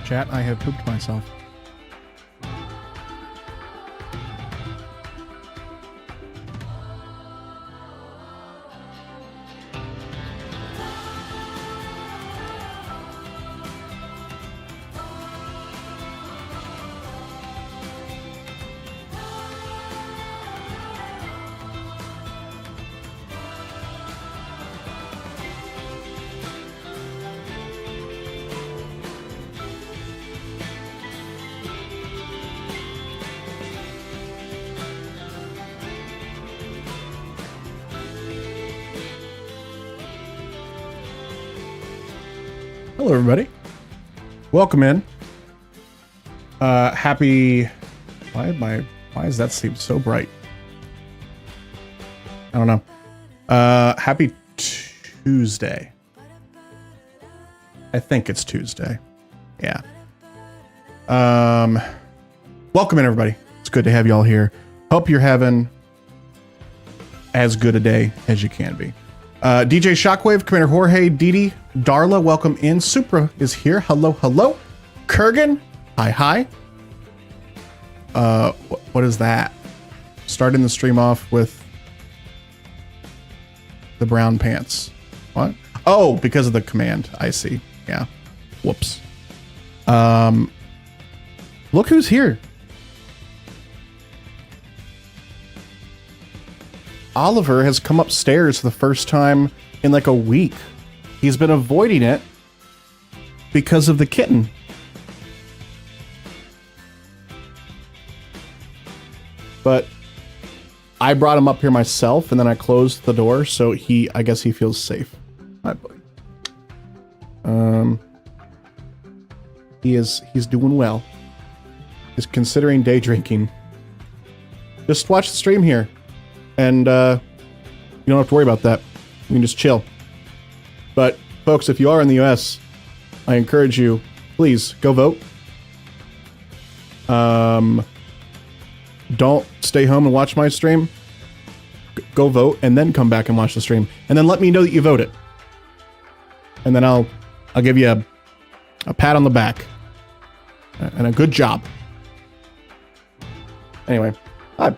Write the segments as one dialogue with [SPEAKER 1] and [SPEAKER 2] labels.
[SPEAKER 1] Chat, I have pooped myself. Hello, everybody. Welcome in. Happy. Why does that seem so bright? I don't know. Happy Tuesday. I think it's Tuesday. Yeah. Welcome in, everybody. It's good to have you all here. Hope you're having as good a day as you can be. DJ Shockwave, Commander Jorge, Didi, Darla, welcome in. Supra is here. Hello, hello. Kurgan, hi. What is that? Starting the stream off with the brown pants. What? Oh, because of the command. I see. Yeah. Whoops. Look who's here. Oliver has come upstairs for the first time in like a week. He's been avoiding it because of the kitten. But I brought him up here myself and then I closed the door, so I guess he feels safe. Hi, buddy. He's doing well. He's considering day drinking. Just watch the stream here. And you don't have to worry about that. You can just chill. But folks, if you are in the US, I encourage you, please go vote. Don't stay home and watch my stream. Go vote and then come back and watch the stream. And then let me know that you voted. And then I'll give you a pat on the back. And a good job. Anyway, hi.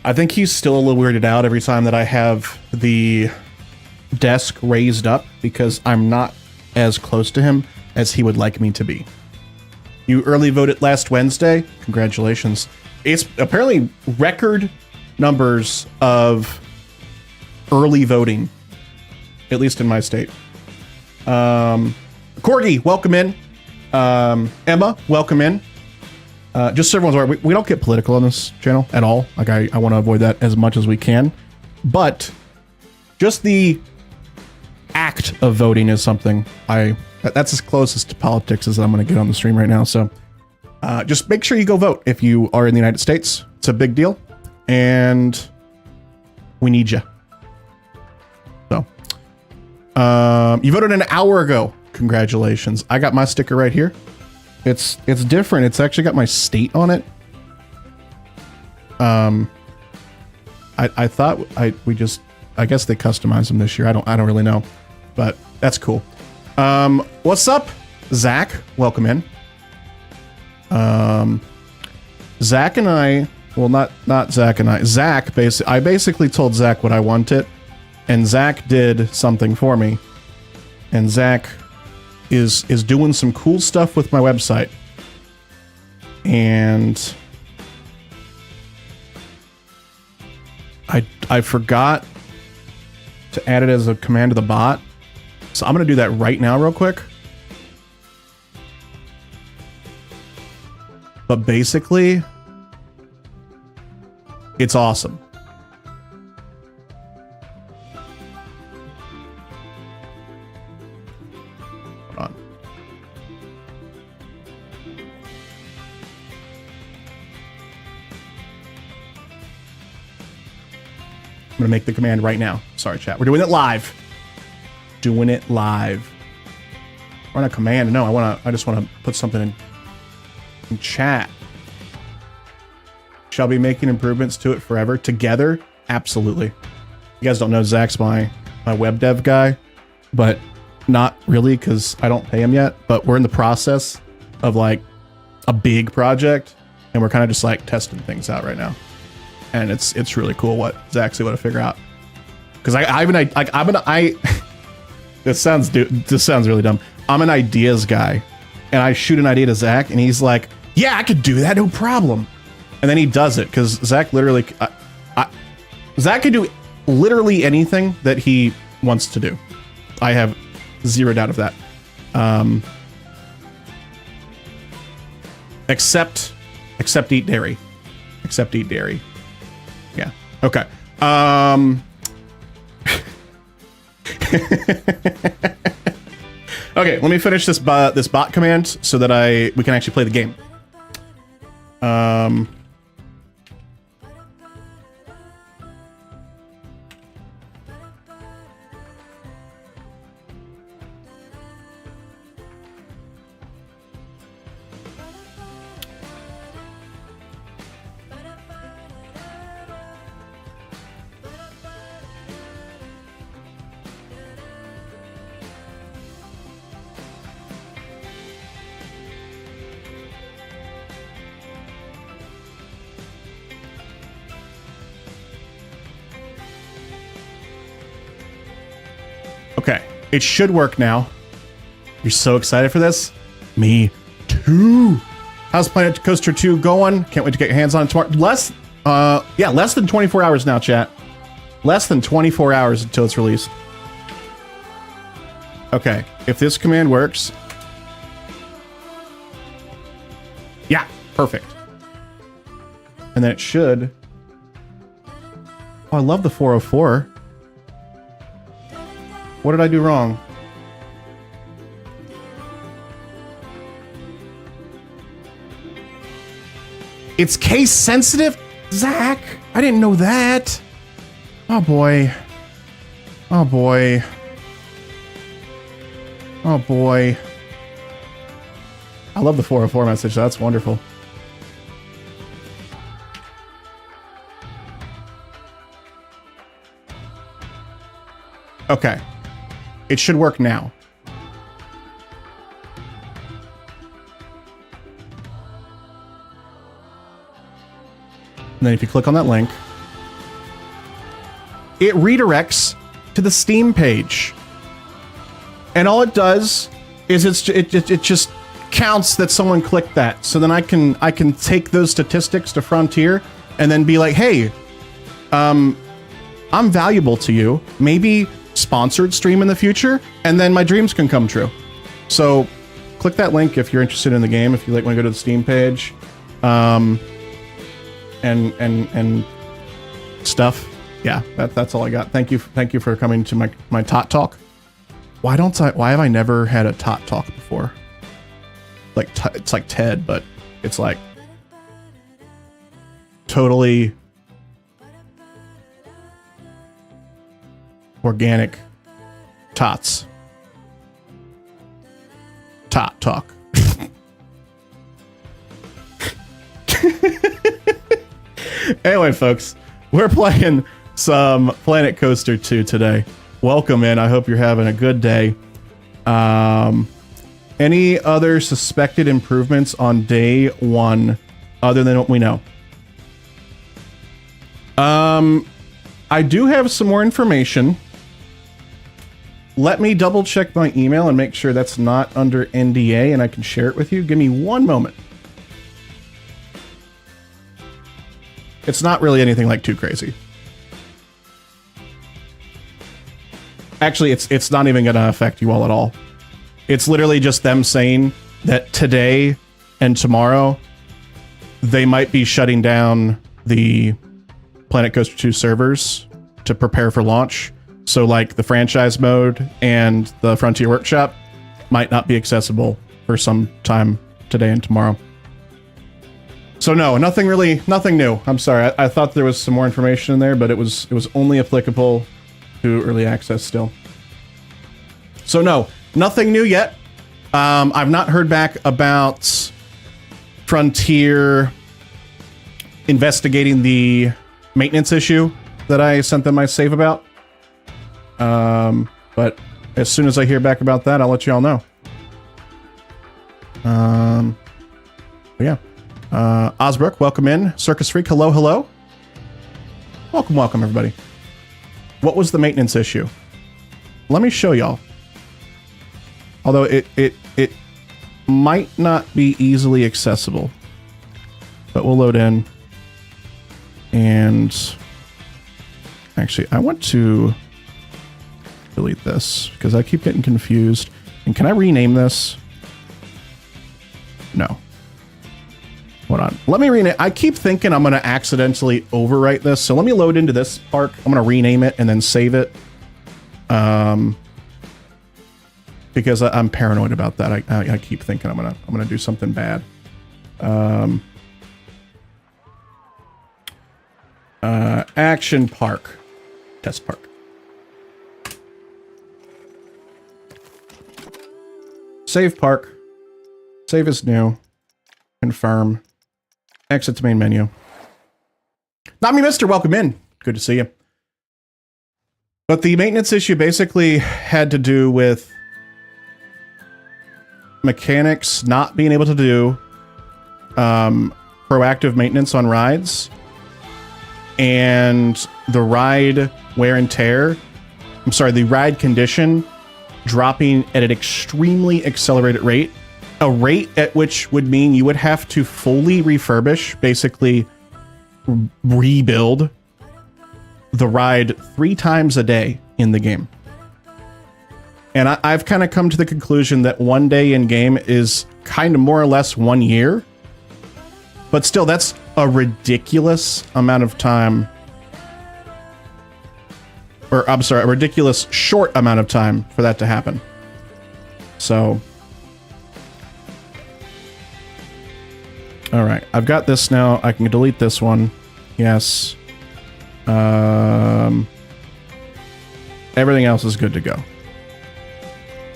[SPEAKER 1] I think he's still a little weirded out every time that I have the desk raised up because I'm not as close to him as he would like me to be. You early voted last Wednesday. Congratulations. It's apparently record numbers of early voting, at least in my state. Corgi, welcome in. Emma, welcome in. Just so everyone's aware, we don't get political on this channel at all. Like I want to avoid that as much as we can. But just the act of voting is something that's as closest to politics as I'm going to get on the stream right now. So just make sure you go vote if you are in the United States. It's a big deal. And we need you. So you voted an hour ago. Congratulations. I got my sticker right here. It's different. It's actually got my state on it. I thought I guess they customized them this year. I don't really know, but that's cool. What's up, Zach? Welcome in. Zach and I, well, not Zach and I. Zach I basically told Zach what I wanted, and Zach did something for me, and Zach is doing some cool stuff with my website. And I forgot to add it as a command to the bot. So I'm going to do that right now real quick. But basically, it's awesome. I'm going to make the command right now. Sorry, chat. We're doing it live. Doing it live. Run a command. No, I just want to put something in chat. Shall be making improvements to it forever. Together? Absolutely. You guys don't know Zach's my web dev guy, but not really because I don't pay him yet. But we're in the process of like a big project, and we're kind of just like testing things out right now. And it's really cool what Zach's able to figure out. Because this sounds really dumb. I'm an ideas guy, and I shoot an idea to Zach, and he's like, "Yeah, I could do that, no problem." And then he does it because Zach literally, Zach can do literally anything that he wants to do. I have zero doubt of that. Except eat dairy. Except eat dairy. Yeah. Okay. Okay, let me finish this bot command so that we can actually play the game. Okay, it should work now. You're so excited for this? Me too. How's Planet Coaster 2 going? Can't wait to get your hands on it tomorrow. Less than 24 hours now, chat. Less than 24 hours until it's released. Okay, if this command works. Yeah, perfect. And then it should. Oh, I love the 404. What did I do wrong? It's case sensitive? Zach, I didn't know that. Oh boy. Oh boy. Oh boy. I love the 404 message. That's wonderful. Okay. It should work now. And then if you click on that link, it redirects to the Steam page. And all it does is it just counts that someone clicked that. So then I can take those statistics to Frontier and then be like, "Hey, I'm valuable to you. Maybe sponsored stream in the future, and then my dreams can come true." So click that link if you're interested in the game, if you want to go to the Steam page, and stuff. Yeah, that's all I got. Thank you for coming to my Tot Talk. Why have I never had a Tot Talk before? Like it's like TED, but it's like totally organic tots. Tot Talk. Anyway, folks, we're playing some Planet Coaster 2 today. Welcome in. I hope you're having a good day. Any other suspected improvements on day 1 other than what we know? I do have some more information. Let me double check my email and make sure that's not under NDA and I can share it with you. Give me one moment. It's not really anything like too crazy. Actually, it's not even going to affect you all at all. It's literally just them saying that today and tomorrow they might be shutting down the Planet Coaster 2 servers to prepare for launch. So like the franchise mode and the Frontier Workshop might not be accessible for some time today and tomorrow. So no, nothing new. I'm sorry. I thought there was some more information in there, but it was only applicable to early access still. So no, nothing new yet. I've not heard back about Frontier investigating the maintenance issue that I sent them my save about. But as soon as I hear back about that, I'll let you all know. But yeah. Osbrook, welcome in. Circus Freak, hello, hello. Welcome, welcome, everybody. What was the maintenance issue? Let me show y'all. Although it might not be easily accessible. But we'll load in. And actually, I want to delete this because I keep getting confused. And can I rename this? No. Hold on. Let me rename. I keep thinking I'm going to accidentally overwrite this. So let me load into this park. I'm going to rename it and then save it. Because I'm paranoid about that. I keep thinking I'm gonna do something bad. Action park. Test park. Save park. Save as new. Confirm. Exit to main menu. Not me, mister. Welcome in. Good to see you. But the maintenance issue basically had to do with mechanics not being able to do proactive maintenance on rides, and the ride wear and tear. I'm sorry, the ride condition dropping at an extremely accelerated rate, a rate at which would mean you would have to fully refurbish, basically rebuild the ride 3 times a day in the game. And I've kind of come to the conclusion that one day in game is kind of more or less 1 year. But still, that's a ridiculous amount of time. Or, I'm sorry, a ridiculous short amount of time for that to happen. So. All right, I've got this now. I can delete this one. Yes. Everything else is good to go.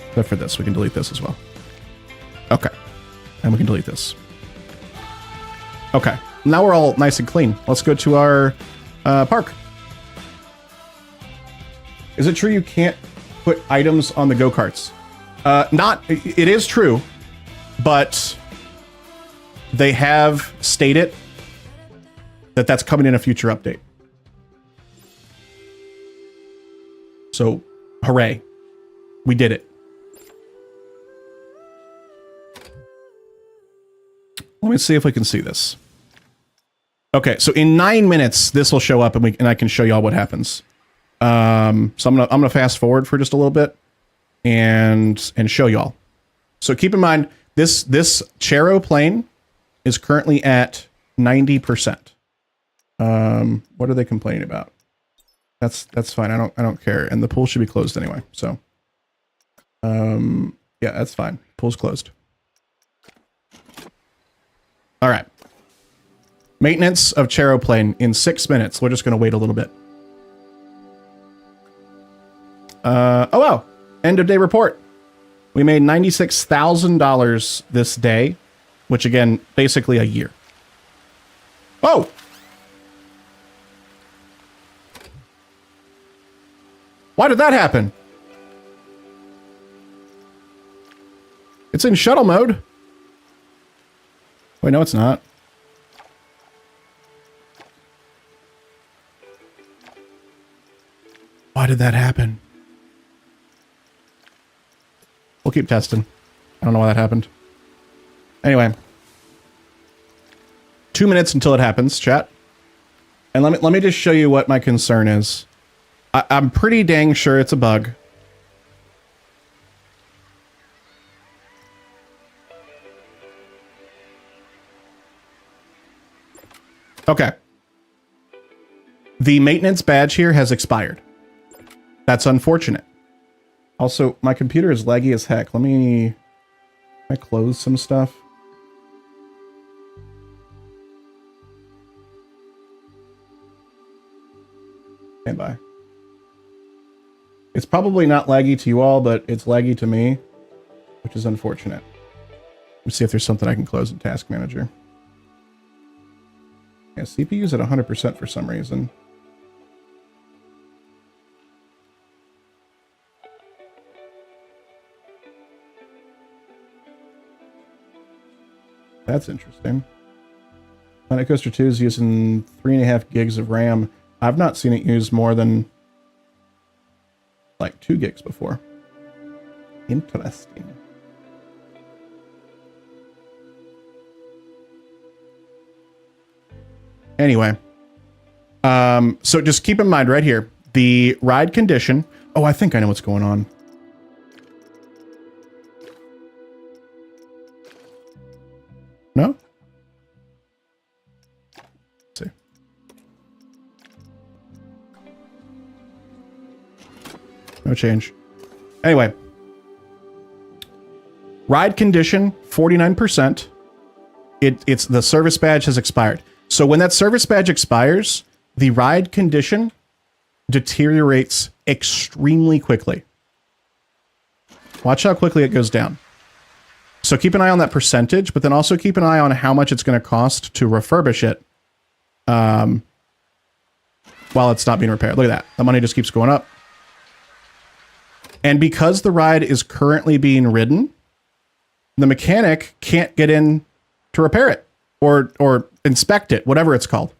[SPEAKER 1] Except for this, we can delete this as well. Okay, and we can delete this. Okay, now we're all nice and clean. Let's go to our park. Is it true you can't put items on the go-karts? It is true, but they have stated that that's coming in a future update. So, hooray. We did it. Let me see if we can see this. Okay, so in 9 minutes, this will show up, and I can show y'all what happens. So I'm gonna fast forward for just a little bit, and show y'all. So keep in mind, this Charo plane is currently at 90%. What are they complaining about? That's fine. I don't care, and the pool should be closed anyway. So, yeah, that's fine. Pool's closed. All right. Maintenance of Charo plane in 6 minutes. We're just going to wait a little bit. Oh, wow. End of day report. We made $96,000 this day, which again, basically a year. Oh! Why did that happen? It's in shuttle mode. Wait, no, it's not. Why did that happen? We'll keep testing. I don't know why that happened. Anyway. 2 minutes until it happens, chat. And let me just show you what my concern is. I'm pretty dang sure it's a bug. Okay. The maintenance badge here has expired. That's unfortunate. Also, my computer is laggy as heck. Let me close some stuff. Stand by. It's probably not laggy to you all, but it's laggy to me, which is unfortunate. Let me see if there's something I can close in Task Manager. Yeah, CPU's at 100% for some reason. That's interesting. Planet Coaster 2 is using 3.5 gigs of RAM. I've not seen it use more than like 2 gigs before. Interesting. Anyway, so just keep in mind right here, the ride condition. Oh, I think I know what's going on. No? Let's see. No change. Anyway. Ride condition, 49%. It's the service badge has expired. So when that service badge expires, the ride condition deteriorates extremely quickly. Watch how quickly it goes down. So keep an eye on that percentage, but then also keep an eye on how much it's going to cost to refurbish it while it's not being repaired. Look at that. The money just keeps going up. And because the ride is currently being ridden, the mechanic can't get in to repair it or inspect it, whatever it's called.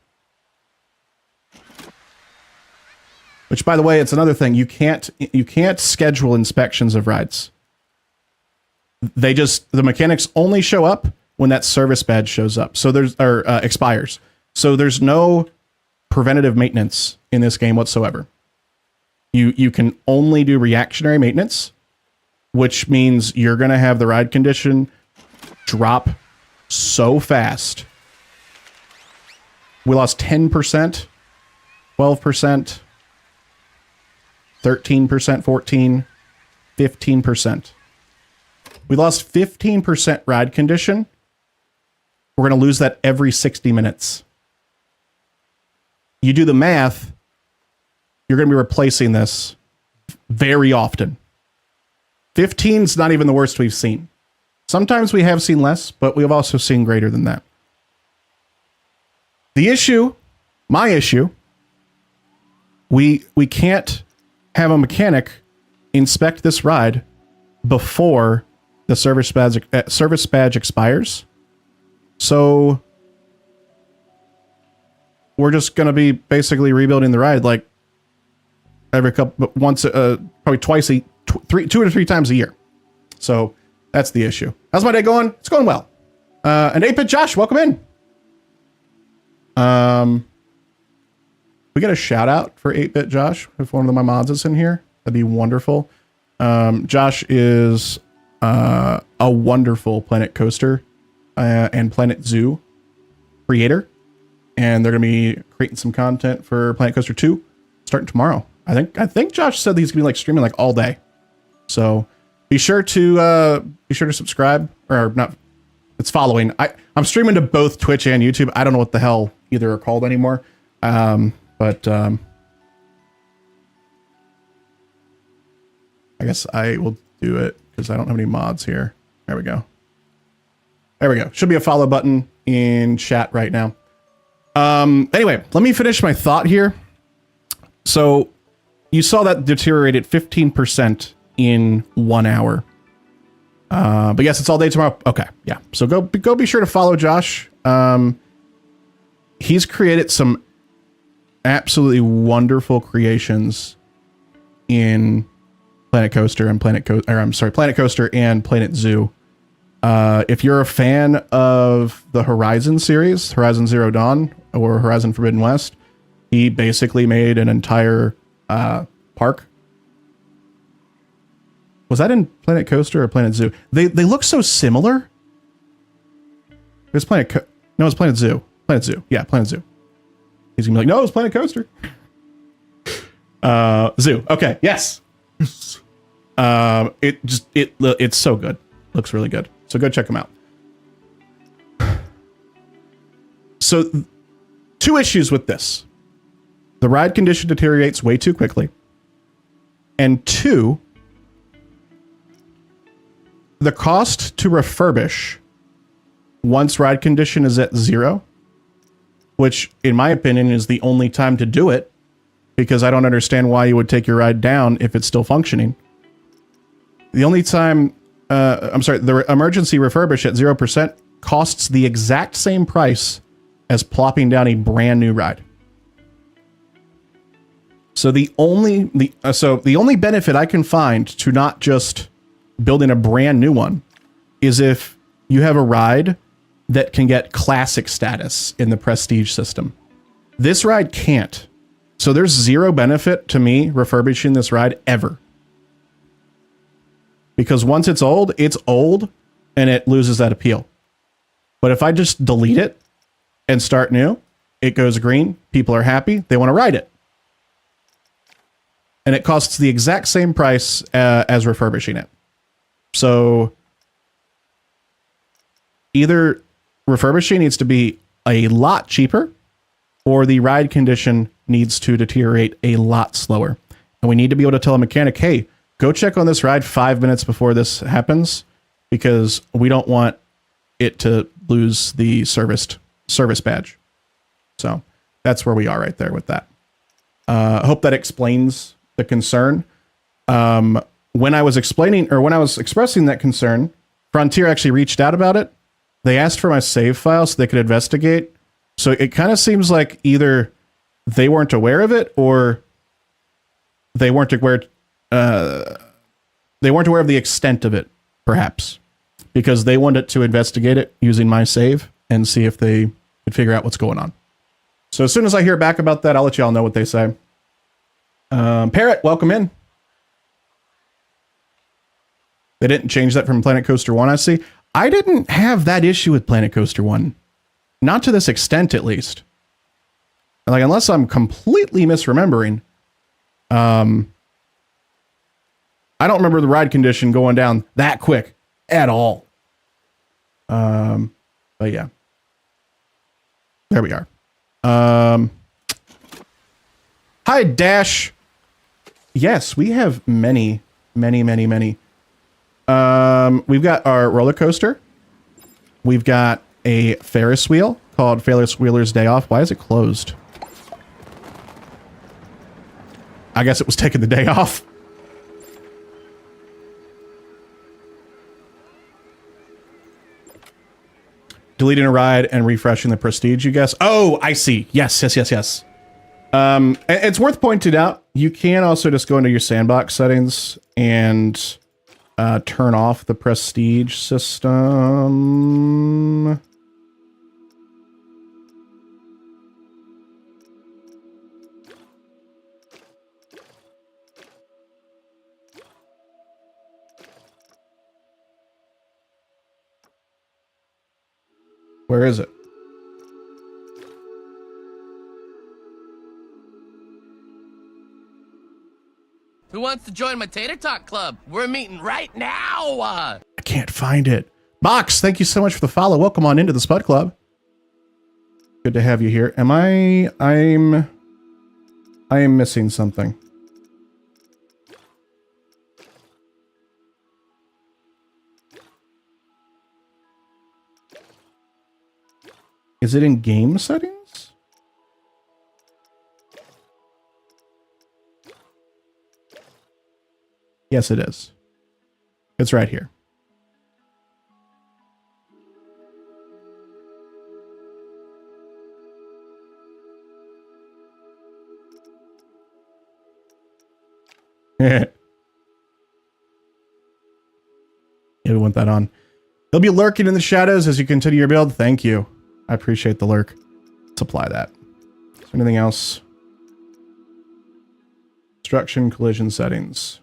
[SPEAKER 1] Which, by the way, it's another thing. You can't schedule inspections of rides. The mechanics only show up when that service badge shows up. So expires. So there's no preventative maintenance in this game whatsoever. You can only do reactionary maintenance, which means you're going to have the ride condition drop so fast. We lost 10%, 12%, 13%, 14, 15%. We lost 15% ride condition. We're going to lose that every 60 minutes. You do the math, you're going to be replacing this very often. 15 is not even the worst we've seen. Sometimes we have seen less, but we have also seen greater than that. The issue, my issue, we can't have a mechanic inspect this ride before the service badge expires. So we're just going to be basically rebuilding the ride like every probably twice 2 to 3 times a year. So that's the issue. How's my day going? It's going well. And 8-Bit Josh, welcome in. We get a shout out for 8-Bit Josh if one of my mods is in here. That'd be wonderful. Josh is a wonderful Planet Coaster and Planet Zoo creator, and they're gonna be creating some content for Planet Coaster 2 starting tomorrow. I think Josh said he's gonna be like streaming like all day. So be sure to subscribe, or not. It's following. I'm streaming to both Twitch and YouTube. I don't know what the hell either are called anymore. But I guess I will do it because I don't have any mods here. There we go. There we go. Should be a follow button in chat right now. Anyway, let me finish my thought here. So you saw that deteriorated 15% in 1 hour. But yes, it's all day tomorrow. Okay, yeah. So go be sure to follow Josh. He's created some absolutely wonderful creations in Planet Coaster and Planet Coaster and Planet Zoo. If you're a fan of the Horizon series, Horizon Zero Dawn or Horizon Forbidden West, he basically made an entire park. Was that in Planet Coaster or Planet Zoo? They look so similar. It's it's Planet Zoo. Planet Zoo. Yeah, Planet Zoo. He's gonna be like, no, it's Planet Coaster. Zoo. Okay, yes. It's so good. Looks really good. So go check them out. So 2 issues with this. The ride condition deteriorates way too quickly. And 2, the cost to refurbish once ride condition is at 0, which in my opinion is the only time to do it, because I don't understand why you would take your ride down if it's still functioning. The only time, the emergency refurbish at 0% costs the exact same price as plopping down a brand new ride. So the only benefit I can find to not just building a brand new one is if you have a ride that can get classic status in the prestige system. This ride can't. So there's zero benefit to me refurbishing this ride ever. Because once it's old and it loses that appeal. But if I just delete it and start new, it goes green, people are happy, they want to ride it. And it costs the exact same price as refurbishing it. So either refurbishing needs to be a lot cheaper, or the ride condition needs to deteriorate a lot slower. And we need to be able to tell a mechanic, hey, go check on this ride 5 minutes before this happens, because we don't want it to lose the service badge. So that's where we are right there with that. I hope that explains the concern. When I was expressing that concern, Frontier actually reached out about it. They asked for my save file so they could investigate. So it kind of seems like either they weren't aware of it, or they weren't aware of the extent of it, perhaps, because they wanted to investigate it using my save and see if they could figure out what's going on. So as soon as I hear back about that, I'll let y'all know what they say. Parrot, welcome in. They didn't change that from Planet Coaster 1, I see. I didn't have that issue with Planet Coaster 1. Not to this extent, at least. Like, unless I'm completely misremembering. I don't remember the ride condition going down that quick at all. But yeah. There we are. Hi, Dash. Yes, we have many. We've got our roller coaster. We've got a Ferris wheel called Ferris Wheeler's Day Off. Why is it closed? I guess it was taking the day off. Deleting a ride and refreshing the prestige, you guess? Oh, I see. Yes. It's worth pointing out, you can also just go into your sandbox settings and turn off the prestige system. Where is it?
[SPEAKER 2] Who wants to join my Tater Talk Club? We're meeting right now.
[SPEAKER 1] I can't find it. Box, thank you so much for the follow. Welcome on into the Spud Club. Good to have you here. I am missing something. Is it in game settings? Yes, it is. It's right here. Yeah, we want that on. He'll be lurking in the shadows as you continue your build. Thank you. I appreciate the lurk. Let's apply that. Is there anything else? Construction collision settings.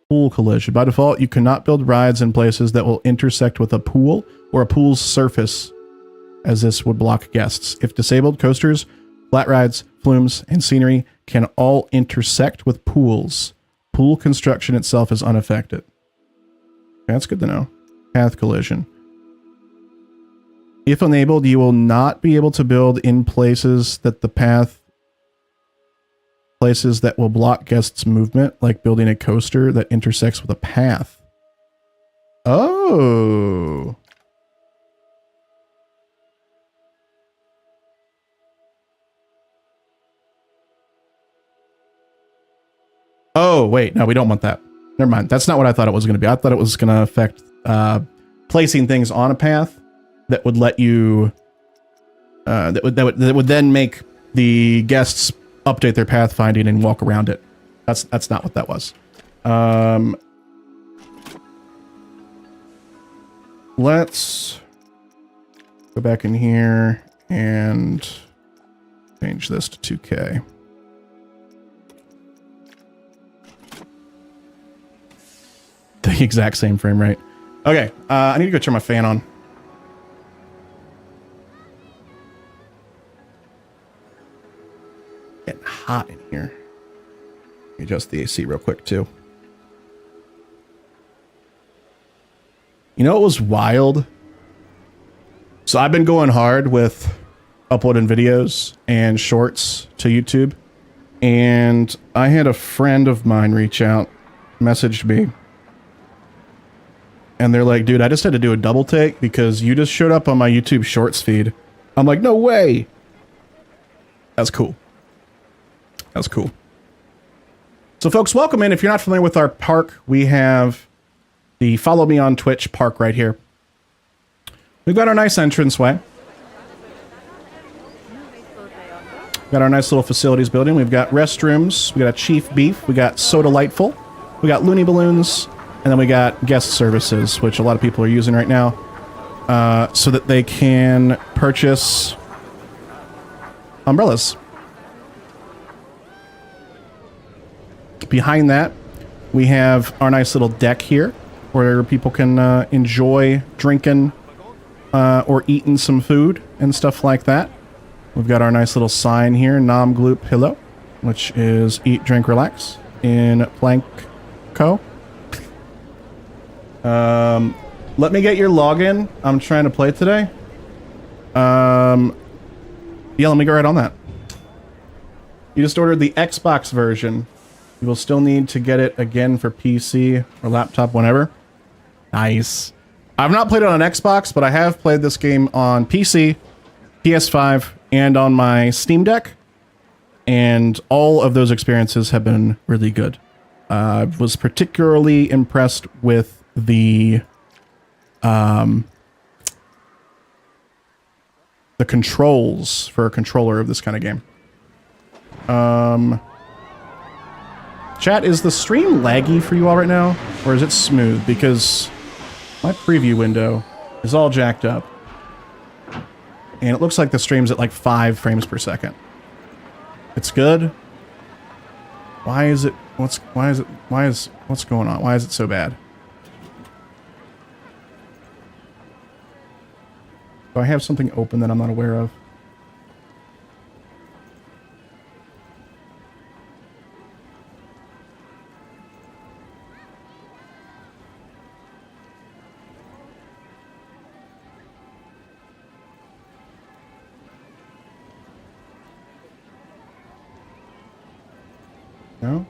[SPEAKER 1] Pool collision. By default, you cannot build rides in places that will intersect with a pool or a pool's surface, as this would block guests. If disabled, coasters, flat rides, flumes, and scenery can all intersect with pools. Pool construction itself is unaffected. That's good to know. Path collision. If enabled, you will not be able to build in places that will block guests' movement, like building a coaster that intersects with a path. Oh. Oh, wait. No, we don't want that. Never mind. That's not what I thought it was going to be. I thought it was going to affect placing things on a path that would let you that would then make the guests update their pathfinding and walk around it. That's not what that was. Let's go back in here and change this to 2K. The exact same frame rate. Okay, I need to go turn my fan on. Getting hot in here. Let me adjust the AC real quick too. You know what was wild? So I've been going hard with uploading videos and shorts to YouTube. And I had a friend of mine reach out, messaged me. And they're like, dude, I just had to do a double take because you just showed up on my YouTube Shorts feed. I'm like, no way. That's cool. That's cool. So folks, welcome in. If you're not familiar with our park, we have the Follow Me on Twitch park right here. We've got our nice entranceway. We've got our nice little facilities building. We've got restrooms. We got a Chief Beef. We got So Delightful. We got Looney Balloons. And then we got guest services, which a lot of people are using right now, so that they can purchase umbrellas. Behind that, we have our nice little deck here, where people can enjoy drinking or eating some food and stuff like that. We've got our nice little sign here, Nom Gloop Pillow, which is Eat, Drink, Relax in Plank Co. Let me get your login. I'm trying to play today. Yeah, let me go right on that. You just ordered the Xbox version. You will still need to get it again for PC or laptop whenever. Nice. I've not played it on an Xbox, but I have played this game on PC, PS5, and on my Steam Deck. And all of those experiences have been really good. I was particularly impressed with the controls for a controller of this kind of game. Chat, is the stream laggy for you all right now? Or is it smooth? Because my preview window is all jacked up. And it looks like the stream's at like 5 frames per second. It's good. Why is it what's going on? Why is it so bad? Do I have something open that I'm not aware of? No?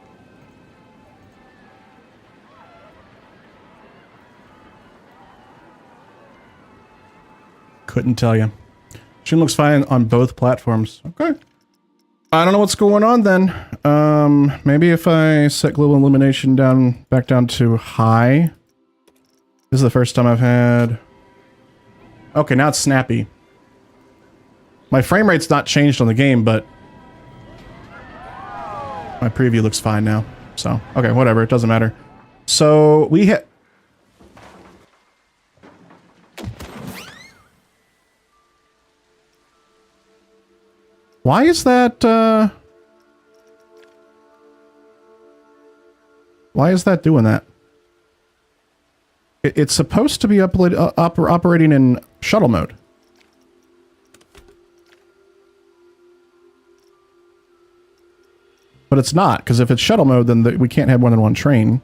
[SPEAKER 1] Couldn't tell you. Stream looks fine on both platforms. Okay. I don't know what's going on then. Maybe if I set global illumination back down to high. This is the first time I've had... Okay, now it's snappy. My frame rate's not changed on the game, but my preview looks fine now. So, okay, whatever. It doesn't matter. So, we hit... Why is that, why is that doing that? It's supposed to be operating in shuttle mode. But it's not, because if it's shuttle mode, then we can't have more than one train.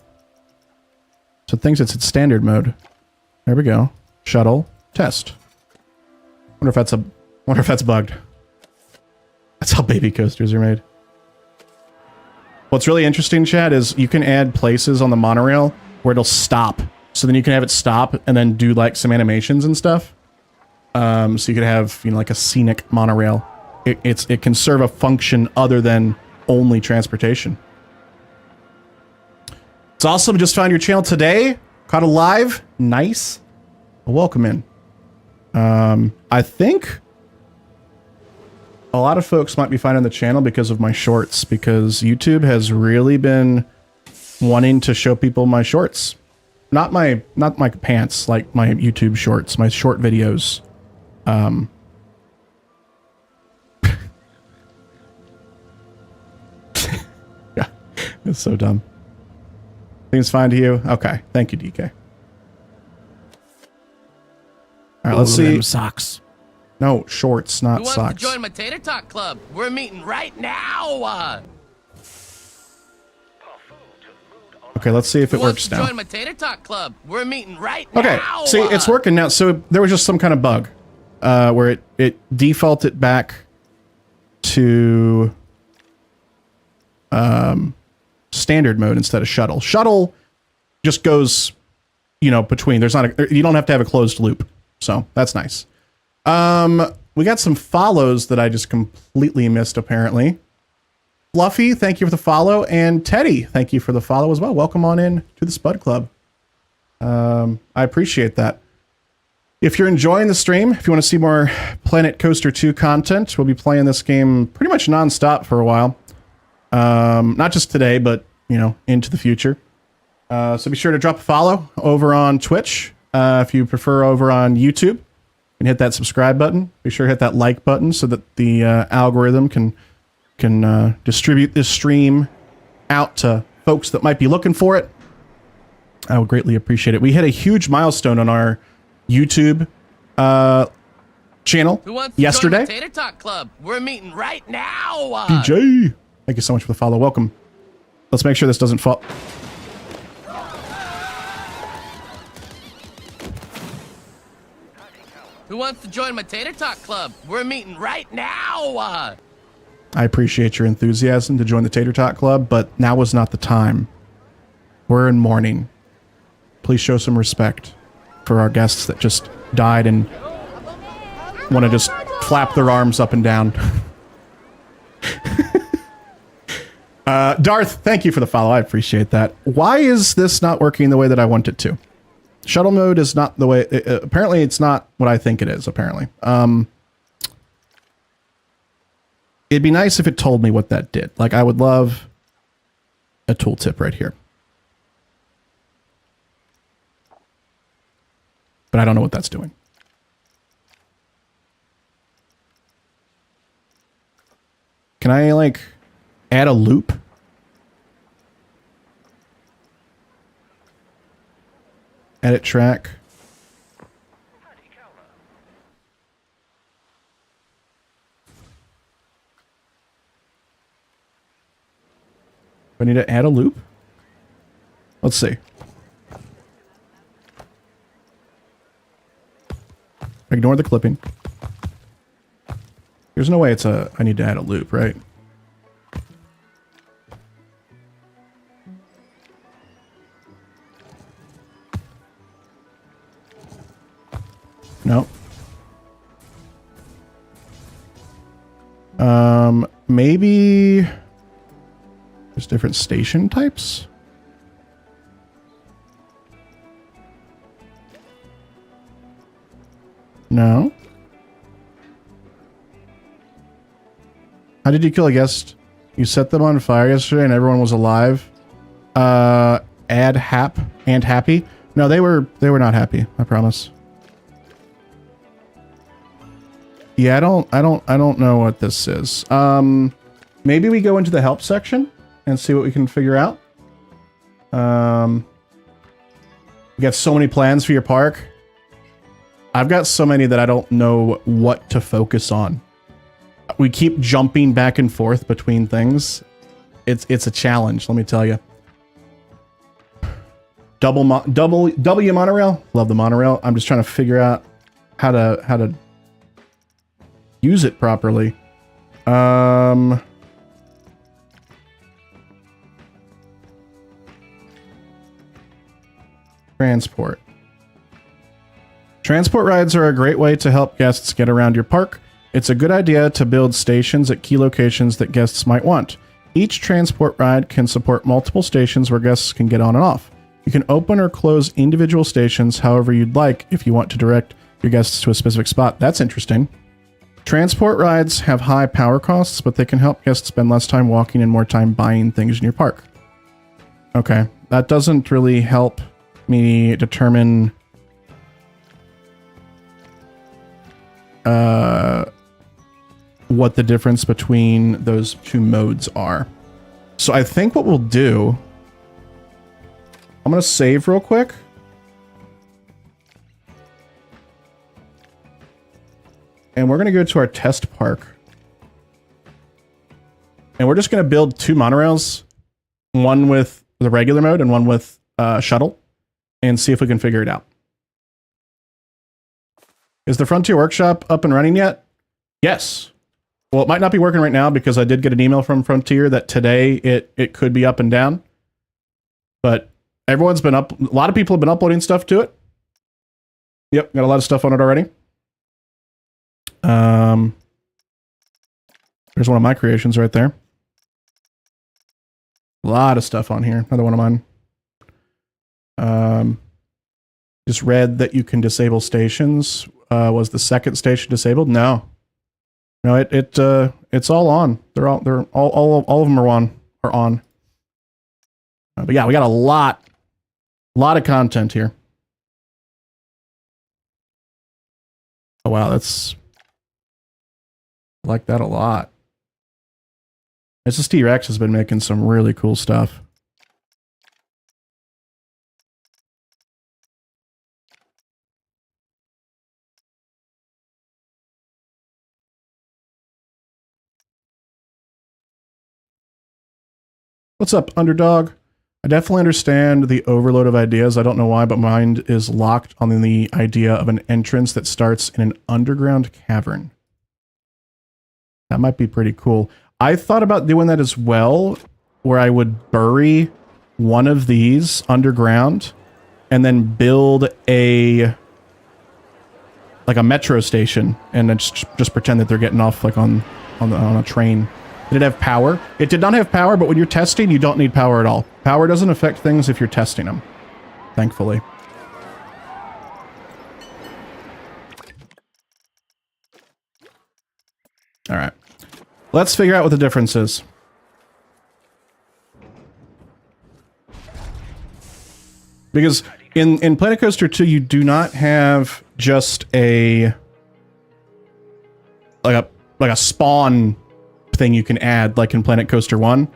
[SPEAKER 1] So it thinks it's its standard mode. There we go. Shuttle. Test. Wonder if that's bugged. That's how baby coasters are made. What's really interesting, Chad, is you can add places on the monorail where it'll stop. So then you can have it stop and then do like some animations and stuff. So you could have, you know, like a scenic monorail. It can serve a function other than only transportation. It's awesome. Just found your channel today. Caught alive. Nice. Welcome in. I think a lot of folks might be finding the channel because of my shorts, because YouTube has really been wanting to show people my shorts. Not my pants, like my YouTube shorts, my short videos. Yeah, it's so dumb. Things fine to you? Okay, thank you, DK. All right, let's see.
[SPEAKER 3] Socks.
[SPEAKER 1] No, shorts, not
[SPEAKER 2] Who wants
[SPEAKER 1] socks.
[SPEAKER 2] to join my Tater Tot Club? We're meeting right now.
[SPEAKER 1] Okay, let's see if it
[SPEAKER 2] Who wants
[SPEAKER 1] works
[SPEAKER 2] to
[SPEAKER 1] now.
[SPEAKER 2] join my Tater Tot Club? We're meeting right
[SPEAKER 1] Okay,
[SPEAKER 2] now.
[SPEAKER 1] see, it's working now. So there was just some kind of bug where it defaulted back to standard mode instead of shuttle. Shuttle just goes, you know, between. There's not a, you don't have to have a closed loop. So that's nice. We got some follows that I just completely missed, apparently. Fluffy, thank you for the follow. And Teddy, thank you for the follow as well. Welcome on in to the Spud Club. I appreciate that. If you're enjoying the stream, if you want to see more Planet Coaster 2 content, we'll be playing this game pretty much nonstop for a while. Not just today, but, you know, into the future. So be sure to drop a follow over on Twitch. If you prefer over on YouTube, you can hit that subscribe button. Be sure to hit that like button so that the algorithm can distribute this stream out to folks that might be looking for it. I would greatly appreciate it. We hit a huge milestone on our YouTube channel
[SPEAKER 2] Who wants to
[SPEAKER 1] yesterday.
[SPEAKER 2] join my Tater Tot Club? We're meeting right now.
[SPEAKER 1] DJ, thank you so much for the follow. Welcome. Let's make sure this doesn't fall.
[SPEAKER 2] Who wants to join my Tater Tot Club? We're meeting right now.
[SPEAKER 1] I appreciate your enthusiasm to join the Tater Tot Club, but now was not the time. We're in mourning. Please show some respect for our guests that just died and want to just flap their arms up and down. Darth, thank you for the follow. I appreciate that. Why is this not working the way that I want it to? Shuttle mode is not the way... apparently, it's not what I think it is, apparently. It'd be nice if it told me what that did. Like, I would love a tooltip right here. But I don't know what that's doing. Can I, like, add a loop? Edit track. I need to add a loop? Let's see. Ignore the clipping. There's no way it's a... I need to add a loop, right? No. Maybe there's different station types. No. How did you kill a guest? You set them on fire yesterday and everyone was alive. Add hap and happy. No, they were not happy, I promise. Yeah, I don't know what this is. Maybe we go into the help section and see what we can figure out. We got so many plans for your park. I've got so many that I don't know what to focus on. We keep jumping back and forth between things. It's a challenge, let me tell you. W Monorail. Love the Monorail. I'm just trying to figure out how to use it properly. Transport. Transport rides are a great way to help guests get around your park. It's a good idea to build stations at key locations that guests might want. Each transport ride can support multiple stations where guests can get on and off. You can open or close individual stations however you'd like if you want to direct your guests to a specific spot. That's interesting. Transport rides have high power costs, but they can help guests spend less time walking and more time buying things in your park. Okay, that doesn't really help me determine what the difference between those two modes are. So I think what we'll do, I'm going to save real quick. And we're going to go to our test park. And we're just going to build 2 monorails, one with the regular mode and one with shuttle, and see if we can figure it out. Is the Frontier Workshop up and running yet? Yes. Well, it might not be working right now because I did get an email from Frontier that today it could be up and down. But everyone's been up. A lot of people have been uploading stuff to it. Yep, got a lot of stuff on it already. There's one of my creations right there. A lot of stuff on here. Another one of mine. Just read that you can disable stations. Was the second station disabled? No. No, it's all on. All of them are on. But yeah, we got a lot of content here. Oh wow, I like that a lot. SSD Rex has been making some really cool stuff. What's up, Underdog? I definitely understand the overload of ideas. I don't know why, but mine is locked on the idea of an entrance that starts in an underground cavern. That might be pretty cool. I thought about doing that as well, where I would bury one of these underground and then build a metro station and then just pretend that they're getting off like on a train. Did it have power? It did not have power, but when you're testing, you don't need power at all. Power doesn't affect things if you're testing them, thankfully. All right. Let's figure out what the difference is. Because in Planet Coaster 2, you do not have just a spawn thing you can add like in Planet Coaster 1.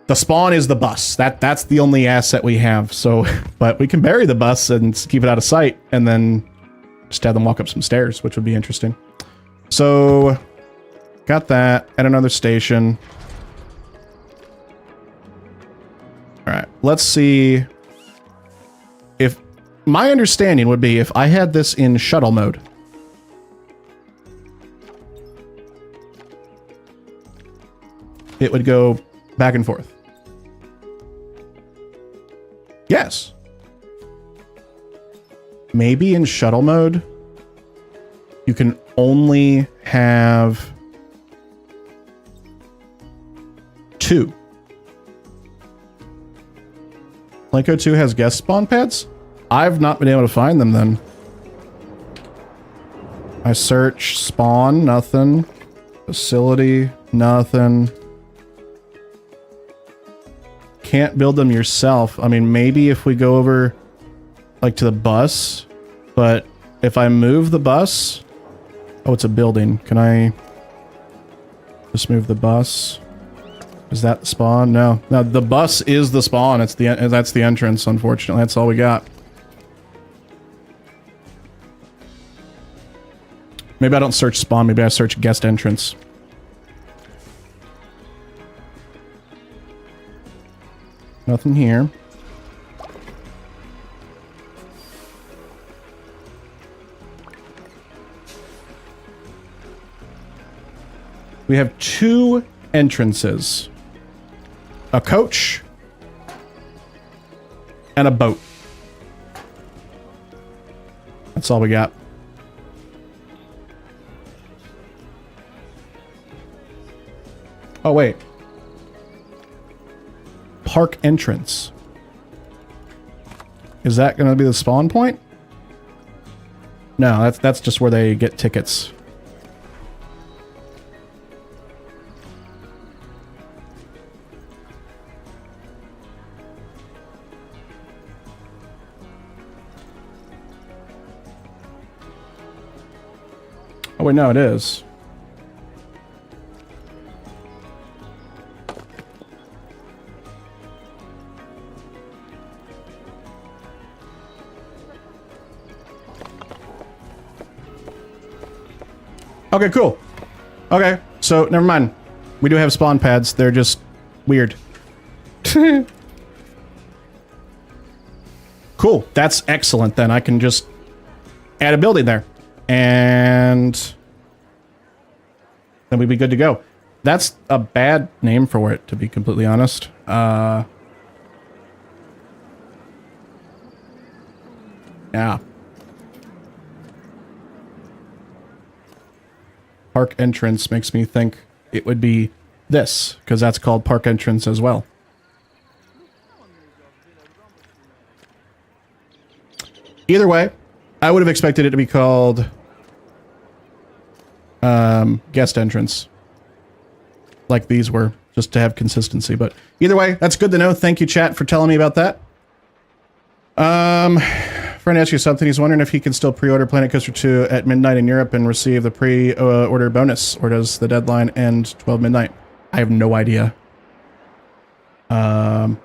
[SPEAKER 1] The spawn is the bus. That's the only asset we have. So, but we can bury the bus and keep it out of sight and then just have them walk up some stairs, which would be interesting. So, got that. Add another station. All right, let's see. If my understanding would be if I had this in shuttle mode, it would go back and forth. Yes. Maybe in shuttle mode, you can only have 2. Planko 2 has guest spawn pads? I've not been able to find them then. I search spawn, nothing. Facility, nothing. Can't build them yourself. I mean, maybe if we go over like to the bus, but if I move the bus, oh, it's a building. Can I just move the bus? Is that the spawn? No, the bus is the spawn. That's the entrance. Unfortunately, that's all we got. Maybe I don't search spawn. Maybe I search guest entrance. Nothing here. We have 2 entrances. A coach and a boat. That's all we got. Oh, wait. Park entrance. Is that going to be the spawn point? No, that's just where they get tickets. Oh wait, no, it is. Okay, cool. Okay, so never mind. We do have spawn pads. They're just weird. Cool. That's excellent then. I can just add a building there. And then we'd be good to go. That's a bad name for it, to be completely honest. Yeah. Park entrance makes me think it would be this, because that's called park entrance as well. Either way, I would have expected it to be called guest entrance, like these were, just to have consistency. But either way, that's good to know. Thank you, chat, for telling me about that. Friend asked you something. He's wondering if he can still pre-order Planet Coaster 2 at midnight in Europe and receive the pre-order bonus, or does the deadline end 12 midnight? I have no idea. That'd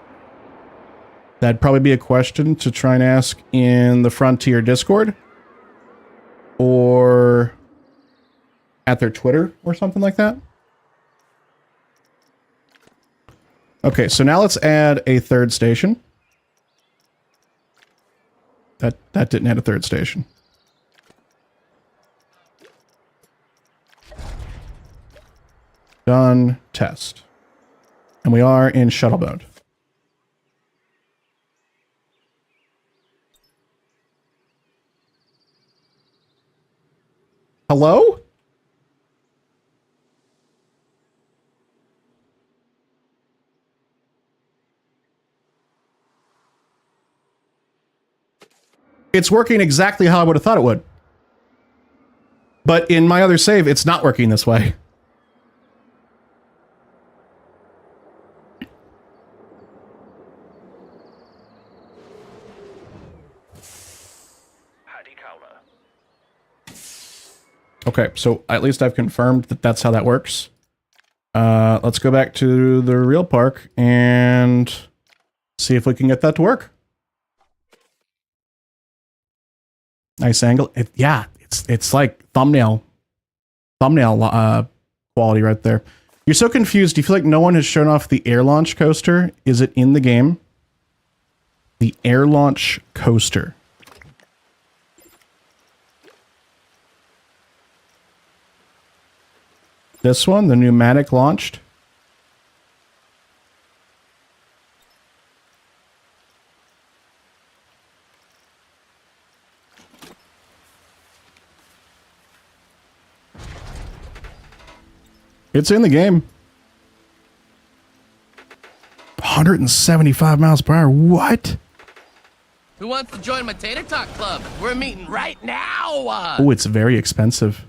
[SPEAKER 1] probably be a question to try and ask in the Frontier Discord or at their Twitter or something like that. Okay, so now let's add a third station. That didn't add a third station. Done. Test. And we are in shuttle mode. Hello? It's working exactly how I would have thought it would. But in my other save, it's not working this way. Okay, so at least I've confirmed that that's how that works. Let's go back to the real park and see if we can get that to work. Nice angle. Yeah, it's like thumbnail quality right there. You're so confused. Do you feel like no one has shown off the air launch coaster? Is it in the game? The air launch coaster. This one, the Pneumatic launched. It's in the game. 175 miles per hour. What?
[SPEAKER 2] Who wants to join my Tater Talk Club? We're meeting right now.
[SPEAKER 1] Oh, it's very expensive.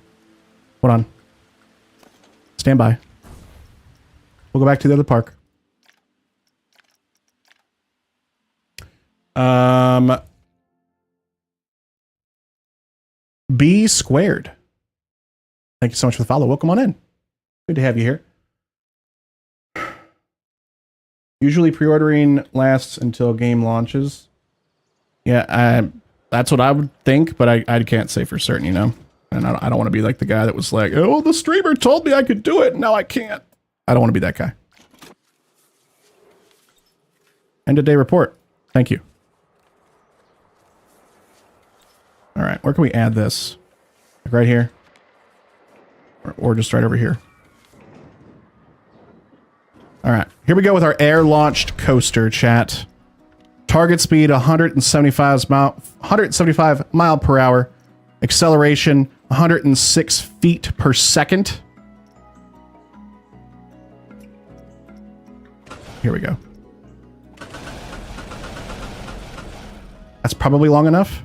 [SPEAKER 1] Hold on. Stand by. We'll go back to the other park. B squared. Thank you so much for the follow. Welcome on in. Good to have you here. Usually pre-ordering lasts until game launches. Yeah, that's what I would think, but I can't say for certain, you know? And I don't want to be like the guy that was like, oh, the streamer told me I could do it, and now I can't. I don't want to be that guy. End of day report. Thank you. All right, where can we add this? Like right here? Or just right over here? All right, here we go with our air-launched coaster, chat. Target speed 175 mile per hour. Acceleration 106 feet per second. Here we go. That's probably long enough.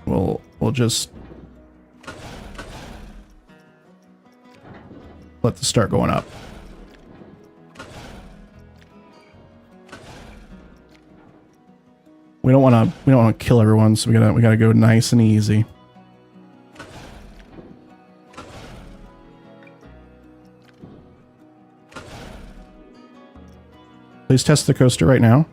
[SPEAKER 1] We'll just let this start going up. We don't want to kill everyone, so we gotta go nice and easy. Please test the coaster right now.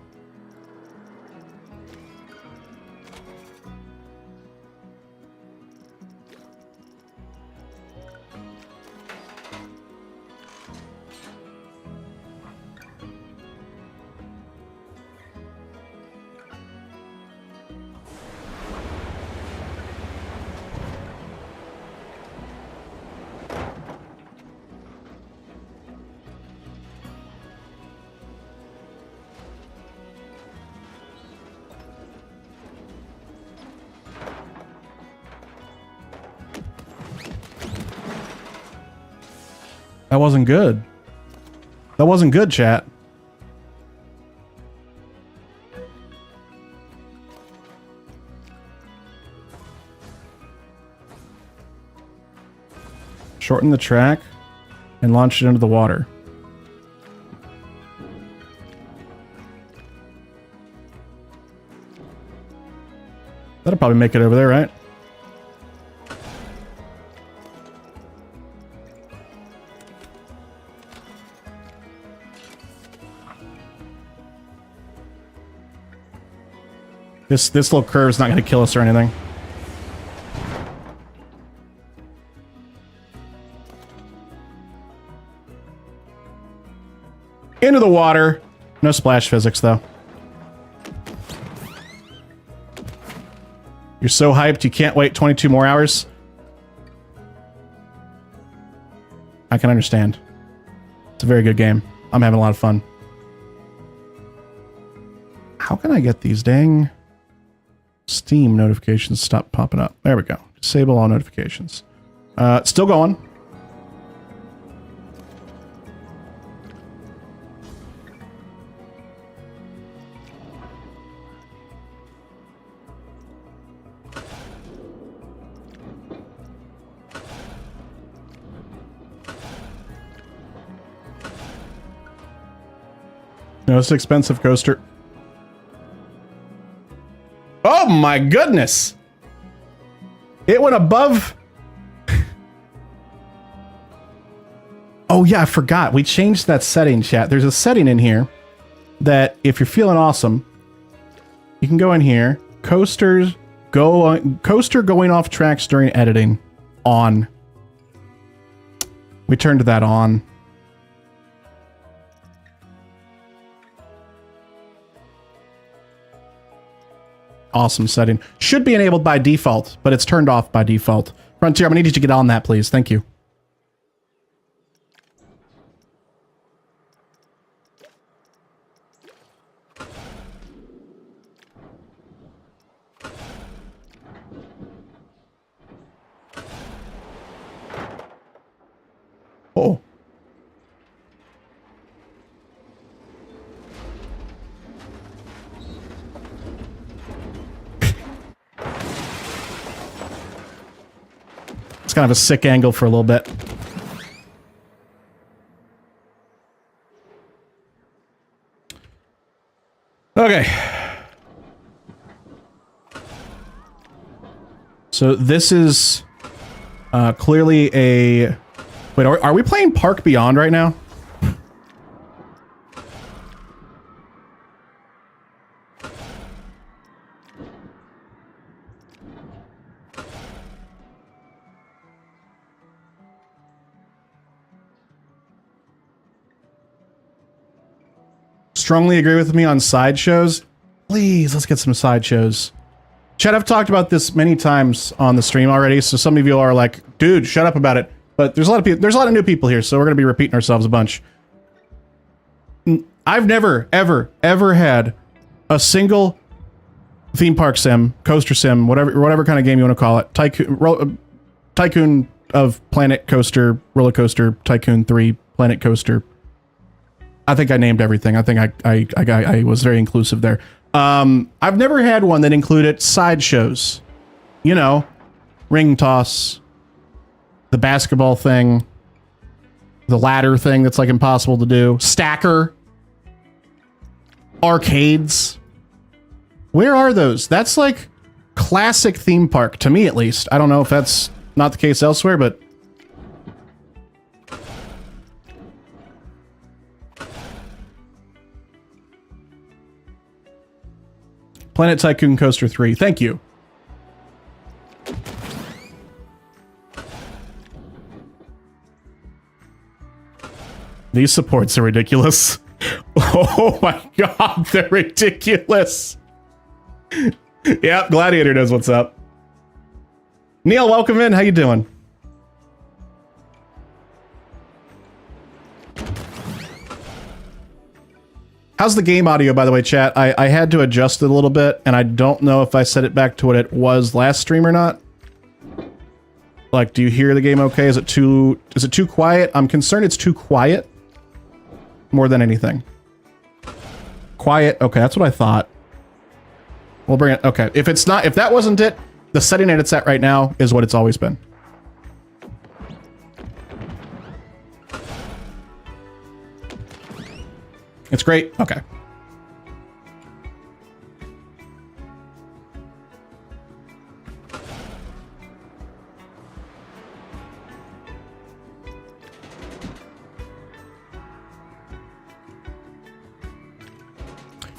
[SPEAKER 1] That wasn't good. That wasn't good, chat. Shorten the track and launch it into the water. That'll probably make it over there, right? This little curve's not going to kill us or anything. Into the water. No splash physics, though. You're so hyped you can't wait 22 more hours? I can understand. It's a very good game. I'm having a lot of fun. How can I get these dang Steam notifications stop popping up? There we go. Disable all notifications. Still going. No, it's an expensive coaster. Oh my goodness! It went above... Oh yeah, I forgot. We changed that setting, chat. There's a setting in here that if you're feeling awesome, you can go in here. Coaster going off tracks during editing. On. We turned that on. Awesome setting. Should be enabled by default, but it's turned off by default. Frontier, I'm gonna need you to get on that, please. Thank you. Oh. It's kind of a sick angle for a little bit. Okay. So this is clearly a... Wait, are we playing Park Beyond right now? Strongly agree with me on sideshows. Please, let's get some sideshows. Chat, I've talked about this many times on the stream already, so some of you are like, dude, shut up about it. But there's a lot of people, there's a lot of new people here, so we're gonna be repeating ourselves a bunch. I've never, ever had a single theme park sim, coaster sim, whatever kind of game you want to call it, Tycoon of Planet Coaster, Roller Coaster, Tycoon 3, Planet Coaster. I think I named everything. I think I was very inclusive there. I've never had one that included sideshows. You know, ring toss, the basketball thing, the ladder thing that's like impossible to do, stacker, arcades. Where are those? That's like classic theme park, to me at least. I don't know if that's not the case elsewhere, but... Planet Tycoon Coaster 3. Thank you. These supports are ridiculous. Oh my god, they're ridiculous. Yep, Gladiator knows what's up. Neil, welcome in. How you doing? How's the game audio, by the way, chat? I had to adjust it a little bit, and I don't know if I set it back to what it was last stream or not. Like, do you hear the game okay? Is it too quiet? I'm concerned it's too quiet more than anything. Quiet. Okay, that's what I thought. We'll bring it. Okay, if that wasn't it, the setting that it's at right now is what it's always been. It's great. Okay.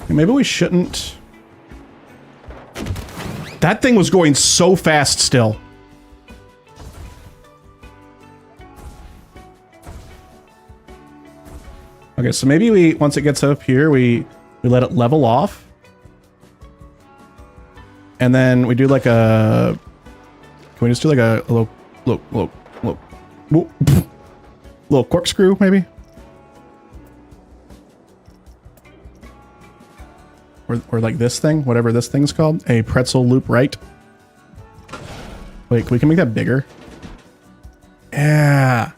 [SPEAKER 1] Maybe we shouldn't. That thing was going so fast still. Okay, so maybe we, once it gets up here, we let it level off. And then we do like a... Can we just do like a little corkscrew, maybe? Or like this thing, whatever this thing's called. A pretzel loop right. Wait, we can make that bigger. Yeah.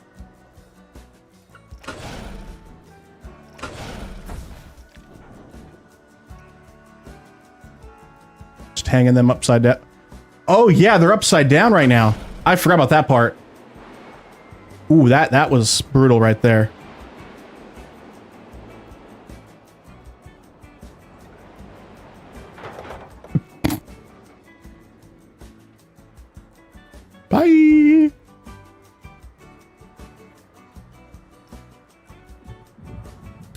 [SPEAKER 1] Just hanging them upside down. Oh yeah, they're upside down right now. I forgot about that part. Ooh, that was brutal right there. Bye.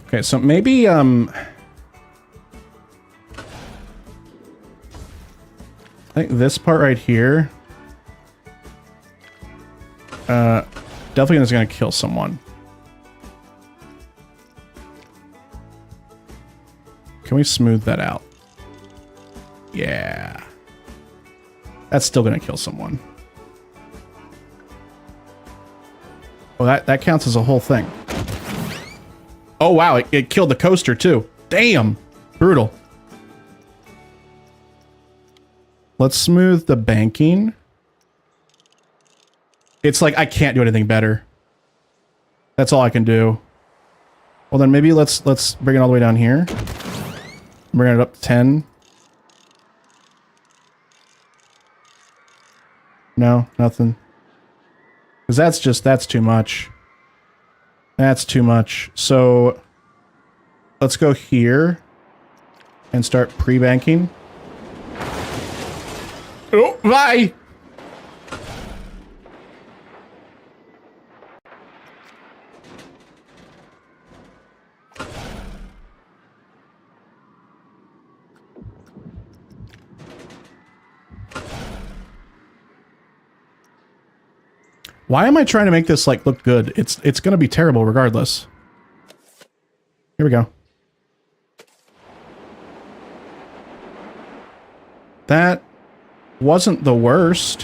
[SPEAKER 1] Okay, so maybe I think this part right here definitely is going to kill someone. Can we smooth that out? Yeah. That's still going to kill someone. Well, that counts as a whole thing. Oh, wow. It killed the coaster, too. Damn. Brutal. Let's smooth the banking. It's like I can't do anything better. That's all I can do. Well, then maybe let's bring it all the way down here. Bring it up to 10. No, nothing. Because that's too much. That's too much. So let's go here and start pre-banking. Oh, bye! Why am I trying to make this like look good? It's going to be terrible regardless. Here we go. That wasn't the worst.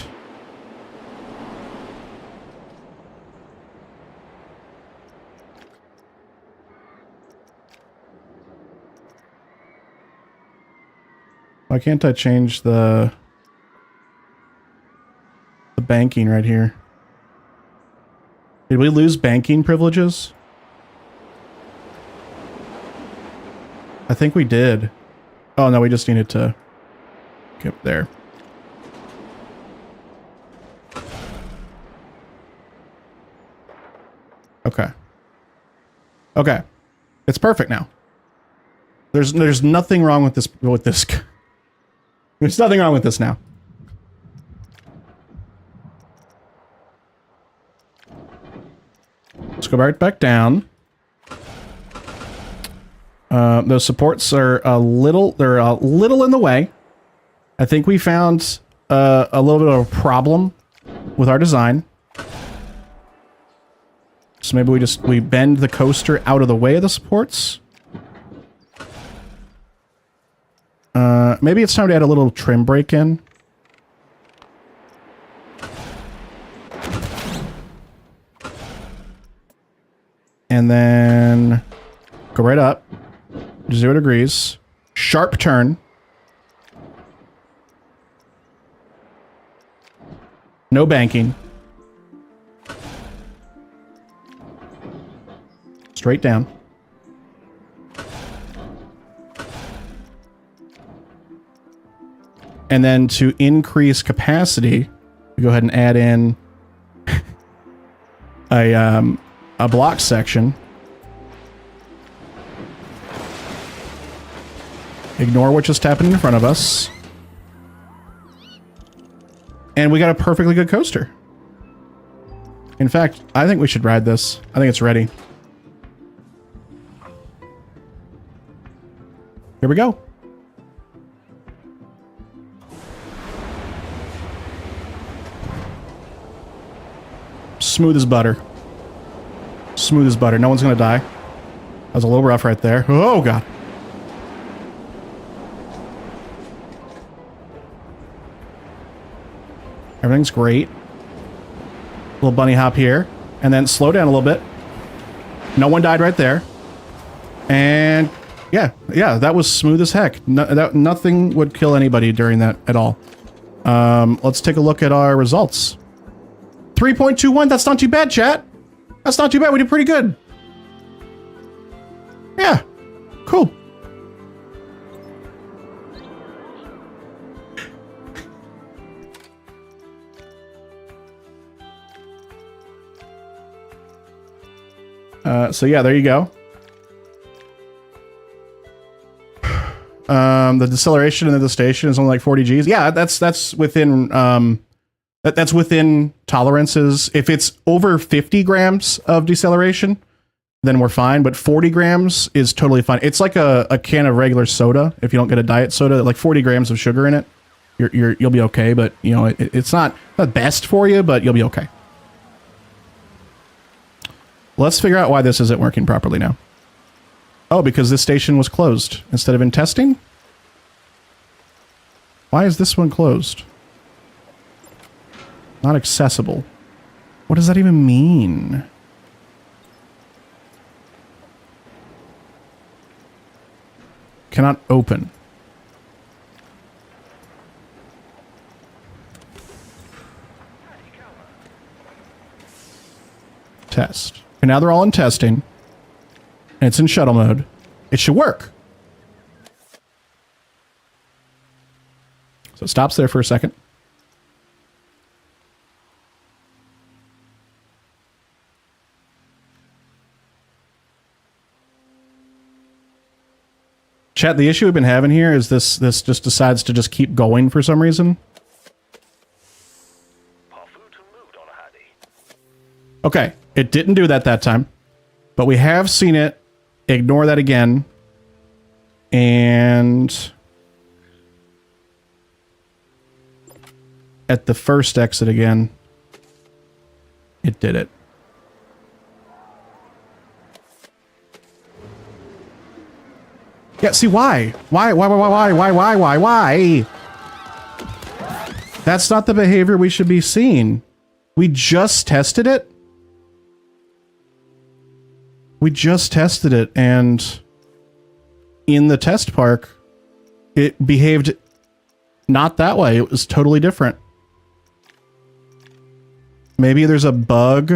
[SPEAKER 1] Why can't I change the banking right here? Did we lose banking privileges? I think we did. Oh, no, we just needed to get there. Okay. Okay. It's perfect now. There's nothing wrong with this. There's nothing wrong with this now. Let's go right back down. Those supports are they're a little in the way. I think we found a little bit of a problem with our design. So maybe we bend the coaster out of the way of the supports. Maybe it's time to add a little trim break in. And then go right up. 0 degrees. Sharp turn. No banking. Straight down. And then to increase capacity, we go ahead and add in a block section. Ignore what just happened in front of us. And we got a perfectly good coaster. In fact, I think we should ride this. I think it's ready. Here we go. Smooth as butter. Smooth as butter. No one's gonna die. That was a little rough right there. Oh, God. Everything's great. Little bunny hop here. And then slow down a little bit. No one died right there. And yeah, that was smooth as heck. Nothing would kill anybody during that at all. Let's take a look at our results. 3.21, that's not too bad, chat. That's not too bad. We did pretty good. Yeah, cool. So yeah, there you go. The deceleration into the station is only like 40 Gs. Yeah, that's within that's within tolerances. If it's over 50 grams of deceleration, then we're fine. But 40 grams is totally fine. It's like a can of regular soda. If you don't get a diet soda, like 40 grams of sugar in it, you'll be okay. But you know, it's not the best for you, but you'll be okay. Let's figure out why this isn't working properly now. Oh, because this station was closed instead of in testing? Why is this one closed? Not accessible. What does that even mean? Cannot open. Test. And now they're all in testing. And it's in shuttle mode. It should work. So it stops there for a second. Chat, the issue we've been having here is this just decides to just keep going for some reason. Okay, it didn't do that time. But we have seen it. Ignore that again. And at the first exit again, it did it. Yeah, see, why? Why? That's not the behavior we should be seeing. We just tested it. We just tested it, and in the test park, it behaved not that way. It was totally different. Maybe there's a bug.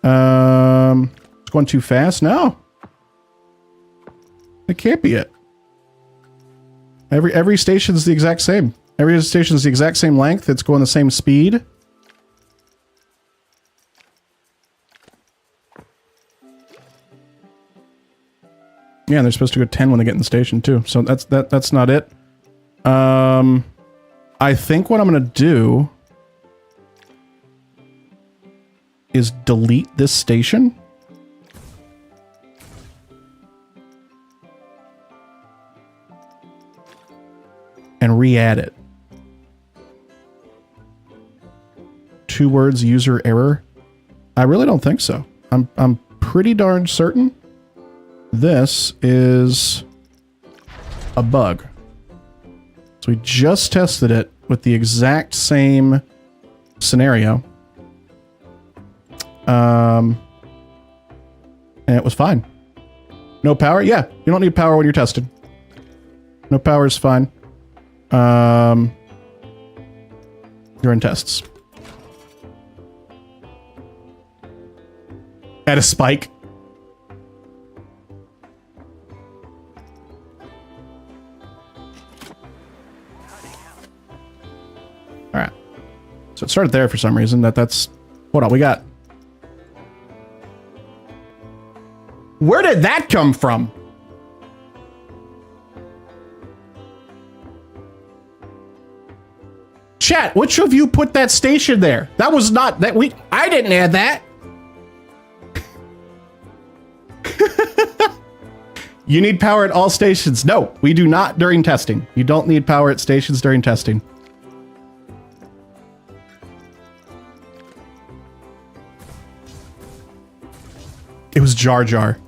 [SPEAKER 1] It's going too fast? No. It can't be it. Every station is the exact same. Every station is the exact same length. It's going the same speed. Yeah, and they're supposed to go 10 when they get in the station too. So that's not it. I think what I'm gonna do is delete this station. And re-add it. 2 words, user error. I really don't think so. I'm pretty darn certain this is a bug. So we just tested it with the exact same scenario. And it was fine. No power? Yeah, you don't need power when you're tested. No power is fine. You're in tests. At a spike. Alright. So it started there for some reason. That's... Hold on, we got... Where did that come from? Chat, which of you put that station there? That was not... I didn't add that. You need power at all stations. No, we do not during testing. You don't need power at stations during testing. It was Jar Jar.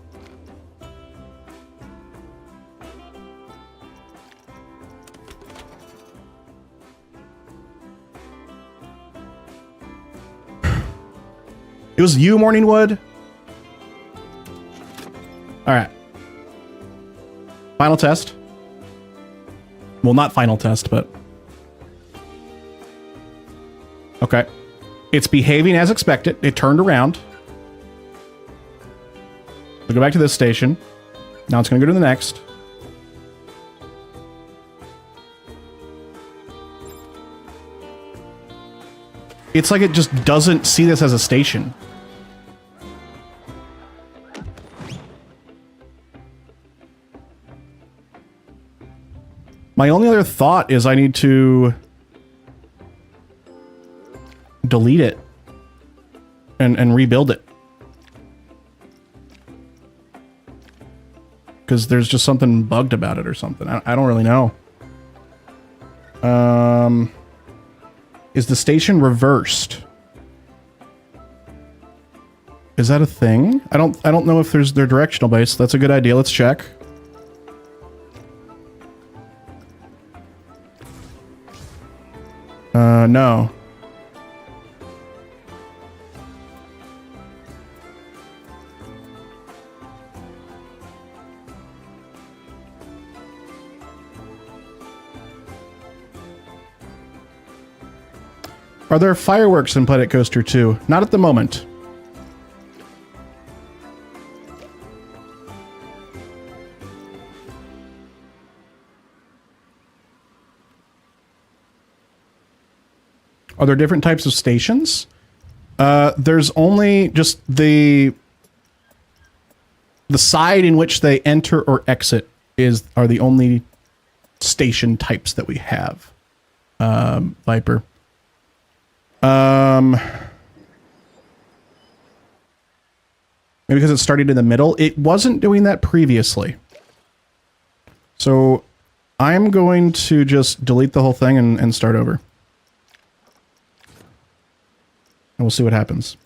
[SPEAKER 1] It was you, Morningwood. All right. Final test. Well, not final test, but... Okay. It's behaving as expected. It turned around. So go back to this station. Now it's going to go to the next. It's like it just doesn't see this as a station. My only other thought is I need to delete it and rebuild it. Because there's just something bugged about it or something. I don't really know. Is the station reversed? Is that a thing? I don't know if they're directional based. That's a good idea. Let's check. No. Are there fireworks in Planet Coaster 2? Not at the moment. Are there different types of stations? There's only just the side in which they enter or exit are the only station types that we have. Viper. Maybe because it started in the middle. It wasn't doing that previously. So I'm going to just delete the whole thing and start over. And we'll see what happens.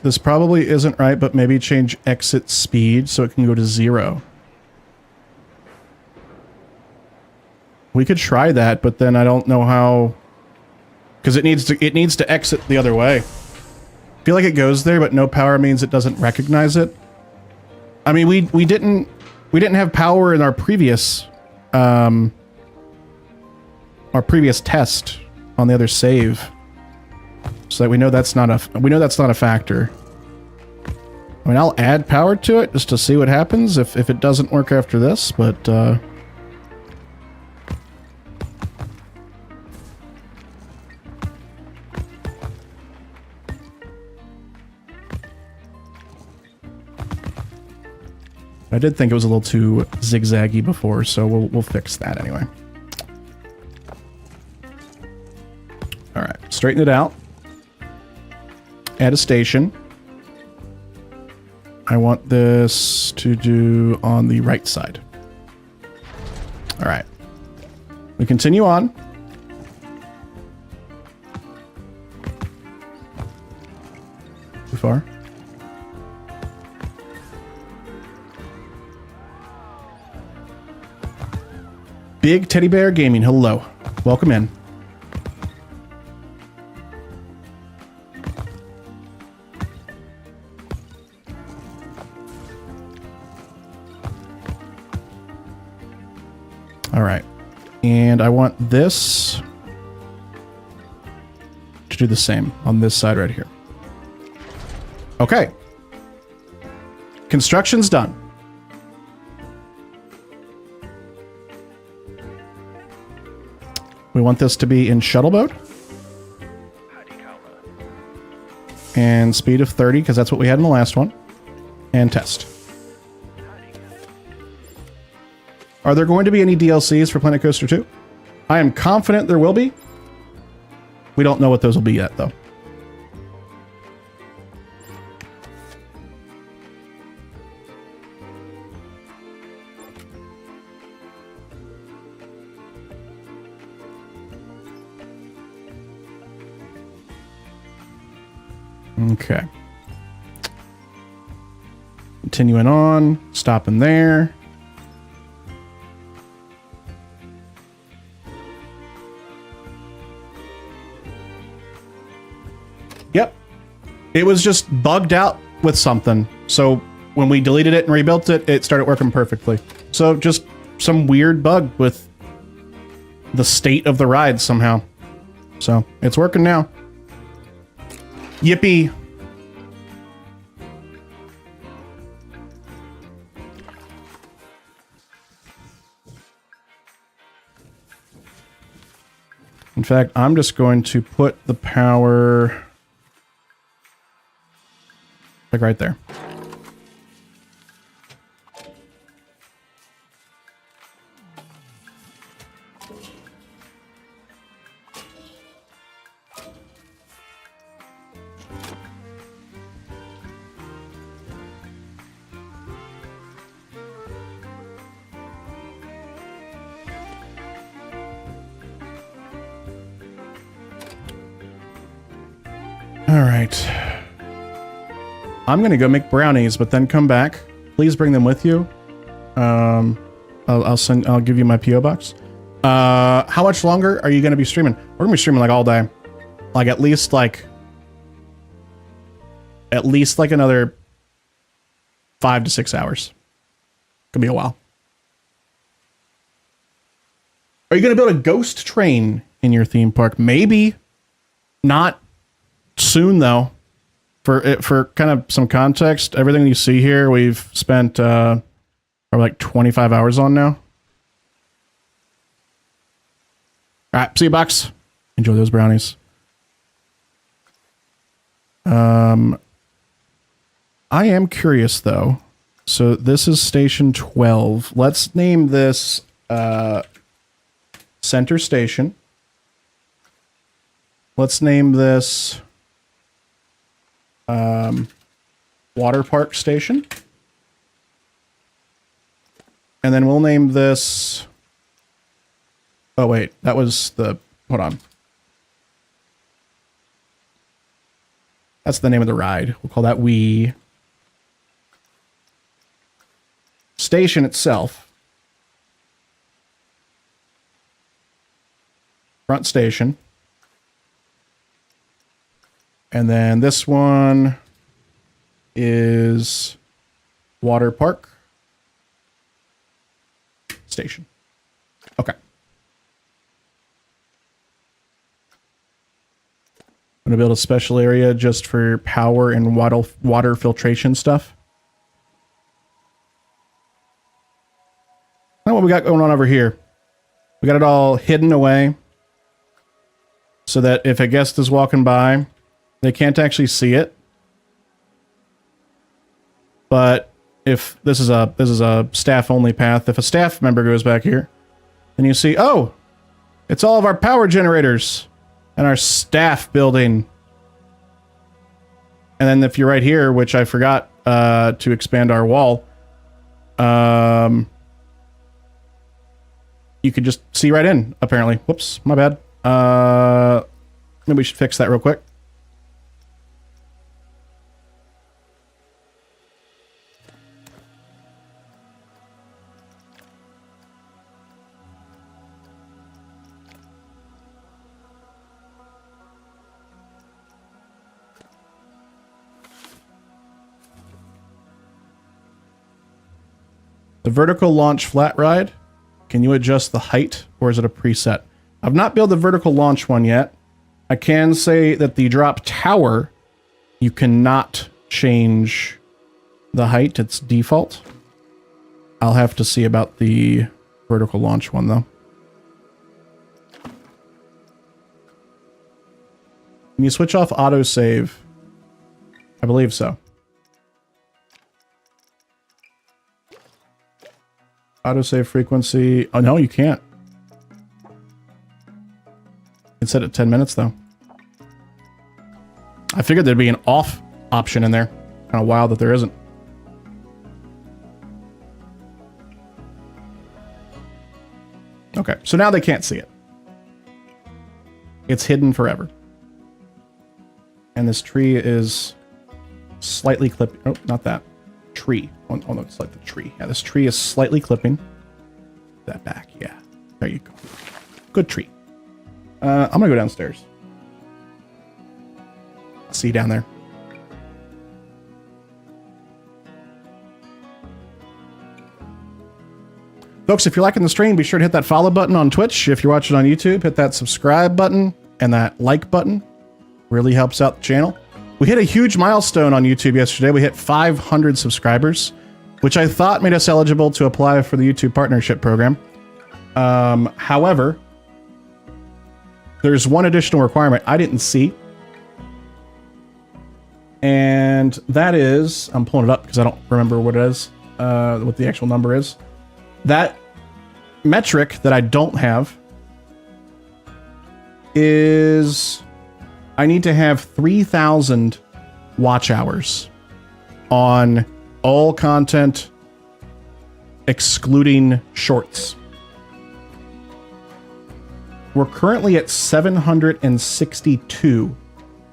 [SPEAKER 1] This probably isn't right, but maybe change exit speed so it can go to 0. We could try that, but then I don't know how, because it needs to exit the other way. feel like it goes there, but no power means it doesn't recognize it. I mean, we didn't have power in our previous test on the other save, so that we know that's not a factor. I mean, I'll add power to it just to see what happens if it doesn't work after this, but I did think it was a little too zigzaggy before, so we'll fix that anyway. All right, straighten it out. Add a station. I want this to do on the right side. All right. We continue on. Too far? Big Teddy Bear Gaming, hello. Welcome in. All right. And I want this to do the same on this side right here. Okay. Construction's done. We want this to be in shuttle mode. And speed of 30, because that's what we had in the last one. And test. Are there going to be any DLCs for Planet Coaster 2? I am confident there will be. We don't know what those will be yet, though. Okay. Continuing on, stopping there. Yep. It was just bugged out with something. So when we deleted it and rebuilt it, it started working perfectly. So just some weird bug with the state of the ride somehow. So it's working now. Yippee. In fact, I'm just going to put the power like right there. All right. I'm going to go make brownies, but then come back. Please bring them with you. I'll give you my PO box. How much longer are you going to be streaming? We're going to be streaming like all day. Like at least like another 5 to 6 hours. Could be a while. Are you going to build a ghost train in your theme park? Maybe. Not soon though. For kind of some context, everything you see here, we've spent probably like 25 hours on now. All right, see you, Box. Enjoy those brownies. I am curious though. So this is station 12. Let's name this Center Station. Let's name this Water Park Station. And then we'll name this... Oh, wait. That was the... Hold on. That's the name of the ride. We'll call that Wii. Station itself. Front station. And then this one is Water Park Station. Okay. I'm going to build a special area just for power and water filtration stuff. Now what we got going on over here. We got it all hidden away so that if a guest is walking by, they can't actually see it. But if this is a staff only path, if a staff member goes back here, then you see, oh, it's all of our power generators and our staff building. And then if you're right here, which I forgot to expand our wall, you can just see right in, apparently. Whoops, my bad. Maybe we should fix that real quick. The vertical launch flat ride. Can you adjust the height, or is it a preset? I've not built the vertical launch one yet. I can say that the drop tower, you cannot change the height. It's default. I'll have to see about the vertical launch one, though. Can you switch off autosave? I believe so. Autosave frequency. Oh, no, you can't. It's set at 10 minutes, though. I figured there'd be an off option in there. Kind of wild that there isn't. Okay, so now they can't see it. It's hidden forever. And this tree is slightly clipped. Oh, not that. Tree. Oh, no, it's like the tree. Yeah, this tree is slightly clipping. That back, yeah. There you go. Good tree. I'm gonna go downstairs. See you down there. Folks, if you're liking the stream, be sure to hit that follow button on Twitch. If you're watching on YouTube, hit that subscribe button and that like button. Really helps out the channel. We hit a huge milestone on YouTube yesterday. We hit 500 subscribers, which I thought made us eligible to apply for the YouTube partnership program. However, there's one additional requirement I didn't see. And that is, I'm pulling it up because I don't remember what it is, what the actual number is. That metric that I don't have is I need to have 3,000 watch hours on all content excluding shorts. We're currently at 762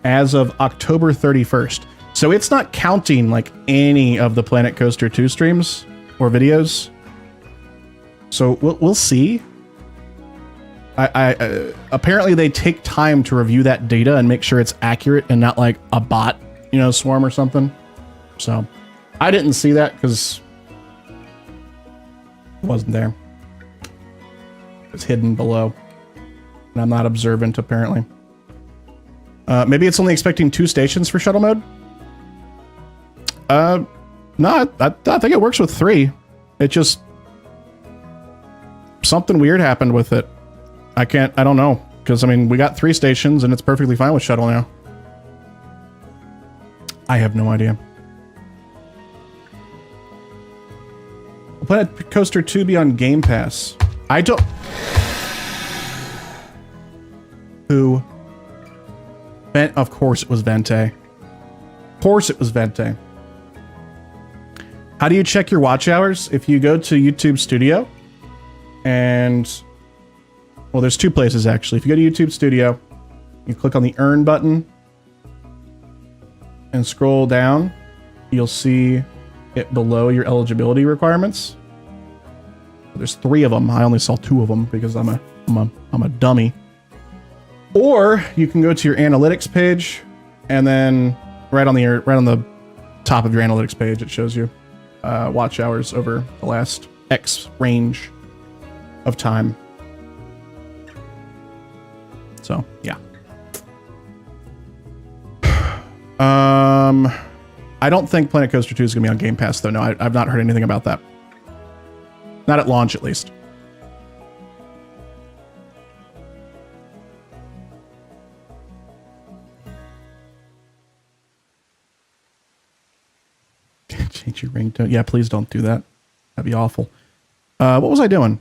[SPEAKER 1] as of October 31st. So it's not counting like any of the Planet Coaster 2 streams or videos. So we'll see. Apparently they take time to review that data and make sure it's accurate and not like a bot, you know, swarm or something. So I didn't see that because it wasn't there. It's hidden below. And I'm not observant, apparently. Maybe it's only expecting 2 stations for shuttle mode? No, I think it works with 3. It just... something weird happened with it. I don't know. Because, I mean, we got 3 stations and it's perfectly fine with shuttle now. I have no idea. Will Planet Coaster 2 be on Game Pass? I don't... Who? Of course it was Vente. Of course it was Vente. How do you check your watch hours? If you go to YouTube Studio and... well, there's 2 places actually. If you go to YouTube Studio, you click on the Earn button and scroll down, you'll see it below your eligibility requirements. There's 3 of them. I only saw 2 of them because I'm a dummy. Or you can go to your analytics page And then right on the top of your analytics page, it shows you watch hours over the last X range of time. So yeah. I don't think Planet Coaster 2 is going to be on Game Pass, though. No, I've not heard anything about that. Not at launch, at least. Change your ringtone. Yeah, please don't do that. That'd be awful. What was I doing?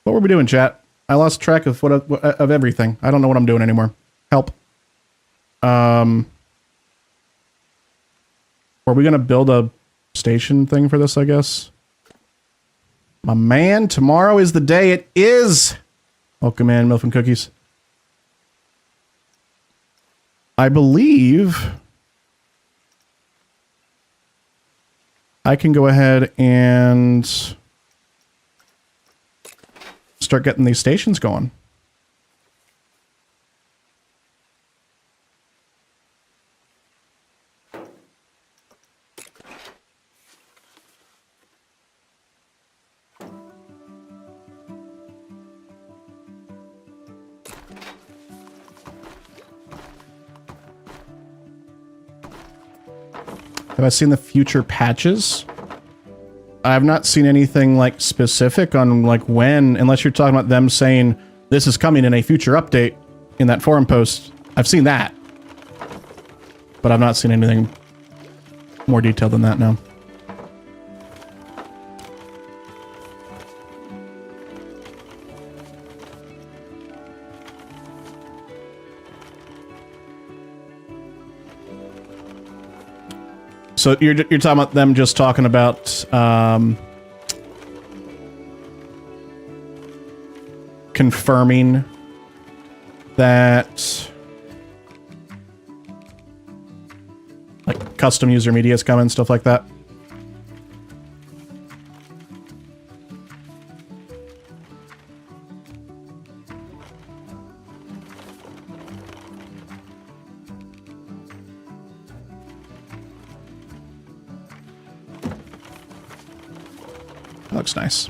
[SPEAKER 1] What were we doing, chat? I lost track of of everything. I don't know what I'm doing anymore. Help. Are we going to build a station thing for this, I guess? My man, tomorrow is the day. It is. Welcome in, Milk and Cookies. I believe I can go ahead and start getting these stations going. Have I seen the future patches? I have not seen anything like specific on like when, unless you're talking about them saying this is coming in a future update in that forum post. I've seen that, but I've not seen anything more detailed than that now. So you're talking about them just talking about confirming that like custom user media is coming, stuff like that. Looks nice.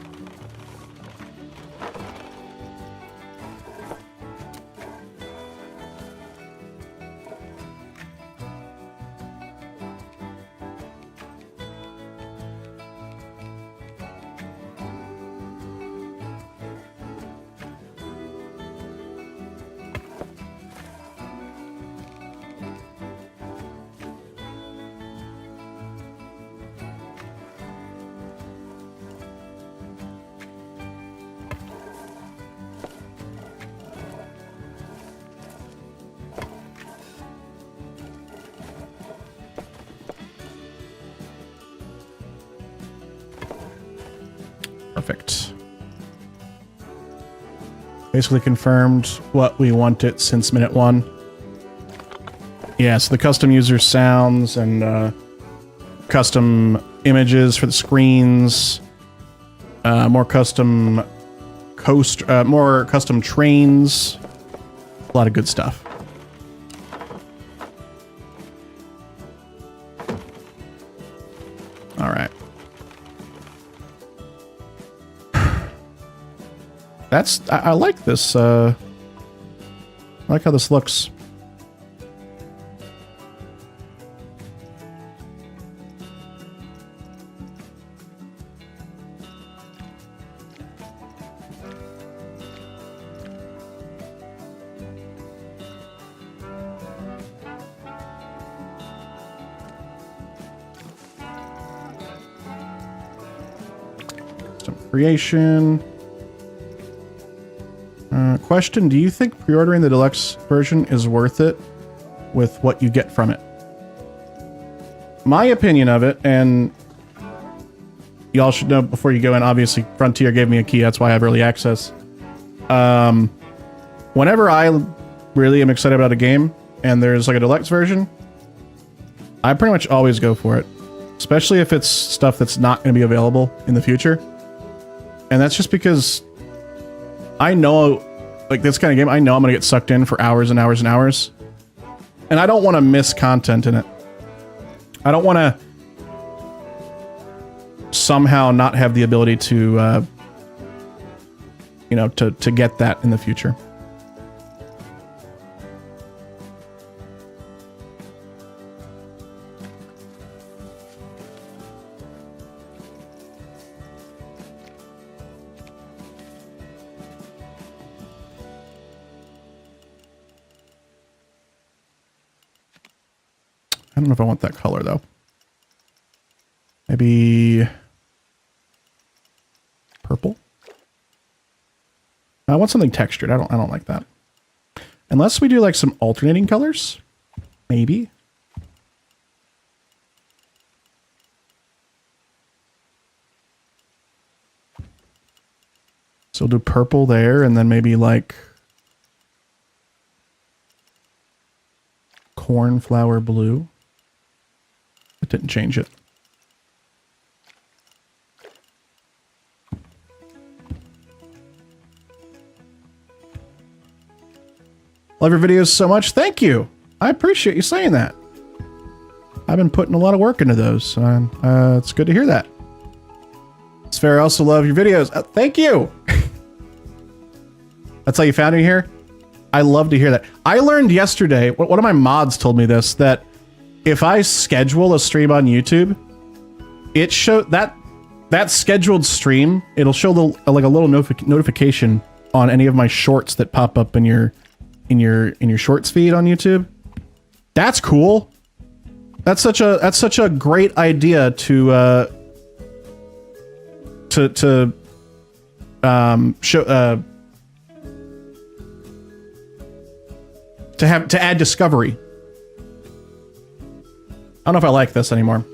[SPEAKER 1] Perfect. Basically confirmed what we wanted since minute one. Yeah, so the custom user sounds and custom images for the screens, more custom more custom trains, a lot of good stuff. All right. I like this. I like how this looks. Some creation. Question, do you think pre-ordering the deluxe version is worth it with what you get from it? My opinion of it, and y'all should know before you go in, obviously Frontier gave me a key, that's why I have early access. Whenever I really am excited about a game and there's like a deluxe version, I pretty much always go for it. Especially if it's stuff that's not going to be available in the future. And that's just because I know, like this kind of game, I know I'm going to get sucked in for hours and hours and hours. And And I don't want to miss content in it. I don't want to somehow not have the ability to, you know, to get that in the future. I don't know if I want that color though. Maybe purple. I want something textured. I don't like that. Unless we do like some alternating colors, maybe. So we'll do purple there, and then maybe like cornflower blue. It didn't change it. Love your videos so much. Thank you. I appreciate you saying that. I've been putting a lot of work into those. It's good to hear that. It's fair. I also love your videos. Thank you. That's how you found me here? I love to hear that. I learned yesterday, one of my mods told me this, that if I schedule a stream on YouTube, it show that scheduled stream, it'll show like a little notification on any of my shorts that pop up in your shorts feed on YouTube. That's cool. That's such a great idea to show to add discovery. I don't know if I like this anymore.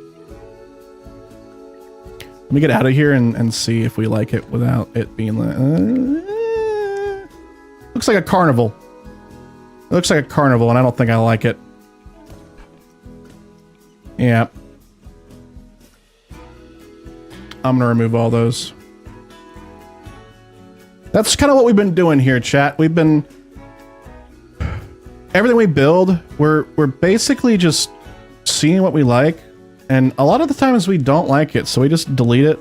[SPEAKER 1] Let me get out of here and see if we like it without it being like... looks like a carnival. It looks like a carnival, and I don't think I like it. Yeah. I'm gonna remove all those. That's kind of what we've been doing here, chat. We've been... Everything we build, we're basically just seeing what we like, and a lot of the times we don't like it, so we just delete it,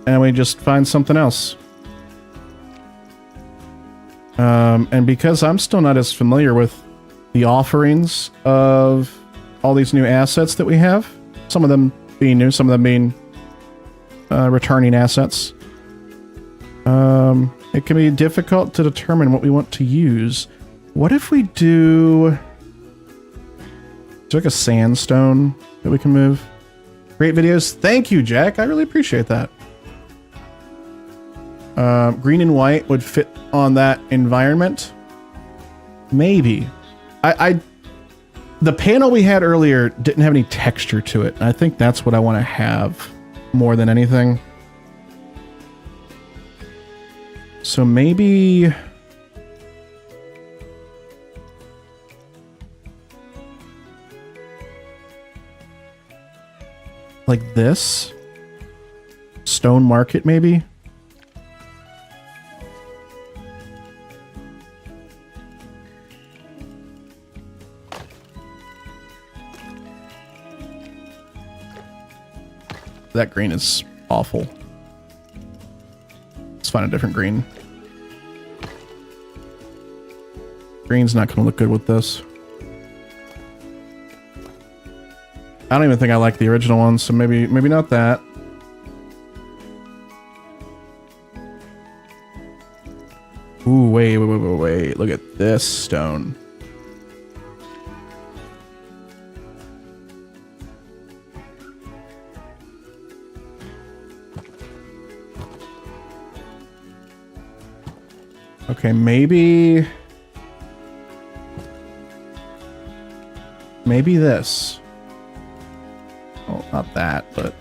[SPEAKER 1] and we just find something else. And because I'm still not as familiar with the offerings of all these new assets that we have, some of them being new, some of them being returning assets, it can be difficult to determine what we want to use. What if we do... Is there like a sandstone that we can move? Great videos. Thank you, Jack. I really appreciate that. Green and white would fit on that environment. Maybe. The panel we had earlier didn't have any texture to it. I think that's what I want to have more than anything. So maybe... like this? Stone market, maybe? That green is awful. Let's find a different green. Green's not gonna look good with this. I don't even think I like the original one, so maybe not that. Ooh, wait. Look at this stone. Okay, maybe this. Well, not that, but...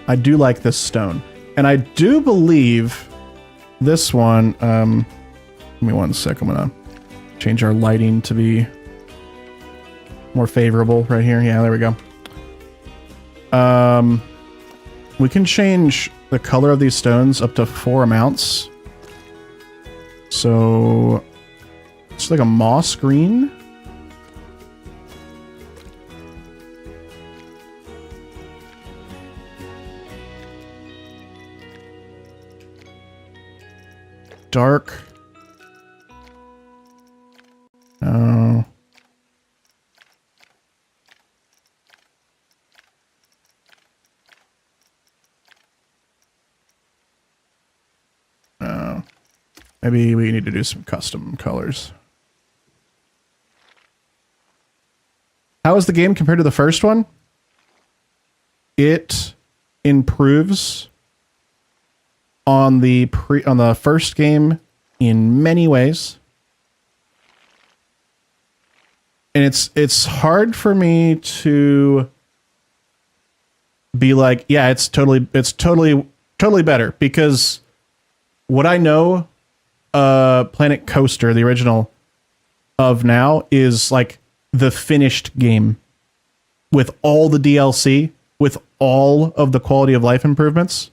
[SPEAKER 1] I do like this stone. And I do believe this one... give me one sec, I'm gonna change our lighting to be more favorable right here. Yeah, there we go. We can change the color of these stones up to 4 amounts. So it's like a moss green. Dark. Oh. Maybe we need to do some custom colors. How is the game compared to the first one? It improves on the first game in many ways. And it's hard for me to be like, yeah, it's totally better, because what I know Planet Coaster, the original, of now is like the finished game with all the DLC, with all of the quality of life improvements.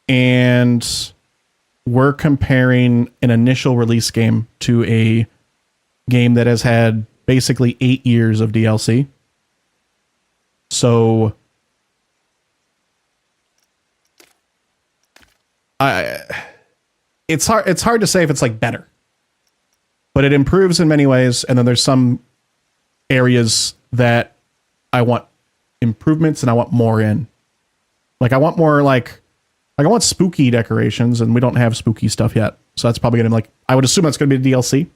[SPEAKER 1] And we're comparing an initial release game to a game that has had basically 8 years of DLC. So it's hard to say if it's like better, but it improves in many ways. And then there's some areas that I want improvements and I want more in. Like I want more like I want spooky decorations, and we don't have spooky stuff yet. So that's probably gonna I would assume that's gonna be DLC.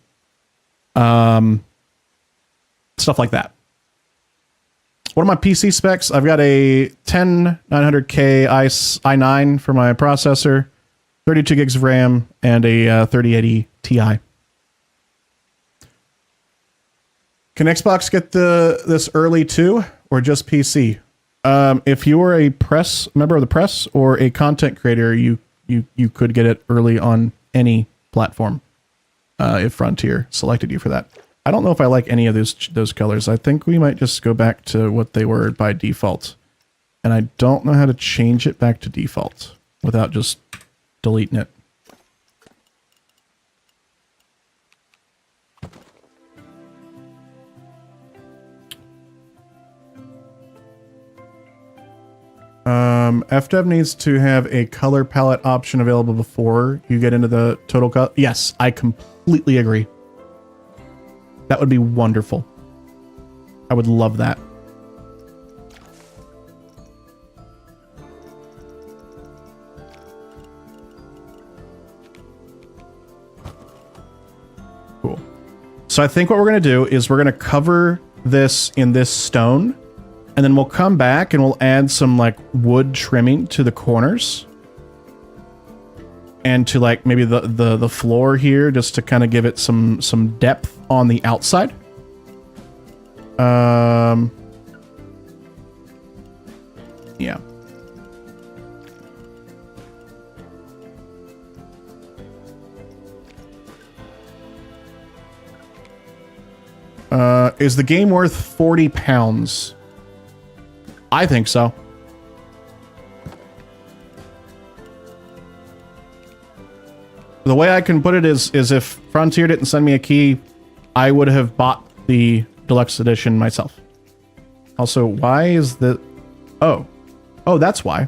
[SPEAKER 1] Stuff like that. What are my PC specs? I've got a 10900K i9 for my processor, 32 gigs of RAM, and a 3080 Ti. Can Xbox get this early too, or just PC? If you were a member of the press or a content creator, you could get it early on any platform. If Frontier selected you for that. I don't know if I like any of those colors. I think we might just go back to what they were by default. And I don't know how to change it back to default without just deleting it. FDev needs to have a color palette option available before you get into the total color. Yes, I completely agree. That would be wonderful. I would love that. Cool. So I think what we're going to do is we're going to cover this in this stone, and then we'll come back and we'll add some like wood trimming to the corners and to like maybe the floor here, just to kind of give it some depth on the outside. Yeah. Is the game worth 40 pounds? I think so. The way I can put it is if Frontier didn't send me a key, I would have bought the deluxe edition myself. Also, why is the... Oh, that's why.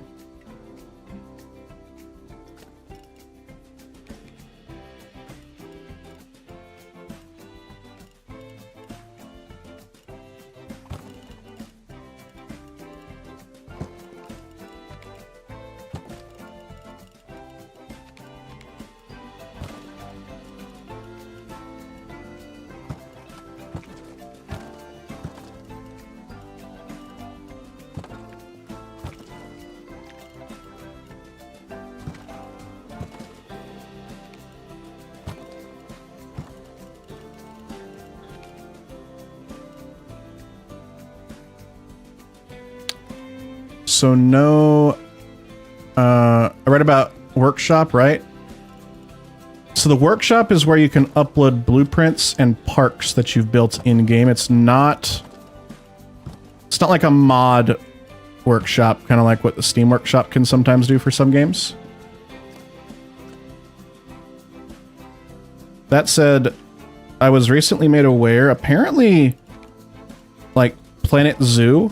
[SPEAKER 1] So no, I read about workshop, right? So the workshop is where you can upload blueprints and parks that you've built in game. It's not like a mod workshop, kind of like what the Steam Workshop can sometimes do for some games. That said, I was recently made aware, apparently, like, Planet Zoo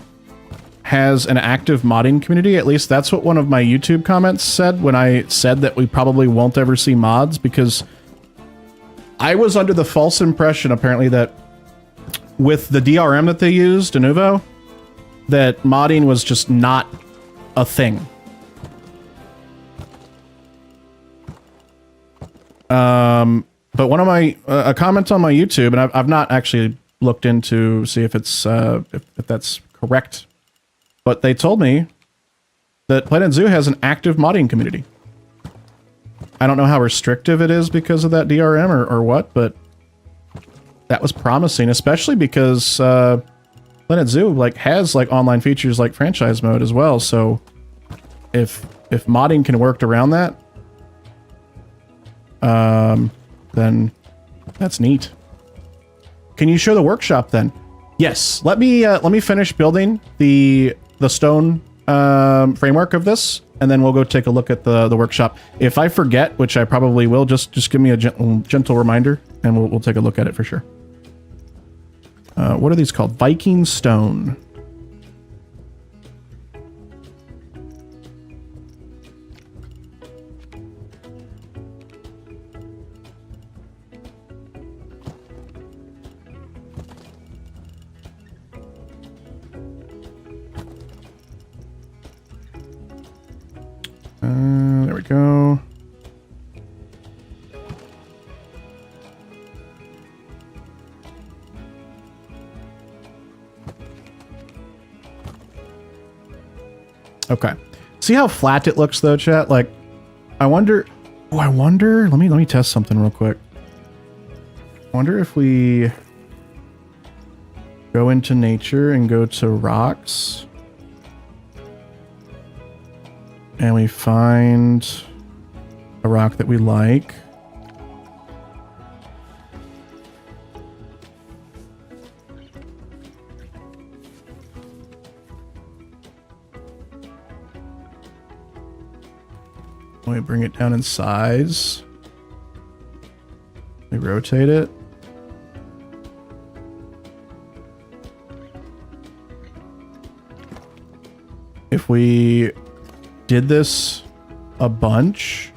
[SPEAKER 1] has an active modding community. At least that's what one of my YouTube comments said when I said that we probably won't ever see mods, because I was under the false impression, apparently, that with the DRM that they used, Denuvo, that modding was just not a thing. But one of my a comment on my YouTube, and I've not actually looked into see if it's if that's correct, but they told me that Planet Zoo has an active modding community. I don't know how restrictive it is because of that DRM or what, but that was promising, especially because Planet Zoo like has like online features like franchise mode as well. So if modding can work around that, then that's neat. Can you show the workshop then? Yes. Let me finish building the stone framework of this, and then we'll go take a look at the workshop. If I forget, which I probably will, just give me a gentle reminder, and we'll take a look at it for sure. What are these called? Viking stone. There we go. Okay. See how flat it looks though, chat? Like, I wonder, let me test something real quick. I wonder if we go into nature and go to rocks. And we find a rock that we like. We bring it down in size. We rotate it. If we did this a bunch,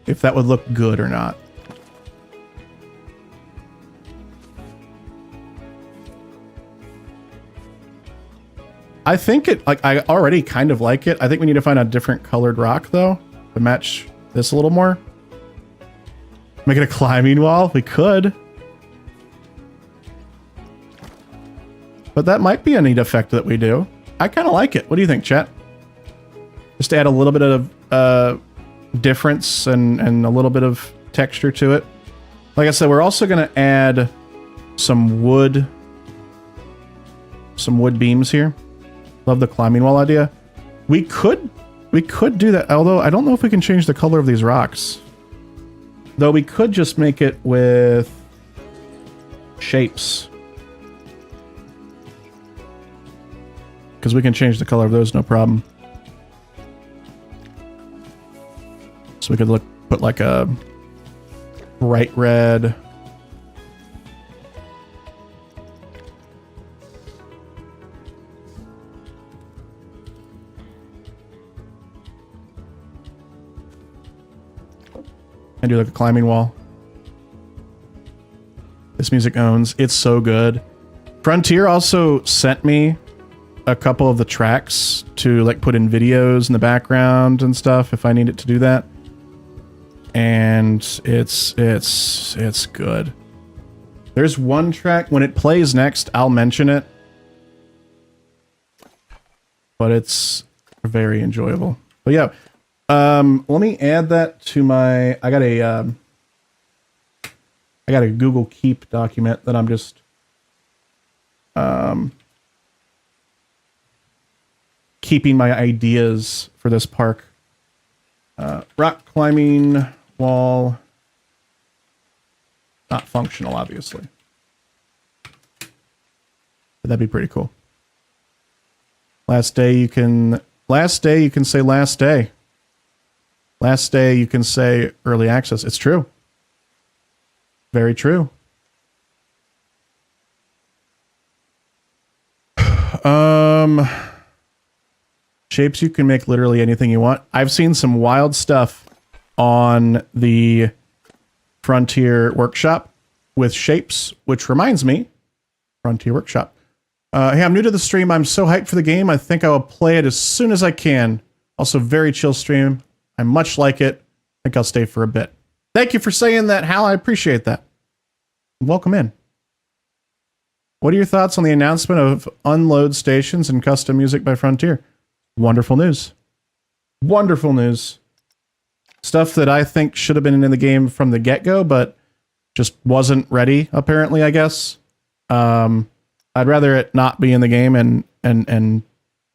[SPEAKER 1] if that would look good or not. I think it, like, I already kind of like it. I think we need to find a different colored rock though to match this a little more. Make it a climbing wall. We could. But that might be a neat effect that we do. I kind of like it. What do you think, chat? Just to add a little bit of difference and a little bit of texture to it. Like I said, we're also going to add some wood beams here. Love the climbing wall idea. We could do that, although I don't know if we can change the color of these rocks. Though we could just make it with shapes. Because we can change the color of those, no problem. So we could put like a bright red. And do like a climbing wall. This music owns. It's so good. Frontier also sent me a couple of the tracks to like put in videos in the background and stuff if I need it to do that. And it's good. There's one track, when it plays next, I'll mention it. But it's very enjoyable. But yeah, let me add that to my, I got a Google Keep document that I'm just keeping my ideas for this park. Rock climbing wall. Not functional, obviously. That'd be pretty cool. Last day you can say last day. Last day you can say early access. It's true. Very true. Shapes, you can make literally anything you want. I've seen some wild stuff on the Frontier Workshop with shapes, which reminds me, Frontier Workshop. Hey, I'm new to the stream. I'm so hyped for the game. I think I will play it as soon as I can. Also, very chill stream. I much like it. I think I'll stay for a bit. Thank you for saying that, Hal. I appreciate that. Welcome in. What are your thoughts on the announcement of unload stations and custom music by Frontier? Wonderful news. Wonderful news. Stuff that I think should have been in the game from the get-go, but just wasn't ready, apparently, I guess. I'd rather it not be in the game and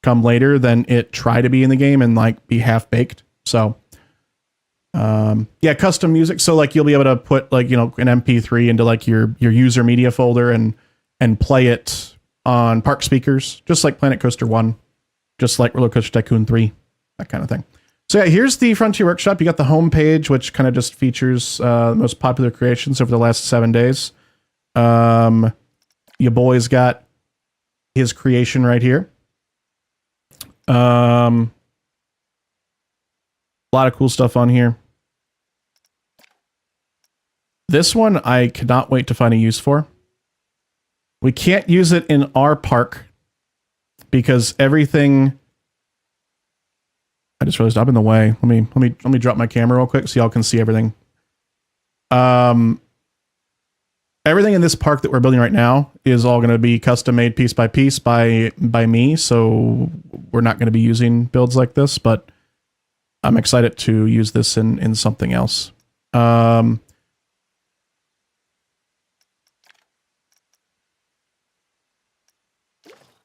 [SPEAKER 1] come later than it try to be in the game and like be half-baked. So, yeah, custom music. So like you'll be able to put like, you know, an MP3 into like your user media folder and play it on park speakers, just like Planet Coaster 1, just like Roller Coaster Tycoon 3, that kind of thing. So yeah, here's the Frontier Workshop. You got the home page, which kind of just features the most popular creations over the last 7 days. Your boy's got his creation right here. A lot of cool stuff on here. This one I cannot wait to find a use for. We can't use it in our park because everything. I just realized I'm in the way. Let me drop my camera real quick so y'all can see everything. Everything in this park that we're building right now is all going to be custom made piece by piece by me. So we're not going to be using builds like this, but I'm excited to use this in something else. If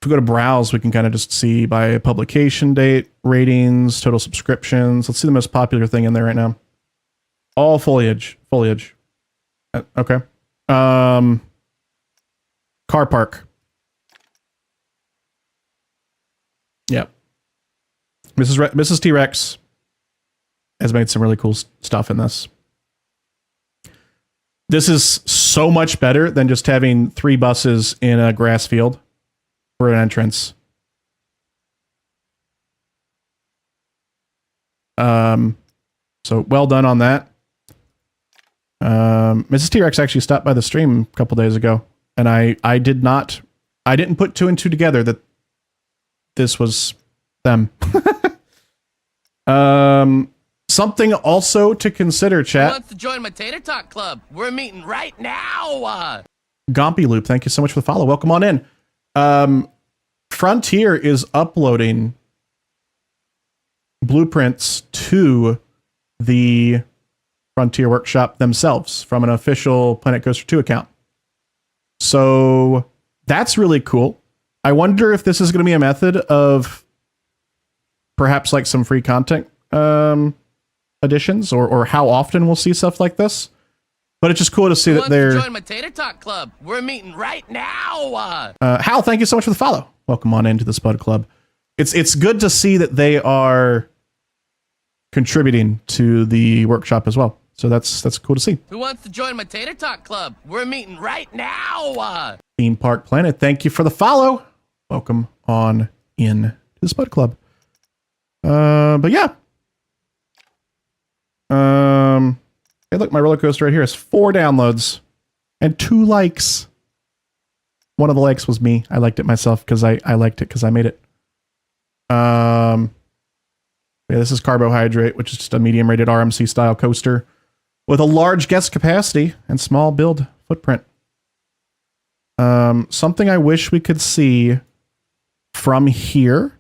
[SPEAKER 1] we go to browse, we can kind of just see by publication date, ratings, total subscriptions. Let's see the most popular thing in there right now. All foliage. Okay. Car park. Yep. Mrs. T-Rex has made some really cool stuff in this. This is so much better than just having 3 buses in a grass field for an entrance. So well done on that. Mrs. T-Rex actually stopped by the stream a couple days ago, and I didn't put 2 and 2 together that this was them. Something also to consider, chat.
[SPEAKER 2] Who wants to join my Tater Talk Club? We're meeting right now.
[SPEAKER 1] Gompy Loop, thank you so much for the follow. Welcome on in. Frontier is uploading blueprints to the Frontier Workshop themselves from an official Planet Coaster 2 account. So that's really cool. I wonder if this is going to be a method of perhaps like some free content additions or how often we'll see stuff like this. But it's just cool to see that they're...
[SPEAKER 2] join my Tater Talk Club. We're meeting right now.
[SPEAKER 1] Hal, thank you so much for the follow. Welcome on into the Spud Club. It's good to see that they are contributing to the workshop as well. So that's cool to see.
[SPEAKER 2] Who wants to join my Tater Talk Club? We're meeting right now.
[SPEAKER 1] Theme Park Planet, thank you for the follow. Welcome on in to the Spud Club. But yeah. Hey, look, my roller coaster right here has 4 downloads and 2 likes. One of the likes was me. I liked it myself because I liked it because I made it. Yeah, this is Carbohydrate, which is just a medium-rated RMC style coaster with a large guest capacity and small build footprint. Something I wish we could see from here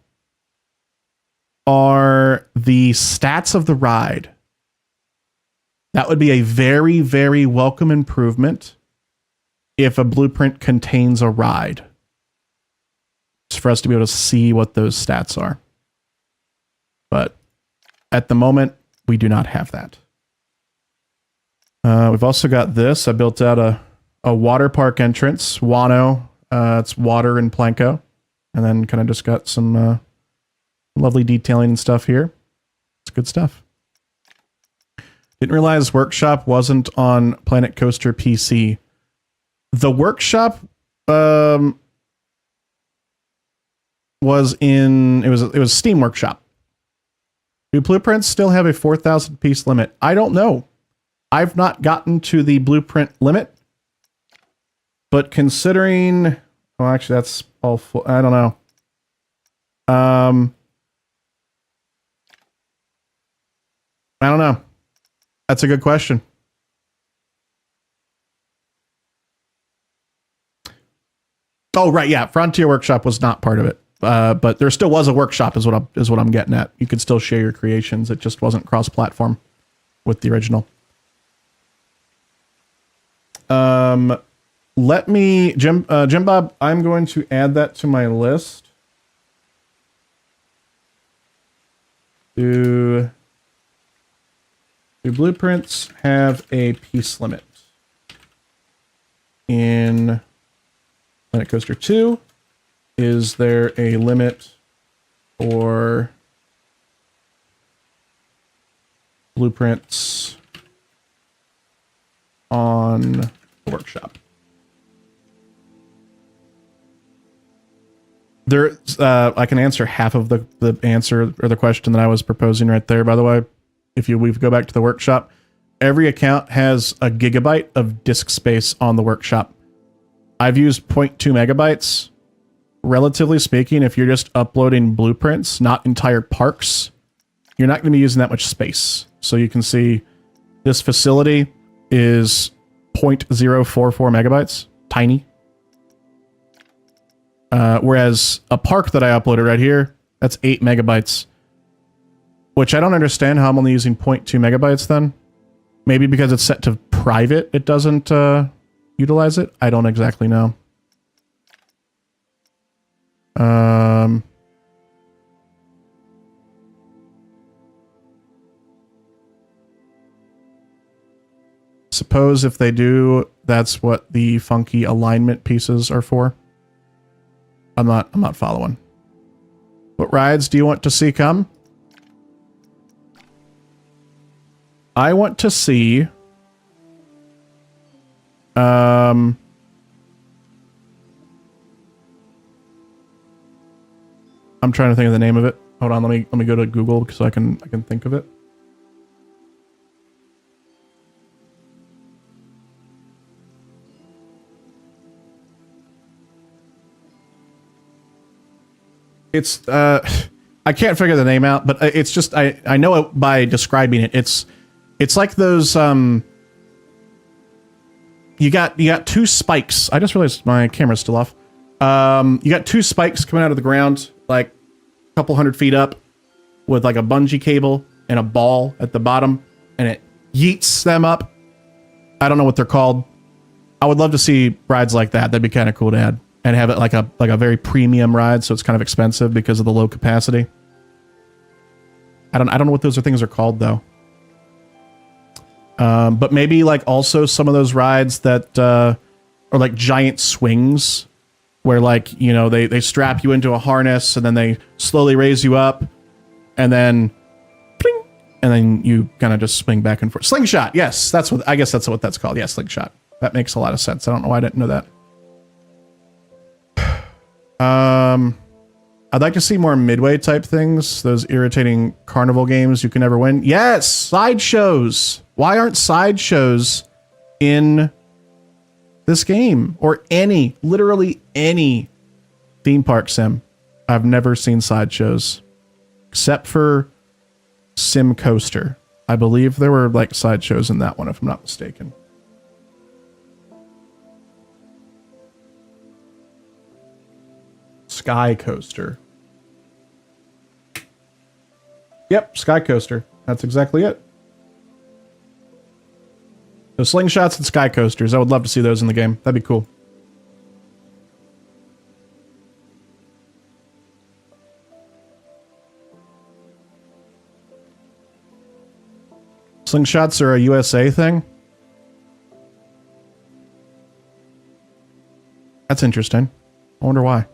[SPEAKER 1] are the stats of the ride. That would be a very, very welcome improvement if a blueprint contains a ride. It's for us to be able to see what those stats are. But at the moment, we do not have that. We've also got this. I built out a water park entrance, Wano, It's water and Planko. And then kind of just got some lovely detailing and stuff here. It's good stuff. Didn't realize Workshop wasn't on Planet Coaster PC. The Workshop was Steam Workshop. Do blueprints still have a 4,000 piece limit? I don't know. I've not gotten to the blueprint limit. But considering, well, actually that's all full. I don't know. I don't know. That's a good question. Oh, right. Yeah. Frontier Workshop was not part of it. But there still was a workshop is what I'm getting at. You could still share your creations. It just wasn't cross-platform with the original. Let me, Jim Bob, I'm going to add that to my list. Do blueprints have a piece limit? In Planet Coaster 2, is there a limit for blueprints on the workshop? There, I can answer half of the answer or the question that I was proposing right there, by the way. If we go back to the workshop, every account has a gigabyte of disk space on the workshop. I've used 0.2 megabytes. Relatively speaking, if you're just uploading blueprints, not entire parks, you're not going to be using that much space. So you can see this facility is 0.044 megabytes, tiny. Whereas a park that I uploaded right here, that's 8 megabytes. Which I don't understand how I'm only using 0.2 megabytes then. Maybe because it's set to private, it doesn't utilize it. I don't exactly know. Suppose if they do, that's what the funky alignment pieces are for. I'm not following. What rides do you want to see come? I want to see I'm trying to think of the name of it. Hold on, let me go to Google so I can think of it. It's I can't figure the name out, but it's just I know it by describing it. It's like those you got two spikes. I just realized my camera's still off. You got two spikes coming out of the ground, like a couple 100 feet up, with like a bungee cable and a ball at the bottom, and it yeets them up. I don't know what they're called. I would love to see rides like that. That'd be kind of cool to add. And have it like a very premium ride, so it's kind of expensive because of the low capacity. I don't know what those things are called though. But maybe like also some of those rides that are like giant swings, where like, you know, they strap you into a harness and then they slowly raise you up, and then pling, and then you kind of just swing back and forth. Slingshot, yes, I guess that's what that's called. Yeah, slingshot. That makes a lot of sense. I don't know why I didn't know that. I'd like to see more midway type things. Those irritating carnival games you can never win. Yes, sideshows. Why aren't sideshows in this game or literally any theme park sim? I've never seen sideshows except for Sim Coaster. I believe there were like sideshows in that one, if I'm not mistaken. Sky Coaster. Yep, Sky Coaster. That's exactly it. So slingshots and Sky Coasters. I would love to see those in the game. That'd be cool. Slingshots are a USA thing? That's interesting. I wonder why.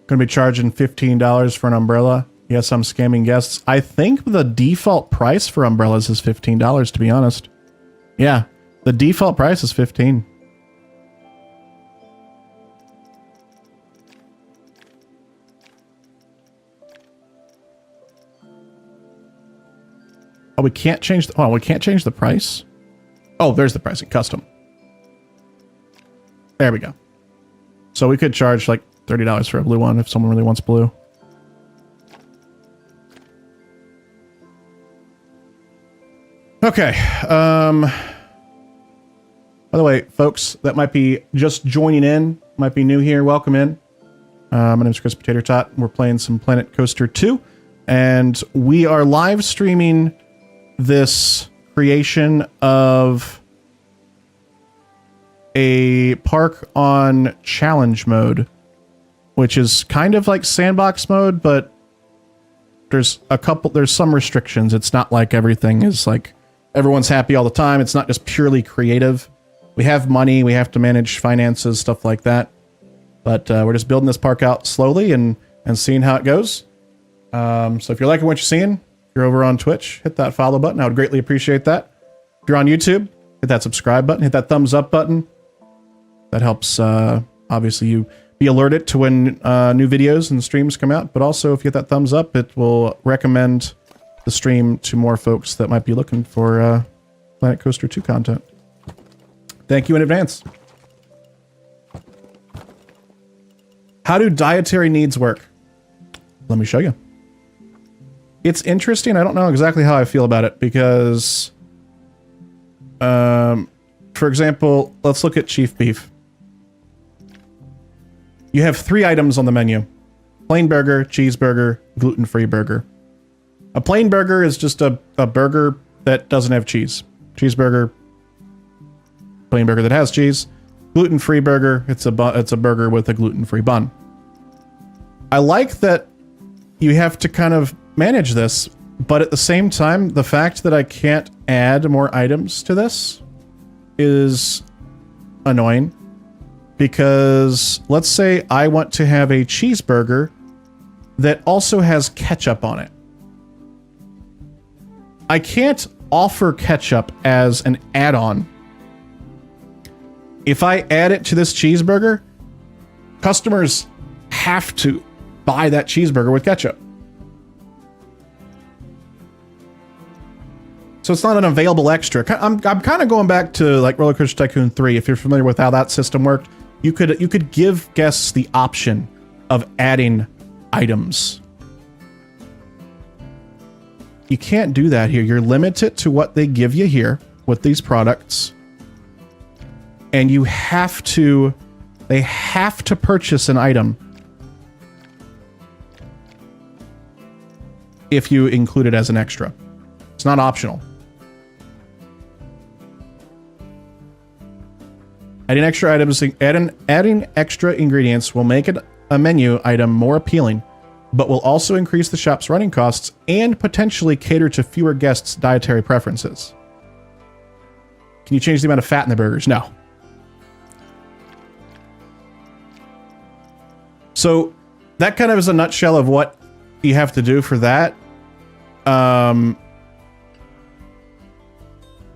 [SPEAKER 1] Going to be charging $15 for an umbrella. Yes, I'm scamming guests. I think the default price for umbrellas is $15, to be honest. Yeah, the default price is $15. Oh, we can't change the, we can't change the price? Oh, there's the pricing, custom. There we go. So we could charge like $30 for a blue one if someone really wants blue. Okay. By the way, folks that might be just joining in, might be new here, welcome in. My name is Chris Potato Tot. We're playing some Planet Coaster 2, and we are live streaming this creation of a park on challenge mode, which is kind of like sandbox mode, but there's some restrictions. It's not like everything is like everyone's happy all the time. It's not just purely creative. We have money, we have to manage finances, stuff like that. But we're just building this park out slowly and seeing how it goes. So if you're liking what you're seeing, if you're over on Twitch, hit that follow button. I would greatly appreciate that. If you're on YouTube, hit that subscribe button, hit that thumbs up button. That helps, obviously, you be alerted to when new videos and streams come out. But also, if you hit that thumbs up, it will recommend the stream to more folks that might be looking for Planet Coaster 2 content. Thank you in advance. How do dietary needs work? Let me show you. It's interesting. I don't know exactly how I feel about it because, for example, let's look at Chief Beef. You have 3 items on the menu. Plain burger, cheeseburger, gluten-free burger. A plain burger is just a burger that doesn't have cheese. Cheeseburger, plain burger that has cheese. Gluten-free burger, it's a burger with a gluten-free bun. I like that you have to kind of manage this, but at the same time, the fact that I can't add more items to this is annoying. Because let's say I want to have a cheeseburger that also has ketchup on it. I can't offer ketchup as an add-on. If I add it to this cheeseburger, customers have to buy that cheeseburger with ketchup. So it's not an available extra. I'm kind of going back to like Roller Coaster Tycoon 3. If you're familiar with how that system worked, you could give guests the option of adding items. You can't do that here. You're limited to what they give you here with these products. And they have to purchase an item if you include it as an extra. It's not optional. Adding extra items, adding extra ingredients will make a menu item more appealing, but will also increase the shop's running costs and potentially cater to fewer guests' dietary preferences. Can you change the amount of fat in the burgers? No. So that kind of is a nutshell of what you have to do for that.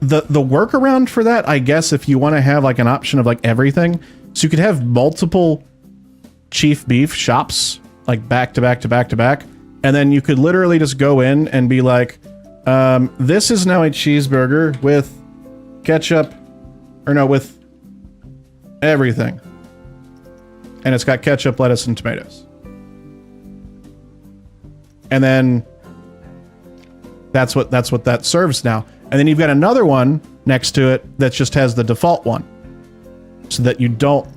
[SPEAKER 1] The workaround for that, I guess, if you want to have like an option of like everything, so you could have multiple Chief Beef shops like back to back to back to back, and then you could literally just go in and be like, this is now a cheeseburger with ketchup, or no, with everything, and it's got ketchup, lettuce, and tomatoes, and then that's what that serves now. And then you've got another one next to it that just has the default one. So that you don't,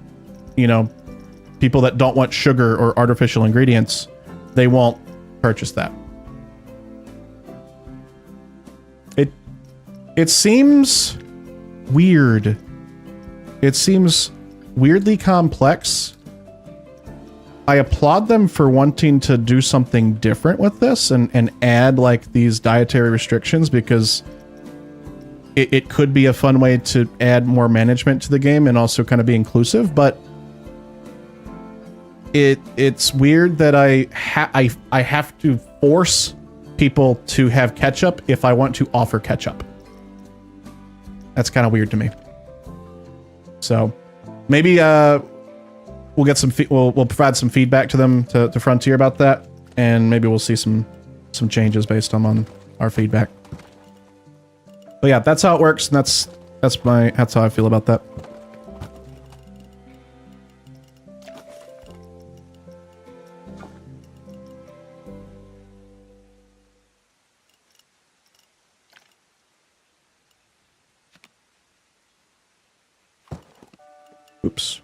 [SPEAKER 1] people that don't want sugar or artificial ingredients, they won't purchase that. It seems weird. It seems weirdly complex. I applaud them for wanting to do something different with this and add like these dietary restrictions, because it could be a fun way to add more management to the game and also kind of be inclusive. But it's weird that I have to force people to have ketchup if I want to offer ketchup. That's kind of weird to me. So maybe we'll get some we'll provide some feedback to them to Frontier about that, and maybe we'll see some changes based on our feedback. But yeah, that's how it works, and that's how I feel about that. Oops.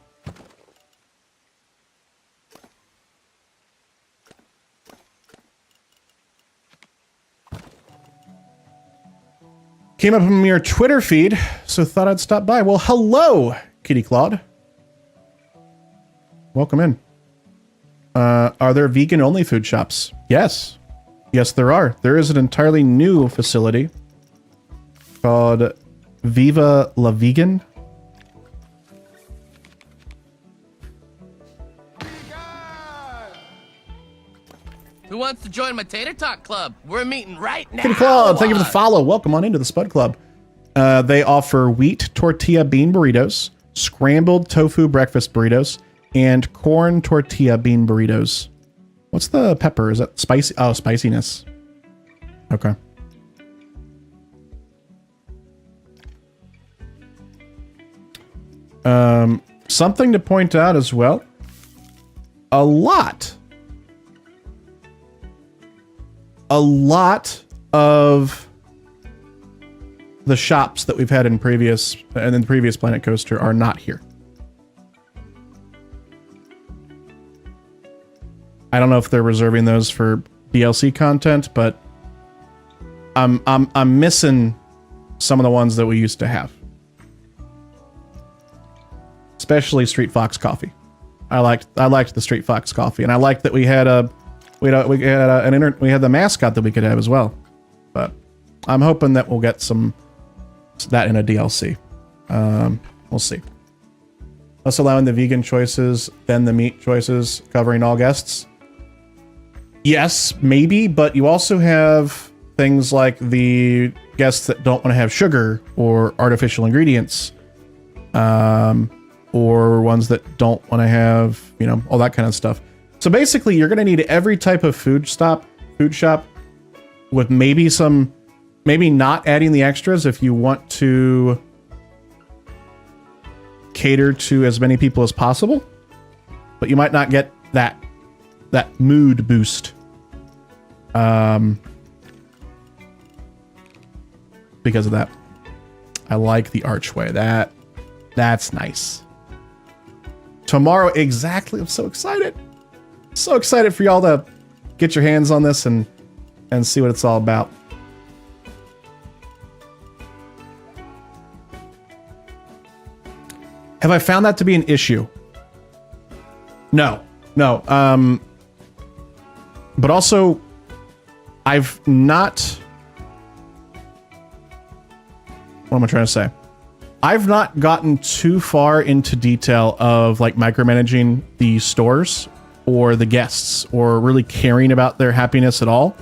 [SPEAKER 1] Came up on your Twitter feed, so thought I'd stop by. Well, hello, Kitty Claude. Welcome in. Are there vegan-only food shops? Yes. Yes, there are. There is an entirely new facility called Viva La Vegan.
[SPEAKER 2] Who wants to join my Tater Talk Club? We're meeting right now.
[SPEAKER 1] Kitty Claude, thank you for the follow. Welcome on into the Spud Club. They offer wheat tortilla bean burritos, scrambled tofu breakfast burritos, and corn tortilla bean burritos. What's the pepper? Is that spicy? Oh, spiciness. Okay. Something to point out as well. A lot of the shops that we've had in previous Planet Coaster are not here. I don't know if they're reserving those for DLC content, but I'm missing some of the ones that we used to have. Especially Street Fox coffee. I liked the Street Fox coffee, and I liked that we had the mascot that we could have as well. But I'm hoping that we'll get that in a DLC. We'll see. Us allowing the vegan choices, then the meat choices, covering all guests. Yes, maybe, but you also have things like the guests that don't want to have sugar or artificial ingredients, or ones that don't want to have, all that kind of stuff. So basically, you're going to need every type of food shop, with maybe not adding the extras if you want to cater to as many people as possible, but you might not get that mood boost. Because of that. I like the archway. That's nice. Tomorrow, exactly. I'm so excited. So excited for y'all to get your hands on this and see what it's all about. Have I found that to be an issue? No. But also, I've not... What am I trying to say? I've not gotten too far into detail of like micromanaging the stores or the guests or really caring about their happiness at all,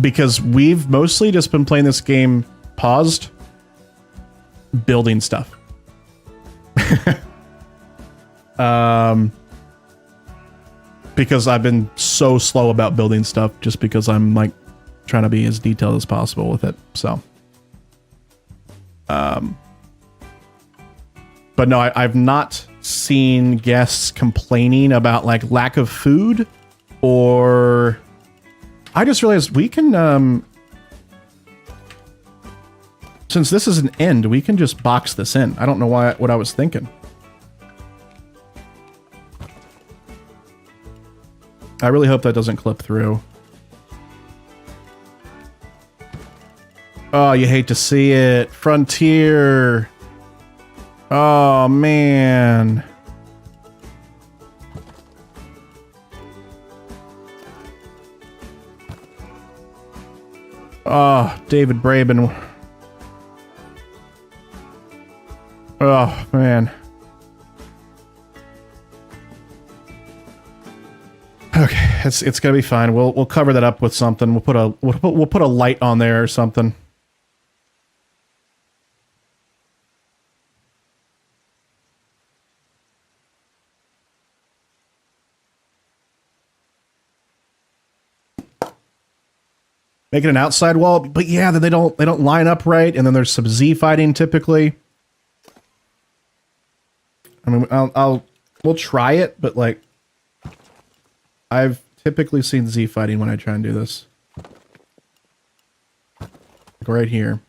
[SPEAKER 1] because we've mostly just been playing this game paused, building stuff. Because I've been so slow about building stuff, just because I'm like trying to be as detailed as possible with it. So, but no, I've not seen guests complaining about like lack of food, or I just realized we can, since this is an end, we can just box this in. I don't know what I was thinking. I really hope that doesn't clip through. Oh, you hate to see it. Frontier. Oh, man. Oh, David Braben. Oh, man. Okay, it's gonna be fine. We'll cover that up with something. We'll put a light on there or something. Make it an outside wall, but yeah, then they don't line up right, and then there's some Z fighting typically. I mean, we'll try it, but like, I've typically seen Z fighting when I try and do this. Like right here.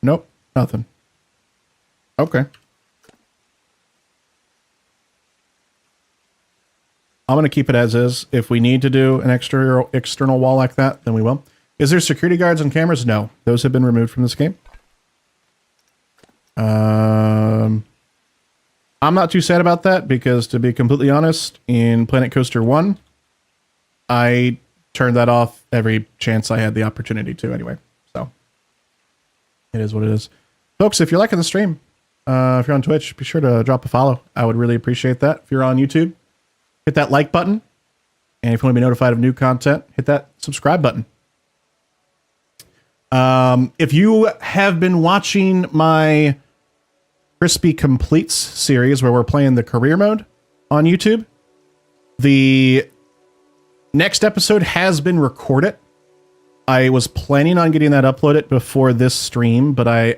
[SPEAKER 1] Nope, nothing. Okay. I'm going to keep it as is. If we need to do an external wall like that, then we will. Is there security guards and cameras? No. Those have been removed from this game. I'm not too sad about that because, to be completely honest, in Planet Coaster 1, I turned that off every chance I had the opportunity to anyway. So, it is what it is. Folks, if you're liking the stream, if you're on Twitch, be sure to drop a follow. I would really appreciate that. If you're on YouTube, hit that like button. And if you want to be notified of new content, hit that subscribe button. If you have been watching my Crispy Completes series where we're playing the career mode on YouTube, the next episode has been recorded. I was planning on getting that uploaded before this stream, but I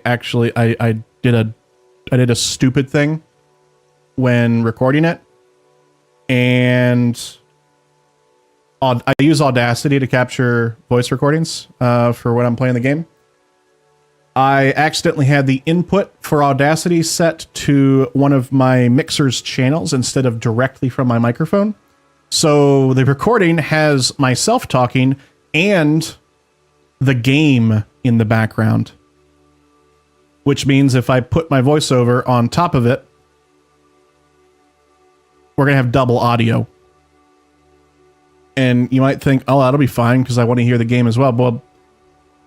[SPEAKER 1] did a stupid thing when recording it. And I use Audacity to capture voice recordings for when I'm playing the game. I accidentally had the input for Audacity set to one of my mixer's channels instead of directly from my microphone. So the recording has myself talking and the game in the background, which means if I put my voiceover on top of it, we're going to have double audio. And you might think, oh, that'll be fine because I want to hear the game as well. Well,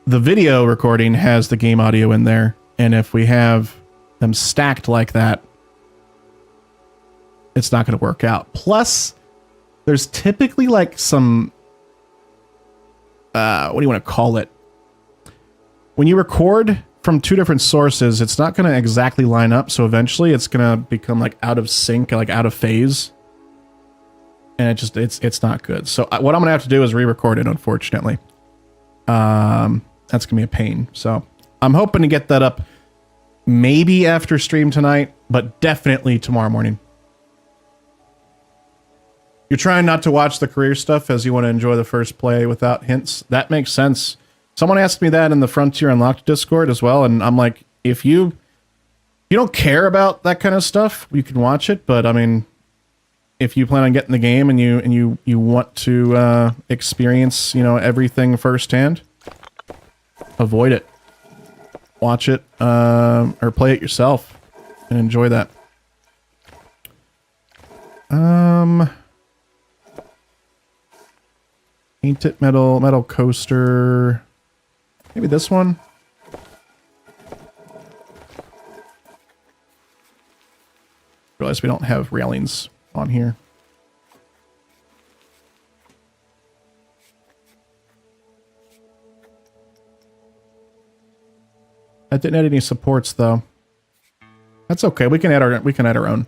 [SPEAKER 1] the video recording has the game audio in there. And if we have them stacked like that, it's not going to work out. Plus, there's typically like some, what do you want to call it? When you record from two different sources, it's not going to exactly line up. So eventually it's going to become like out of sync, like out of phase. And it's not good. So what I'm going to have to do is re-record it, unfortunately. That's going to be a pain. So I'm hoping to get that up maybe after stream tonight, but definitely tomorrow morning. You're trying not to watch the career stuff as you want to enjoy the first play without hints. That makes sense. Someone asked me that in the Frontier Unlocked Discord as well, and I'm like, if you don't care about that kind of stuff, you can watch it, but I mean, if you plan on getting the game and you want to experience, everything firsthand, avoid it. Watch it or play it yourself and enjoy that. Painted metal coaster. Maybe this one. Realize we don't have railings on here. That didn't add any supports though. That's okay. We can add our own.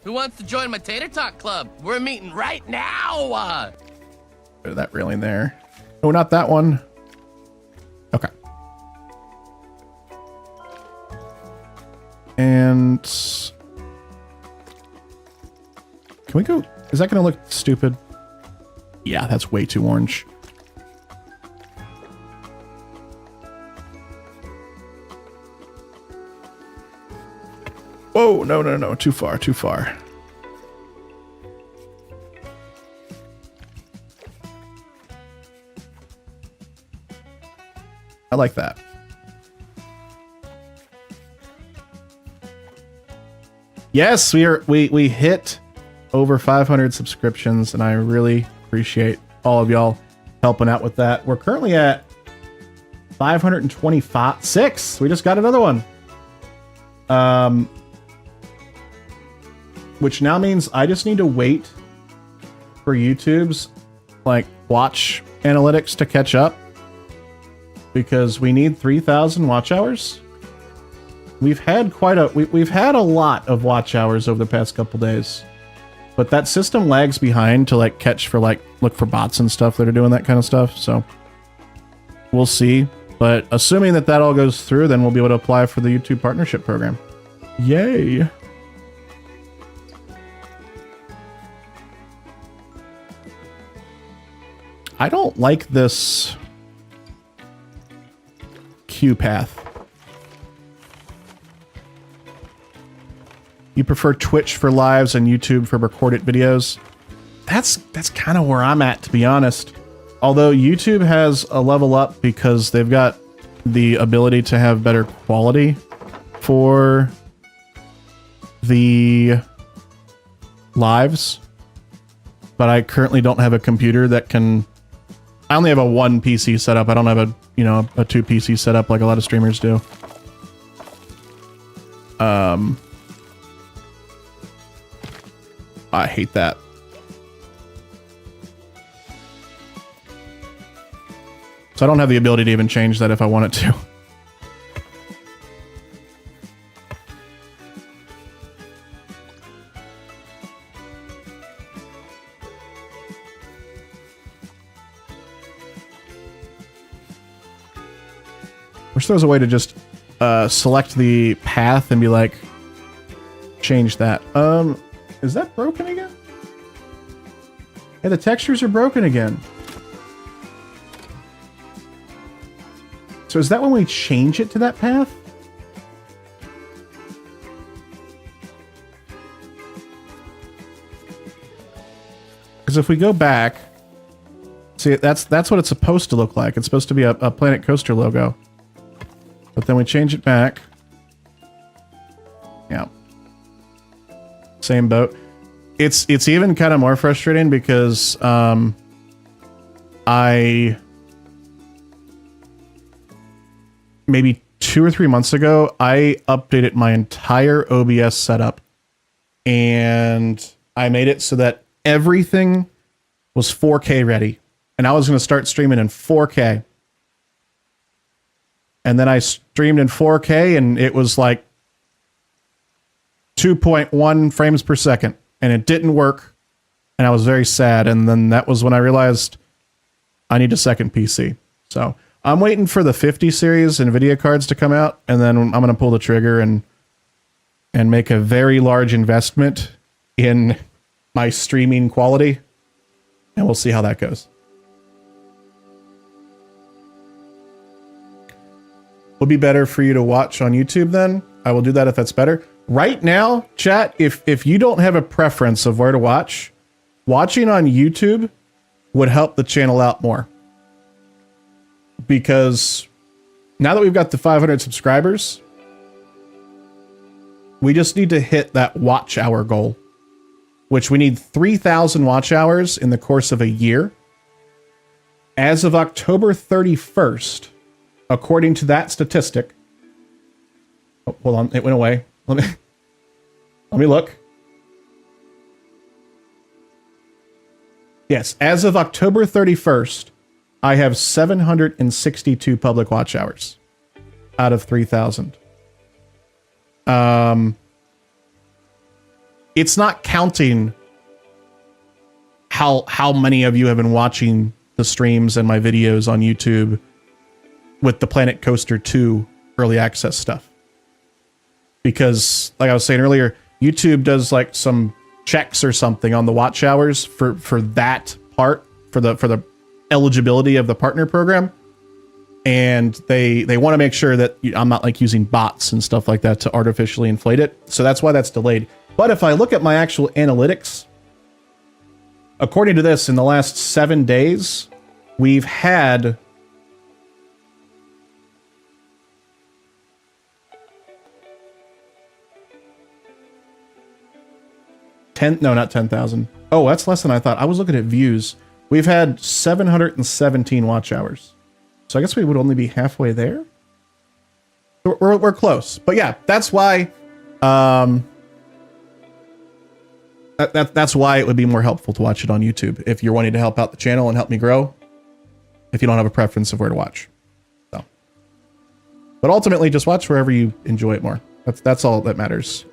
[SPEAKER 2] Who wants to join my Tater Talk Club? We're meeting right now!
[SPEAKER 1] That railing there. Oh, not that one. Okay. And can we go? Is that going to look stupid? Yeah, that's way too orange. Whoa, no. Too far. I like that. Yes, we hit over 500 subscriptions, and I really appreciate all of y'all helping out with that. We're currently at 526. We just got another one. Which now means I just need to wait for YouTube's like watch analytics to catch up, because we need 3,000 watch hours. We've had we've had a lot of watch hours over the past couple days, but that system lags behind to like catch for like look for bots and stuff that are doing that kind of stuff. So we'll see. But assuming that all goes through, then we'll be able to apply for the YouTube partnership program. Yay. I don't like this queue path. You prefer Twitch for lives and YouTube for recorded videos? That's kind of where I'm at, to be honest. Although YouTube has a level up because they've got the ability to have better quality for the lives. But I currently don't have a computer that can... I only have a 1 PC setup. I don't have a 2 PC setup like a lot of streamers do. I hate that. So I don't have the ability to even change that if I wanted to. Wish there was a way to just select the path and be like, change that. Is that broken again? Yeah, the textures are broken again. So is that when we change it to that path? Because if we go back, see, that's what it's supposed to look like. It's supposed to be a Planet Coaster logo. But then we change it back. Yeah. Same boat. It's even kind of more frustrating because I maybe 2 or 3 months ago I updated my entire OBS setup, and I made it so that everything was 4K ready, and I was going to start streaming in 4K. And then I streamed in 4K and it was like 2.1 frames per second, and it didn't work, and I was very sad. And then that was when I realized I need a second PC. So I'm waiting for the 50 series NVIDIA cards to come out, and then I'm going to pull the trigger and make a very large investment in my streaming quality, and we'll see how that goes. Would be better for you to watch on YouTube then. I will do that if that's better. Right now, chat, if you don't have a preference of where to watch, watching on YouTube would help the channel out more. Because now that we've got the 500 subscribers, we just need to hit that watch hour goal, which we need 3,000 watch hours in the course of a year. As of October 31st, according to that statistic, oh, hold on, it went away. Let me look. Yes, as of October 31st, I have 762 public watch hours out of 3,000. It's not counting how many of you have been watching the streams and my videos on YouTube with the Planet Coaster 2 early access stuff. Because, like I was saying earlier, YouTube does like some checks or something on the watch hours for that part, for the eligibility of the partner program. And they want to make sure that I'm not like using bots and stuff like that to artificially inflate it. So that's why that's delayed. But if I look at my actual analytics, according to this, in the last 7 days, we've had 10, no, not 10,000. Oh, that's less than I thought. I was looking at views. We've had 717 watch hours. So I guess we would only be halfway there. We're close. But yeah, that's why that's why it would be more helpful to watch it on YouTube if you're wanting to help out the channel and help me grow, if you don't have a preference of where to watch. So, but ultimately just watch wherever you enjoy it more. That's all that matters.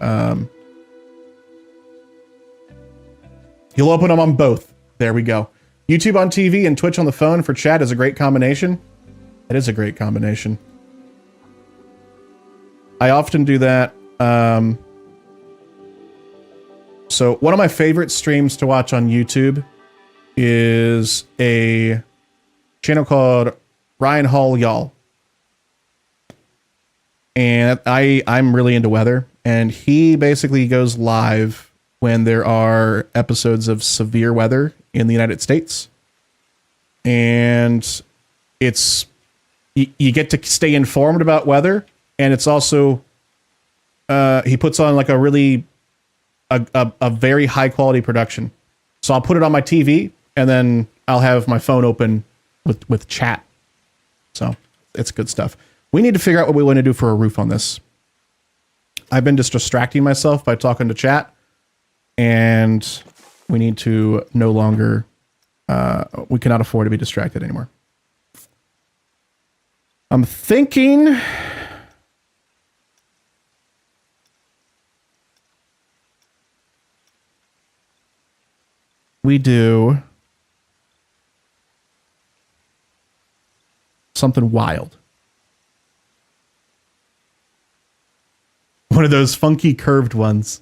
[SPEAKER 1] He'll open them on both. There we go. YouTube on TV and Twitch on the phone for chat is a great combination. It is a great combination. I often do that. So one of my favorite streams to watch on YouTube is a channel called Ryan Hall Y'all. And I'm really into weather. And he basically goes live when there are episodes of severe weather in the United States. And it's, you get to stay informed about weather. And it's also, he puts on like a really, a very high quality production. So I'll put it on my TV and then I'll have my phone open with chat. So it's good stuff. We need to figure out what we want to do for a roof on this. I've been just distracting myself by talking to chat, and we need to no longer, we cannot afford to be distracted anymore. I'm thinking we do something wild. One of those funky curved ones.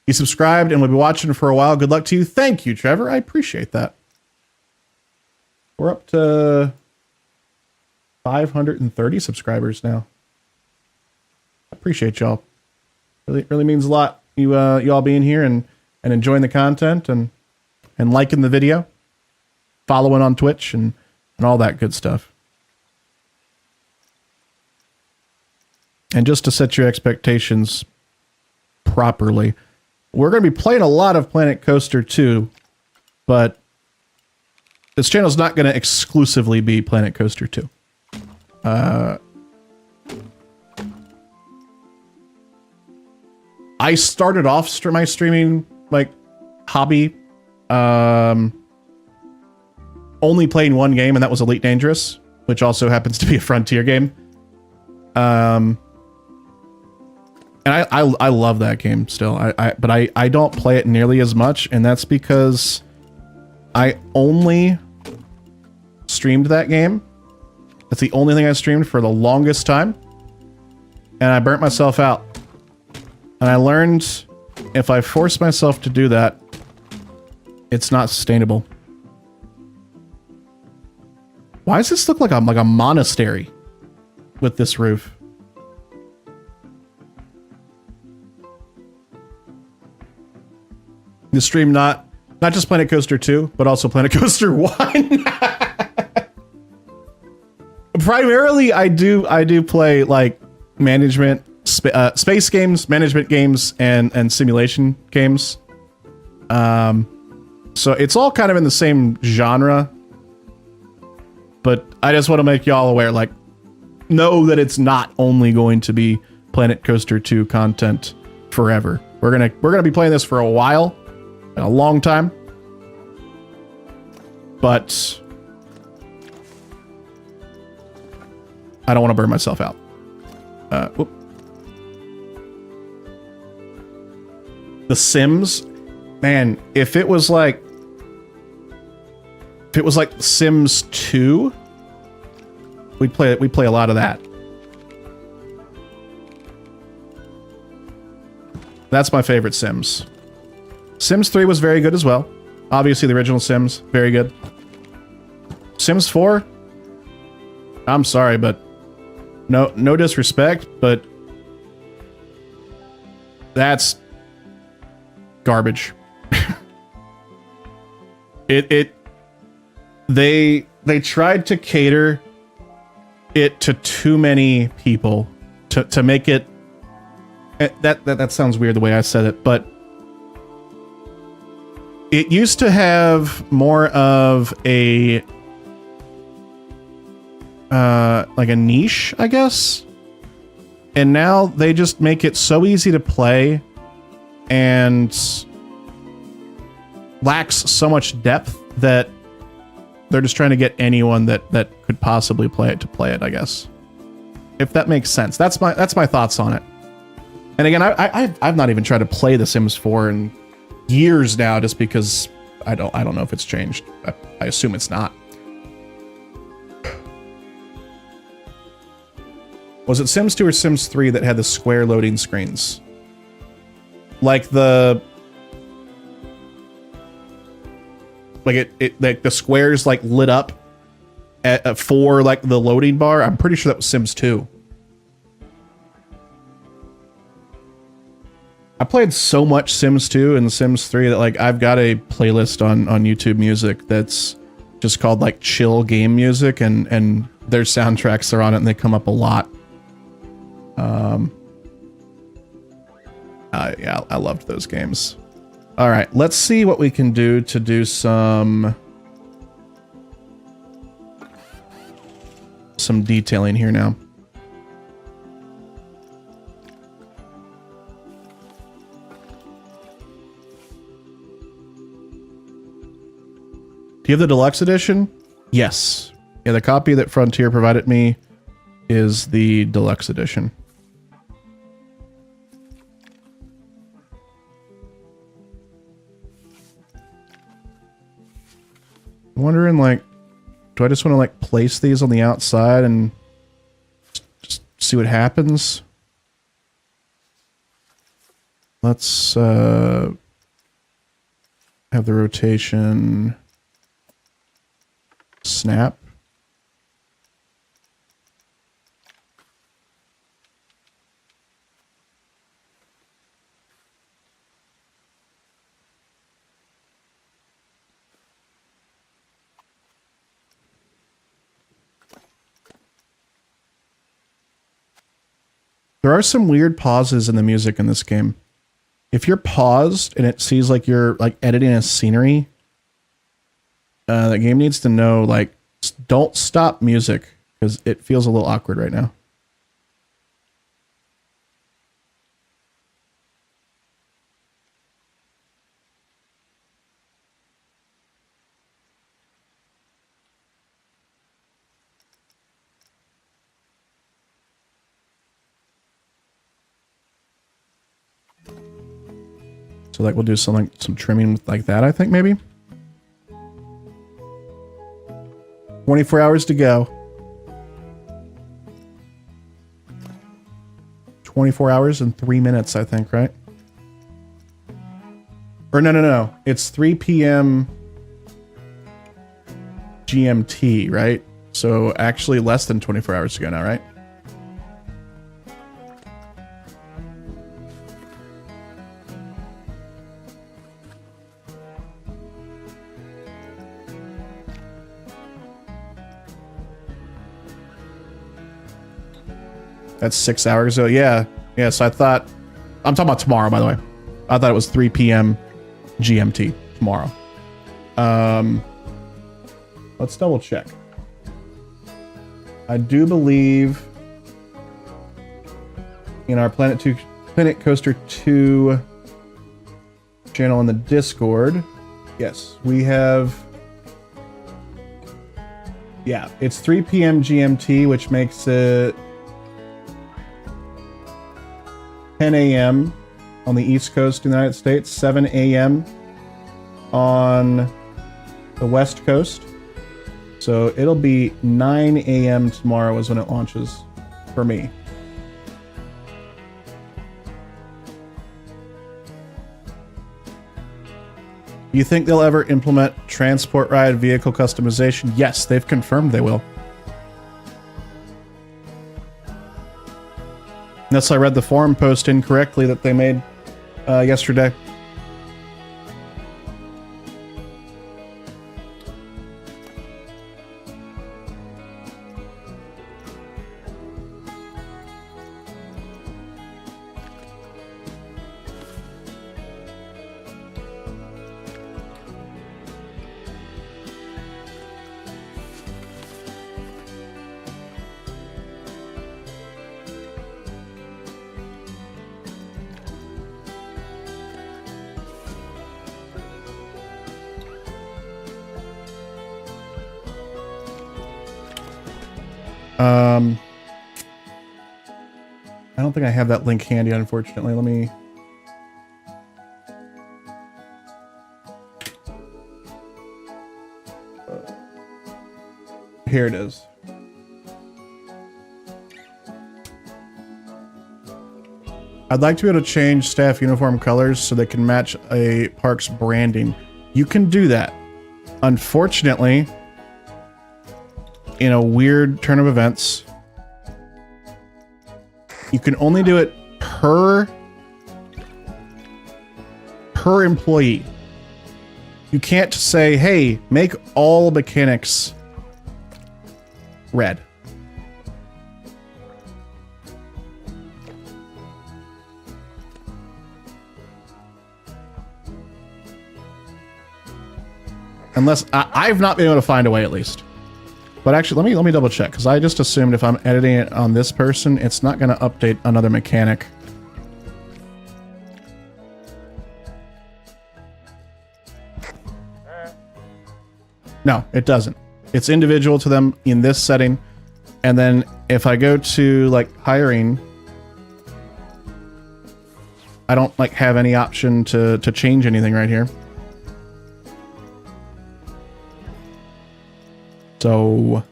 [SPEAKER 1] You subscribed and will be watching for a while. Good luck to you. Thank you, Trevor. I appreciate that. We're up to 530 subscribers now. I appreciate y'all. Really means a lot. You all being here and enjoying the content and liking the video, following on Twitch and all that good stuff. And just to set your expectations properly, we're going to be playing a lot of Planet Coaster 2, but this channel is not going to exclusively be Planet Coaster 2. I started off my streaming like hobby only playing one game, and that was Elite Dangerous, which also happens to be a Frontier game. And I love that game still. But I don't play it nearly as much, and that's because I only streamed that game. That's the only thing I streamed for the longest time. And I burnt myself out. And I learned if I force myself to do that, it's not sustainable. Why does this look like a monastery with this roof? The stream not just Planet Coaster 2, but also Planet Coaster 1. Primarily, I do play like management, space games, management games, and simulation games. So it's all kind of in the same genre. But I just want to make y'all aware, like, know that it's not only going to be Planet Coaster 2 content forever. We're gonna be playing this for a while. A long time, but I don't want to burn myself out. The Sims, man, if it was like Sims 2, we'd play a lot of that. That's my favorite Sims. Sims 3 was very good as well. Obviously, the original Sims, very good. Sims 4, I'm sorry, but no disrespect, but that's garbage. They tried to cater it to too many people to make it. That sounds weird the way I said it, but it used to have more of a like a niche, I guess. And now they just make it so easy to play and lacks so much depth that they're just trying to get anyone that could possibly play it to play it, I guess. If that makes sense. That's my thoughts on it. And again, I've not even tried to play The Sims 4 in years now, just because I don't know if it's changed. I assume it's not. Was it Sims 2 or Sims 3 that had the square loading screens? Like the like the squares like lit up for like the loading bar. I'm pretty sure that was Sims 2. I played so much Sims 2 and Sims 3 that like I've got a playlist on YouTube Music that's just called like chill game music, and their soundtracks are on it and they come up a lot. Yeah, I loved those games. All right, let's see what we can do to do some detailing here now. Do you have the deluxe edition? Yes. Yeah, the copy that Frontier provided me is the deluxe edition. I'm wondering, like, do I just want to, like, place these on the outside and just see what happens? Let's have the rotation snap. There are some weird pauses in the music in this game. If you're paused and it sees like you're like editing a scenery, the game needs to know, like, don't stop music because it feels a little awkward right now. So like we'll do some trimming like that, I think maybe. 24 hours to go. 24 hours and 3 minutes, I think, right? Or no. It's 3 p.m. GMT, right? So actually less than 24 hours to go now, right? That's 6 hours ago. Yeah. So I thought, I'm talking about tomorrow, by the way. I thought it was 3 p.m. GMT tomorrow. Let's double check. I do believe in our Planet Coaster 2 channel in the Discord. Yes, we have. Yeah, it's 3 p.m. GMT, which makes it 10 a.m. on the East Coast of the United States, 7 a.m. on the West Coast. So it'll be 9 a.m. tomorrow is when it launches for me. You think they'll ever implement transport ride vehicle customization? Yes, they've confirmed they will. Unless I read the forum post incorrectly that they made yesterday. I don't think I have that link handy, unfortunately. Let me... Here it is. I'd like to be able to change staff uniform colors so they can match a park's branding. You can do that. Unfortunately, in a weird turn of events, you can only do it per employee. You can't say, hey, make all mechanics red. Unless I've not been able to find a way, at least. But actually, let me double check, because I just assumed if I'm editing it on this person, it's not going to update another mechanic. No, it doesn't. It's individual to them in this setting. And then if I go to like hiring, I don't like have any option to change anything right here. So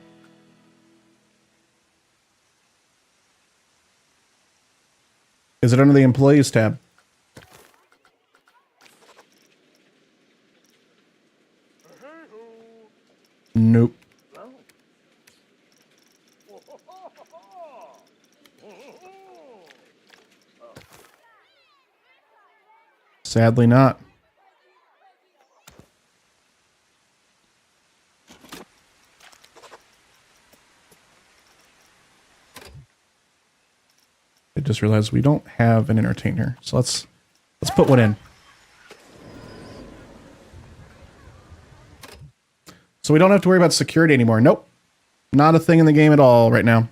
[SPEAKER 1] is it under the employees tab? Nope. Sadly not. I just realized we don't have an entertainer, so let's put one in. So we don't have to worry about security anymore. Nope. Not a thing in the game at all right now.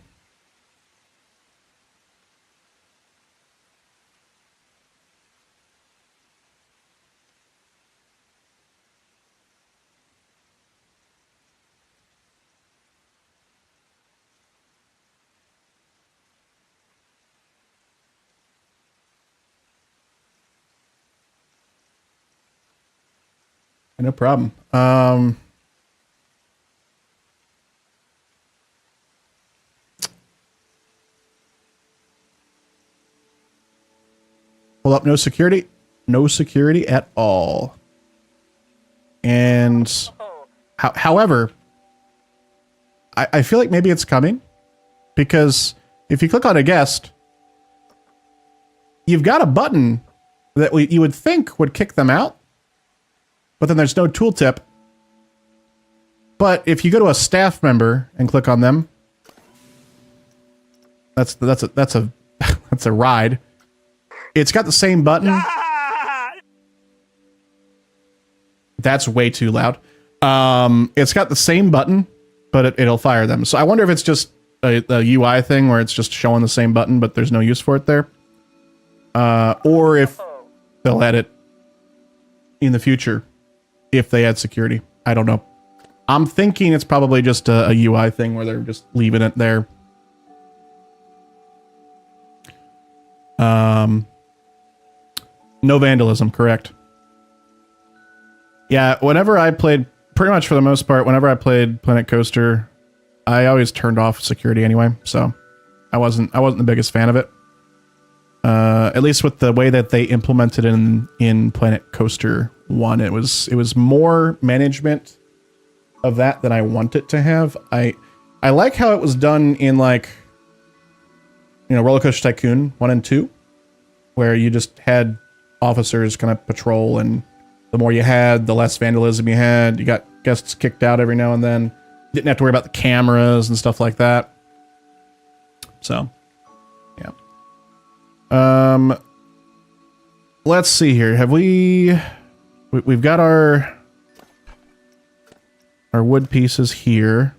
[SPEAKER 1] No problem. Pull up, no security. No security at all. And however, I feel like maybe it's coming, because if you click on a guest, you've got a button that you would think would kick them out, but then there's no tooltip. But if you go to a staff member and click on them, that's a that's a ride. It's got the same button. That's way too loud. It's got the same button, but it'll fire them. So I wonder if it's just a UI thing where it's just showing the same button, but there's no use for it there. Or if they'll add it in the future if they add security. I don't know. I'm thinking it's probably just a UI thing where they're just leaving it there. No vandalism, correct. Yeah, whenever I played, pretty much for the most part, whenever I played Planet Coaster, I always turned off security anyway, so I wasn't the biggest fan of it. At least with the way that they implemented it in Planet Coaster 1, it was more management of that than I want it to have. I like how it was done in, like, you know, Roller Coaster Tycoon 1 and 2, where you just had officers kind of patrol, and the more you had, the less vandalism you had. You got guests kicked out every now and then. Didn't have to worry about the cameras and stuff like that. So, yeah. Let's see here. Have we've got our wood pieces here.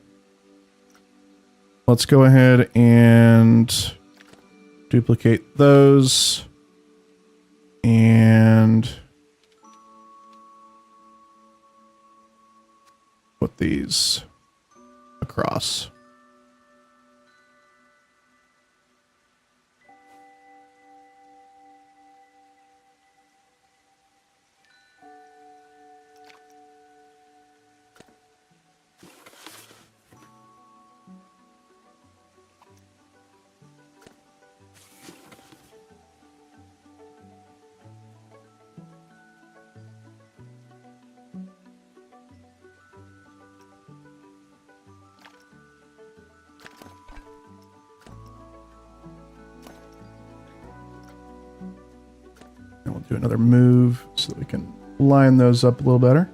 [SPEAKER 1] Let's go ahead and duplicate those and put these across. do another move so that we can line those up a little better.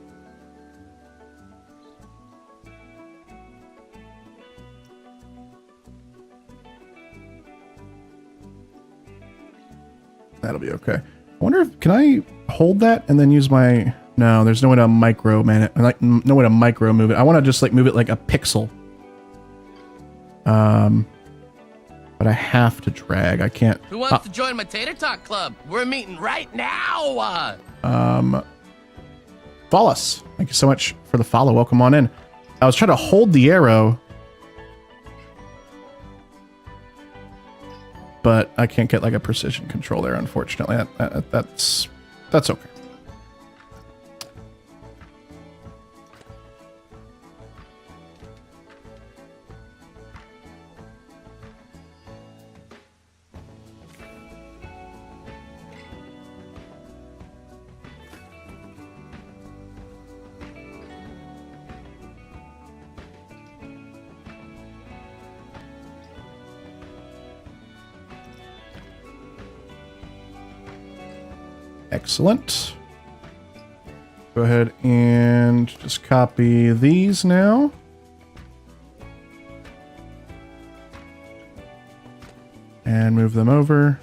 [SPEAKER 1] That'll be okay. I wonder if, can I hold that and then use my, no, there's no way to micro man it. Like, no way to micro move it. I want to just like move it like a pixel. But I have to drag. I can't.
[SPEAKER 2] Who wants to join my Tater Talk Club? We're meeting right now.
[SPEAKER 1] Follow us. Thank you so much for the follow. Welcome on in. I was trying to hold the arrow, but I can't get like a precision control there, unfortunately. That's okay. Excellent. Go ahead and just copy these now. And move them over.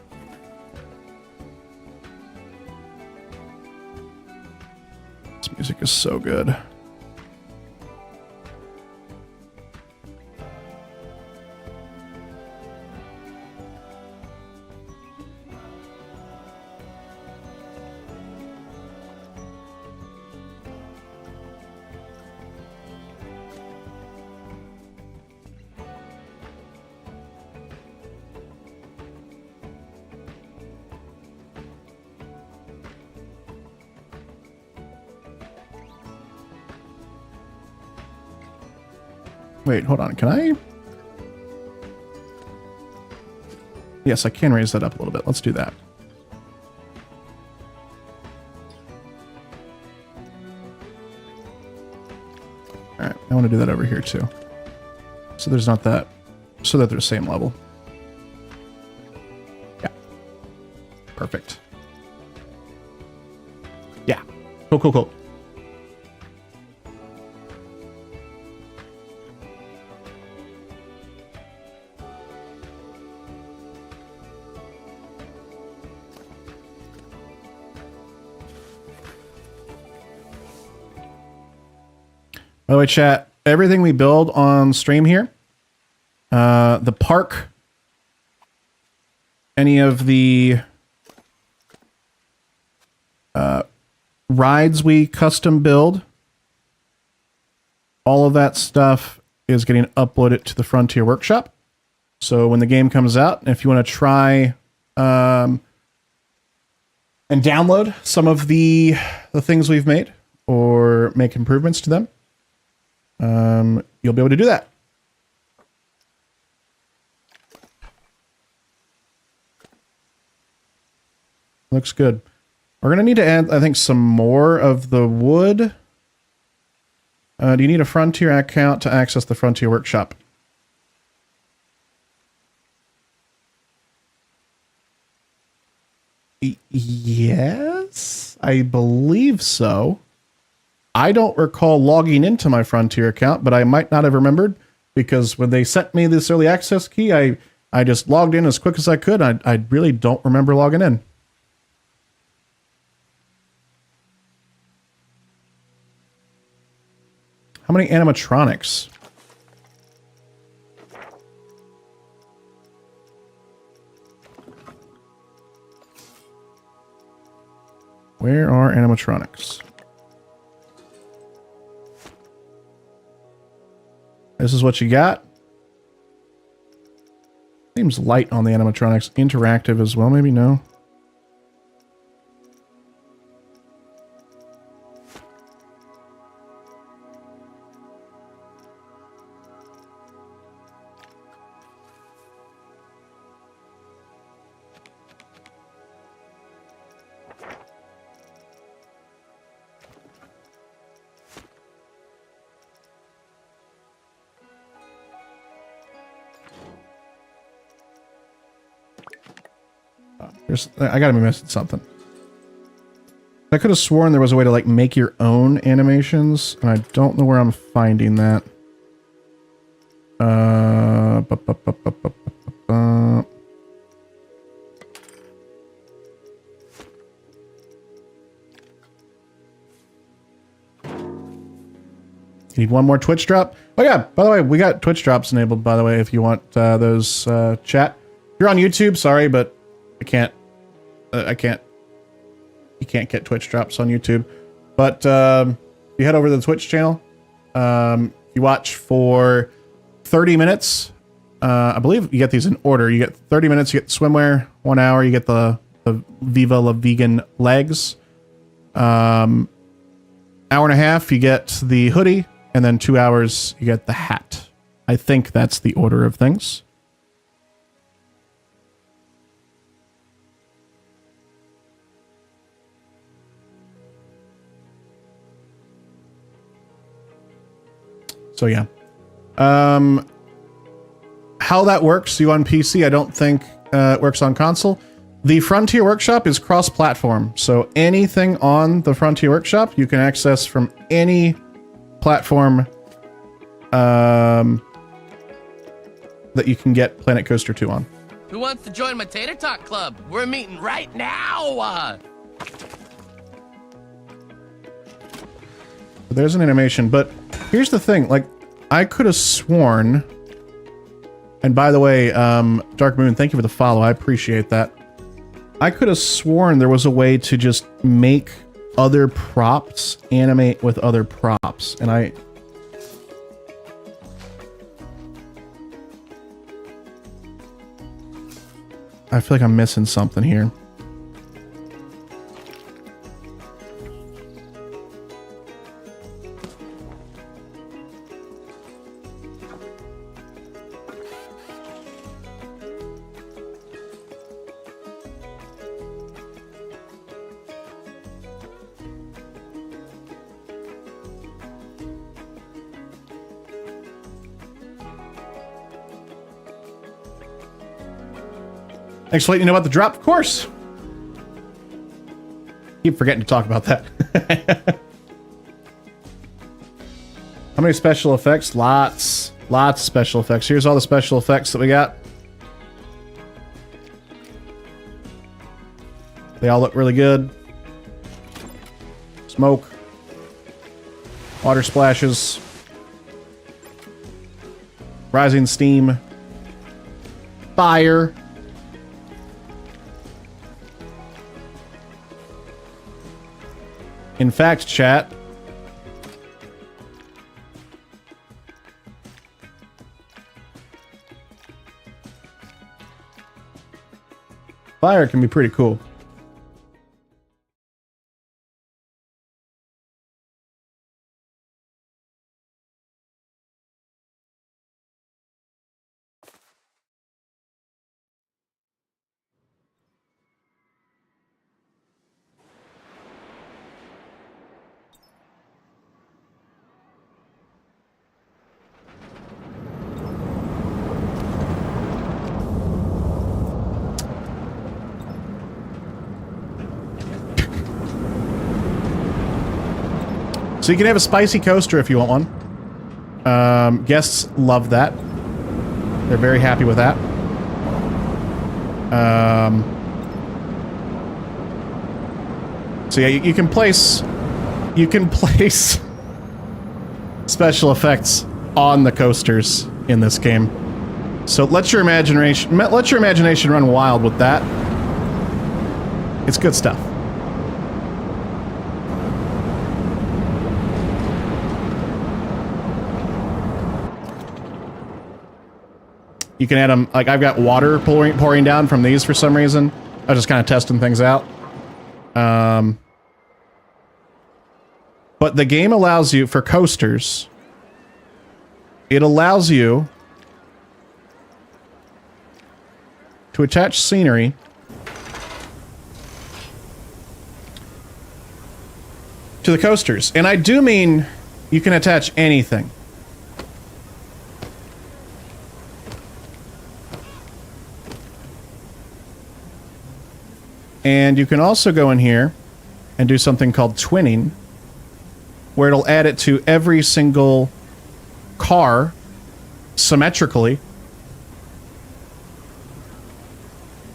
[SPEAKER 1] This music is so good. Wait, hold on. Can I? Yes, I can raise that up a little bit. Let's do that. All right, I want to do that over here too. So there's not that, so that they're the same level. Yeah. Perfect. Yeah. Cool, cool, cool. By the way, chat, everything we build on stream here, the park, any of the rides we custom build, all of that stuff is getting uploaded to the Frontier Workshop. So when the game comes out, if you want to try and download some of the things we've made or make improvements to them, you'll be able to do that. Looks good. We're going to need to add, I think, some more of the wood. Do you need a Frontier account to access the Frontier Workshop? Yes, I believe so. I don't recall logging into my Frontier account, but I might not have remembered because when they sent me this early access key, I just logged in as quick as I could. I really don't remember logging in. How many animatronics? Where are animatronics? This is what you got. Seems light on the animatronics. Interactive as well, maybe? No. I gotta be missing something. I could have sworn there was a way to like make your own animations, and I don't know where I'm finding that. Need one more Twitch drop? Oh yeah, by the way, we got Twitch drops enabled, by the way, if you want those chat. If you're on YouTube, sorry, but I can't, you can't get Twitch drops on YouTube. But you head over to the Twitch channel. You watch for 30 minutes. I believe you get these in order. You get 30 minutes, you get swimwear, 1 hour, you get the Viva La Vegan legs. Hour and a half, you get the hoodie. And then 2 hours, you get the hat. I think that's the order of things. So yeah. How that works, you on PC, I don't think it works on console. The Frontier Workshop is cross-platform. So anything on the Frontier Workshop, you can access from any platform that you can get Planet Coaster 2 on.
[SPEAKER 2] Who wants to join my Tater Talk Club? We're meeting right now!
[SPEAKER 1] There's an animation, but here's the thing, like, I could have sworn, and by the way, Dark Moon, thank you for the follow, I appreciate that. I could have sworn there was a way to just make other props animate with other props, and I feel like I'm missing something here. Thanks for letting me know about the drop, of course. Keep forgetting to talk about that. How many special effects? Lots. Lots of special effects. Here's all the special effects that we got. They all look really good. Smoke. Water splashes. Rising steam. Fire. In fact, chat, fire can be pretty cool. So you can have a spicy coaster if you want one. Guests love that. They're very happy with that. So yeah, you can place special effects on the coasters in this game. So let your imagination run wild with that. It's good stuff. You can add them, like I've got water pouring down from these for some reason. I was just kind of testing things out. But the game allows you, for coasters, it allows you to attach scenery to the coasters. And I do mean you can attach anything. And you can also go in here and do something called twinning, where it'll add it to every single car symmetrically. You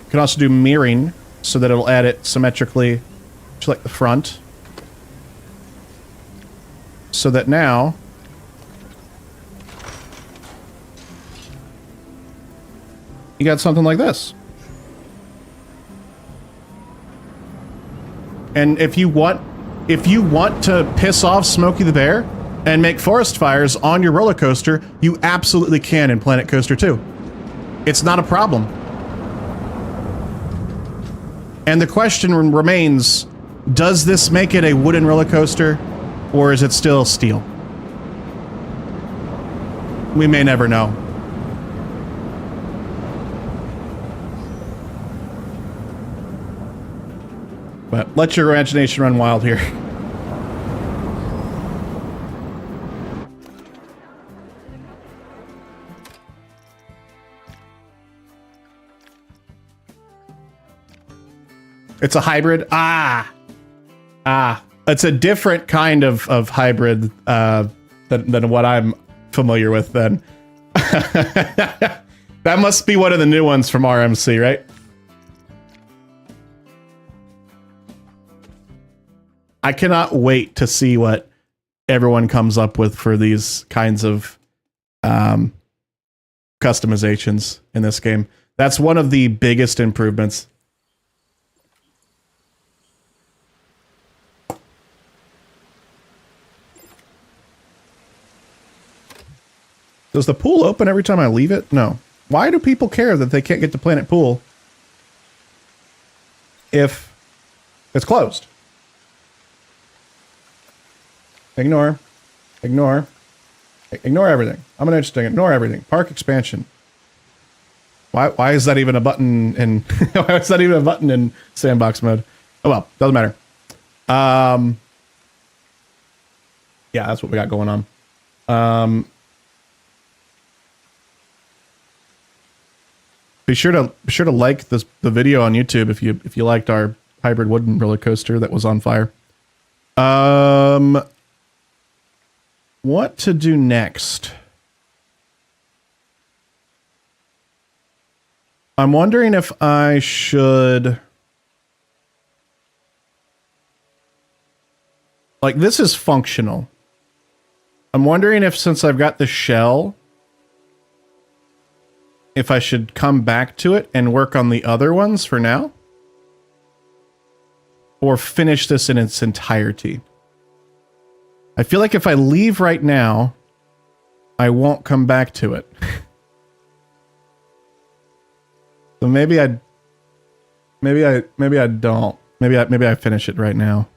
[SPEAKER 1] can also do mirroring so that it'll add it symmetrically to like the front. So that now you got something like this. And if you want to piss off Smokey the Bear and make forest fires on your roller coaster, you absolutely can in Planet Coaster 2. It's not a problem. And the question remains, does this make it a wooden roller coaster, or is it still steel? We may never know. But let your imagination run wild here. It's a hybrid. It's a different kind of hybrid than what I'm familiar with then. That must be one of the new ones from RMC, right? I cannot wait to see what everyone comes up with for these kinds of customizations in this game. That's one of the biggest improvements. Does the pool open every time I leave it? No. Why do people care that they can't get to Planet Pool if it's closed? Ignore. Ignore. Ignore everything. I'm uninteresting. Ignore everything. Park expansion. Why is that even a button in why is that even a button in sandbox mode? Oh well, doesn't matter. Yeah, that's what we got going on. Be sure to like the video on YouTube if you liked our hybrid wooden roller coaster that was on fire. What to do next? I'm wondering if I should, like, this is functional. I'm wondering if, since I've got the shell, if I should come back to it and work on the other ones for now, or finish this in its entirety. I feel like if I leave right now, I won't come back to it. So maybe I don't. Maybe I finish it right now.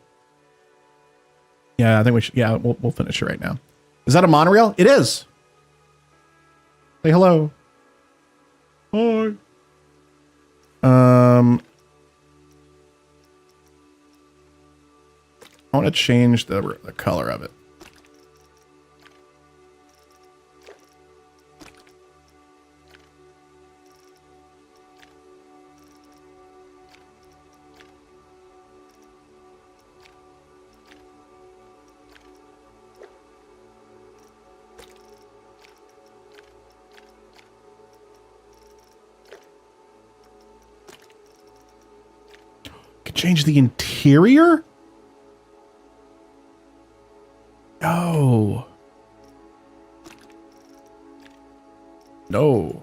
[SPEAKER 1] Yeah, I think we should. Yeah, we'll finish it right now. Is that a monorail? It is. Say hello. Hi. I want to change the color of it. Could change the interior? No. No.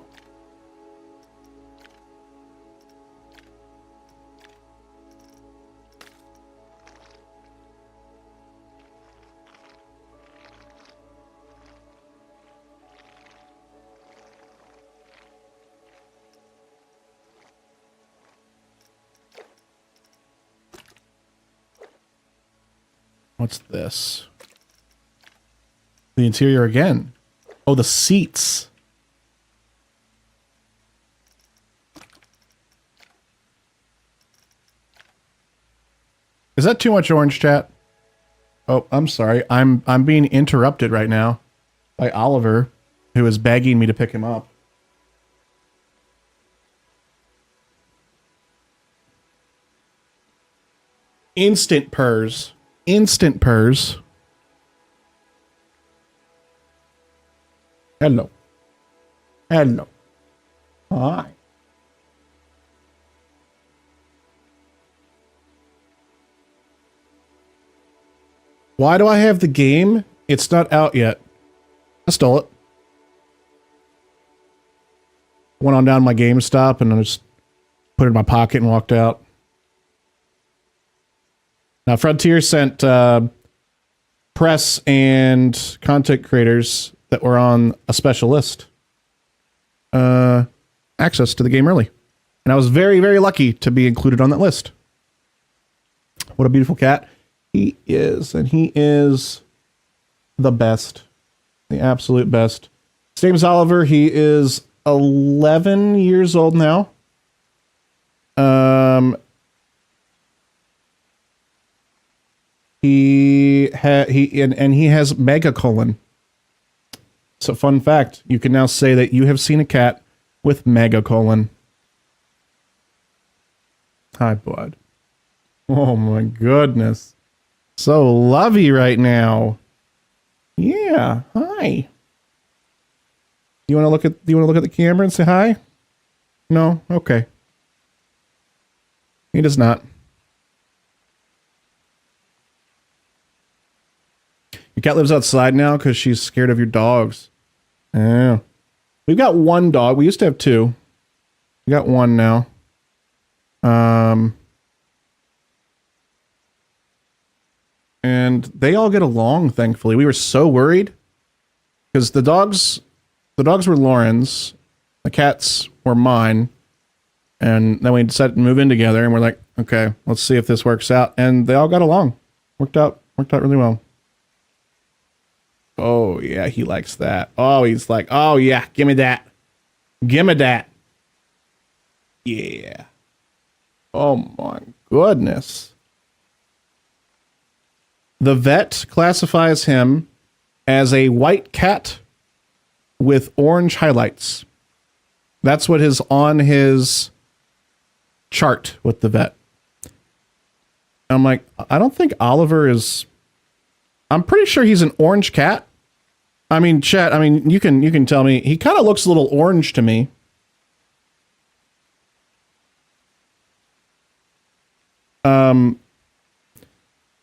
[SPEAKER 1] What's this? The interior again. Oh, the seats. Is that too much orange, chat? Oh, I'm sorry. I'm being interrupted right now by Oliver, who is begging me to pick him up. instant purrs. Instant purrs. Hello. Hello. Hi. Why do I have the game? It's not out yet. I stole it. Went on down to my GameStop and I just put it in my pocket and walked out. Now, Frontier sent press and content creators that were on a special list access to the game early. And I was very, very lucky to be included on that list. What a beautiful cat. He is, and he is the best. The absolute best. His name's Oliver. He is 11 years old now. He has megacolon. So fun fact, you can now say that you have seen a cat with megacolon. Hi, bud. Oh my goodness. So lovey right now. Yeah, hi. You want to look at the camera and say hi? No? Okay. He does not. Your cat lives outside now because she's scared of your dogs. Yeah. We've got one dog. We used to have two. We got one now. And they all get along, thankfully. We were so worried because the dogs were Lauren's, the cats were mine, and then we decided to move in together. And we're like, okay, let's see if this works out. And they all got along. Worked out really well. Oh yeah, he likes that. Oh, he's like, oh yeah, give me that, give me that. Yeah. Oh my goodness. The vet classifies him as a white cat with orange highlights. That's what is on his chart with the vet. I'm like, I don't think Oliver is... I'm pretty sure he's an orange cat. I mean, chat, you can tell me. He kind of looks a little orange to me.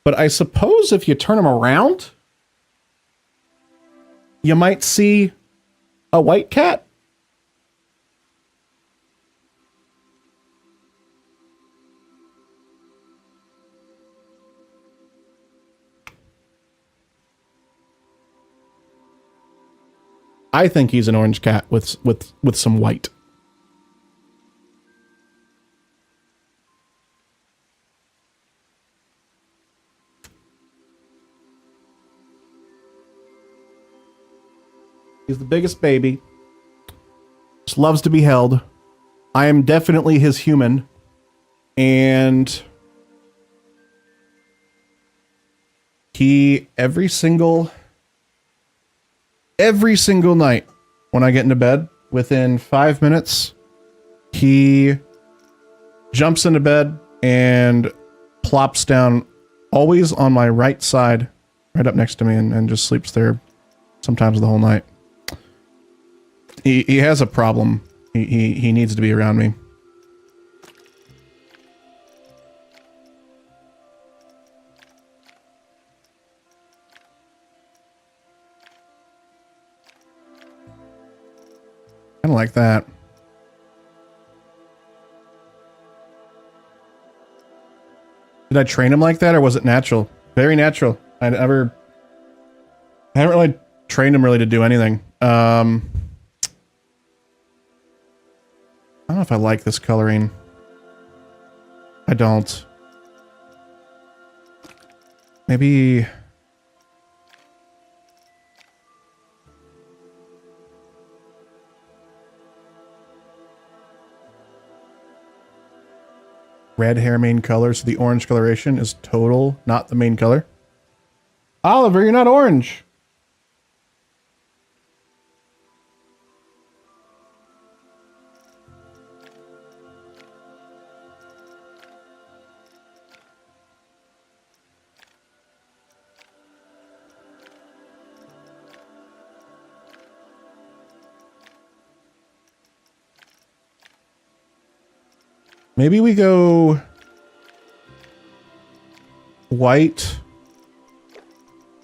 [SPEAKER 1] But I suppose if you turn him around, you might see a white cat. I think he's an orange cat with some white. He's the biggest baby. Just loves to be held. I am definitely his human. And he, every single night when I get into bed, within 5 minutes, he jumps into bed and plops down always on my right side, right up next to me, and just sleeps there sometimes the whole night. He has a problem. He needs to be around me. Kind of like that. Did I train him like that, or was it natural? Very natural. I haven't really trained him really to do anything. I don't know if I like this coloring. I don't. Maybe... red hair main color, so the orange coloration is total, not the main color. Oliver, you're not orange. Maybe we go white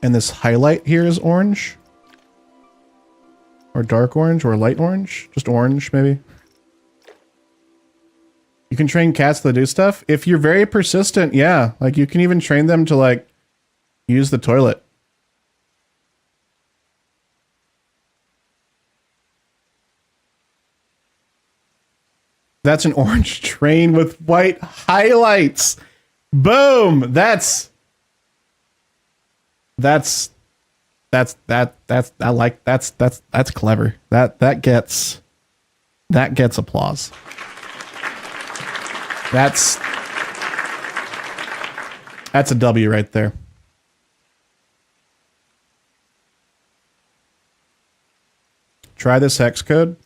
[SPEAKER 1] and this highlight here is orange. Or dark orange or light orange. Just orange, maybe. You can train cats to do stuff. If you're very persistent, yeah. Like you can even train them to like use the toilet. That's an orange train with white highlights. Boom. That's clever. That gets applause. That's a W right there. Try this hex code.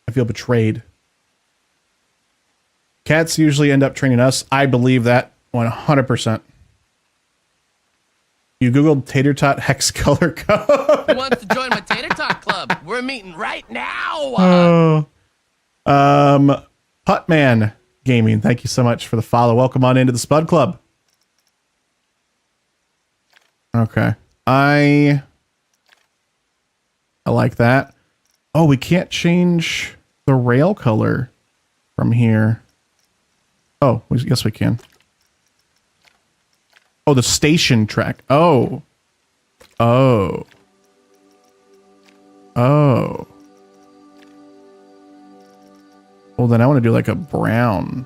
[SPEAKER 1] I feel betrayed. Cats usually end up training us. I believe that 100%. You Googled tater tot hex color code.
[SPEAKER 2] Who wants to join my tater tot club? We're meeting right now.
[SPEAKER 1] Putman Gaming, thank you so much for the follow. Welcome on into the Spud Club. Okay. I like that. Oh, we can't change the rail color from here. Oh, yes we can. Oh, the station track. Oh. Oh. Oh. Well, then I want to do like a brown.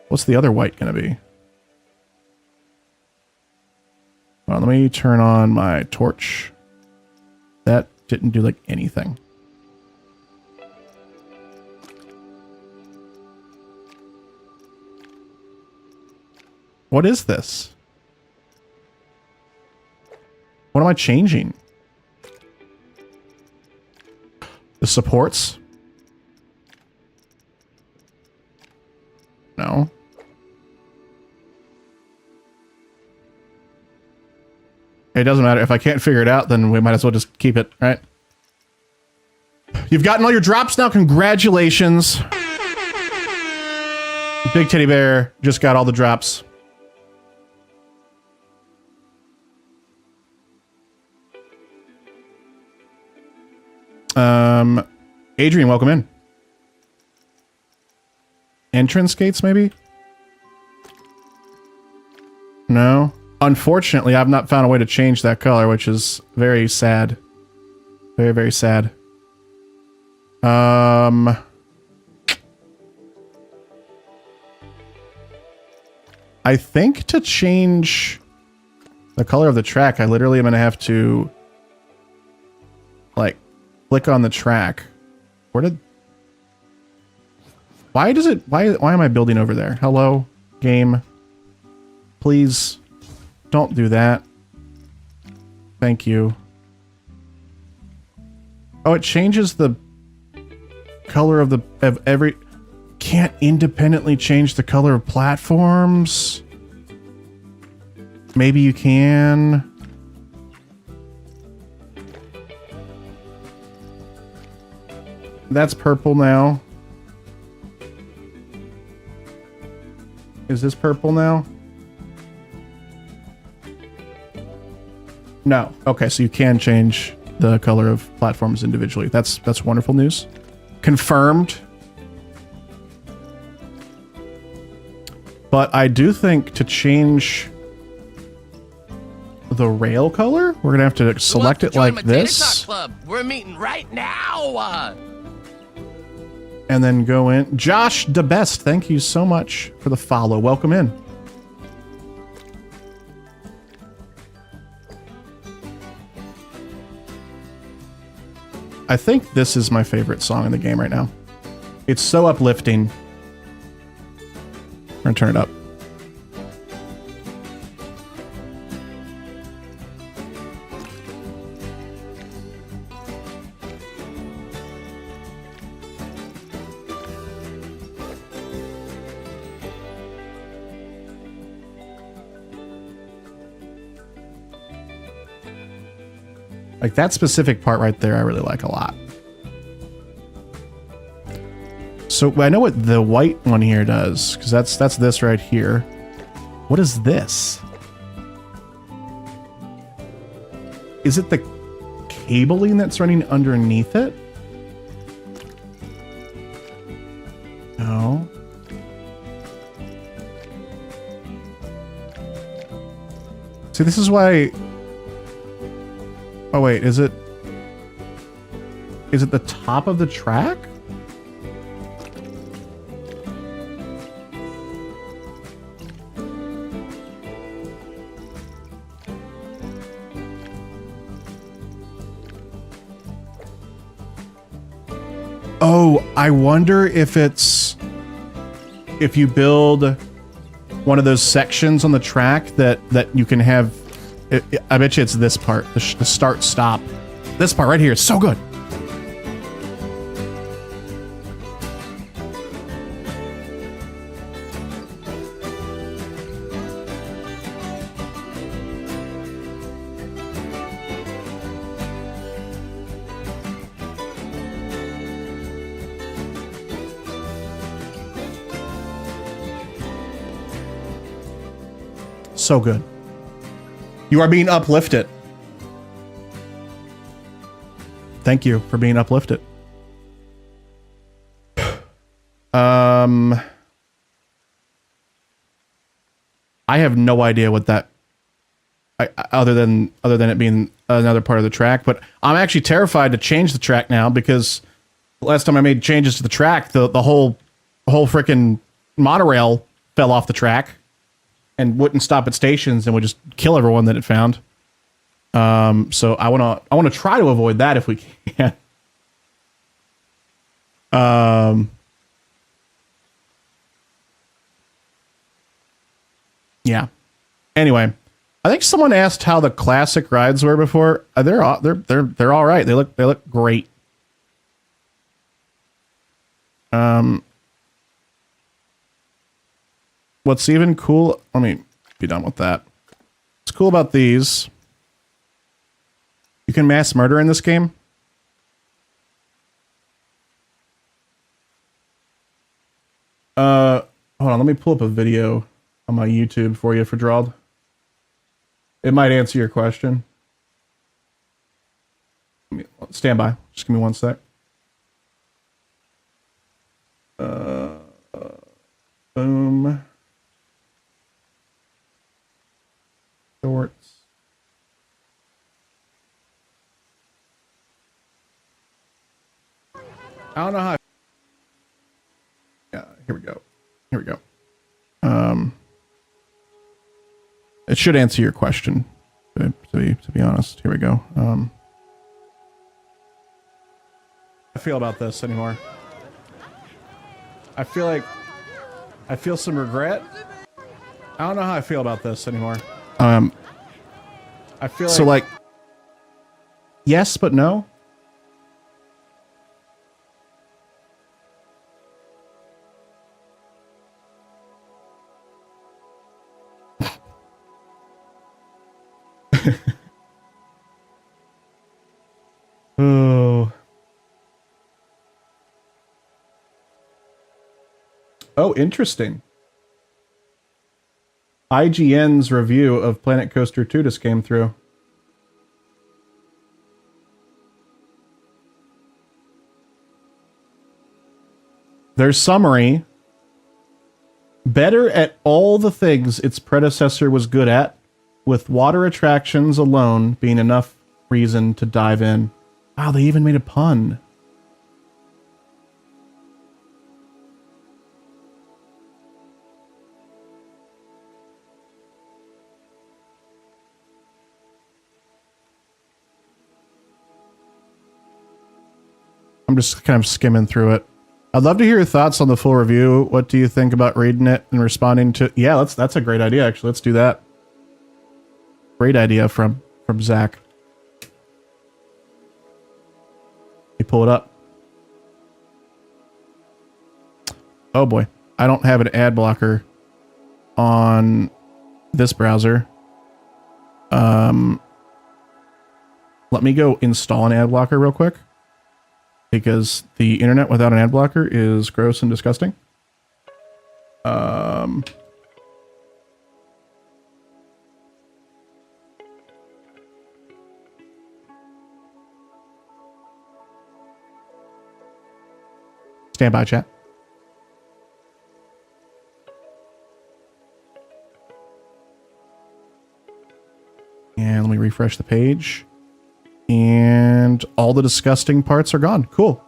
[SPEAKER 1] What's the other white going to be? Well, let me turn on my torch. That didn't do like anything. What is this? What am I changing? The supports? No. It doesn't matter. If I can't figure it out, then we might as well just keep it, right? You've gotten all your drops now. Congratulations. Big Teddy Bear just got all the drops. Adrian, welcome in. Entrance gates, maybe? No. Unfortunately, I've not found a way to change that color, which is very sad. Very, very sad. I think to change the color of the track, I literally am going to have to like click on the track. Why am I building over there? Hello, game. Please don't do that. Thank you. Oh, it changes the color of every... Can't independently change the color of platforms. Maybe you can. That's purple now. Is this purple now? No. Okay, so you can change the color of platforms individually. That's wonderful news. Confirmed. But I do think to change the rail color, we're gonna have to select it like this.
[SPEAKER 2] Club? We're meeting right now.
[SPEAKER 1] And then go in. Josh the Best, thank you so much for the follow. Welcome in. I think this is my favorite song in the game right now. It's so uplifting. We're gonna turn it up. Like that specific part right there, I really like a lot. So I know what the white one here does, because that's this right here. What is this? Is it the cabling that's running underneath it? No. See, this is why... Oh, wait, is it the top of the track? Oh, I wonder if it's... if you build one of those sections on the track that you can have... I bet you it's this part, the start stop. This part right here is so good. So good. You are being uplifted. Thank you for being uplifted. I have no idea what that other than it being another part of the track, but I'm actually terrified to change the track now because last time I made changes to the track, the whole freaking monorail fell off the track and wouldn't stop at stations and would just kill everyone that it found. So I wanna try to avoid that if we can. Yeah. Anyway, I think someone asked how the classic rides were before. They're all right. They look great. What's even cool? Let me be done with that. What's cool about these? You can mass murder in this game. Hold on. Let me pull up a video on my YouTube for you, Fedrald. It might answer your question. Stand by. Just give me one sec. Boom. Shorts. I don't know how. Yeah, here we go. Here we go. It should answer your question. To be honest, here we go. I feel about this anymore. I feel some regret. I don't know how I feel about this anymore. I feel so like yes, but no. Oh, interesting. IGN's review of Planet Coaster 2 just came through. Their summary: better at all the things its predecessor was good at, with water attractions alone being enough reason to dive in. Wow, they even made a pun. I'm just kind of skimming through it. I'd love to hear your thoughts on the full review. What do you think about reading it and responding to? Yeah, that's a great idea. Actually, let's do that. Great idea from Zach. You pull it up. Oh boy, I don't have an ad blocker on this browser. Let me go install an ad blocker real quick, because the internet without an ad blocker is gross and disgusting. Stand by, chat. And let me refresh the page. And all the disgusting parts are gone. Cool.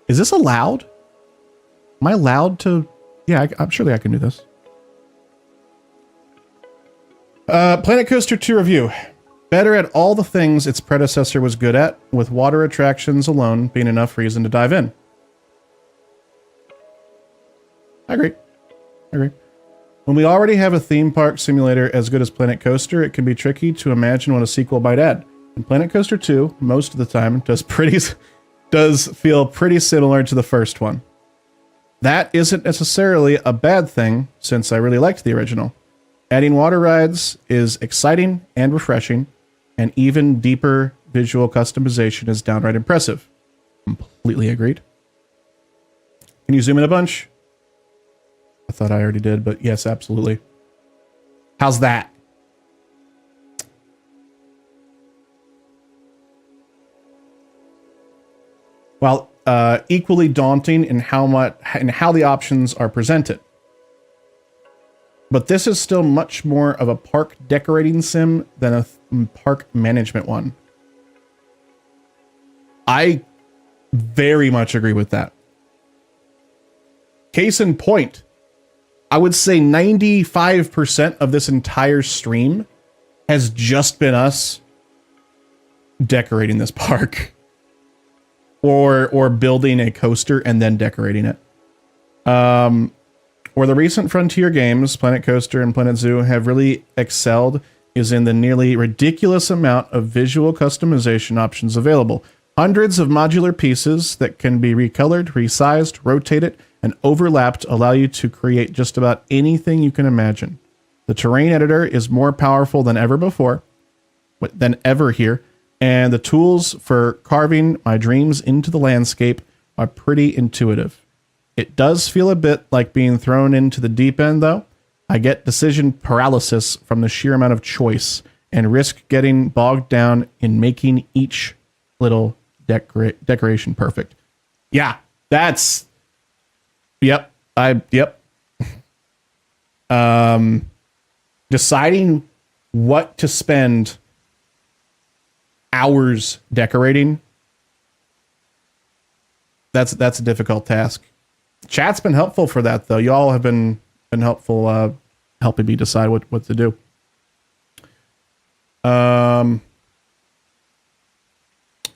[SPEAKER 1] Is this allowed? Am I allowed to? Yeah, I'm surely I can do this. Planet Coaster 2 review. Better at all the things its predecessor was good at, with water attractions alone being enough reason to dive in. I agree. When we already have a theme park simulator as good as Planet Coaster, it can be tricky to imagine what a sequel might add. And Planet Coaster 2, most of the time, does feel pretty similar to the first one. That isn't necessarily a bad thing, since I really liked the original. Adding water rides is exciting and refreshing, and even deeper visual customization is downright impressive. Completely agreed. Can you zoom in a bunch? I thought I already did, but yes, absolutely. How's that? Well, equally daunting in how the options are presented. But this is still much more of a park decorating sim than a park management one. I very much agree with that. Case in point, I would say 95% of this entire stream has just been us decorating this park. Or building a coaster and then decorating it. Where the recent Frontier games, Planet Coaster and Planet Zoo, have really excelled is in the nearly ridiculous amount of visual customization options available. Hundreds of modular pieces that can be recolored, resized, rotated, and overlapped allow you to create just about anything you can imagine. The terrain editor is more powerful than ever here, and the tools for carving my dreams into the landscape are pretty intuitive. It does feel a bit like being thrown into the deep end, though. I get decision paralysis from the sheer amount of choice and risk getting bogged down in making each little decoration perfect. Yeah, that's... Yep. Deciding what to spend hours decorating, that's a difficult task. Chat's been helpful for that, though. Y'all have been helpful helping me decide what to do.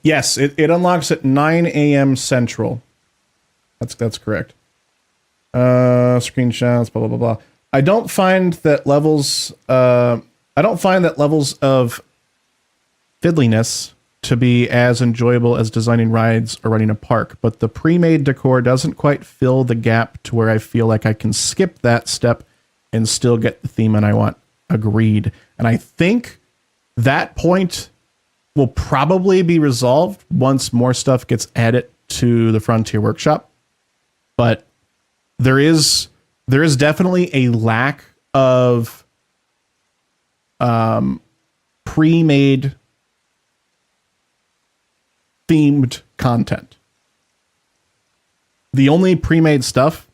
[SPEAKER 1] Yes, it unlocks at 9 a.m. Central. That's correct. Screenshots, blah blah blah blah. I don't find that levels of fiddliness to be as enjoyable as designing rides or running a park, but the pre-made decor doesn't quite fill the gap to where I feel like I can skip that step and still get the theme I want. Agreed. And I think that point will probably be resolved once more stuff gets added to the Frontier Workshop. But there is definitely a lack of pre-made themed content. The only pre-made stuff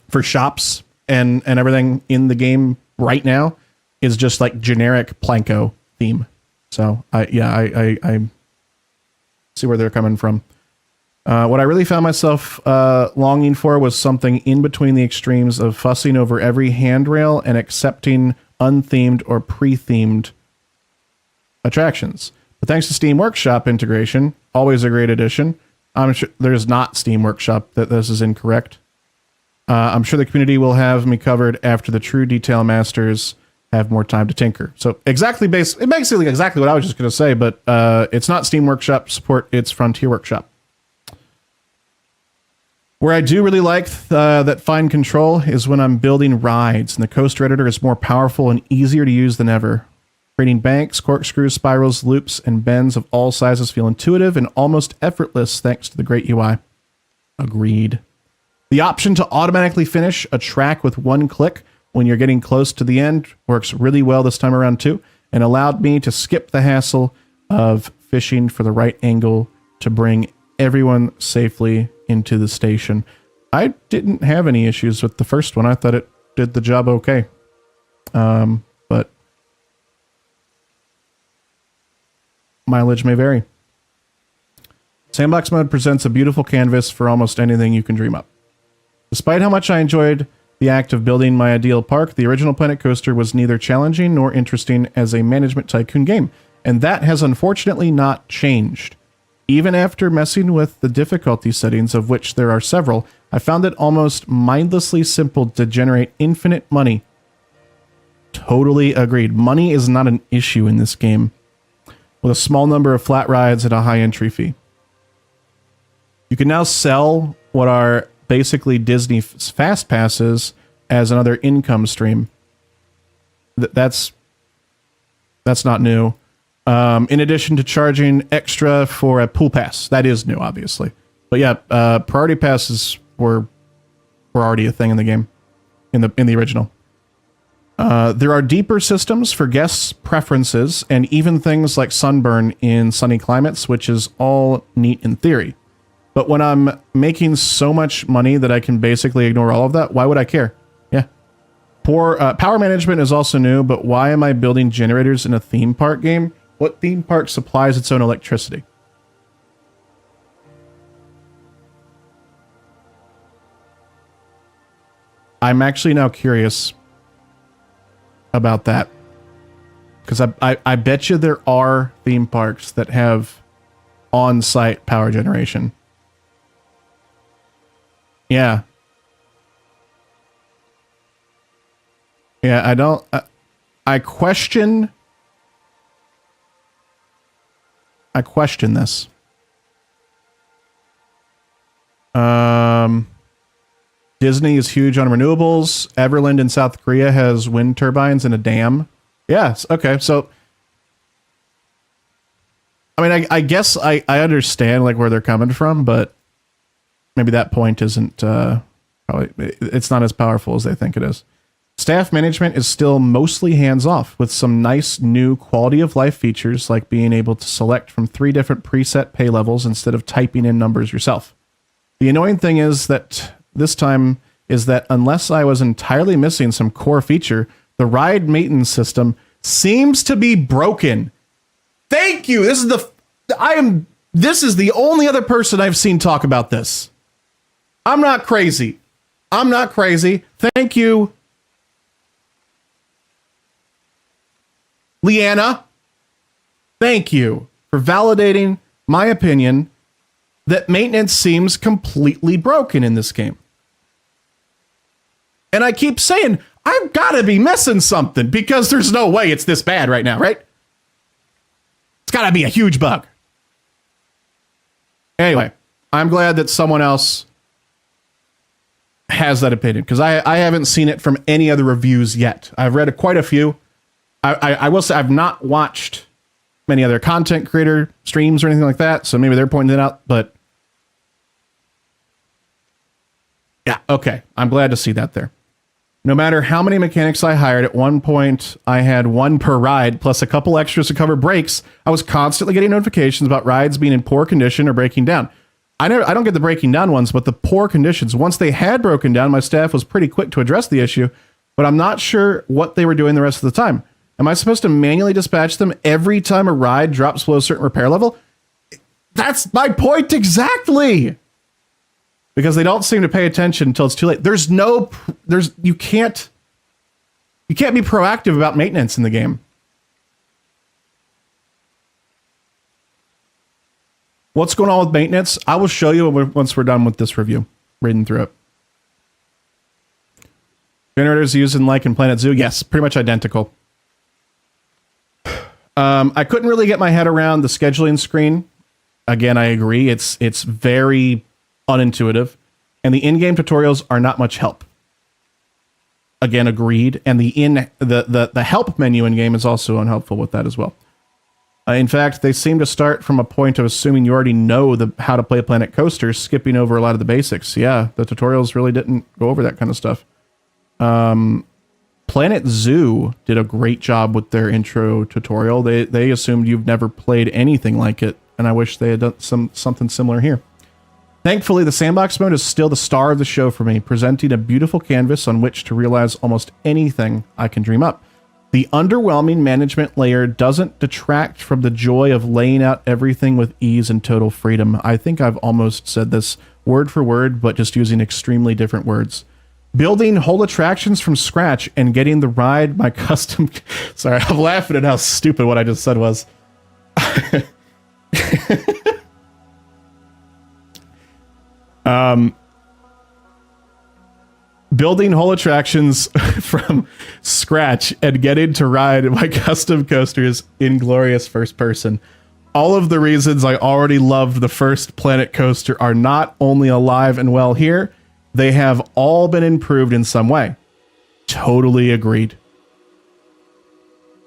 [SPEAKER 1] for shops and everything in the game right now is just like generic Planko theme. So I see where they're coming from. What I really found myself longing for was something in between the extremes of fussing over every handrail and accepting unthemed or pre-themed attractions. But thanks to Steam Workshop integration, always a great addition. I'm sure there's not Steam Workshop that this is incorrect. I'm sure the community will have me covered after the true detail masters have more time to tinker. So basically exactly what I was just going to say, but it's not Steam Workshop support, it's Frontier Workshop. Where I do really like that fine control is when I'm building rides, and the coaster editor is more powerful and easier to use than ever. Creating banks, corkscrews, spirals, loops, and bends of all sizes feel intuitive and almost effortless thanks to the great UI. Agreed. The option to automatically finish a track with one click when you're getting close to the end works really well this time around too, and allowed me to skip the hassle of fishing for the right angle to bring everyone safely into the station. I didn't have any issues with the first one. I thought it did the job okay. But mileage may vary. Sandbox mode presents a beautiful canvas for almost anything you can dream up. Despite how much I enjoyed the act of building my ideal park, the original Planet Coaster was neither challenging nor interesting as a management tycoon game, and that has unfortunately not changed. Even after messing with the difficulty settings, of which there are several, I found it almost mindlessly simple to generate infinite money. Totally agreed. Money is not an issue in this game, with a small number of flat rides at a high entry fee. You can now sell what are basically Disney Fast Passes as another income stream. That's not new. In addition to charging extra for a pool pass. That is new, obviously. But yeah, priority passes were already a thing in the game, in the original. There are deeper systems for guests' preferences and even things like sunburn in sunny climates, which is all neat in theory. But when I'm making so much money that I can basically ignore all of that, why would I care? Yeah. Power management is also new, but why am I building generators in a theme park game? What theme park supplies its own electricity? I'm actually now curious about that. Because I bet you there are theme parks that have on-site power generation. Yeah. Yeah, I don't... I question this. Disney is huge on renewables. Everland in South Korea has wind turbines and a dam. Yes, okay, so... I mean, I guess I understand like where they're coming from, but maybe that point isn't probably... It's not as powerful as they think it is. Staff management is still mostly hands-off, with some nice new quality-of-life features like being able to select from 3 different preset pay levels instead of typing in numbers yourself. The annoying thing is that this time is that unless I was entirely missing some core feature, the ride maintenance system seems to be broken. Thank you! This is the only other person I've seen talk about this. I'm not crazy. Thank you, Leanna. Thank you for validating my opinion that maintenance seems completely broken in this game. And I keep saying, I've got to be missing something because there's no way it's this bad right now, right? It's got to be a huge bug. Anyway, I'm glad that someone else has that opinion because I haven't seen it from any other reviews yet. I've read quite a few. I will say I've not watched many other content creator streams or anything like that, so maybe they're pointing it out, but yeah, okay. I'm glad to see that there. No matter how many mechanics I hired, at one point I had 1 per ride plus a couple extras to cover breaks. I was constantly getting notifications about rides being in poor condition or breaking down. I don't get the breaking down ones, but the poor conditions. Once they had broken down, my staff was pretty quick to address the issue, but I'm not sure what they were doing the rest of the time. Am I supposed to manually dispatch them every time a ride drops below a certain repair level? That's my point exactly. Because they don't seem to pay attention until it's too late. You can't be proactive about maintenance in the game. What's going on with maintenance? I will show you once we're done with this review, reading through it. Generators used in Like and Planet Zoo. Yes, pretty much identical. I couldn't really get my head around the scheduling screen. Again, I agree. It's very unintuitive. and the in-game tutorials are not much help. Again, agreed. And the help menu in-game is also unhelpful with that as well. In fact, they seem to start from a point of assuming you already know how to play Planet Coaster, skipping over a lot of the basics. Yeah, the tutorials really didn't go over that kind of stuff. Planet Zoo did a great job with their intro tutorial. They assumed you've never played anything like it, and I wish they had done something similar here. Thankfully, the sandbox mode is still the star of the show for me, presenting a beautiful canvas on which to realize almost anything I can dream up. The underwhelming management layer doesn't detract from the joy of laying out everything with ease and total freedom. I think I've almost said this word for word, but just using extremely different words. Building whole attractions from scratch and getting the ride my custom... Sorry, I'm laughing at how stupid what I just said was. Building whole attractions from scratch and getting to ride my custom coasters in glorious first person. All of the reasons I already loved the first Planet Coaster are not only alive and well here, they have all been improved in some way. Totally agreed.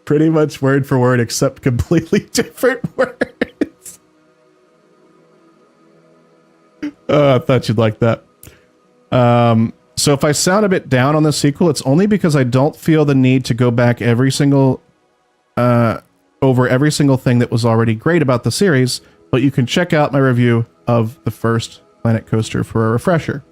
[SPEAKER 1] Pretty much word for word, except completely different words. I thought you'd like that. So if I sound a bit down on the sequel, it's only because I don't feel the need to go back over every single thing that was already great about the series, but you can check out my review of the first Planet Coaster for a refresher.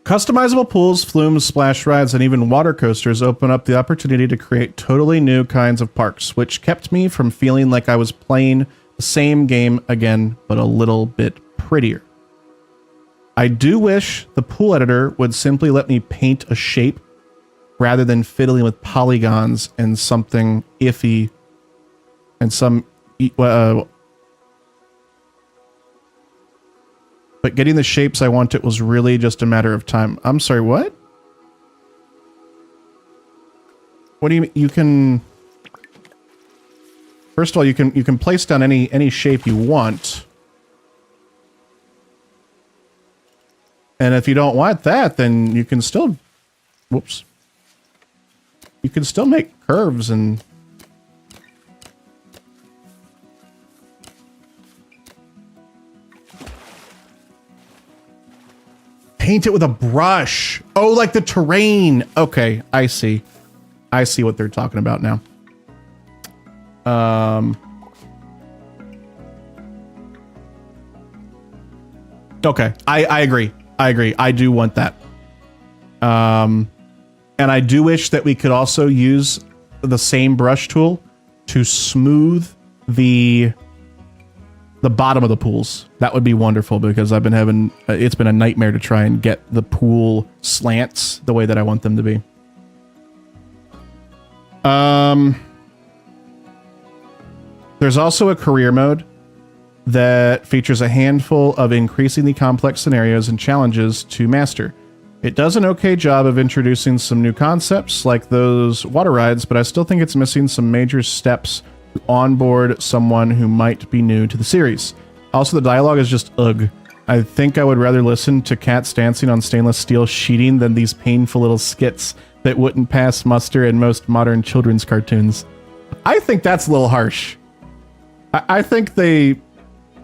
[SPEAKER 1] Customizable pools, flumes, splash rides, and even water coasters open up the opportunity to create totally new kinds of parks, which kept me from feeling like I was playing the same game again, but a little bit prettier. I do wish the pool editor would simply let me paint a shape rather than fiddling with polygons and something iffy and some... but getting the shapes I wanted was really just a matter of time. I'm sorry, what? What do you mean? You can... First of all, you can place down any shape you want. And if you don't want that, then you can still... Whoops. You can still make curves and... Paint it with a brush. Oh, like the terrain. Okay, I see. I see what they're talking about now. Okay, I agree. I agree. I do want that. And I do wish that we could also use the same brush tool to smooth the bottom of the pools. That would be wonderful because I've been having... it's been a nightmare to try and get the pool slants the way that I want them to be. There's also a career mode that features a handful of increasingly complex scenarios and challenges to master. It does an okay job of introducing some new concepts like those water rides, but I still think it's missing some major steps to onboard someone who might be new to the series. Also, the dialogue is just ugh. I think I would rather listen to cats dancing on stainless steel sheeting than these painful little skits that wouldn't pass muster in most modern children's cartoons. I think that's a little harsh. I think they're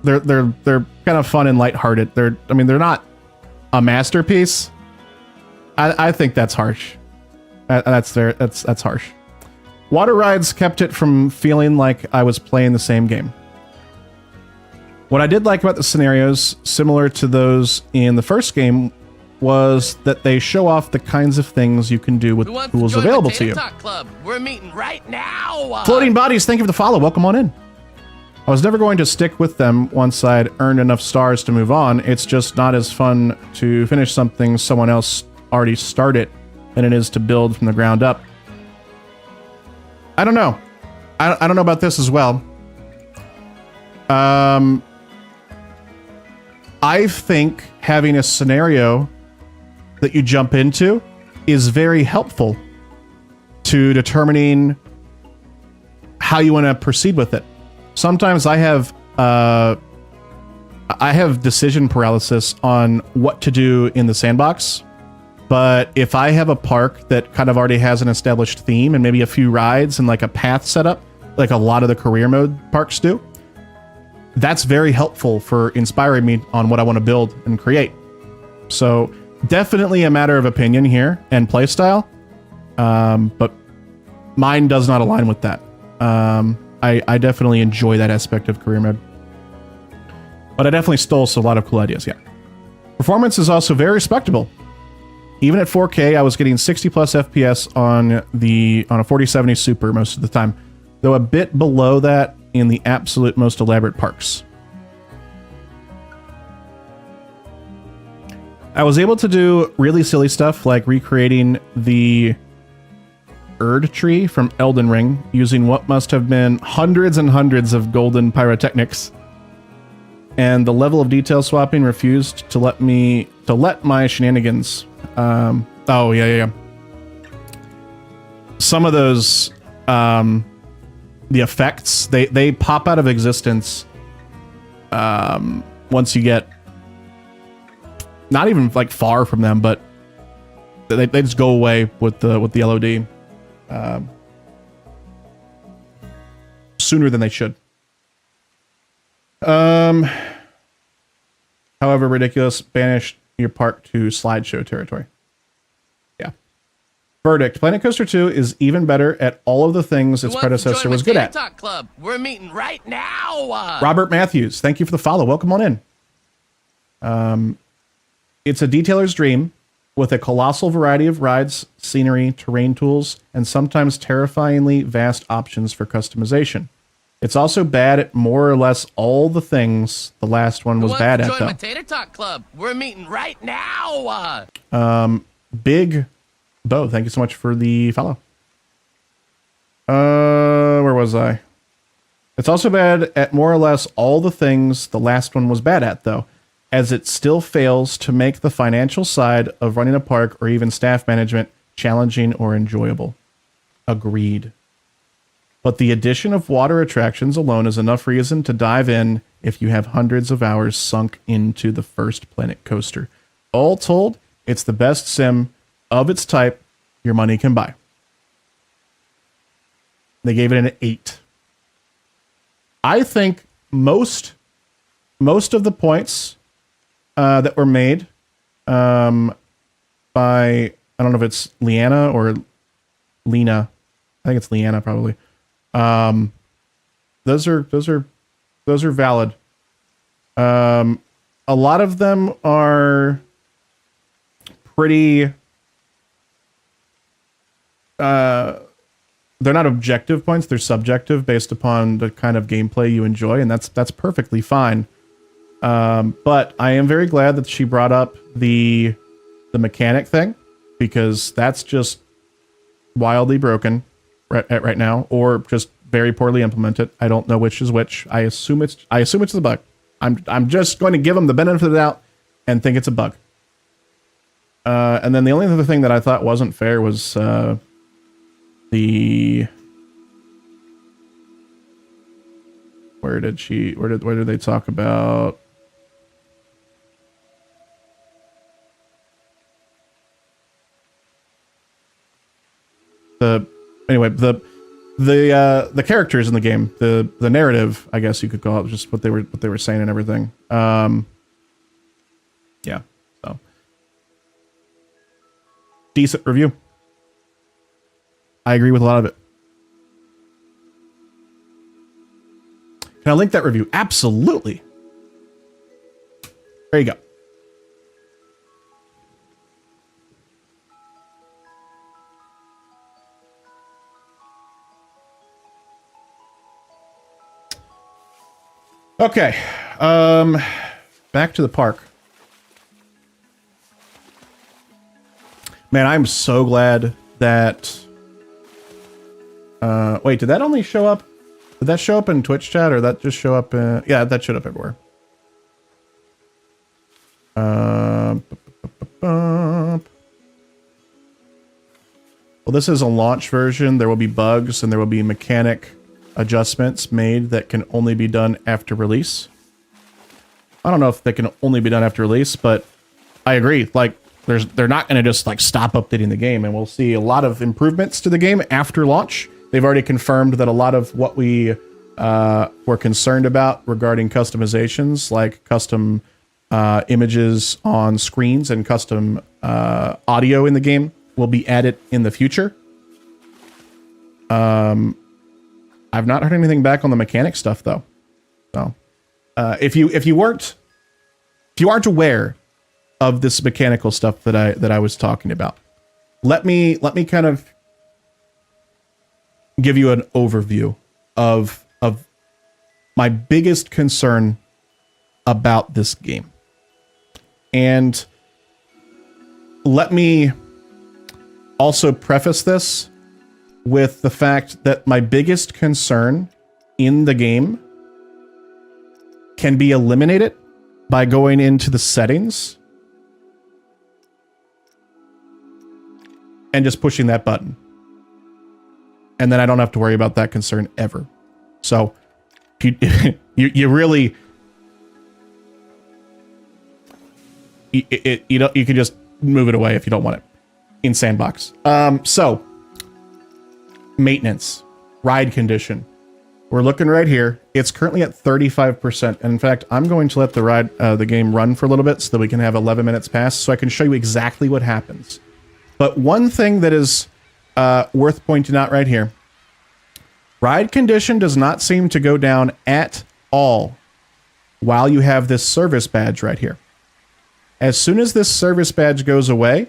[SPEAKER 1] kind of fun and lighthearted. They're not a masterpiece. I think that's harsh. That's harsh. Water rides kept it from feeling like I was playing the same game. What I did like about the scenarios, similar to those in the first game, was that they show off the kinds of things you can do with tools available to you.
[SPEAKER 2] Club? We're meeting right now.
[SPEAKER 1] Floating Bodies, thank you for the follow. Welcome on in. I was never going to stick with them once I'd earned enough stars to move on. It's just not as fun to finish something someone else already started than it is to build from the ground up. I don't know. I don't know about this as well. I think having a scenario that you jump into is very helpful to determining how you want to proceed with it. Sometimes I have I have decision paralysis on what to do in the sandbox. But if I have a park that kind of already has an established theme and maybe a few rides and like a path set up, like a lot of the career mode parks do, that's very helpful for inspiring me on what I want to build and create. So definitely a matter of opinion here and playstyle. But mine does not align with that. I definitely enjoy that aspect of career mode. But I definitely stole a lot of cool ideas, yeah. Performance is also very respectable. Even at 4K, I was getting 60 plus FPS on a 4070 Super most of the time, though a bit below that in the absolute most elaborate parks. I was able to do really silly stuff like recreating the Erd tree from Elden Ring using what must have been hundreds and hundreds of golden pyrotechnics. And the level of detail swapping refused to let my shenanigans. Oh yeah. Some of those, the effects they pop out of existence. Once you get not even like far from them, but they just go away with the LOD sooner than they should. However, ridiculous. Banished your park to slideshow territory. Yeah. Verdict. Planet Coaster 2 is even better at all of the things its predecessor was good at.
[SPEAKER 2] Talk Club. We're meeting right now.
[SPEAKER 1] Robert Matthews, thank you for the follow. Welcome on in. It's a detailer's dream with a colossal variety of rides, scenery, terrain tools, and sometimes terrifyingly vast options for customization. It's also bad at more or less all the things the last one was bad at, though.
[SPEAKER 2] Tater Talk Club. We're meeting right now.
[SPEAKER 1] Big Bo, thank you so much for the follow. Where was I? It's also bad at more or less all the things the last one was bad at, though, as it still fails to make the financial side of running a park or even staff management challenging or enjoyable. Agreed. But the addition of water attractions alone is enough reason to dive in if you have hundreds of hours sunk into the first Planet Coaster. All told, it's the best sim of its type your money can buy. They gave it an 8. I think most of the points that were made by, I don't know if it's Leanna or Lena. I think it's Leanna probably. Those are valid. A lot of them are pretty, they're not objective points. They're subjective based upon the kind of gameplay you enjoy. And that's perfectly fine. But I am very glad that she brought up the mechanic thing, because that's just wildly broken right now, or just very poorly implemented. I don't know which is which. I assume it's a bug. I'm just going to give them the benefit of the doubt and think it's a bug. And then the only other thing that I thought wasn't fair was where did they talk about the characters in the game, the narrative, I guess you could call it, just what they were saying and everything. Yeah, so decent review. I agree with a lot of it. Can I link that review? Absolutely. There you go. Okay, back to the park. Man, I'm so glad that... wait, did that only show up? Did that show up in Twitch chat, or that just show up in... Yeah, that showed up everywhere. Well, this is a launch version. There will be bugs, and there will be mechanic adjustments made that can only be done after release. I don't know if they can only be done after release, but I agree. Like, they're not going to just like stop updating the game, and we'll see a lot of improvements to the game after launch. They've already confirmed that a lot of what we were concerned about regarding customizations, like custom images on screens and custom audio in the game, will be added in the future. I've not heard anything back on the mechanic stuff though. So if you aren't aware of this mechanical stuff that I was talking about, let me kind of give you an overview of my biggest concern about this game. And let me also preface this with the fact that my biggest concern in the game can be eliminated by going into the settings and just pushing that button. And then I don't have to worry about that concern ever. So you really, you can just move it away if you don't want it in sandbox. So maintenance, ride condition. We're looking right here. It's currently at 35%. And in fact, I'm going to let the game run for a little bit so that we can have 11 minutes pass so I can show you exactly what happens. But one thing that is worth pointing out right here, ride condition does not seem to go down at all while you have this service badge right here. As soon as this service badge goes away,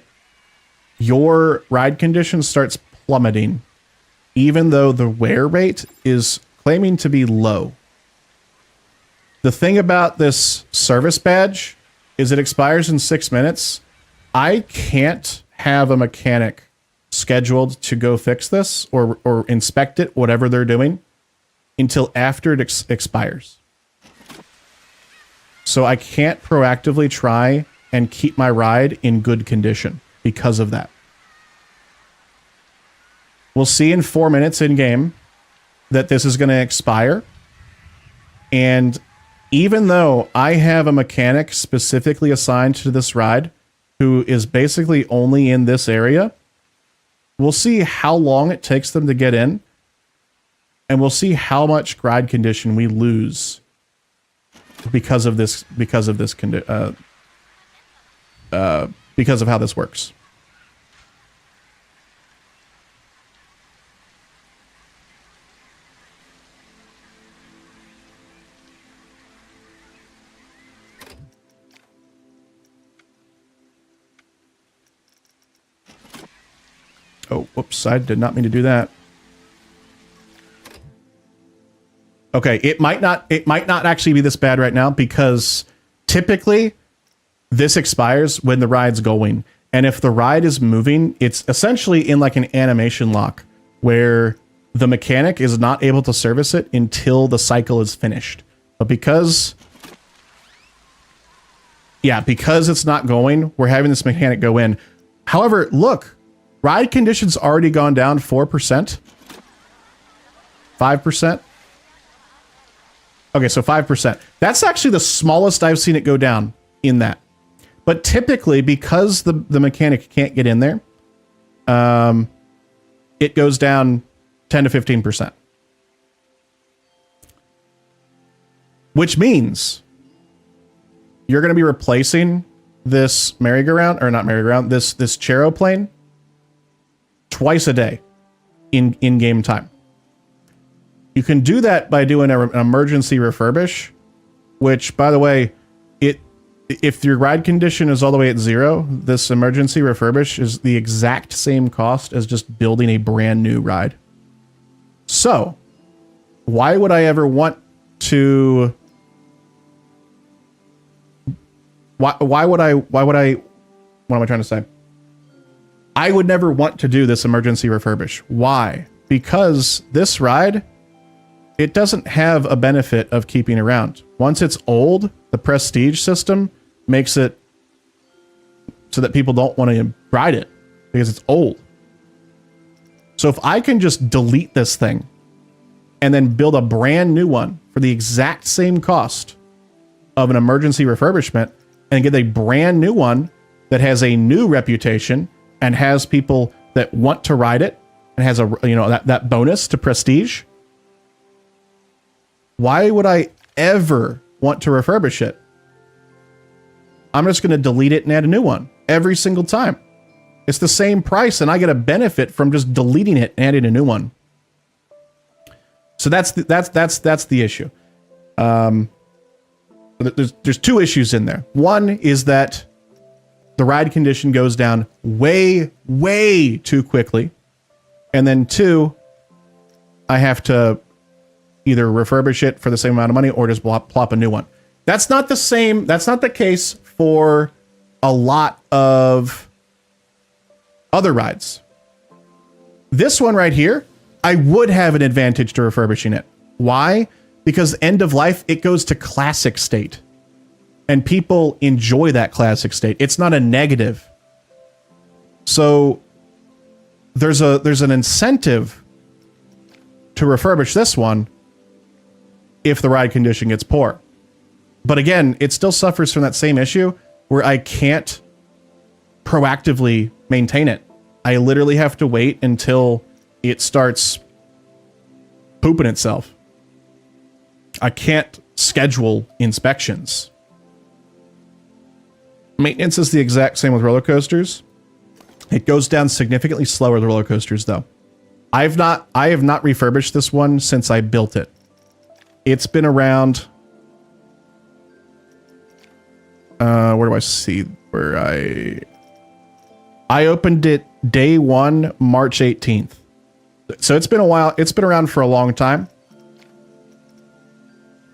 [SPEAKER 1] your ride condition starts plummeting, even though the wear rate is claiming to be low. The thing about this service badge is it expires in 6 minutes. I can't have a mechanic scheduled to go fix this or inspect it, whatever they're doing, until after it expires. So I can't proactively try and keep my ride in good condition because of that. We'll see in 4 minutes in game that this is going to expire. And even though I have a mechanic specifically assigned to this ride who is basically only in this area, we'll see how long it takes them to get in, and we'll see how much ride condition we lose because of how this works. Oh, whoops, I did not mean to do that. Okay, it might not actually be this bad right now because typically this expires when the ride's going. And if the ride is moving, it's essentially in like an animation lock where the mechanic is not able to service it until the cycle is finished. But because it's not going, we're having this mechanic go in. However, look, ride condition's already gone down 4%. 5%. Okay, so 5%. That's actually the smallest I've seen it go down in that. But typically, because the mechanic can't get in there, it goes down 10 to 15%. Which means you're going to be replacing this merry-go-round, or not merry-go-round, this charoplane twice a day in game time. You can do that by doing an emergency refurbish, which, by the way, if your ride condition is all the way at 0, this emergency refurbish is the exact same cost as just building a brand new ride. So, why would I ever want to? Why would I? What am I trying to say? I would never want to do this emergency refurbish. Why? Because this ride, it doesn't have a benefit of keeping around. Once it's old, the prestige system makes it so that people don't want to ride it because it's old. So if I can just delete this thing and then build a brand new one for the exact same cost of an emergency refurbishment and get a brand new one that has a new reputation and has people that want to ride it and has that bonus to prestige. Why would I ever want to refurbish it? I'm just going to delete it and add a new one every single time. It's the same price and I get a benefit from just deleting it and adding a new one. So that's the issue. There's two issues in there. One is that the ride condition goes down way, way too quickly. And then two, I have to either refurbish it for the same amount of money or just plop a new one. That's not the same. That's not the case for a lot of other rides. This one right here, I would have an advantage to refurbishing it. Why? Because end of life, it goes to classic state. And people enjoy that classic state. It's not a negative. So there's an incentive to refurbish this one if the ride condition gets poor. But again, it still suffers from that same issue where I can't proactively maintain it. I literally have to wait until it starts pooping itself. I can't schedule inspections. Maintenance is the exact same with roller coasters. It goes down significantly slower with roller coasters, though. I have not refurbished this one since I built it. It's been around. Where do I see where I opened it day 1, March 18th. So it's been a while. It's been around for a long time.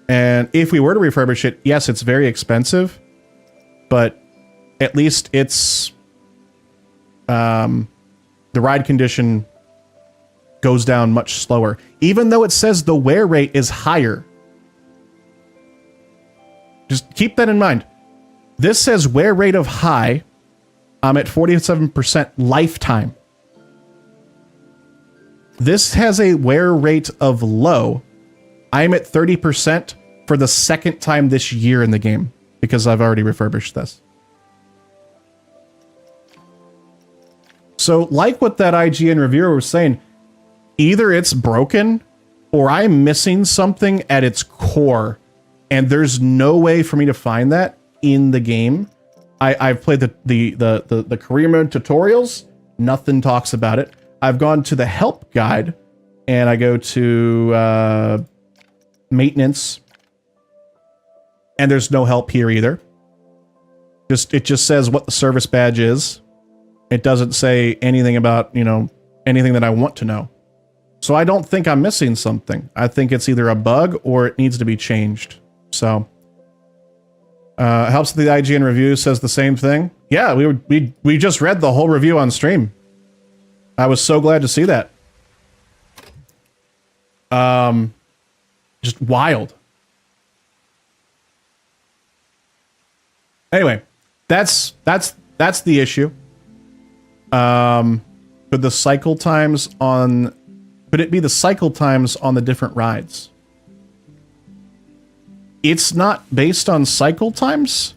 [SPEAKER 1] And if we were to refurbish it, yes, it's very expensive, but at least it's the ride condition goes down much slower, even though it says the wear rate is higher. Just keep that in mind. This says wear rate of high. I'm at 47% lifetime. This has a wear rate of low. I'm at 30% for the second time this year in the game because I've already refurbished this. So like what that IGN reviewer was saying, either it's broken or I'm missing something at its core and there's no way for me to find that in the game. I've played the career mode tutorials. Nothing talks about it. I've gone to the help guide and I go to maintenance and there's no help here either. It just says what the service badge is. It doesn't say anything about, anything that I want to know. So I don't think I'm missing something. I think it's either a bug or it needs to be changed. So helps the IGN review says the same thing. Yeah, we just read the whole review on stream. I was so glad to see that. Just wild. Anyway, that's the issue. Could the cycle times on... Could it be the cycle times on the different rides? It's not based on cycle times.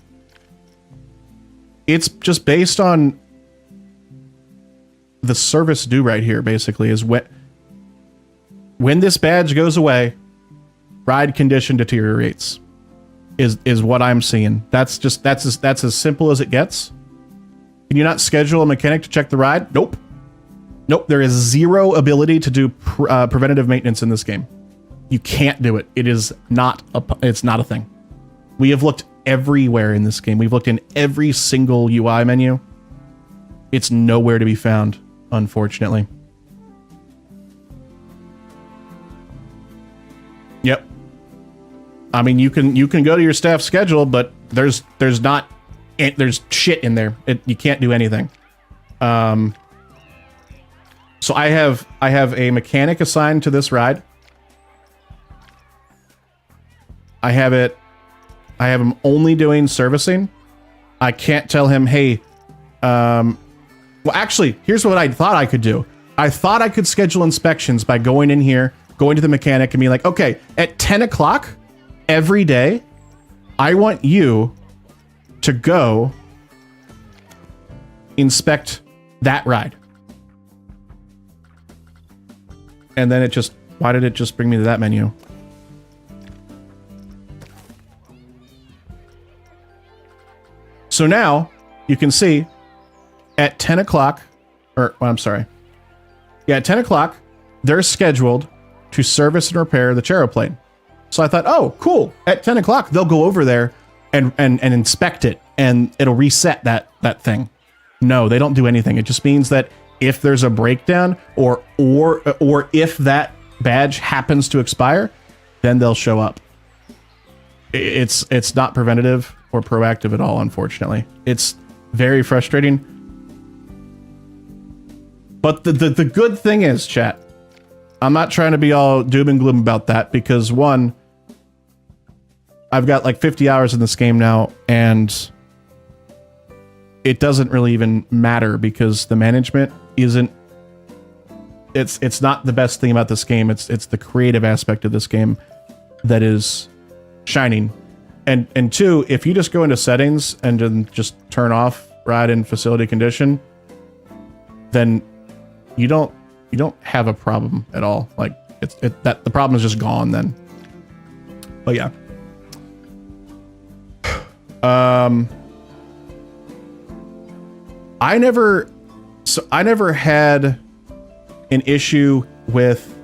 [SPEAKER 1] It's just based on the service due right here, basically, is when this badge goes away, ride condition deteriorates. Is what I'm seeing. That's as simple as it gets. Can you not schedule a mechanic to check the ride? Nope. There is zero ability to do preventative maintenance in this game. You can't do it. It's not a thing. We have looked everywhere in this game. We've looked in every single UI menu. It's nowhere to be found, unfortunately. Yep. I mean, you can go to your staff schedule, but there's shit in there. You can't do anything. So I have a mechanic assigned to this ride. I have him only doing servicing. I can't tell him, hey, well, actually, here's what I thought I could do. I thought I could schedule inspections by going in here, going to the mechanic and being like, okay, at 10 o'clock every day, I want you to go inspect that ride. And then it just, why did it just bring me to that menu? So now you can see at 10 o'clock, or well, I'm sorry. Yeah, at 10 o'clock, they're scheduled to service and repair the Charoplane. So I thought, oh, cool. At 10 o'clock, they'll go over there and inspect it, and it'll reset that thing. No, they don't do anything. It just means that if there's a breakdown or if that badge happens to expire, then they'll show up. It's not preventative or proactive at all, unfortunately. It's very frustrating. But the good thing is, chat, I'm not trying to be all doom and gloom about that, because one, I've got like 50 hours in this game now, and it doesn't really even matter because the management isn't, it's not the best thing about this game. It's the creative aspect of this game that is shining. And two, if you just go into settings and then just turn off ride in facility condition, then you don't have a problem at all. Like that the problem is just gone then. But yeah. I never had an issue with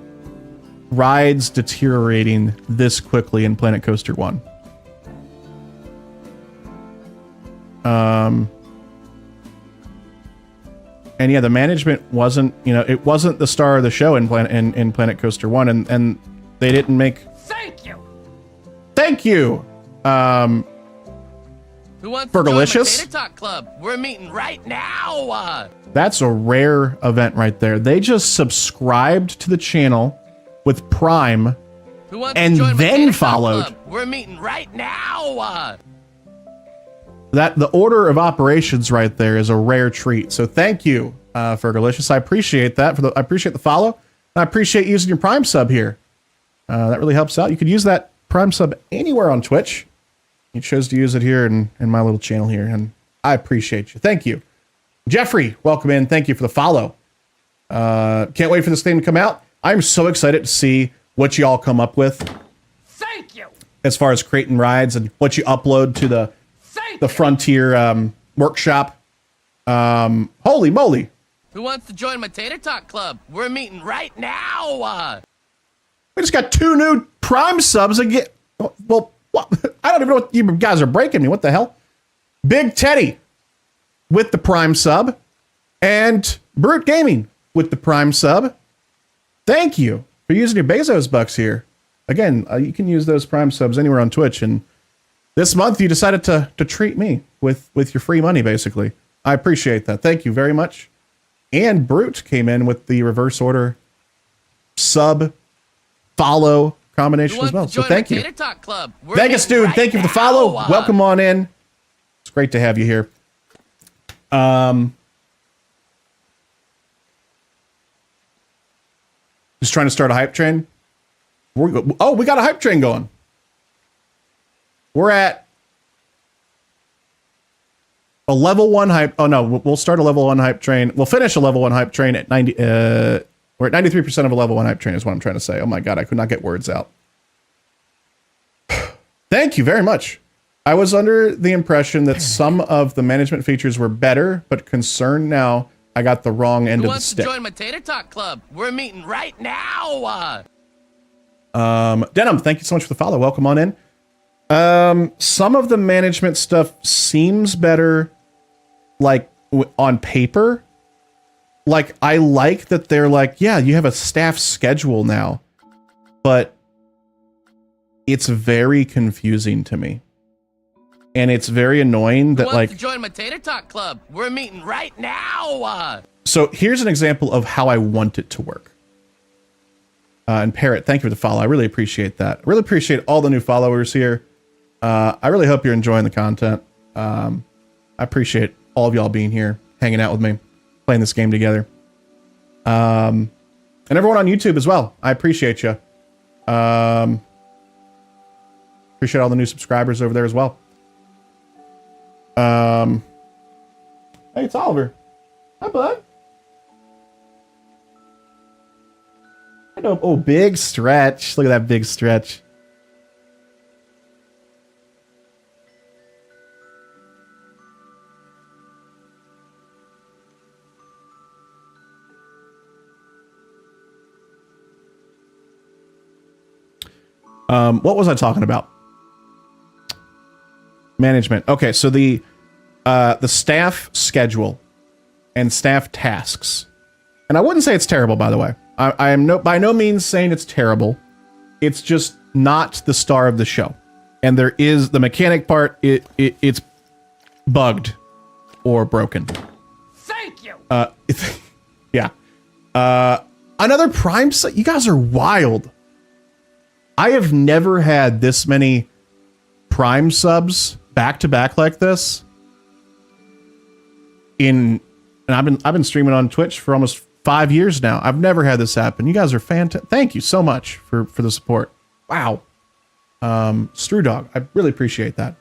[SPEAKER 1] rides deteriorating this quickly in Planet Coaster 1. And yeah, the management wasn't, it wasn't the star of the show in Planet Coaster 1, and they didn't make.
[SPEAKER 2] Thank you.
[SPEAKER 1] Thank you.
[SPEAKER 2] Who wants to join my Tater Talk Club? We're meeting right now.
[SPEAKER 1] That's a rare event right there. They just subscribed to the channel with Prime, and then followed.
[SPEAKER 2] We're meeting right now.
[SPEAKER 1] That the order of operations right there is a rare treat. So thank you, Fergalicious. I appreciate that. I appreciate the follow. And I appreciate using your Prime sub here. That really helps out. You could use that Prime sub anywhere on Twitch. You chose to use it here in my little channel here, and I appreciate you. Thank you. Jeffrey, welcome in. Thank you for the follow. Can't wait for this thing to come out. I'm so excited to see what you all come up with.
[SPEAKER 2] Thank you.
[SPEAKER 1] As far as creating rides and what you upload to the Frontier workshop. Holy moly.
[SPEAKER 2] Who wants to join my Tater Talk Club? We're meeting right now.
[SPEAKER 1] We just got 2 new Prime subs again. Well, what? I don't even know what you guys are breaking me. What the hell? Big Teddy with the Prime sub, and Brute Gaming with the Prime sub. Thank you for using your Bezos bucks here. Again, you can use those Prime subs anywhere on Twitch, and this month you decided to treat me with your free money, basically. I appreciate that. Thank you very much. And Brute came in with the reverse order sub follow combination as well. So thank you. Vegas dude, thank you for the follow. Welcome on in. It's great to have you here. Just trying to start a hype train. We got a hype train going. We're at a level 1 hype. Oh no, we'll start a level 1 hype train. We'll finish a level 1 hype train at 90. We're at 93% of a level 1 hype train is what I'm trying to say. Oh my God, I could not get words out. Thank you very much. I was under the impression that some of the management features were better, but concerned now I got the wrong end of the stick.
[SPEAKER 2] Who wants to join my Tater Talk Club? We're meeting right now.
[SPEAKER 1] Denim, thank you so much for the follow. Welcome on in. Some of the management stuff seems better, like on paper. Like, I like that they're like, yeah, you have a staff schedule now, but it's very confusing to me. And it's very annoying that, like,
[SPEAKER 2] to join my Tater Talk Club. We're meeting right now.
[SPEAKER 1] So here's an example of how I want it to work. And Parrot, thank you for the follow. I really appreciate that. I really appreciate all the new followers here. I really hope you're enjoying the content. I appreciate all of y'all being here, hanging out with me, playing this game together. And everyone on YouTube as well. I appreciate you. Appreciate Appreciate all the new subscribers over there as well. Hey, it's Oliver. Hi, bud. Oh, big stretch. Look at that big stretch. What was I talking about? Management. Okay, so the staff schedule and staff tasks. And I wouldn't say it's terrible, by the way. I am by no means saying it's terrible. It's just not the star of the show. And there is the mechanic part, it's bugged or broken.
[SPEAKER 2] Thank you.
[SPEAKER 1] Yeah. Another Prime sub. You guys are wild. I have never had this many Prime subs back to back like this. And I've been streaming on Twitch for almost 5 years now. I've never had this happen. You guys are fantastic. Thank you so much for the support. Wow. Strudog, I really appreciate that.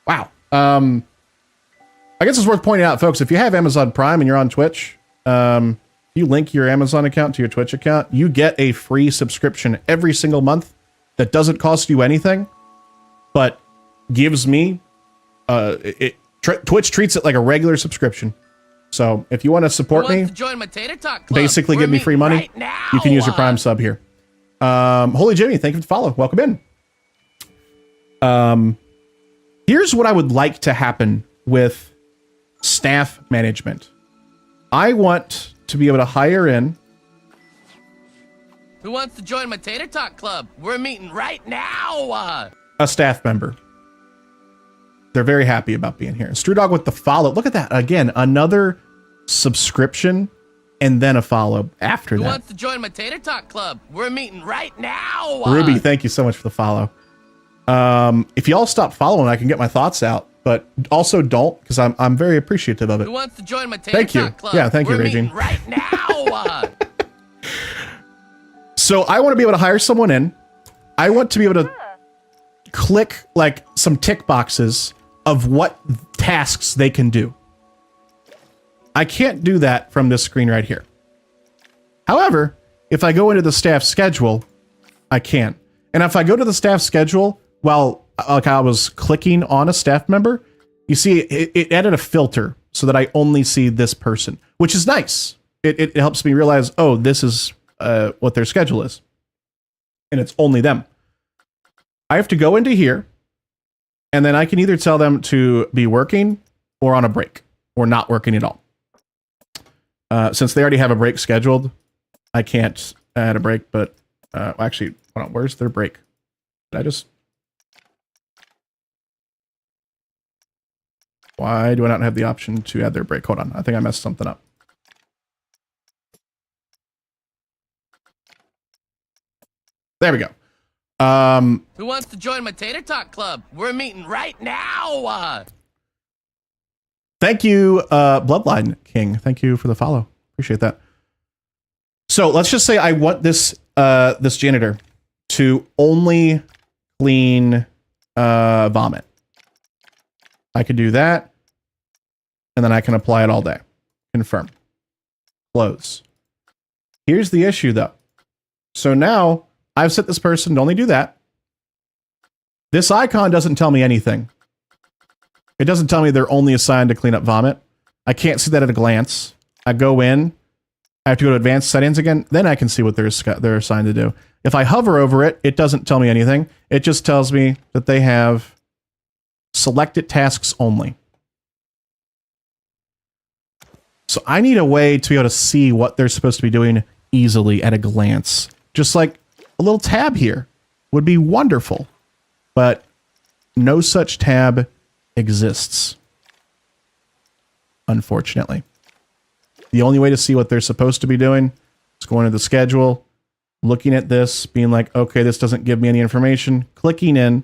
[SPEAKER 1] Wow. I guess it's worth pointing out, folks, if you have Amazon Prime and you're on Twitch, you link your Amazon account to your Twitch account, you get a free subscription every single month that doesn't cost you anything, but gives me, Twitch treats it like a regular subscription. So if you want to support me, basically give me free money, you can use your Prime sub here. Holy Jimmy, thank you for the follow. Welcome in. Here's what I would like to happen with staff management. I want to be able to hire in.
[SPEAKER 2] Who wants to join my Tater Talk Club? We're meeting right now.
[SPEAKER 1] A staff member. They're very happy about being here. Strudog with the follow. Look at that. Again, another subscription and then a follow after that.
[SPEAKER 2] Who wants to join my Tater Talk Club? We're meeting right now.
[SPEAKER 1] Ruby, thank you so much for the follow. If y'all stop following, I can get my thoughts out, but also don't, because I'm very appreciative of it.
[SPEAKER 2] Who wants to join my Tater Talk Club?
[SPEAKER 1] Yeah, thank you, Regine.
[SPEAKER 2] Right now.
[SPEAKER 1] So I want to be able to hire someone in. I want to be able to click like some tick boxes of what tasks they can do. I can't do that from this screen right here. However, if I go into the staff schedule, I can. And if I go to the staff schedule while like I was clicking on a staff member, you see it added a filter so that I only see this person, which is nice. It helps me realize, oh, this is what their schedule is. And it's only them. I have to go into here, and then I can either tell them to be working or on a break or not working at all. Since they already have a break scheduled, I can't add a break, but actually, hold on, where's their break? Did I just... Why do I not have the option to add their break? Hold on, I think I messed something up. There we go.
[SPEAKER 2] Who wants to join my Tater Talk Club? We're meeting right now.
[SPEAKER 1] Thank you, Bloodline King. Thank you for the follow. Appreciate that. So let's just say I want this this janitor to only clean vomit. I could do that, and then I can apply it all day. Confirm. Close. Here's the issue, though. So now I've set this person to only do that. This icon doesn't tell me anything. It doesn't tell me they're only assigned to clean up vomit. I can't see that at a glance. I go in. I have to go to advanced settings again. Then I can see what they're assigned to do. If I hover over it, it doesn't tell me anything. It just tells me that they have selected tasks only. So I need a way to be able to see what they're supposed to be doing easily at a glance. Just like a little tab here would be wonderful. But no such tab exists, unfortunately. The only way to see what they're supposed to be doing is going to the schedule, looking at this, being like, okay, this doesn't give me any information, clicking in,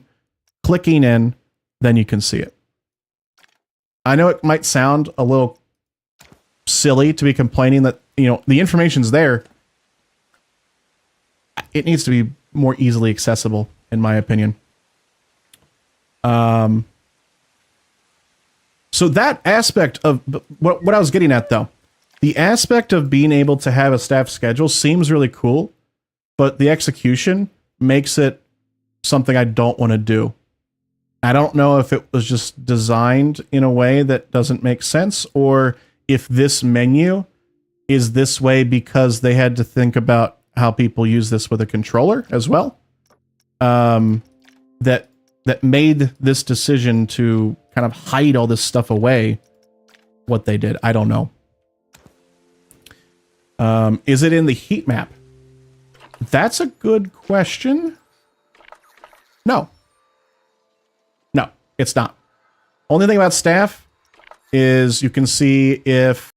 [SPEAKER 1] then you can see it. I know it might sound a little silly to be complaining that, you know, the information's there. It needs to be more easily accessible, in my opinion. So that aspect of what I was getting at, though, the aspect of being able to have a staff schedule seems really cool, but the execution makes it something I don't want to do. I don't know if it was just designed in a way that doesn't make sense, or if this menu is this way because they had to think about how people use this with a controller as well. That made this decision to kind of hide all this stuff away. What they did, I don't know. Is it in the heat map? That's a good question. No. No, it's not. Only thing about staff is you can see if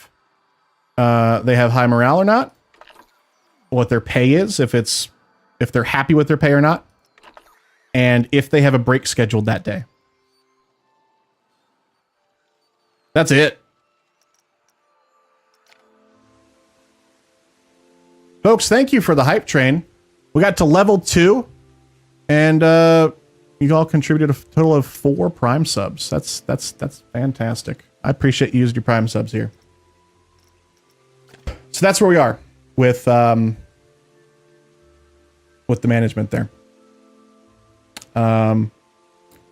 [SPEAKER 1] they have high morale or not, what their pay is, if they're happy with their pay or not, and if they have a break scheduled that day. That's it. Folks, thank you for the hype train. We got to level 2, and you all contributed a total of 4 Prime subs. That's fantastic. I appreciate you using your Prime subs here. So that's where we are with the management there.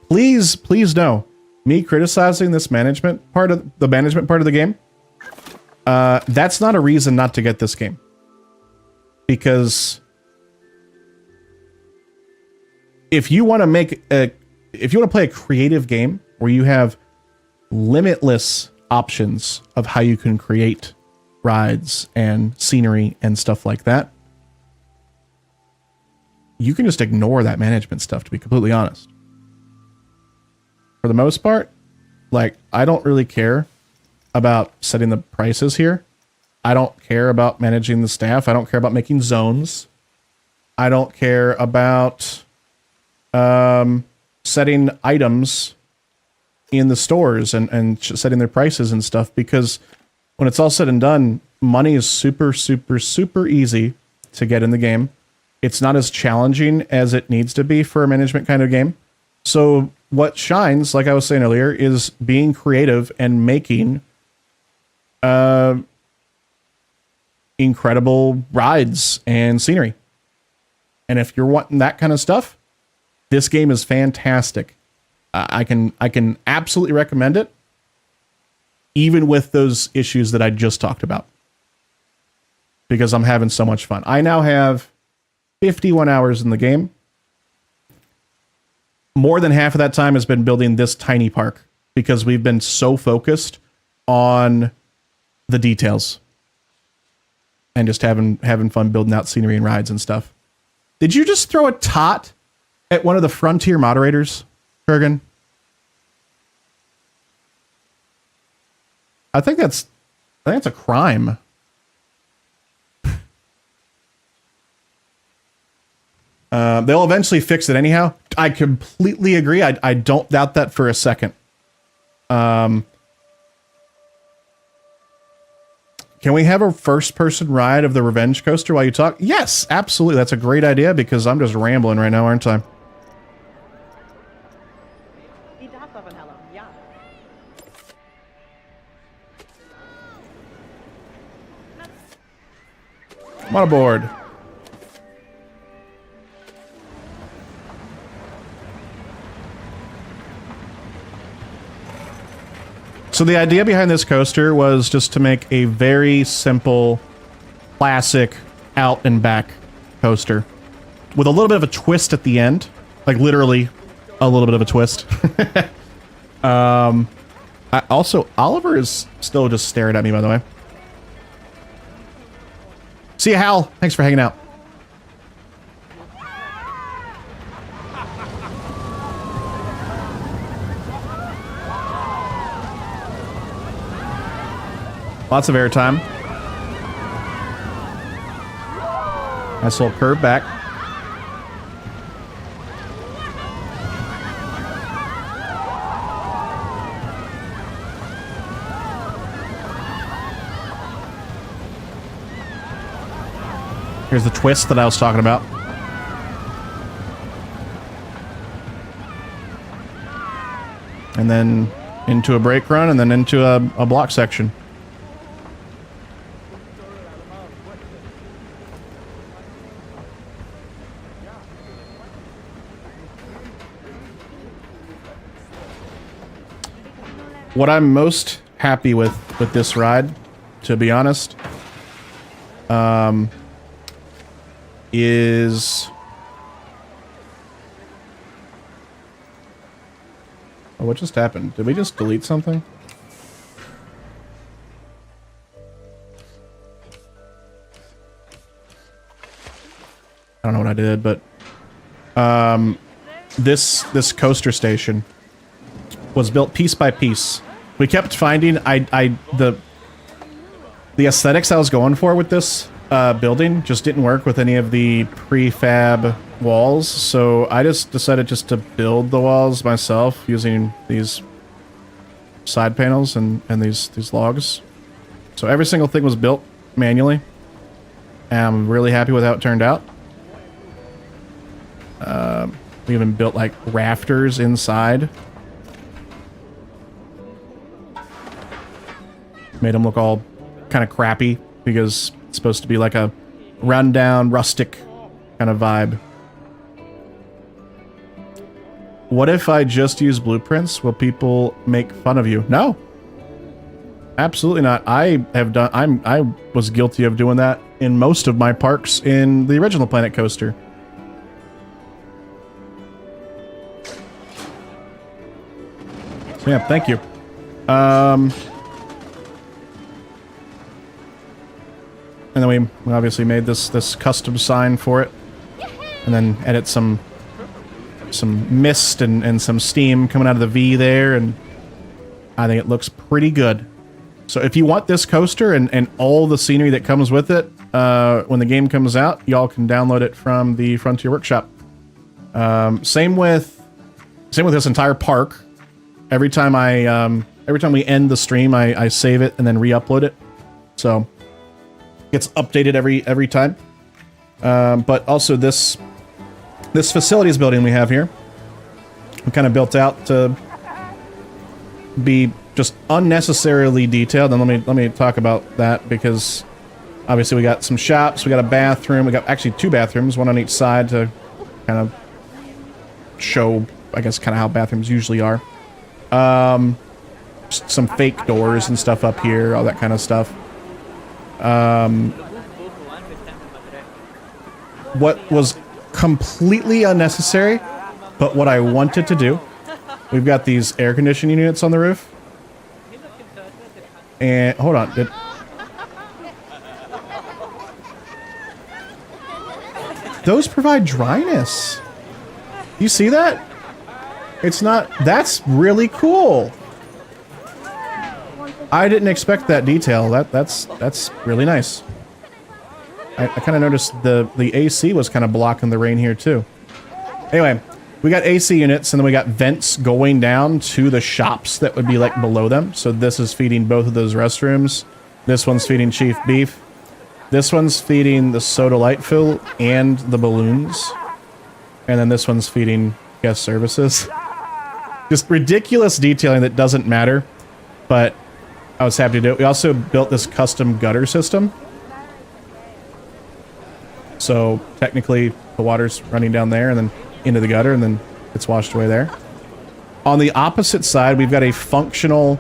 [SPEAKER 1] Please know, me criticizing this management part of the game, that's not a reason not to get this game. Because if you want to play a creative game where you have limitless options of how you can create rides and scenery and stuff like that, you can just ignore that management stuff, to be completely honest. For the most part, like, I don't really care about setting the prices here. I don't care about managing the staff. I don't care about making zones. I don't care about setting items in the stores and setting their prices and stuff, because when it's all said and done, money is super, super, super easy to get in the game. It's not as challenging as it needs to be for a management kind of game. So what shines, like I was saying earlier, is being creative and making incredible rides and scenery. And if you're wanting that kind of stuff, this game is fantastic. I can absolutely recommend it, even with those issues that I just talked about, because I'm having so much fun. I now have 51 hours in the game. More than half of that time has been building this tiny park, because we've been so focused on the details and just having fun building out scenery and rides and stuff. Did you just throw a tot at one of the Frontier moderators, Kurgan? I think that's a crime. They'll eventually fix it anyhow. I completely agree. I don't doubt that for a second. Can we have a first-person ride of the Revenge Coaster while you talk? Yes, absolutely. That's a great idea, because I'm just rambling right now, aren't I? Come on aboard. So the idea behind this coaster was just to make a very simple, classic out and back coaster with a little bit of a twist at the end, like literally a little bit of a twist. Also, Oliver is still just staring at me, by the way. See you, Hal. Thanks for hanging out. Lots of airtime. Nice little curve back. Here's the twist that I was talking about. and then into a brake run, and then into a block section. What I'm most happy with this ride, to be honest, is... Oh, what just happened? Did we just delete something? I don't know what I did, but this coaster station was built piece by piece. We kept finding the aesthetics I was going for with this building just didn't work with any of the prefab walls, so I just decided just to build the walls myself using these side panels and these logs. So every single thing was built manually, and I'm really happy with how it turned out. We even built like rafters inside. Made them look all kind of crappy because it's supposed to be like a rundown, rustic kind of vibe. What if I just use blueprints? Will people make fun of you? No. Absolutely not. I was guilty of doing that in most of my parks in the original Planet Coaster. So yeah, thank you. And then we obviously made this custom sign for it, and then edit some mist and some steam coming out of the V there, and I think it looks pretty good. So if you want this coaster and all the scenery that comes with it, when the game comes out, y'all can download it from the Frontier Workshop. Same with this entire park. Every time we end the stream, I save it and then re-upload it. So gets updated every time. But also this facilities building we have here, we kind of built out to be just unnecessarily detailed. And let me talk about that, because obviously we got some shops, we got a bathroom, we got actually 2 bathrooms, one on each side to kind of show, I guess, kind of how bathrooms usually are. Some fake doors and stuff up here, all that kind of stuff. What was completely unnecessary, but what I wanted to do, we've got these air conditioning units on the roof. And hold on, those provide dryness. You see that? It's not, that's really cool. I didn't expect that detail. That's really nice. I kind of noticed the AC was kind of blocking the rain here too. Anyway, we got AC units, and then we got vents going down to the shops that would be like below them. So this is feeding both of those restrooms. This one's feeding Chief Beef. This one's feeding the Soda Light Fill and the balloons. And then this one's feeding guest services. Just ridiculous detailing that doesn't matter, but I was happy to do it. We also built this custom gutter system. So technically the water's running down there and then into the gutter, and then it's washed away there. On the opposite side, we've got a functional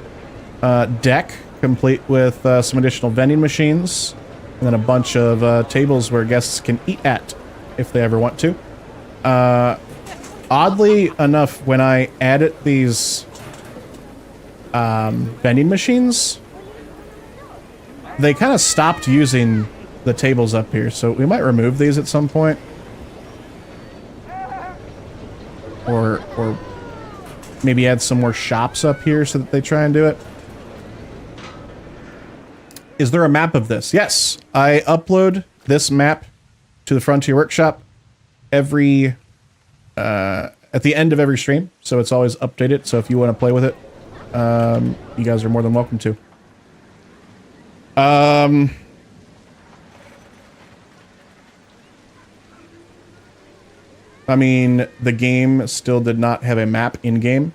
[SPEAKER 1] deck complete with some additional vending machines, and then a bunch of tables where guests can eat at if they ever want to. Oddly enough, when I added these vending machines, they kind of stopped using the tables up here, so we might remove these at some point, or maybe add some more shops up here so that they try and do it. Is there a map of this? Yes, I upload this map to the Frontier Workshop every at the end of every stream, so it's always updated. So if you want to play with it, you guys are more than welcome to. I mean, the game still did not have a map in game.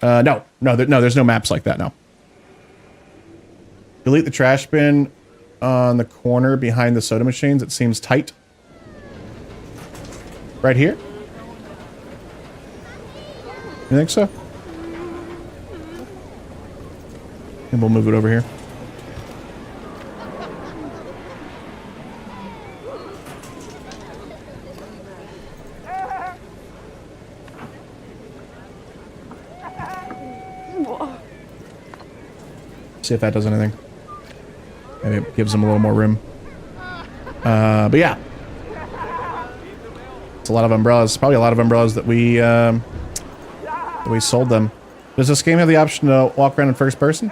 [SPEAKER 1] No, No, there's no maps like that, no. Delete the trash bin on the corner behind the soda machines. It seems tight. Right here? You think so? And we'll move it over here. See if that does anything. Maybe it gives them a little more room. But yeah. It's a lot of umbrellas. Probably a lot of umbrellas that we sold them. Does this game have the option to walk around in first person?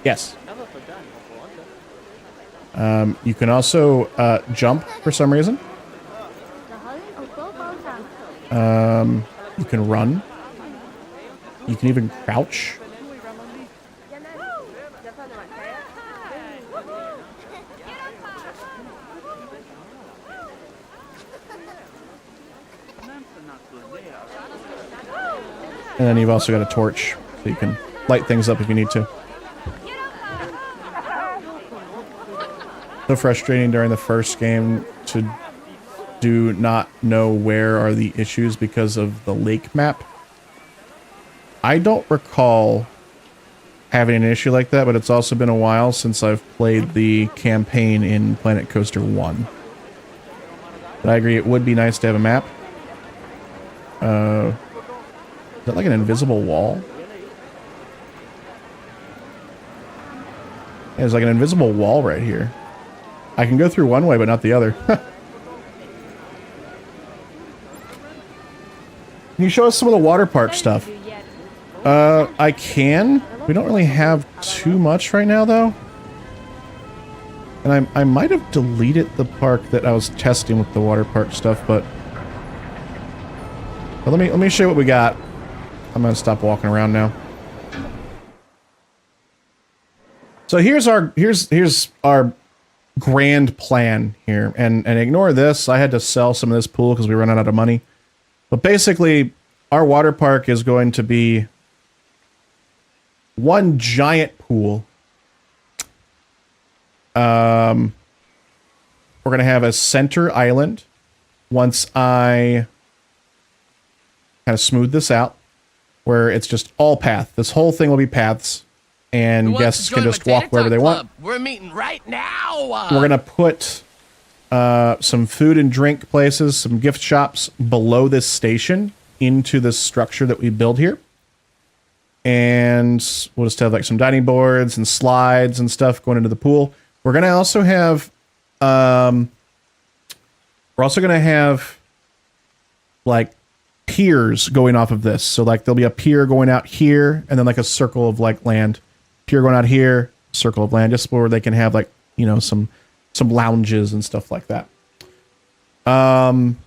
[SPEAKER 1] Yes. You can also jump for some reason. You can run. You can even crouch. And then you've also got a torch, so you can light things up if you need to. So frustrating during the first game to do not know where are the issues because of the lake map. I don't recall having an issue like that, but it's also been a while since I've played the campaign in Planet Coaster 1. But I agree, it would be nice to have a map. Is that like an invisible wall? Yeah, there's like an invisible wall right here. I can go through one way, but not the other. Can you show us some of the water park stuff? I can. We don't really have too much right now, though. And I might have deleted the park that I was testing with the water park stuff, but let me show you what we got. I'm gonna stop walking around now. So here's our grand plan here, and ignore this. I had to sell some of this pool because we ran out of money. But basically, our water park is going to be one giant pool. We're gonna have a center island. Once I kind of smooth this out, where it's just all path. This whole thing will be paths, and guests can just walk wherever they want.
[SPEAKER 2] We're meeting right now.
[SPEAKER 1] We're gonna put some food and drink places, some gift shops below this station into this structure that we build here. And we'll just have like some dining boards and slides and stuff going into the pool. We're gonna also have like piers going off of this. So like there'll be a pier going out here and then like a circle of like land. Pier going out here, circle of land, just where they can have like, you know, some lounges and stuff like that. Can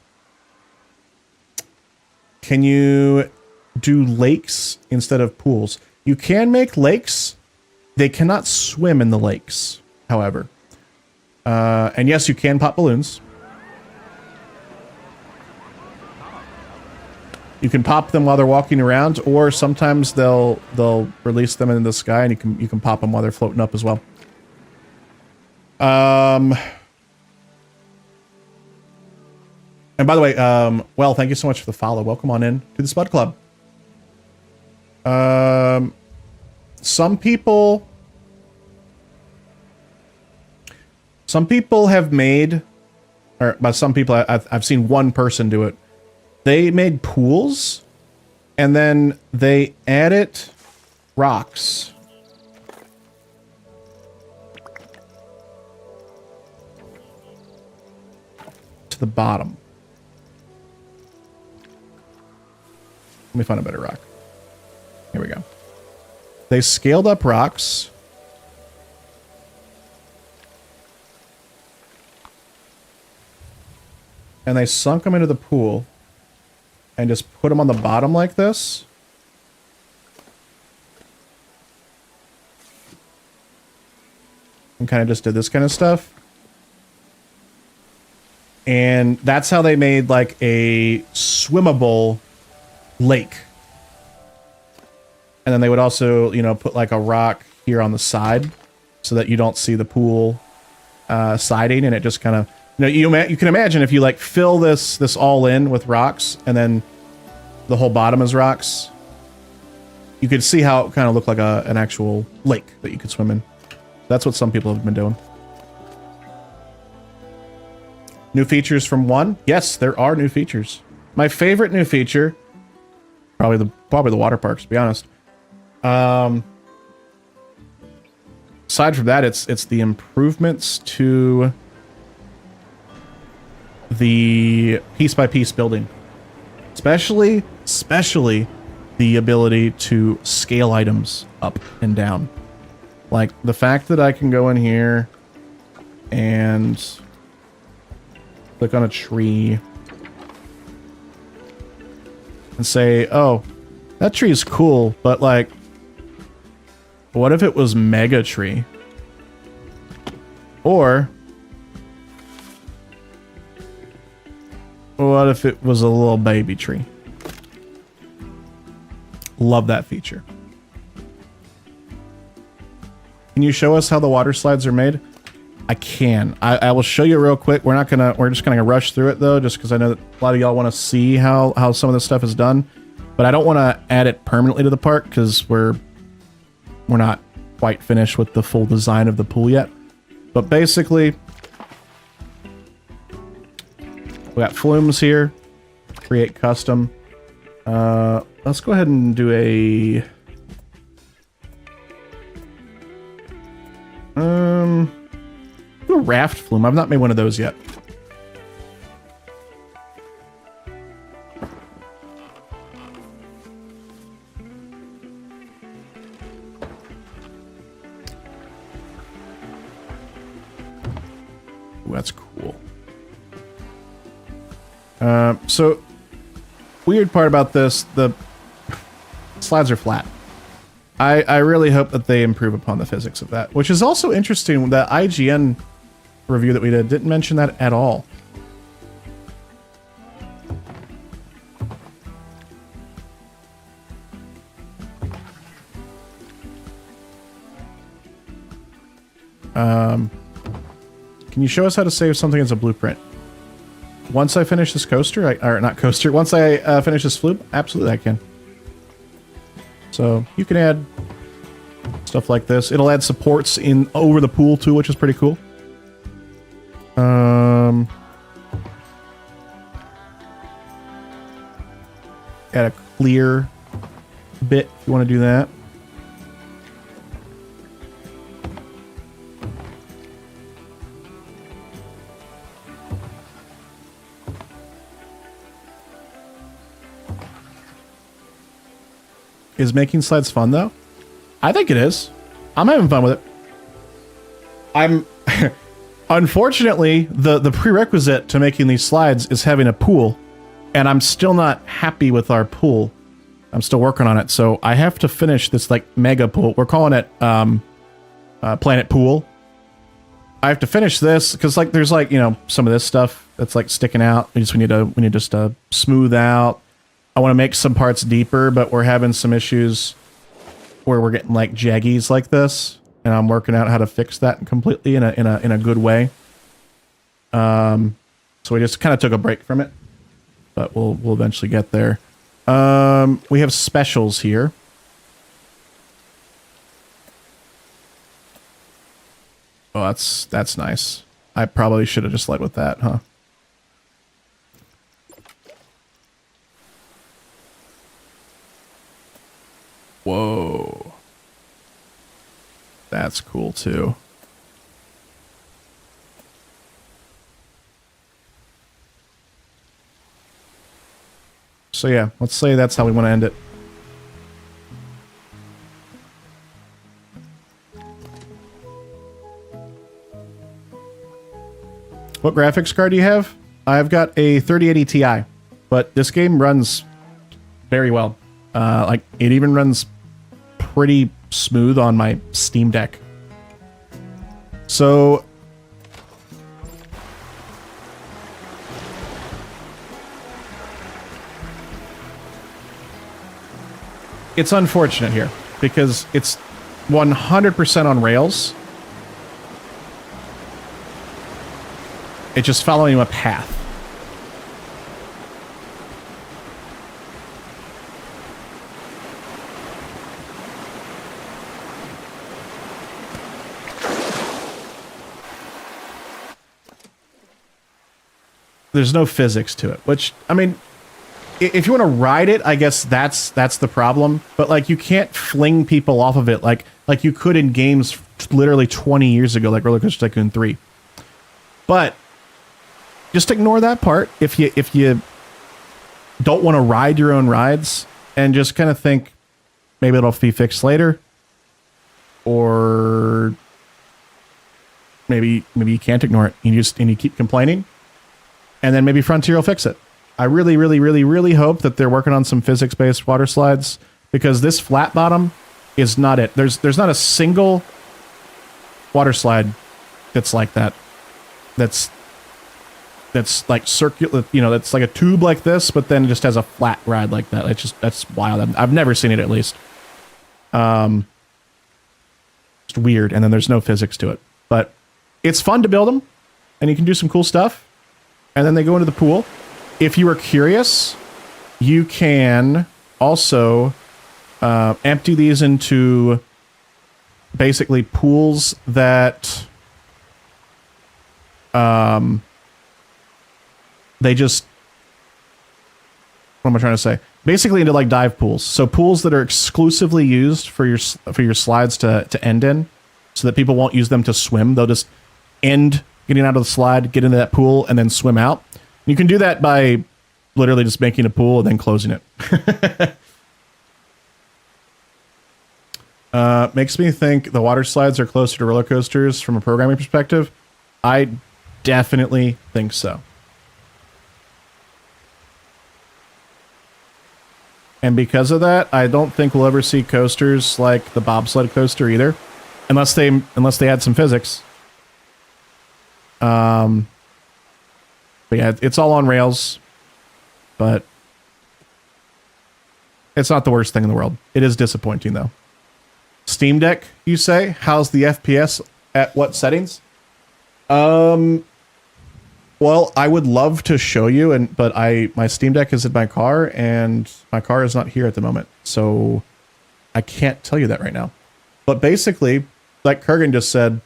[SPEAKER 1] you do lakes instead of pools? You can make lakes. They cannot swim in the lakes, however. And yes, you can pop balloons. You can pop them while they're walking around, or sometimes they'll release them into the sky, and you can pop them while they're floating up as well. And by the way, well, thank you so much for the follow. Welcome on in to the Spud Club. Some people have made, or by some people, I've seen one person do it. They made pools, and then they added rocks. To the bottom. Let me find a better rock. Here we go. They scaled up rocks. And they sunk them into the pool. And just put them on the bottom like this. And kind of just did this kind of stuff. And that's how they made like a swimmable lake. And then they would also, you know, put like a rock here on the side so that you don't see the pool siding, and it just kind of, you know, you can imagine if you like fill this all in with rocks and then the whole bottom is rocks, you could see how it kind of looked like an actual lake that you could swim in. That's what some people have been doing. New features from 1? Yes, there are new features. My favorite new feature, probably the water parks, to be honest. Aside from that, it's the improvements to the piece-by-piece building. Especially the ability to scale items up and down. Like, the fact that I can go in here and click on a tree and say, oh, that tree is cool, but like, what if it was mega tree? Or what if it was a little baby tree? Love that feature. Can you show us how the water slides are made? I can. I will show you real quick. We're just gonna rush through it though, just because I know that a lot of y'all want to see how some of this stuff is done. But I don't want to add it permanently to the park because we're not quite finished with the full design of the pool yet. But basically, we got flumes here. Create custom. Let's go ahead and do a do a raft flume. I've not made one of those yet. Ooh, that's cool. So weird part about this, the slides are flat. I really hope that they improve upon the physics of that, which is also interesting. The IGN review that we didn't mention that at all. Can you show us how to save something as a blueprint? Once I finish this coaster, or not coaster, once I finish this flume, absolutely I can. So you can add stuff like this. It'll add supports in over the pool too, which is pretty cool. Add a clear bit if you want to do that. Is making slides fun though? I think it is. I'm having fun with it. I'm unfortunately the prerequisite to making these slides is having a pool, and I'm still not happy with our pool. I'm still working on it, so I have to finish this like mega pool. We're calling it Planet Pool. I have to finish this because like there's like, you know, some of this stuff that's like sticking out. We need to just smooth out. I want to make some parts deeper, but we're having some issues where we're getting like jaggies like this, and I'm working out how to fix that completely in a good way. So we just kind of took a break from it, but we'll eventually get there. We have specials here. Oh, that's nice. I probably should have just led with that, huh? Whoa. That's cool too. So yeah, let's say that's how we want to end it. What graphics card do you have? I've got a 3080 Ti, but this game runs very well. Like it even runs pretty smooth on my Steam Deck. So it's unfortunate here because it's 100% on rails. It's just following a path. There's no physics to it, which, I mean, if you want to ride it, I guess that's the problem. But like, you can't fling people off of it like you could in games literally 20 years ago, like Roller Coaster Tycoon 3. But just ignore that part if you don't want to ride your own rides, and just kind of think maybe it'll be fixed later, or maybe you can't ignore it. You keep complaining. And then maybe Frontier will fix it. I really, really, really, really hope that they're working on some physics-based water slides, because this flat bottom is not it. There's not a single water slide that's like that. That's like circular, you know, that's like a tube like this, but then it just has a flat ride like that. That's wild. I've never seen it, at least. It's weird, and then there's no physics to it. But it's fun to build them, and you can do some cool stuff. And then they go into the pool. If you are curious, you can also empty these into basically pools that they just... What am I trying to say? Basically into like dive pools. So pools that are exclusively used for your slides to end in, so that people won't use them to swim. They'll just end getting out of the slide, get into that pool, and then swim out. You can do that by literally just making a pool and then closing it. Makes me think the water slides are closer to roller coasters from a programming perspective. I definitely think so. And because of that, I don't think we'll ever see coasters like the bobsled coaster either, unless they add some physics. But yeah, it's all on rails, but it's not the worst thing in the world. It is disappointing though. Steam Deck, you say? How's the FPS at what settings? Well, I would love to show you, but my Steam Deck is in my car, and my car is not here at the moment, so I can't tell you that right now. But basically, like Kurgan just said,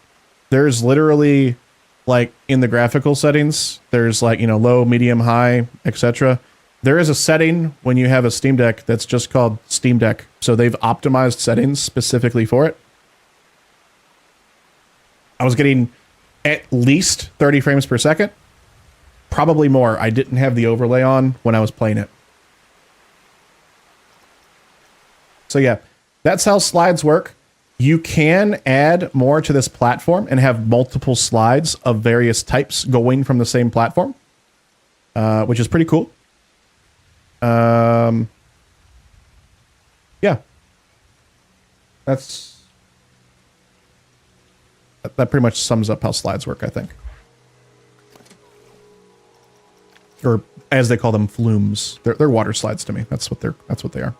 [SPEAKER 1] there's literally, like, in the graphical settings, there's like, you know, low, medium, high, etc. There is a setting when you have a Steam Deck that's just called Steam Deck. So they've optimized settings specifically for it. I was getting at least 30 frames per second. Probably more. I didn't have the overlay on when I was playing it. So yeah, that's how slides work. You can add more to this platform and have multiple slides of various types going from the same platform, which is pretty cool. Yeah. That pretty much sums up how slides work, I think. Or as they call them, flumes. They're water slides to me. That's what they are.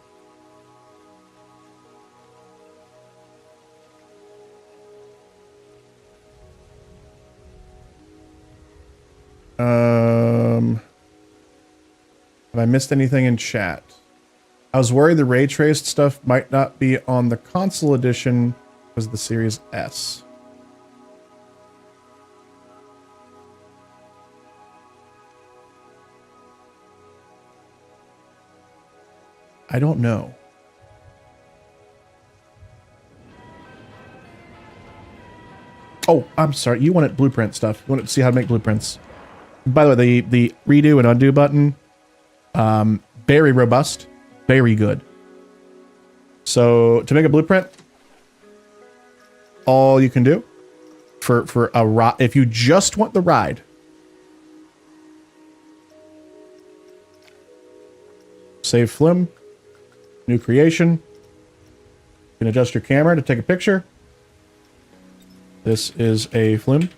[SPEAKER 1] Have I missed anything in chat? I was worried the ray traced stuff might not be on the console edition because of the Series S. I don't know. Oh, I'm sorry. You wanted blueprint stuff. You wanted to see how to make blueprints. By the way, the redo and undo button, very robust, very good. So to make a blueprint, all you can do for a ride, if you just want the ride, save flume, new creation. You can adjust your camera to take a picture. This is a flume.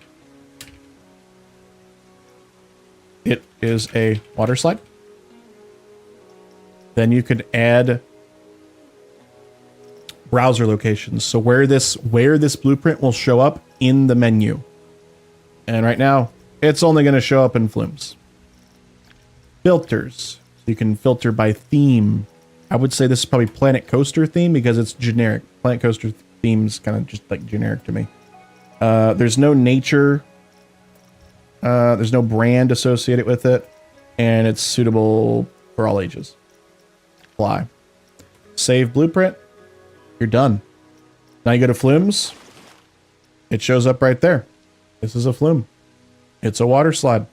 [SPEAKER 1] It is a water slide. Then you could add browser locations. So where this blueprint will show up in the menu. And right now, it's only going to show up in Flumes. Filters. So you can filter by theme. I would say this is probably Planet Coaster theme because it's generic. Planet Coaster theme's kind of just like generic to me. There's no nature. There's no brand associated with it. And it's suitable for all ages. Apply. Save blueprint. You're done. Now you go to Flumes. It shows up right there. This is a flume. It's a water slide.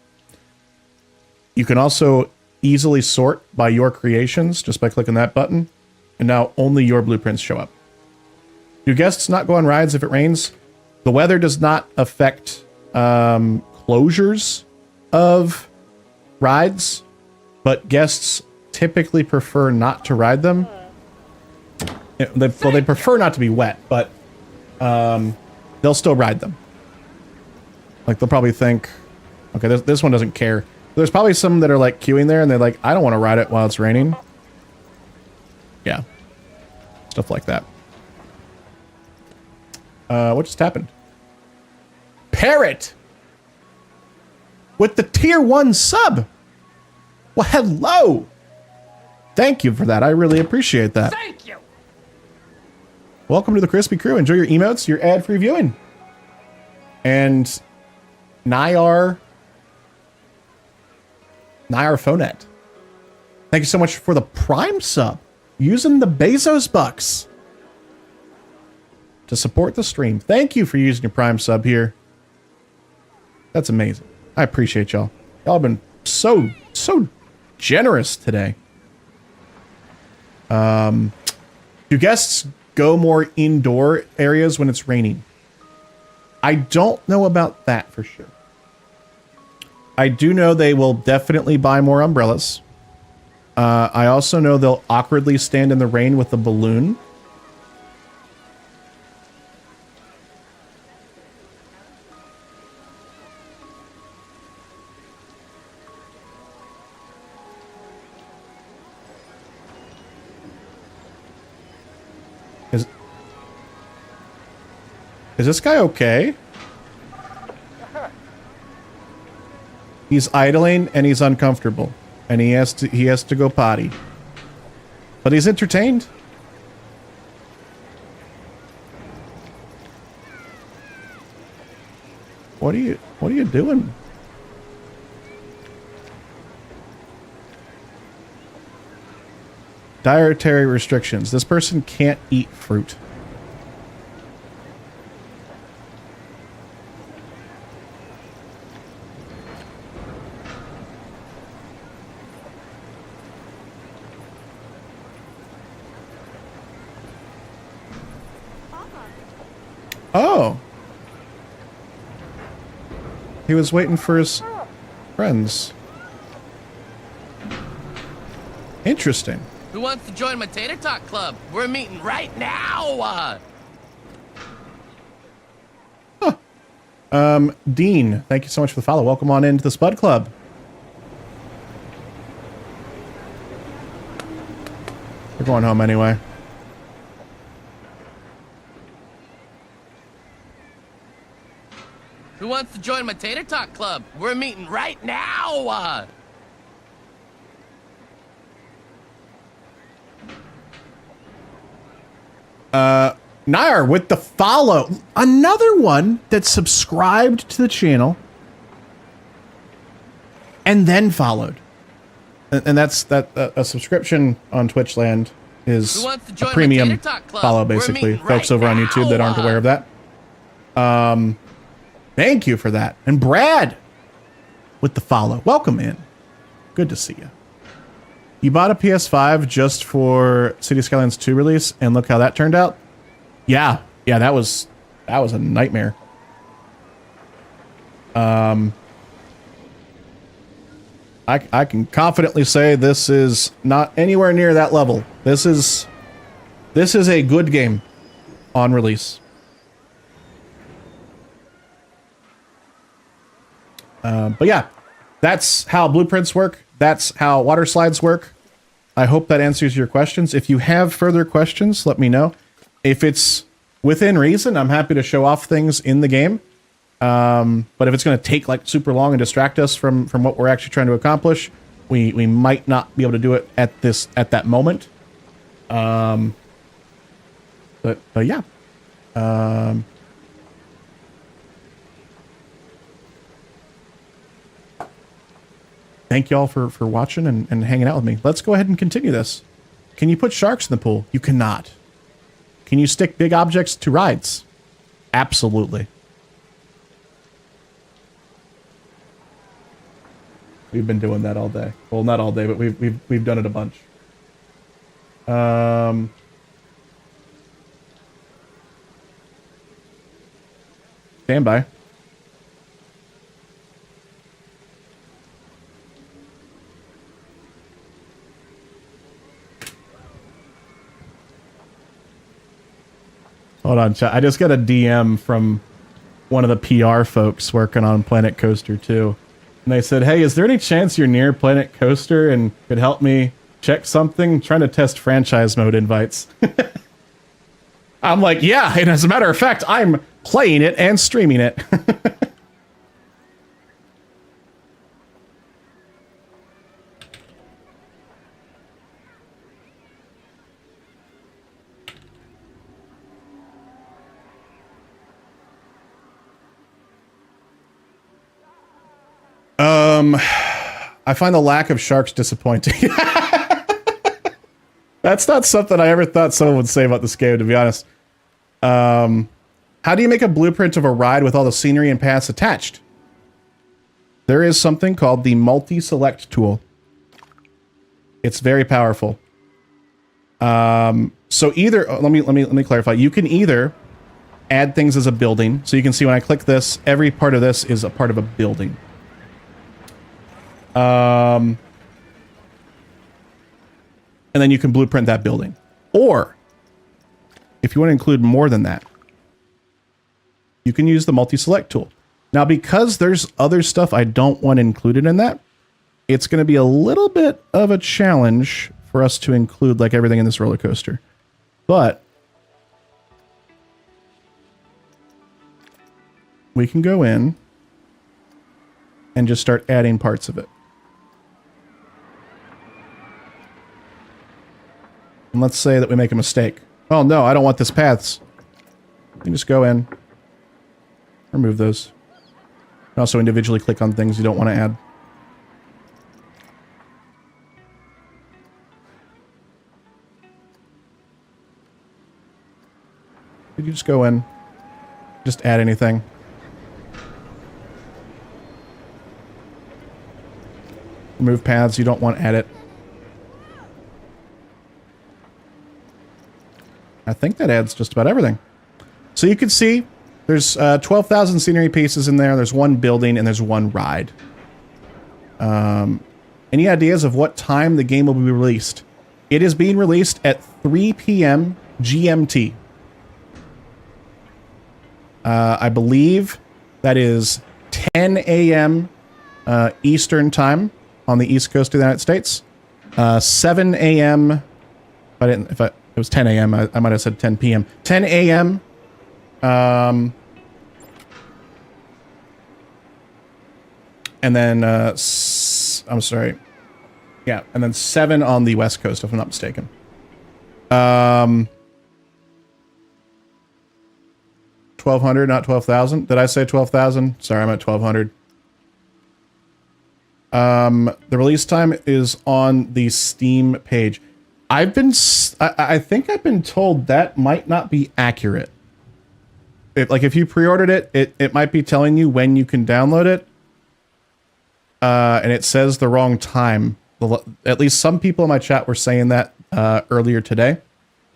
[SPEAKER 1] You can also easily sort by your creations just by clicking that button. And now only your blueprints show up. Do guests not go on rides if it rains? The weather does not affect closures of rides, but guests typically prefer not to ride them. They prefer not to be wet, but they'll still ride them. Like, they'll probably think, okay, this one doesn't care. There's probably some that are, like, queuing there, and they're like, I don't want to ride it while it's raining. Yeah. Stuff like that. What just happened? Parrot! With the tier 1 sub! Well, hello! Thank you for that. I really appreciate that.
[SPEAKER 2] Thank you.
[SPEAKER 1] Welcome to the Crispy Crew. Enjoy your emotes, your ad-free viewing. And Nyar Phonet. Thank you so much for the Prime sub. Using the Bezos bucks to support the stream. Thank you for using your Prime sub here. That's amazing. I appreciate y'all. Y'all have been so generous today. Do guests go more indoor areas when it's raining? I don't know about that for sure. I do know they will definitely buy more umbrellas. I also know they'll awkwardly stand in the rain with a balloon. Is this guy okay? He's idling and he's uncomfortable. And he has to go potty. But he's entertained. What are you doing? Dietary restrictions. This person can't eat fruit. Oh. He was waiting for his friends. Interesting.
[SPEAKER 2] Who wants to join my Tater Talk Club? We're meeting right now.
[SPEAKER 1] Dean, thank you so much for the follow. Welcome on into the Spud Club. We're going home anyway.
[SPEAKER 2] Who wants to join my Tater Talk Club? We're meeting right now.
[SPEAKER 1] Nair with the follow. Another one that subscribed to the channel and then followed. And that's a subscription on Twitch land is a premium follow, basically. Folks over on YouTube that aren't aware of that. Thank you for that. And Brad with the follow. Welcome in. Good to see you. You bought a PS5 just for City Skylines 2 release, and look how that turned out. Yeah, that was a nightmare. I can confidently say this is not anywhere near that level. This is a good game on release. But yeah, that's how blueprints work. That's how water slides work. I hope that answers your questions. If you have further questions, let me know. if it's within reason, I'm happy to show off things in the game. But if it's going to take like super long and distract us from what we're actually trying to accomplish, we might not be able to do it at that moment. But yeah. Thank y'all for watching and hanging out with me. Let's go ahead and continue this. Can you put sharks in the pool? You cannot. Can you stick big objects to rides? Absolutely. We've been doing that all day. Well, not all day, but we've done it a bunch. Stand by. Hold on, chat. I just got a DM from one of the PR folks working on Planet Coaster 2. And they said, hey, is there any chance you're near Planet Coaster and could help me check something? I'm trying to test franchise mode invites. I'm like, yeah, and as a matter of fact, I'm playing it and streaming it. I find the lack of sharks disappointing. That's not something I ever thought someone would say about this game, to be honest. How do you make a blueprint of a ride with all the scenery and paths attached? There is something called the multi-select tool. It's very powerful. So either let me clarify. You can either add things as a building. So you can see when I click this, every part of this is a part of a building. And then you can blueprint that building. Or, if you want to include more than that, you can use the multi-select tool. Now, because there's other stuff I don't want included in that, it's going to be a little bit of a challenge for us to include like everything in this roller coaster. But we can go in and just start adding parts of it. And let's say that we make a mistake. Oh no, I don't want this paths. You can just go in, remove those. And also individually click on things you don't want to add. You just go in, just add anything. Remove paths you don't want edit. I think that adds just about everything. So you can see there's 12,000 scenery pieces in there. There's one building and there's one ride. Any ideas of what time the game will be released? It is being released at 3 p.m. GMT. I believe that is 10 a.m. Eastern time on the East Coast of the United States. 7 a.m. If it was 10 a.m. I might have said 10 p.m. 10 a.m. And then I'm sorry. Yeah, and then 7 on the West Coast, if I'm not mistaken. 1,200, not 12,000. Did I say 12,000? Sorry, I'm at 1,200. The release time is on the Steam page. I think I've been told that might not be accurate. If you pre-ordered it, it might be telling you when you can download it. And it says the wrong time. At least some people in my chat were saying that earlier today.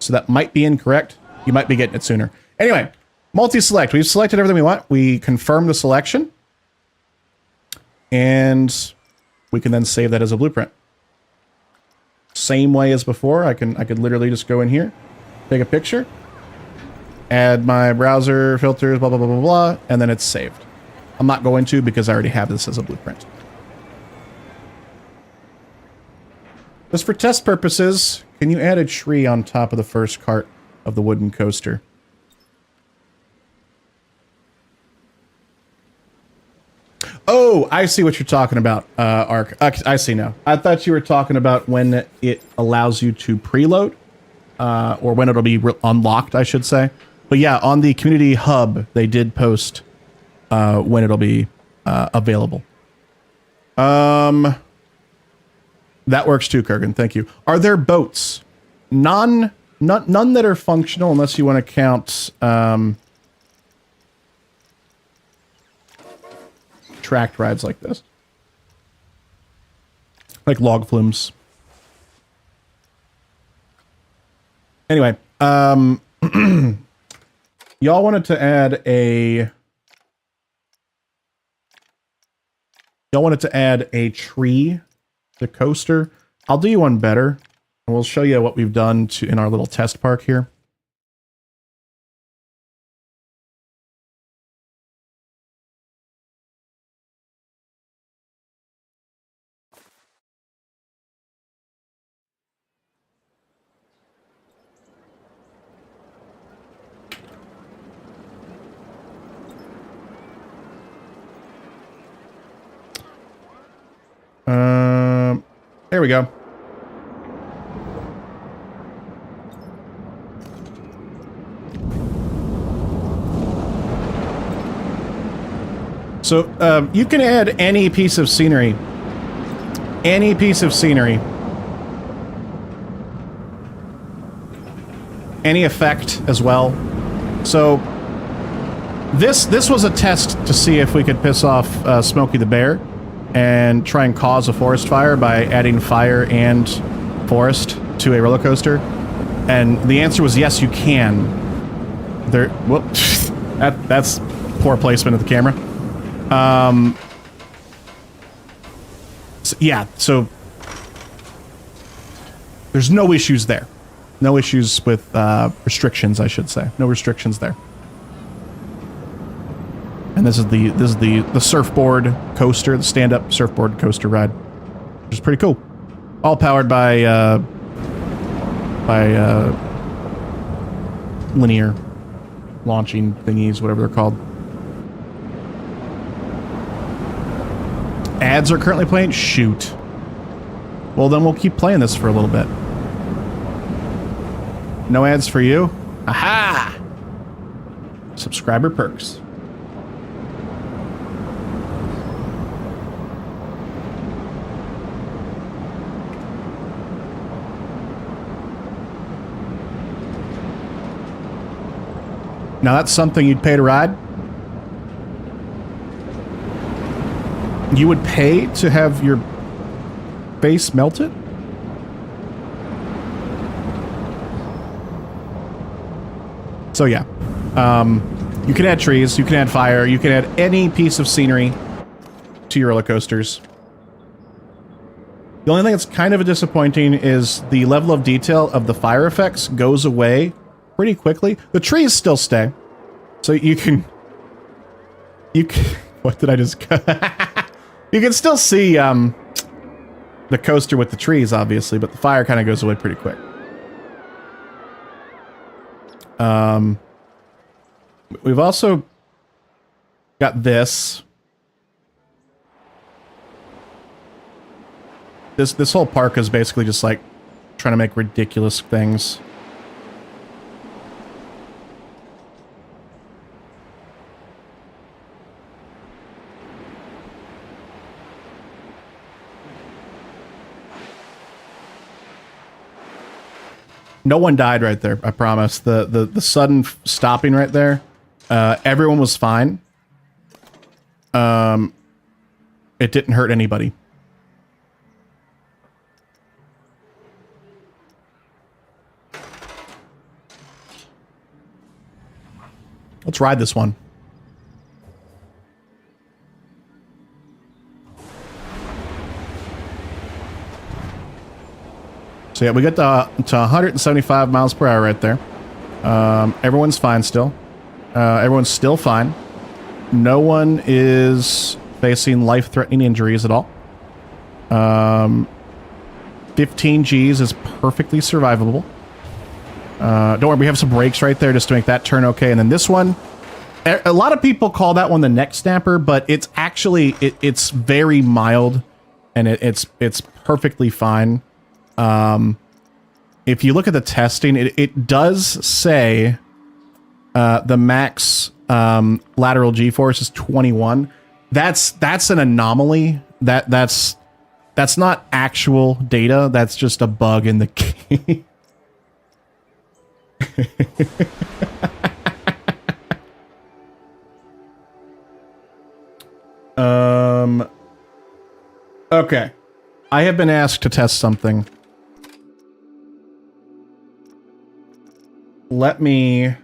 [SPEAKER 1] So that might be incorrect. You might be getting it sooner. Anyway, multi-select. We've selected everything we want. We confirm the selection. And we can then save that as a blueprint. Same way as before. I could literally just go in here, take a picture, add my browser filters, blah, blah, blah, blah, blah, and then it's saved. I'm not going to because I already have this as a blueprint. Just for test purposes, can you add a tree on top of the first cart? wooden coaster. Oh, I see what you're talking about, Ark. I see now. I thought you were talking about when it allows you to preload, or when it'll be unlocked, I should say. But yeah, on the community hub, they did post when it'll be available. That works too, Kurgan. Thank you. Are there boats? None that are functional, unless you want to count tracked rides like this, like log flumes. Anyway, y'all wanted to add a tree to coaster. I'll do you one better, and we'll show you what we've done in our little test park here. There we go. So you can add any piece of scenery. Any piece of scenery. Any effect as well. So this was a test to see if we could piss off Smokey the Bear and try and cause a forest fire by adding fire and forest to a roller coaster. And the answer was yes, you can. That's poor placement of the camera. So there's no issues there. No issues with restrictions, I should say. No restrictions there. And this is the surfboard coaster, the stand-up surfboard coaster ride, which is pretty cool. All powered by linear launching thingies, whatever they're called. Ads are currently playing? Shoot. Well, then we'll keep playing this for a little bit. No ads for you? Aha! Subscriber perks. Now that's something you'd pay to ride? You would pay to have your base melted? So yeah. You can add trees, you can add fire, you can add any piece of scenery to your roller coasters. The only thing that's kind of disappointing is the level of detail of the fire effects goes away pretty quickly. The trees still stay. So you can what did I just you can still see the coaster with the trees, obviously, but the fire kind of goes away pretty quick. We've also got this. This whole park is basically just like trying to make ridiculous things. No one died right there, I promise. The sudden stopping right there, everyone was fine. It didn't hurt anybody. Let's ride this one. So yeah, we get to 175 miles per hour right there. Everyone's fine still. Everyone's still fine. No one is facing life-threatening injuries at all. 15 Gs is perfectly survivable. Don't worry, we have some brakes right there just to make that turn okay. And then this one, a lot of people call that one the neck snapper, but it's actually, it's very mild and it's perfectly fine. If you look at the testing, it does say the max lateral G-force is 21. That's an anomaly. That's not actual data. That's just a bug in the game. Okay. I have been asked to test something. Let me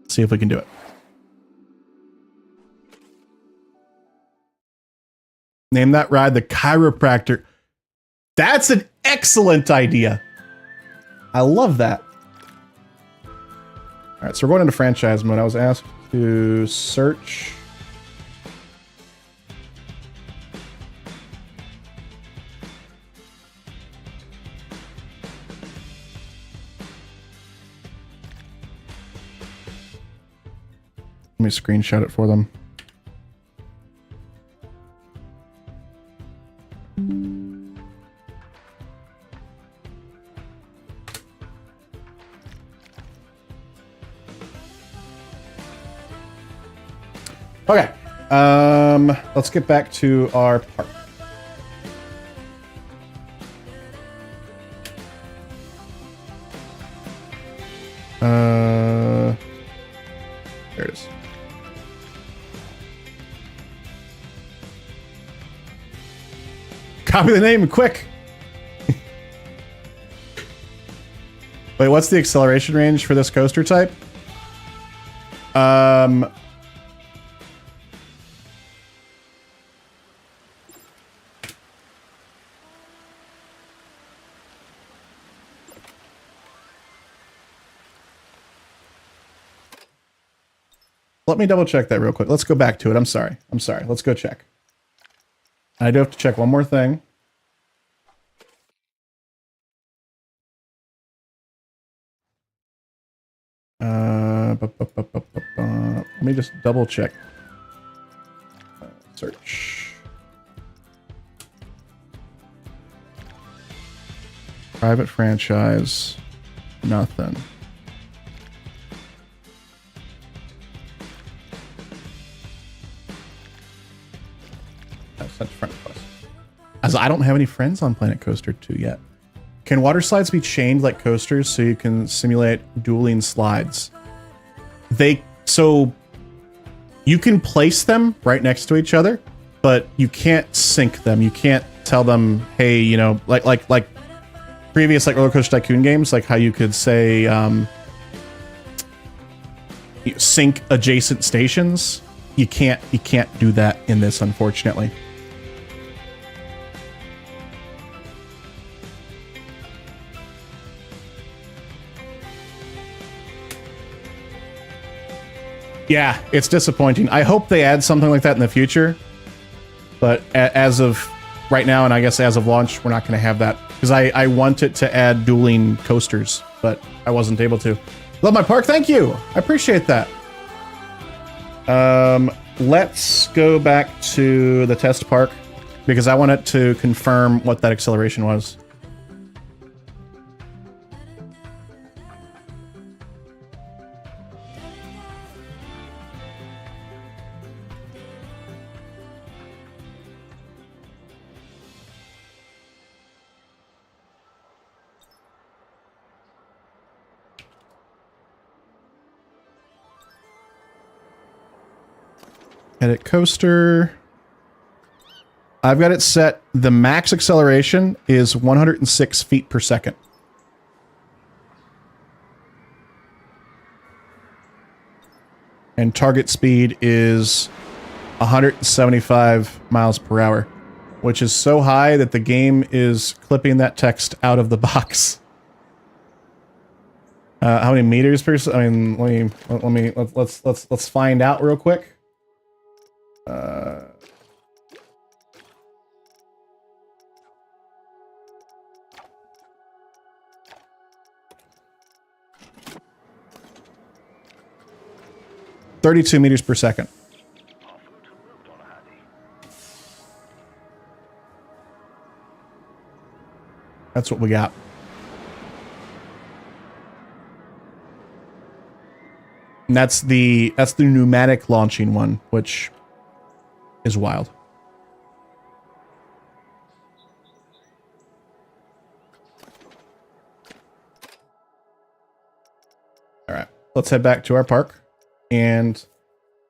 [SPEAKER 1] see if we can do it. Name that ride the chiropractor. That's an excellent idea. I love that. All right, so we're going into franchise mode. I was asked to search. Let me screenshot it for them. Okay, let's get back to our park. There it is. Copy the name, quick! Wait, what's the acceleration range for this coaster type? Let me double check that real quick. Let's go back to it. I'm sorry. Let's go check. I do have to check one more thing. Let me just double check. Search. Private franchise. Nothing. Such friend request. As I don't have any friends on Planet Coaster 2 yet. Can water slides be chained like coasters so you can simulate dueling slides? So you can place them right next to each other, but you can't sync them. You can't tell them, hey, you know, like previous like Roller Coaster Tycoon games, like how you could say sync adjacent stations. You can't do that in this, unfortunately. Yeah, it's disappointing. I hope they add something like that in the future. But as of right now, and I guess as of launch, we're not going to have that. Because I wanted to add dueling coasters, but I wasn't able to. Love my park, thank you! I appreciate that. Let's go back to the test park, because I wanted to confirm what that acceleration was. Edit coaster. I've got it set. The max acceleration is 106 feet per second. And target speed is 175 miles per hour, which is so high that the game is clipping that text out of the box. How many meters per? I mean, let's find out real quick. 32 meters per second. That's what we got. And that's the pneumatic launching one, which is wild. All right, let's head back to our park. And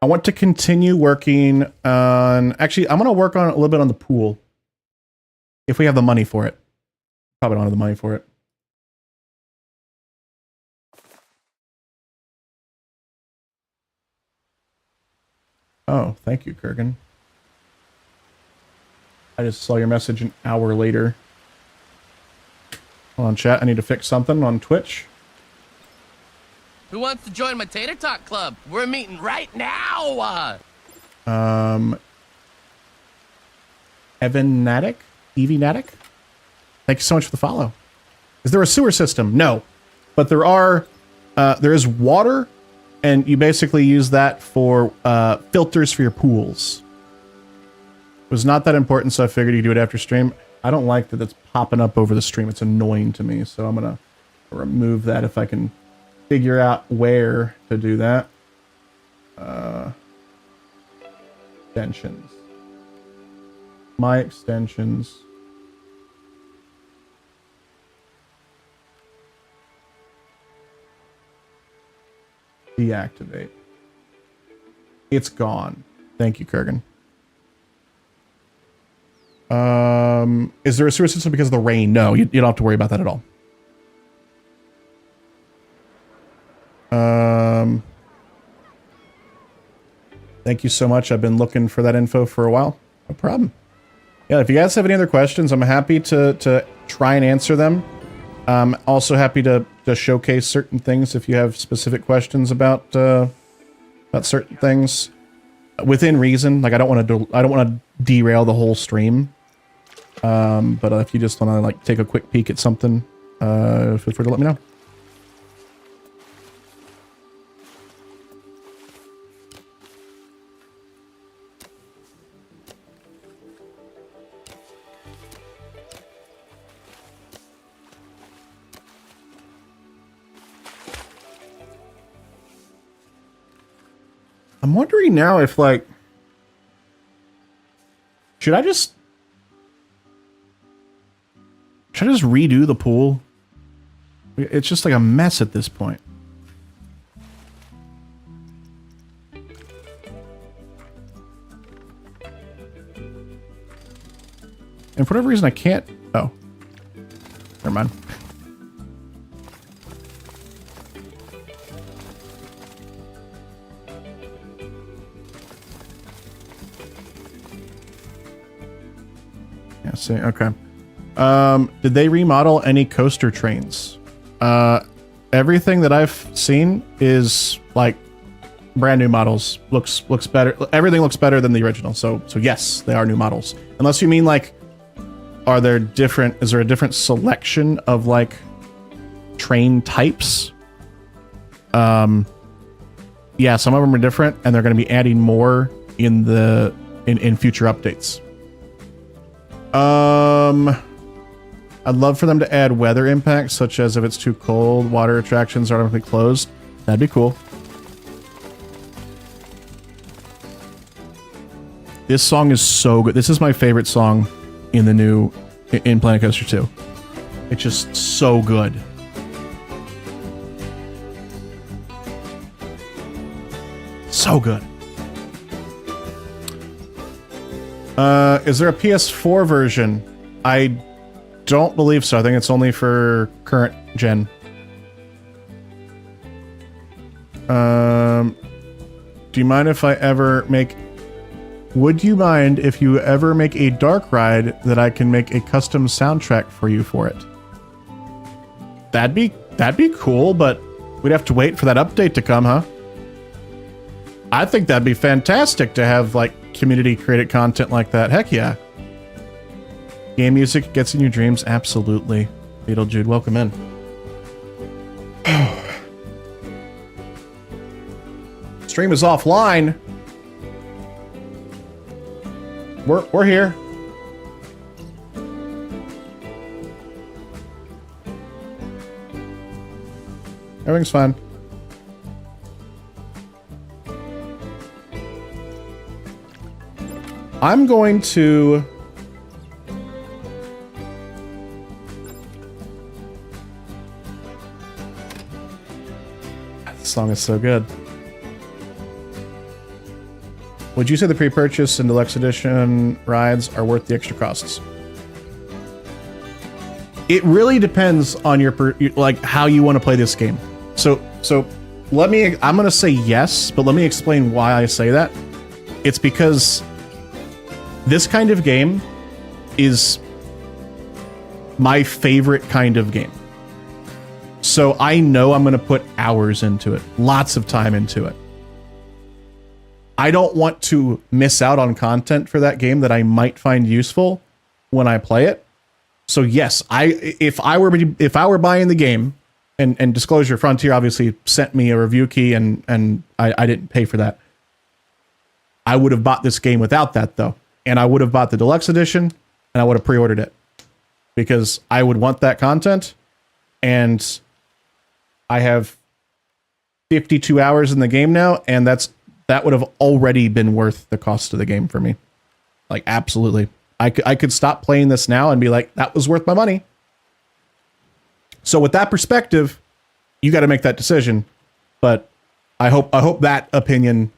[SPEAKER 1] I want to continue working on... Actually, I'm going to work on a little bit on the pool. If we have the money for it. Probably don't have the money for it. Oh, thank you, Kurgan. I just saw your message an hour later. Hold on, chat. I need to fix something on Twitch.
[SPEAKER 2] Who wants to join my Tater Tot Club? We're meeting right now!
[SPEAKER 1] Evanatic? Evanatic? Thank you so much for the follow. Is there a sewer system? No. But there is water, and you basically use that for filters for your pools. It was not that important, so I figured you'd do it after stream. I don't like that it's popping up over the stream. It's annoying to me, so I'm going to remove that if I can figure out where to do that. Extensions. My extensions. Deactivate. It's gone. Thank you, Kurgan. Is there a sewer system because of the rain? No, you don't have to worry about that at all. Thank you so much. I've been looking for that info for a while. No problem. Yeah, if you guys have any other questions, I'm happy to try and answer them. Also happy to showcase certain things if you have specific questions about certain things within reason. Like I don't want to derail the whole stream. But if you just want to like take a quick peek at something, feel free to let me know. I'm wondering now if, like, should I just redo the pool? It's just like a mess at this point. And for whatever reason, I can't. Oh, never mind. See, okay. Did they remodel any coaster trains? Everything that I've seen is like brand new models. Looks better. Everything looks better than the original. So yes, they are new models. Unless you mean like, is there a different selection of like train types? Yeah, some of them are different, and they're going to be adding more in future updates. I'd love for them to add weather impacts, such as if it's too cold, water attractions are automatically closed. That'd be cool. This song is so good. This is my favorite song in the new in Planet Coaster 2. It's just so good. So good. Is there a PS4 version? I don't believe so. I think it's only for current gen. Do you mind if I ever make... Would you mind if you ever make a dark ride that I can make a custom soundtrack for you for it? That'd be cool, but we'd have to wait for that update to come, huh? I think that'd be fantastic to have, like, community-created content like that. Heck yeah. Game music gets in your dreams? Absolutely. Beetle Jude, welcome in. stream is offline. We're here. Everything's fine. I'm going to... This song is so good. Would you say the pre-purchase and deluxe edition rides are worth the extra costs? It really depends on your like how you want to play this game. So I'm going to say yes, but let me explain why I say that. It's because this kind of game is my favorite kind of game. So I know I'm going to put hours into it, lots of time into it. I don't want to miss out on content for that game that I might find useful when I play it. So yes, if I were buying the game, and Disclosure Frontier obviously sent me a review key and I didn't pay for that. I would have bought this game without that though. And I would have bought the deluxe edition and I would have pre-ordered it because I would want that content. And I have 52 hours in the game now, and that would have already been worth the cost of the game for me. Like, absolutely. I could stop playing this now and be like, that was worth my money. So with that perspective, you got to make that decision. But I hope that opinion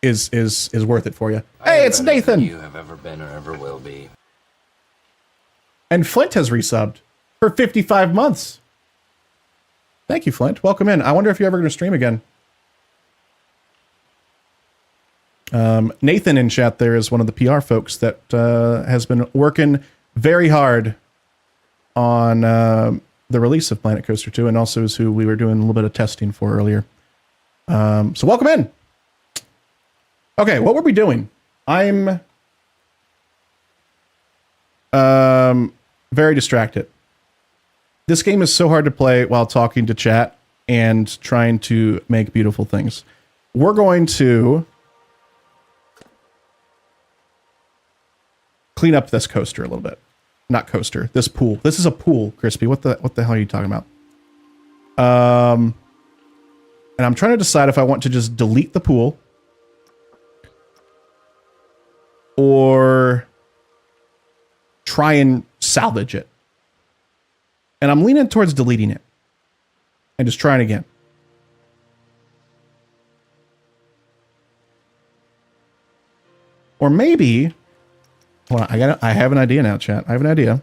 [SPEAKER 1] is worth it for you. Hey, it's Nathan.
[SPEAKER 3] You have ever been or ever will be.
[SPEAKER 1] And Flint has resubbed for 55 months. Thank you, Flint. Welcome in. I wonder if you're ever going to stream again. Nathan in chat there is one of the PR folks that has been working very hard on the release of Planet Coaster 2, and also is who we were doing a little bit of testing for earlier. So welcome in. Okay, what were we doing? I'm very distracted. This game is so hard to play while talking to chat and trying to make beautiful things. We're going to clean up this coaster a little bit. Not coaster, this pool. This is a pool, Crispy. What the hell are you talking about? And I'm trying to decide if I want to just delete the pool or try and salvage it. And I'm leaning towards deleting it and just trying again. Or maybe, hold on, I have an idea now, chat. I have an idea.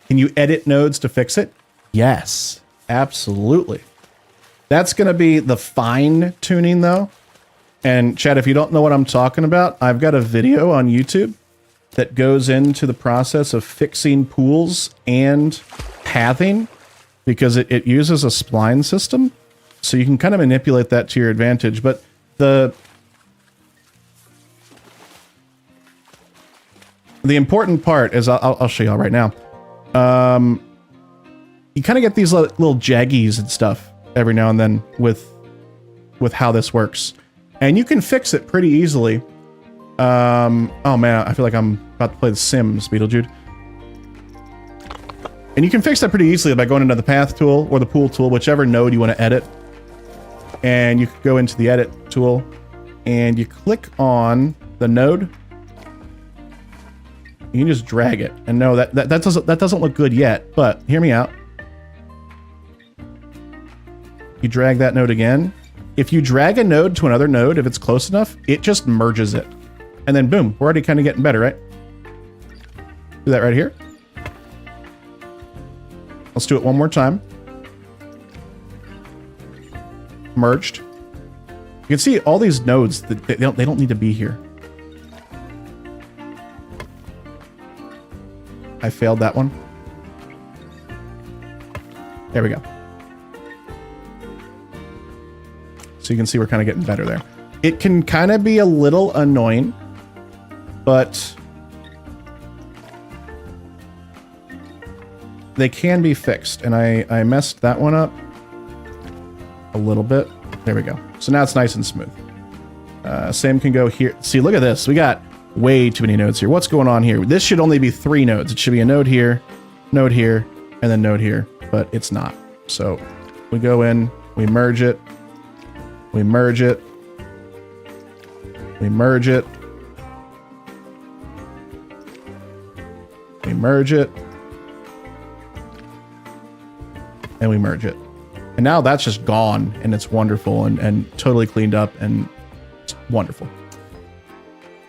[SPEAKER 1] Can you edit nodes to fix it? Yes, absolutely. That's going to be the fine tuning though. And chat, if you don't know what I'm talking about, I've got a video on YouTube that goes into the process of fixing pools and pathing because it uses a spline system. So you can kind of manipulate that to your advantage. But the important part is, I'll show y'all right now. You kind of get these little jaggies and stuff every now and then with how this works. And you can fix it pretty easily. Oh man, I feel like I'm about to play The Sims, Beetlejude. And you can fix that pretty easily by going into the path tool or the pool tool, whichever node you want to edit. And you can go into the edit tool and you click on the node. You can just drag it. And no, that doesn't look good yet, but hear me out. You drag that node again. If you drag a node to another node, if it's close enough, it just merges it. And then boom, we're already kind of getting better, right? Do that right here. Let's do it one more time. Merged. You can see all these nodes, they don't need to be here. I failed that one. There we go. So you can see we're kind of getting better there. It can kind of be a little annoying, but they can be fixed. And I messed that one up. a little bit. There we go. So now it's nice and smooth. Same can go here. See, look at this. We got way too many nodes here. What's going on here? This should only be 3 nodes. It should be a node here, and then node here, but it's not. So we go in, we merge it, we merge it, we merge it, we merge it, and we merge it. And now that's just gone, and it's wonderful and totally cleaned up, and it's wonderful.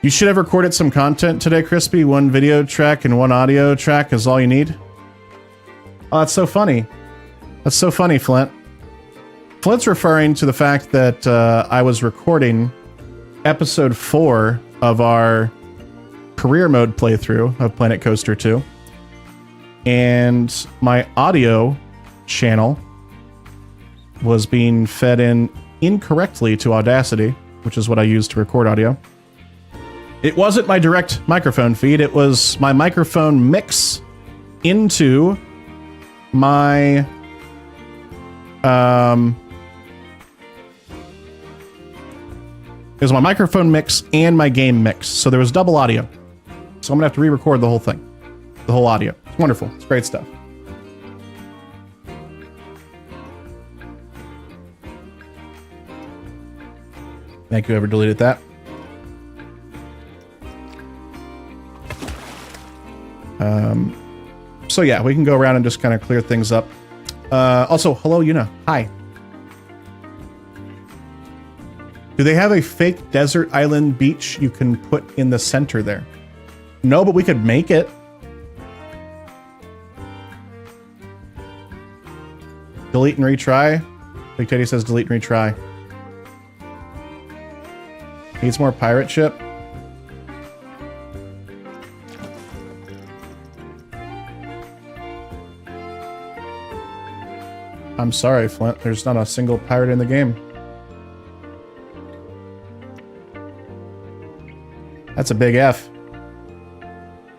[SPEAKER 1] You should have recorded some content today, Crispy. 1 video track and 1 audio track is all you need. Oh, that's so funny. That's so funny, Flint. Flint's referring to the fact that I was recording episode 4 of our career mode playthrough of Planet Coaster 2. And my audio channel was being fed in incorrectly to Audacity, which is what I use to record audio. It wasn't my direct microphone feed, it was my microphone mix into my it was my microphone mix and my game mix. So there was double audio. So I'm gonna have to re-record the whole thing. The whole audio. It's wonderful. It's great stuff. Thank you, whoever deleted that. So yeah, we can go around and just kind of clear things up. Also, hello, Yuna. Hi. Do they have a fake desert island beach you can put in the center there? No, but we could make it. Delete and retry. Big Teddy says delete and retry. Needs more pirate ship. I'm sorry, Flint. There's not a single pirate in the game. That's a big F.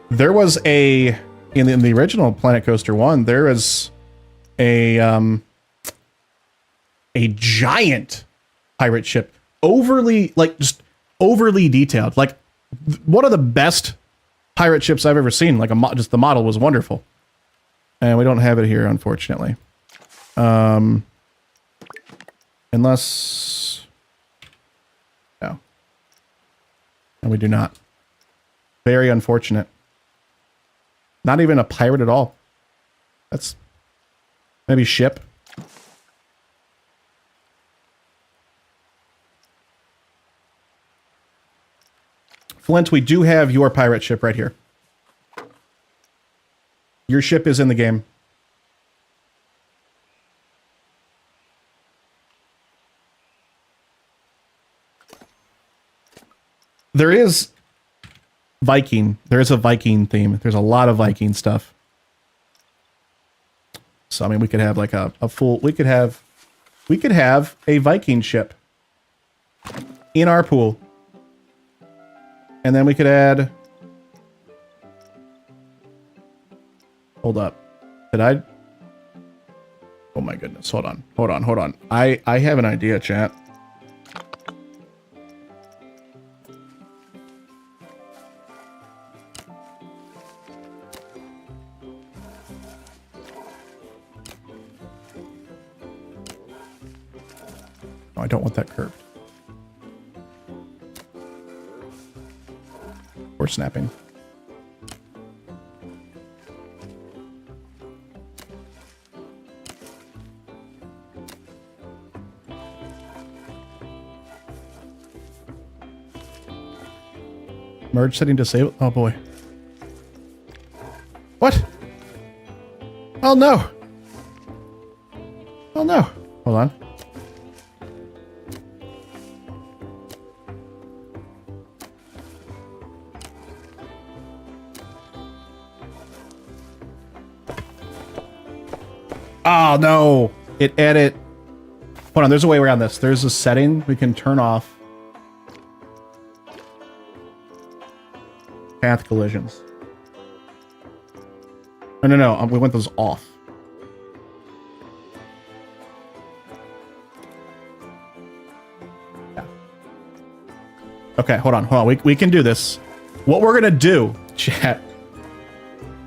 [SPEAKER 1] There was a... In the original Planet Coaster 1, there was a giant pirate ship. Overly, like, just overly detailed. Like, one of the best pirate ships I've ever seen. Like, just the model was wonderful. And we don't have it here, unfortunately. Unless... No. And we do not. Very unfortunate. Not even a pirate at all. That's... Maybe ship. Flint, we do have your pirate ship right here. Your ship is in the game. There is Viking. There is a Viking theme. There's a lot of Viking stuff. So, I mean, we could have like a full... We could have a Viking ship in our pool. And then we could add... Hold up. Did I... Oh my goodness. Hold on. Hold on. Hold on. I have an idea, chat. I don't want that curved. Or snapping. Merge setting disabled. Oh boy. What? Oh no. Oh no. Hold on. Oh no, it added. Hold on, there's a way around this. There's a setting we can turn off path collisions. Oh, no, we want those off. Okay, hold on. We can do this. What we're gonna do, chat,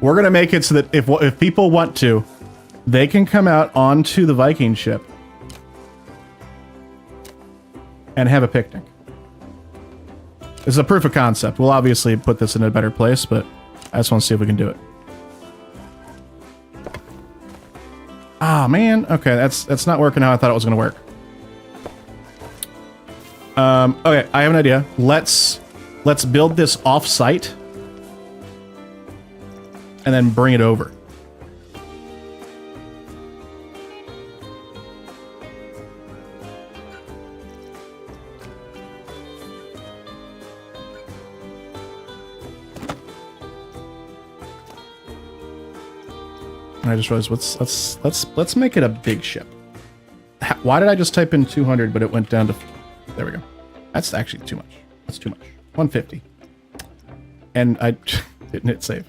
[SPEAKER 1] we're gonna make it so that if people want to, they can come out onto the Viking ship and have a picnic. This is a proof of concept. We'll obviously put this in a better place, but I just want to see if we can do it. Ah, man. Okay, that's not working how I thought it was gonna work. Okay, I have an idea. Let's build this off-site and then bring it over. And I just realized let's make it a big ship. Why did I just type in 200 but it went down to... There we go. That's actually too much. That's too much. 150. And I didn't hit save.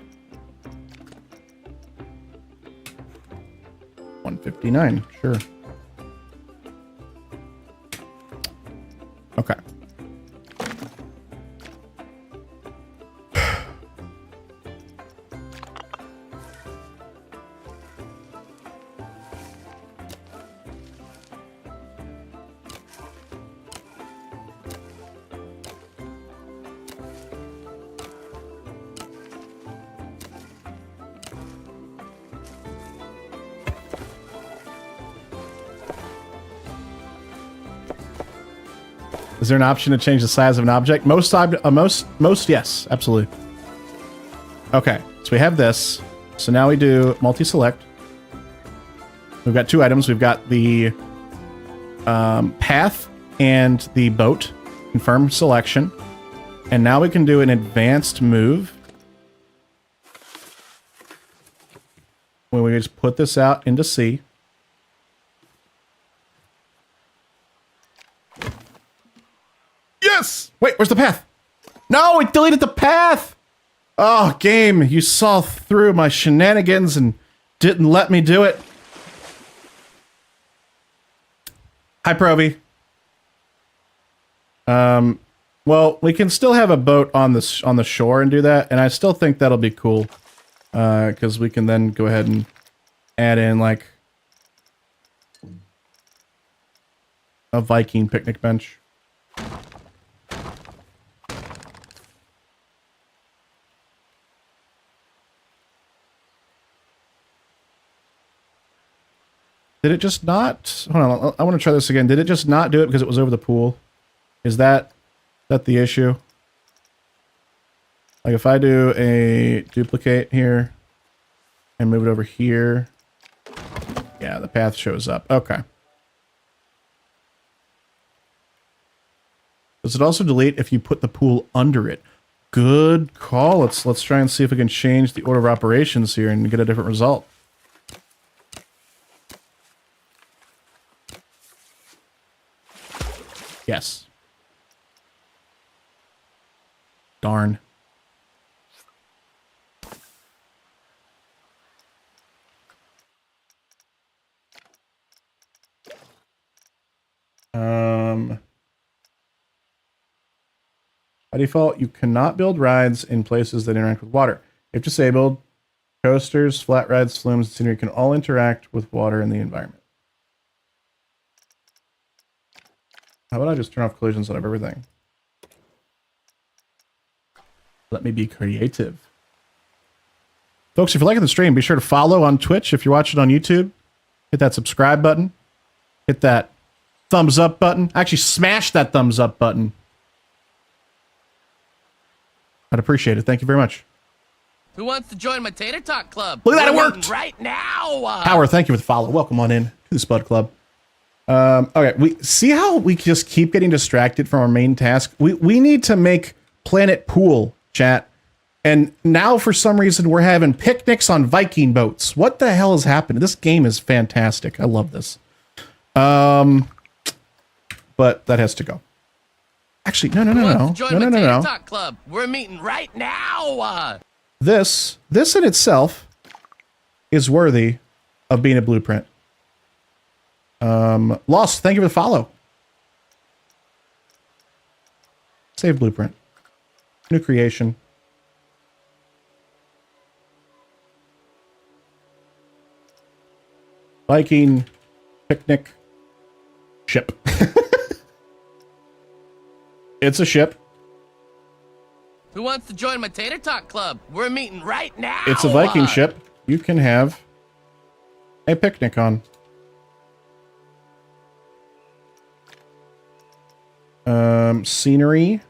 [SPEAKER 1] 159. Sure. Okay. Is there an option to change the size of an object? Most, yes, absolutely. Okay, so we have this. So now we do multi-select. We've got two items. We've got the path and the boat. Confirm selection. And now we can do an advanced move. When we just put this out into C. Yes! Wait, where's the path? No, it deleted the path! Oh, game, you saw through my shenanigans and didn't let me do it. Hi, Proby. Well, we can still have a boat on the shore and do that, and I still think that'll be cool. Because we can then go ahead and add in, like, a Viking picnic bench. Did it just not? Hold on, I want to try this again. Did it just not do it because it was over the pool? Is that the issue? Like if I do a duplicate here and move it over here, yeah, the path shows up. Okay. Does it also delete if you put the pool under it? Good call. Let's try and see if we can change the order of operations here and get a different result. Yes. Darn. By default, you cannot build rides in places that interact with water. If disabled, coasters, flat rides, flumes, and scenery can all interact with water in the environment. How about I just turn off collisions out of everything? Let me be creative. Folks, if you're liking the stream, be sure to follow on Twitch. If you're watching on YouTube, hit that subscribe button. Hit that thumbs up button. Actually, smash that thumbs up button. I'd appreciate it. Thank you very much.
[SPEAKER 2] Who wants to join my Tater Talk Club?
[SPEAKER 1] Look at that, it
[SPEAKER 2] We're
[SPEAKER 1] worked!
[SPEAKER 2] meeting right now!
[SPEAKER 1] Howard, thank you for the follow. Welcome on in to the Spud Club. Okay, we see how we just keep getting distracted from our main task. We need to make Planet Pool, chat. And now for some reason we're having picnics on Viking boats. What the hell has happened? This game is fantastic. I love this. But that has to go. Actually, no.
[SPEAKER 2] Talk Club. We're meeting right now.
[SPEAKER 1] This in itself is worthy of being a blueprint. Lost, thank you for the follow. Save blueprint. New creation. Viking picnic ship. It's a ship.
[SPEAKER 2] Who wants to join my tater tot club? We're meeting right now.
[SPEAKER 1] It's a Viking ship. You can have a picnic on. Scenery.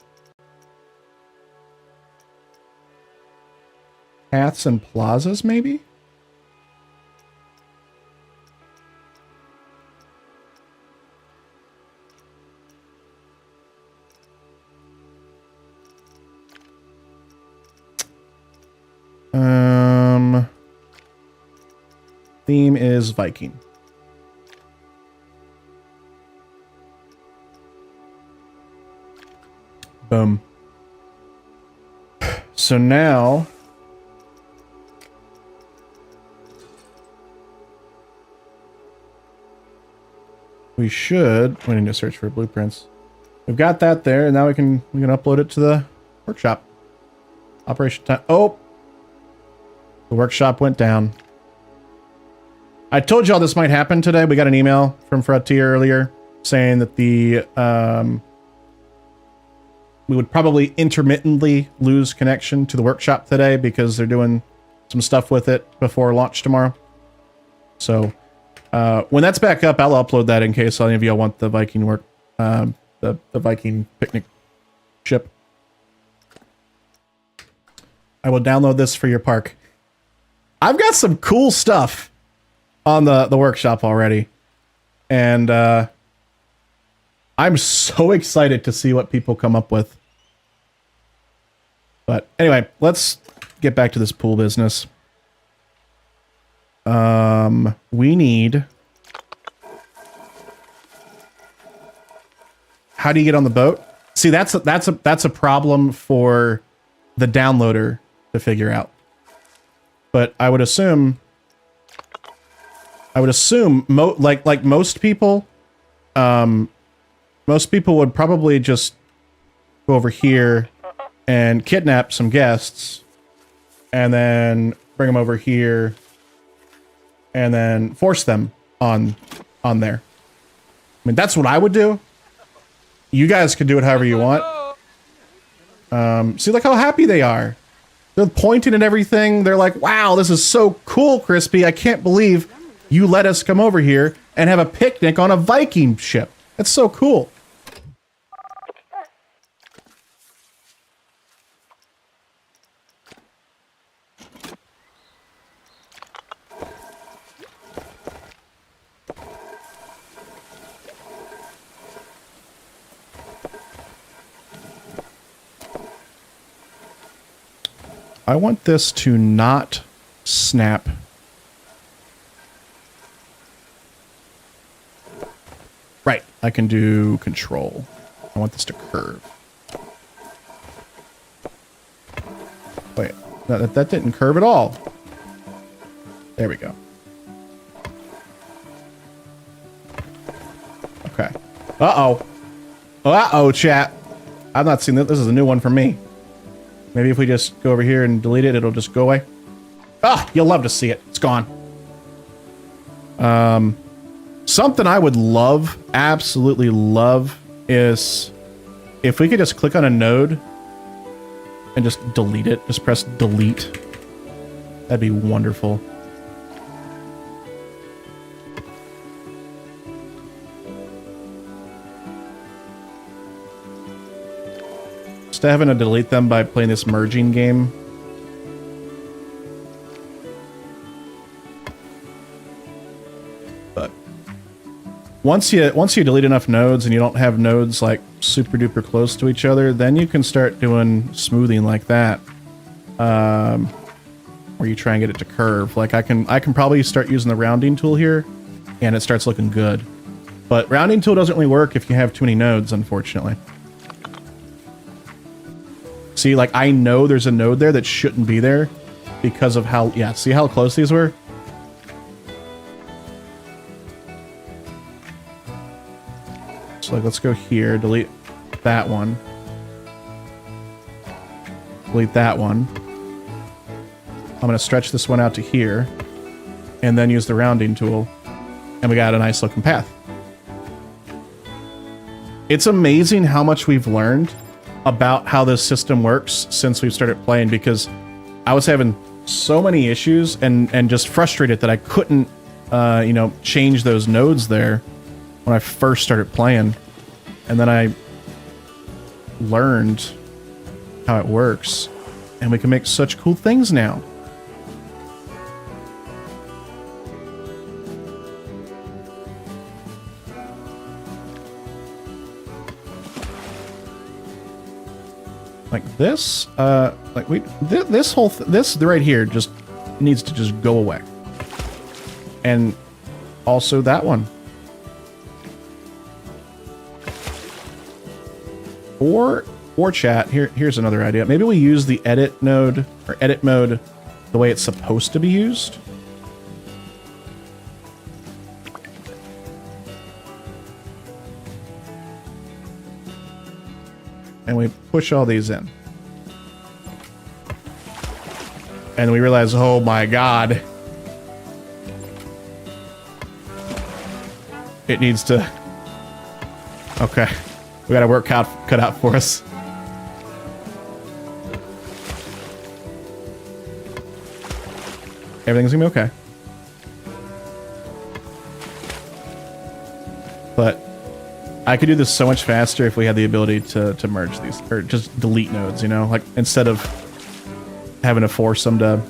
[SPEAKER 1] Paths and plazas, maybe? Theme is Viking. Boom. So now we need to search for blueprints. We've got that there, and now we can upload it to the workshop. Operation time. Oh, the workshop went down. I told y'all this might happen today. We got an email from Frontier earlier saying that we would probably intermittently lose connection to the workshop today because they're doing some stuff with it before launch tomorrow. So when that's back up, I'll upload that in case any of y'all want the Viking the Viking picnic ship. I will download this for your park. I've got some cool stuff on the workshop already. And I'm so excited to see what people come up with. But anyway, let's get back to this pool business. We need... How do you get on the boat? See, that's a problem for the downloader to figure out. But I would assume like most people would probably just go over here and kidnap some guests and then bring them over here and then force them on there. I mean, that's what I would do. You guys can do it however you want. See, look how happy they are. They're pointing and everything. They're like, wow, this is so cool, Crispy. I can't believe you let us come over here and have a picnic on a Viking ship. That's so cool. I want this to not snap. Right, I can do control. I want this to curve. Wait, that didn't curve at all. There we go. Okay. Uh-oh. Uh-oh, chat. I've not seen this. This is a new one for me. Maybe if we just go over here and delete it, it'll just go away. Ah, you'll love to see it. It's gone. Something I would love, absolutely love, is if we could just click on a node and just delete it. Just press delete. That'd be wonderful. Instead of having to delete them by playing this merging game. But once you delete enough nodes and you don't have nodes like super duper close to each other, then you can start doing smoothing like that. Where you try and get it to curve. Like I can probably start using the rounding tool here and it starts looking good. But rounding tool doesn't really work if you have too many nodes, unfortunately. See, like, I know there's a node there that shouldn't be there because of how... Yeah, see how close these were? So, like, let's go here, delete that one. delete that one. I'm going to stretch this one out to here and then use the rounding tool. And we got a nice looking path. It's amazing how much we've learned about how this system works since we've started playing, because I was having so many issues and just frustrated that I couldn't, you know, change those nodes there when I first started playing. And then I learned how it works, and we can make such cool things now. Like this, like this whole this right here just needs to just go away, and also that one. Or chat. Here's another idea. Maybe we use the edit node or edit mode the way it's supposed to be used. And we push all these in. And we realize, oh my god. It needs to... Okay. We got a work cut out for us. Everything's gonna be okay. But I could do this so much faster if we had the ability to merge these, or just delete nodes, you know? Like, instead of having to force them to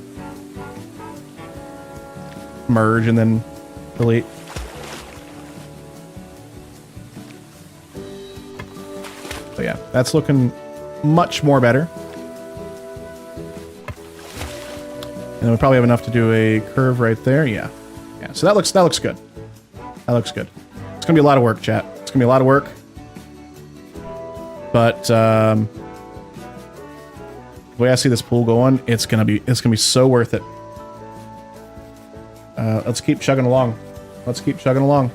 [SPEAKER 1] merge and then delete. So yeah, that's looking much more better. And then we probably have enough to do a curve right there. Yeah. Yeah. So that looks good. That looks good. It's gonna be a lot of work, chat. It's gonna be a lot of work. But the way I see this pool going, it's gonna be so worth it. Let's keep chugging along. Let's keep chugging along.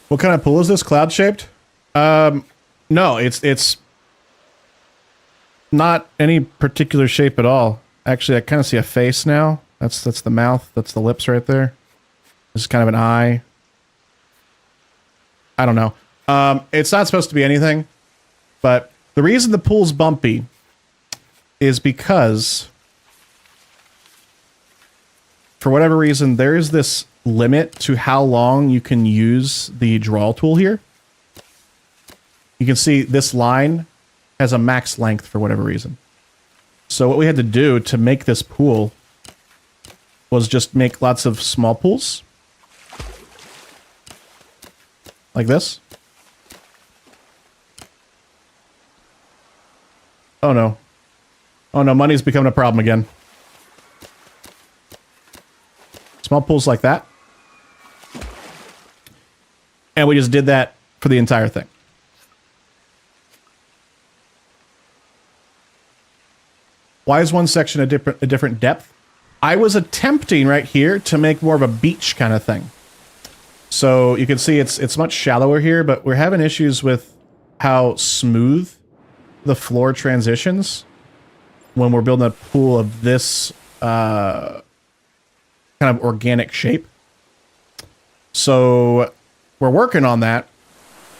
[SPEAKER 1] What kind of pool is this? Cloud shaped? No, it's not any particular shape at all. Actually, I kind of see a face now. That's the mouth. That's the lips right there. This is kind of an eye. I don't know. It's not supposed to be anything, but the reason the pool's bumpy is because, for whatever reason, there is this limit to how long you can use the draw tool here. You can see this line has a max length for whatever reason. So what we had to do to make this pool was just make lots of small pools. Like this. Oh no. Oh no, money's becoming a problem again. Small pools like that. And we just did that for the entire thing. Why is one section a different depth? I was attempting right here to make more of a beach kind of thing. So you can see it's much shallower here, but we're having issues with how smooth the floor transitions when we're building a pool of this kind of organic shape. So we're working on that.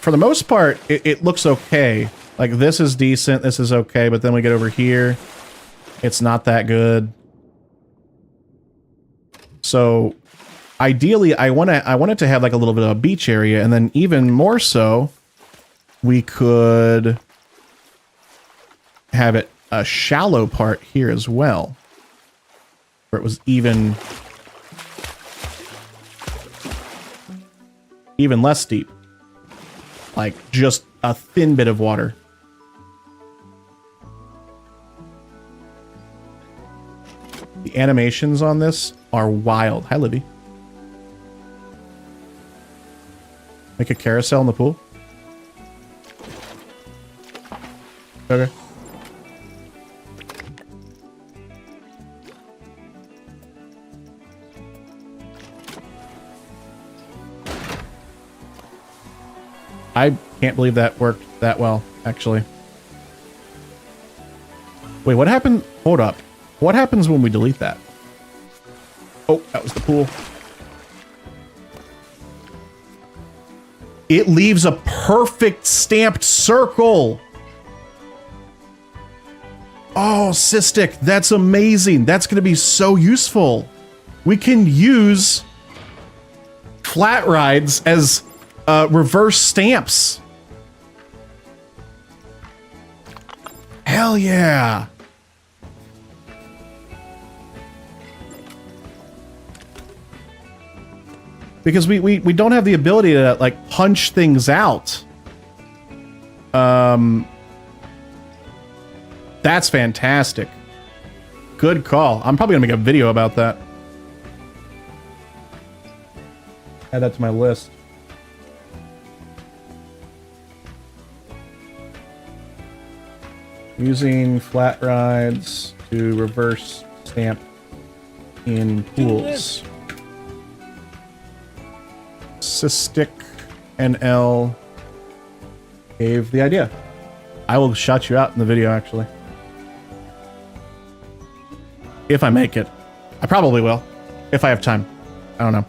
[SPEAKER 1] For the most part, it looks okay. Like this is decent, this is okay, but then we get over here, it's not that good. So ideally, I want it to have like a little bit of a beach area, and then even more so, we could have it a shallow part here as well, where it was even less deep, like just a thin bit of water. The animations on this are wild. Hi, Libby. Make a carousel in the pool? Okay. I can't believe that worked that well, actually. Wait, what happened? Hold up. What happens when we delete that? Oh, that was the pool. It leaves a perfect stamped circle. Oh, Cystic, that's amazing. That's going to be so useful. We can use flat rides as reverse stamps. Hell yeah. Because we don't have the ability to like punch things out. That's fantastic. Good call. I'm probably gonna make a video about that. Add that to my list. Using flat rides to reverse stamp in pools. Cystic NL gave the idea. I will shout you out in the video, actually. If I make it. I probably will. If I have time. I don't know.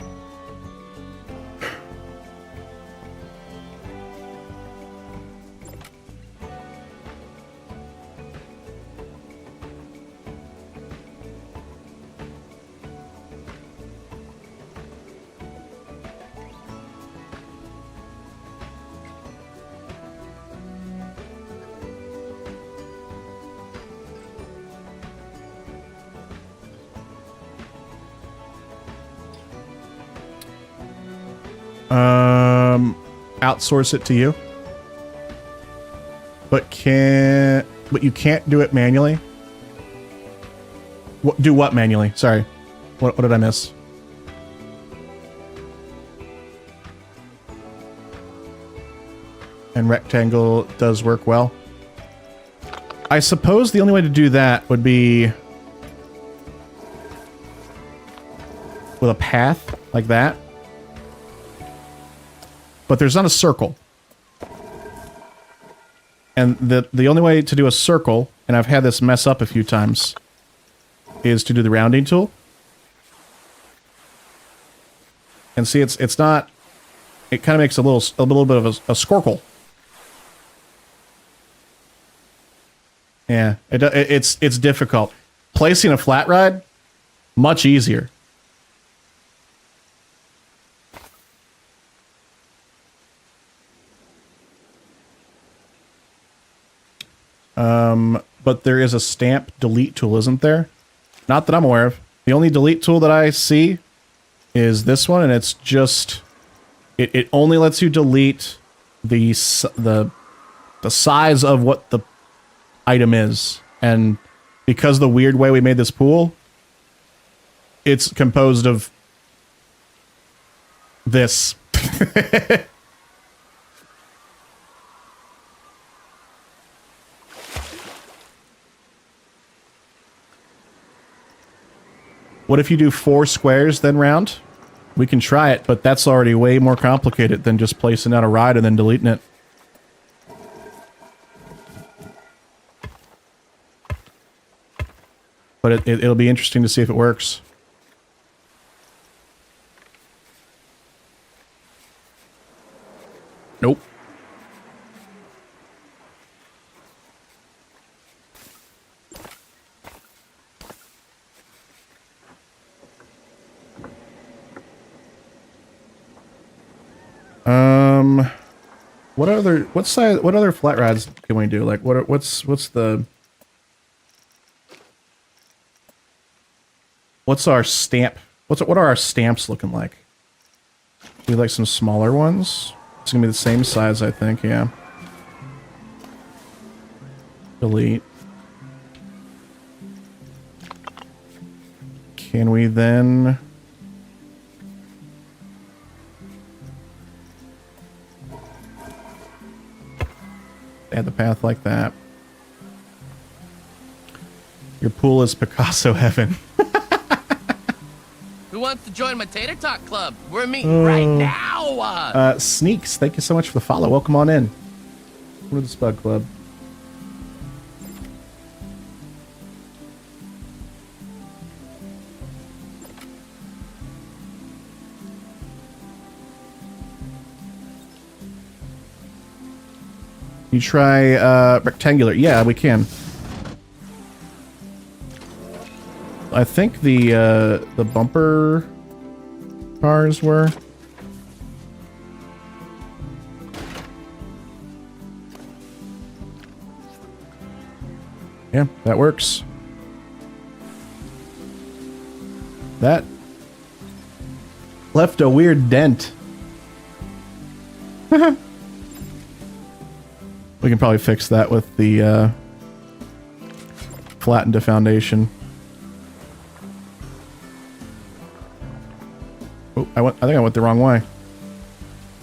[SPEAKER 1] Outsource it to you, but you can't do it manually. Do what manually? Sorry, what did I miss? And rectangle does work well. I suppose the only way to do that would be with a path like that. But there's not a circle. And the only way to do a circle, and I've had this mess up a few times, is to do the rounding tool. And see, it's not. It kind of makes a little bit of a squircle. Yeah, it's difficult. Placing a flat ride, much easier. But there is a stamp delete tool, isn't there? Not that I'm aware of. The only delete tool that I see is this one, and it's just it only lets you delete the size of what the item is. And because the weird way we made this pool, it's composed of this. What if you do 4 squares then round? We can try it, but that's already way more complicated than just placing out a ride and then deleting it. But it'll be interesting to see if it works. Nope. What other flat rides can we do? Like what's our stamp? What are our stamps looking like? Do we like some smaller ones? It's gonna be the same size, I think, yeah. Delete. Can we then Add the path like that. Your pool is Picasso heaven.
[SPEAKER 2] Who wants to join my Tater Talk Club? We're meeting right now.
[SPEAKER 1] Sneaks, thank you so much for the follow. Welcome on in. Welcome to the Spud Club. You try rectangular. Yeah, we can. I think the bumper cars were. Yeah, that works. That left a weird dent. We can probably fix that with the flattened foundation. Oh, I think I went the wrong way.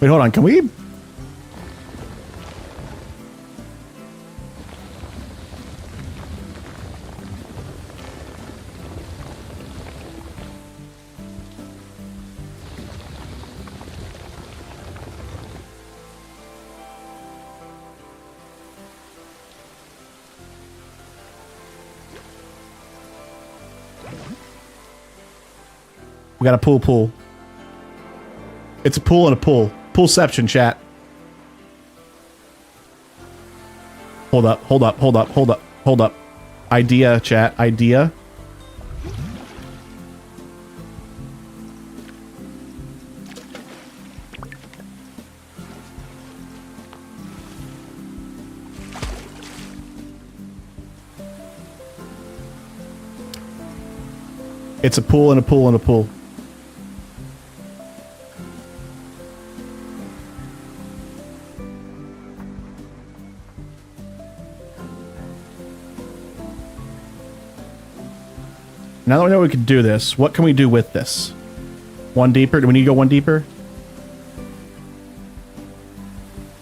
[SPEAKER 1] Wait, hold on. Can we? We got a pool. It's a pool and a pool. Poolception, chat. Hold up. Idea, chat. Idea. It's a pool and a pool and a pool. Now that we know we can do this, what can we do with this? One deeper? Do we need to go one deeper?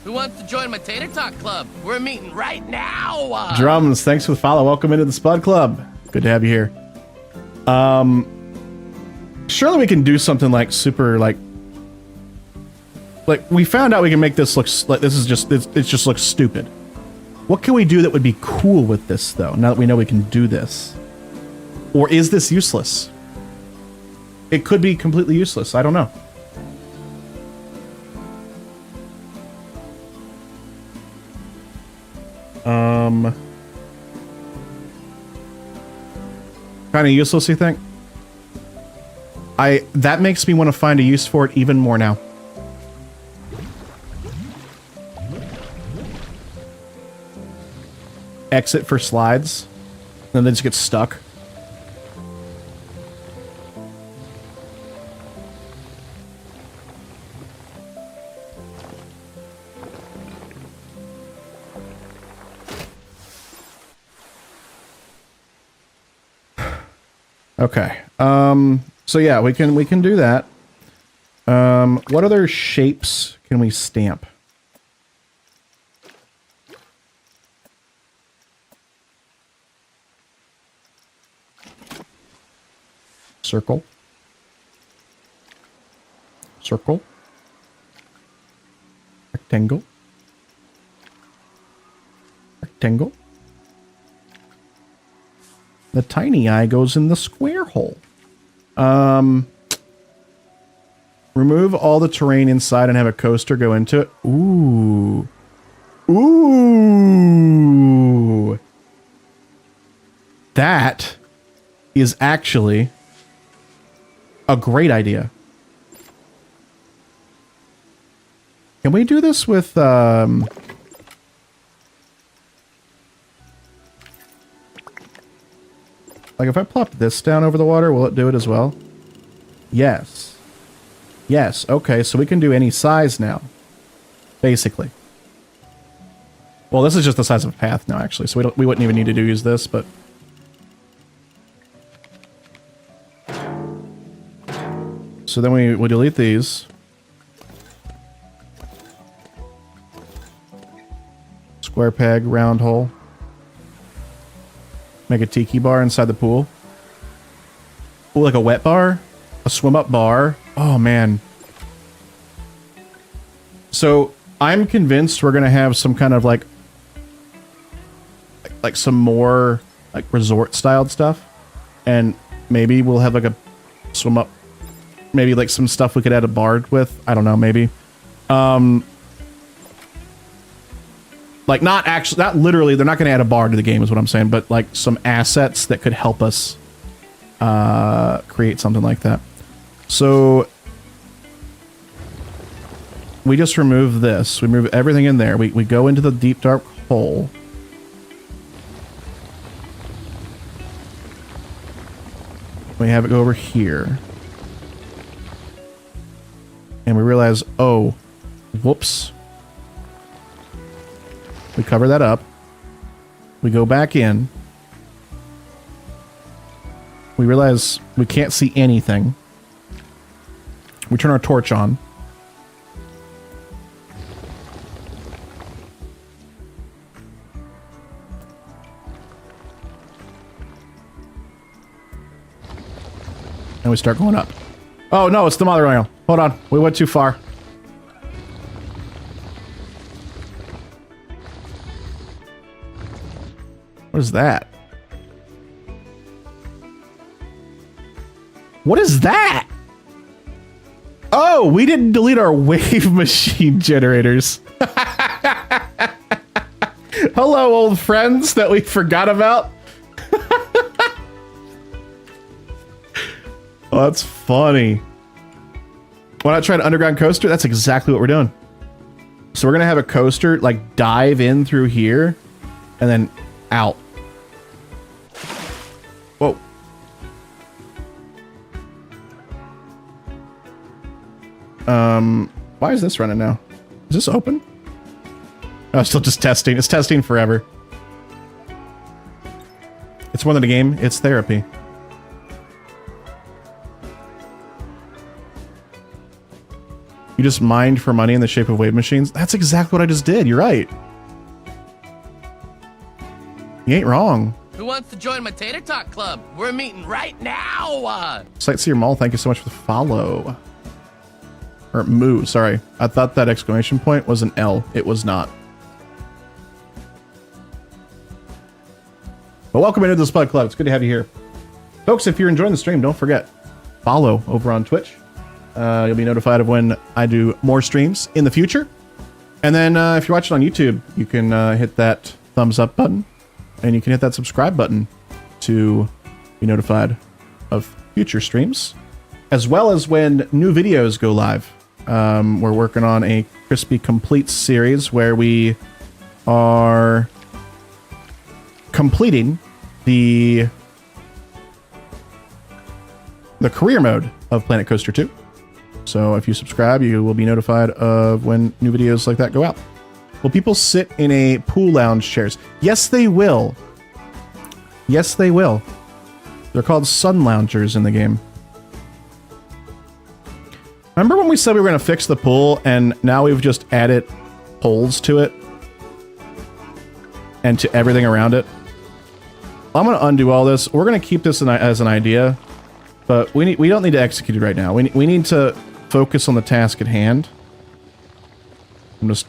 [SPEAKER 2] Who wants to join my Tater Talk Club? We're meeting right now.
[SPEAKER 1] Drums, thanks for the follow. Welcome into the Spud Club. Good to have you here. Surely we can do something like super, like we found out we can make this look like this is just, it just looks stupid. What can we do that would be cool with this though, now that we know we can do this? Or is this useless? It could be completely useless. I don't know. Kind of useless, you think? That makes me want to find a use for it even more now. Exit for slides. And then just get stuck. Okay. So yeah, we can do that. What other shapes can we stamp? Circle. Circle. Rectangle. Rectangle. The tiny eye goes in the square hole. Remove all the terrain inside and have a coaster go into it. Ooh. Ooh. That is actually a great idea. Can we do this with, like if I plop this down over the water, will it do it as well? Yes. Yes, okay, so we can do any size now. Basically. Well, this is just the size of a path now, actually, so we wouldn't even need to use this, but... So then we delete these. Square peg, round hole. Make a tiki bar inside the pool. Ooh, like a wet bar? A swim up bar? Oh, man. So, I'm convinced we're going to have some kind of like some more like resort styled stuff. And maybe we'll have like a swim up, maybe like some stuff we could add a bar with. I don't know, maybe. Like not literally, they're not going to add a bar to the game is what I'm saying, but like some assets that could help us create something like that. So we just remove this. We move everything in there. We go into the deep dark hole. We have it go over here. And we realize, oh, whoops. We cover that up. We go back in. We realize we can't see anything. We turn our torch on. And we start going up. Oh no, it's the Monorail. Hold on, we went too far. What is that? What is that? Oh, we didn't delete our wave machine generators. Hello, old friends that we forgot about. Oh, that's funny. Why not try an underground coaster? That's exactly what we're doing. So we're going to have a coaster like dive in through here and then out. Whoa. Why is this running now? Is this open? Oh, it's still just testing. It's testing forever. It's more than a game. It's therapy. You just mined for money in the shape of wave machines? That's exactly what I just did. You're right. You ain't wrong.
[SPEAKER 2] Who wants to join my Tater Talk Club? We're meeting right now.
[SPEAKER 1] Sightseer Mall, thank you so much for the follow. Or moo, sorry. I thought that exclamation point was an L. It was not. But welcome into the Spud Club. It's good to have you here. Folks, if you're enjoying the stream, don't forget, follow over on Twitch. You'll be notified of when I do more streams in the future. And then if you're watching on YouTube, you can hit that thumbs up button. And you can hit that subscribe button to be notified of future streams. As well as when new videos go live. We're working on a Crispy Complete series where we are completing the career mode of Planet Coaster 2. So if you subscribe, you will be notified of when new videos like that go out. Will people sit in a pool lounge chairs? Yes, they will. Yes, they will. They're called sun loungers in the game. Remember when we said we were going to fix the pool and now we've just added holes to it? And to everything around it? I'm going to undo all this. We're going to keep this as an idea. But we don't need to execute it right now. We need to focus on the task at hand. I'm just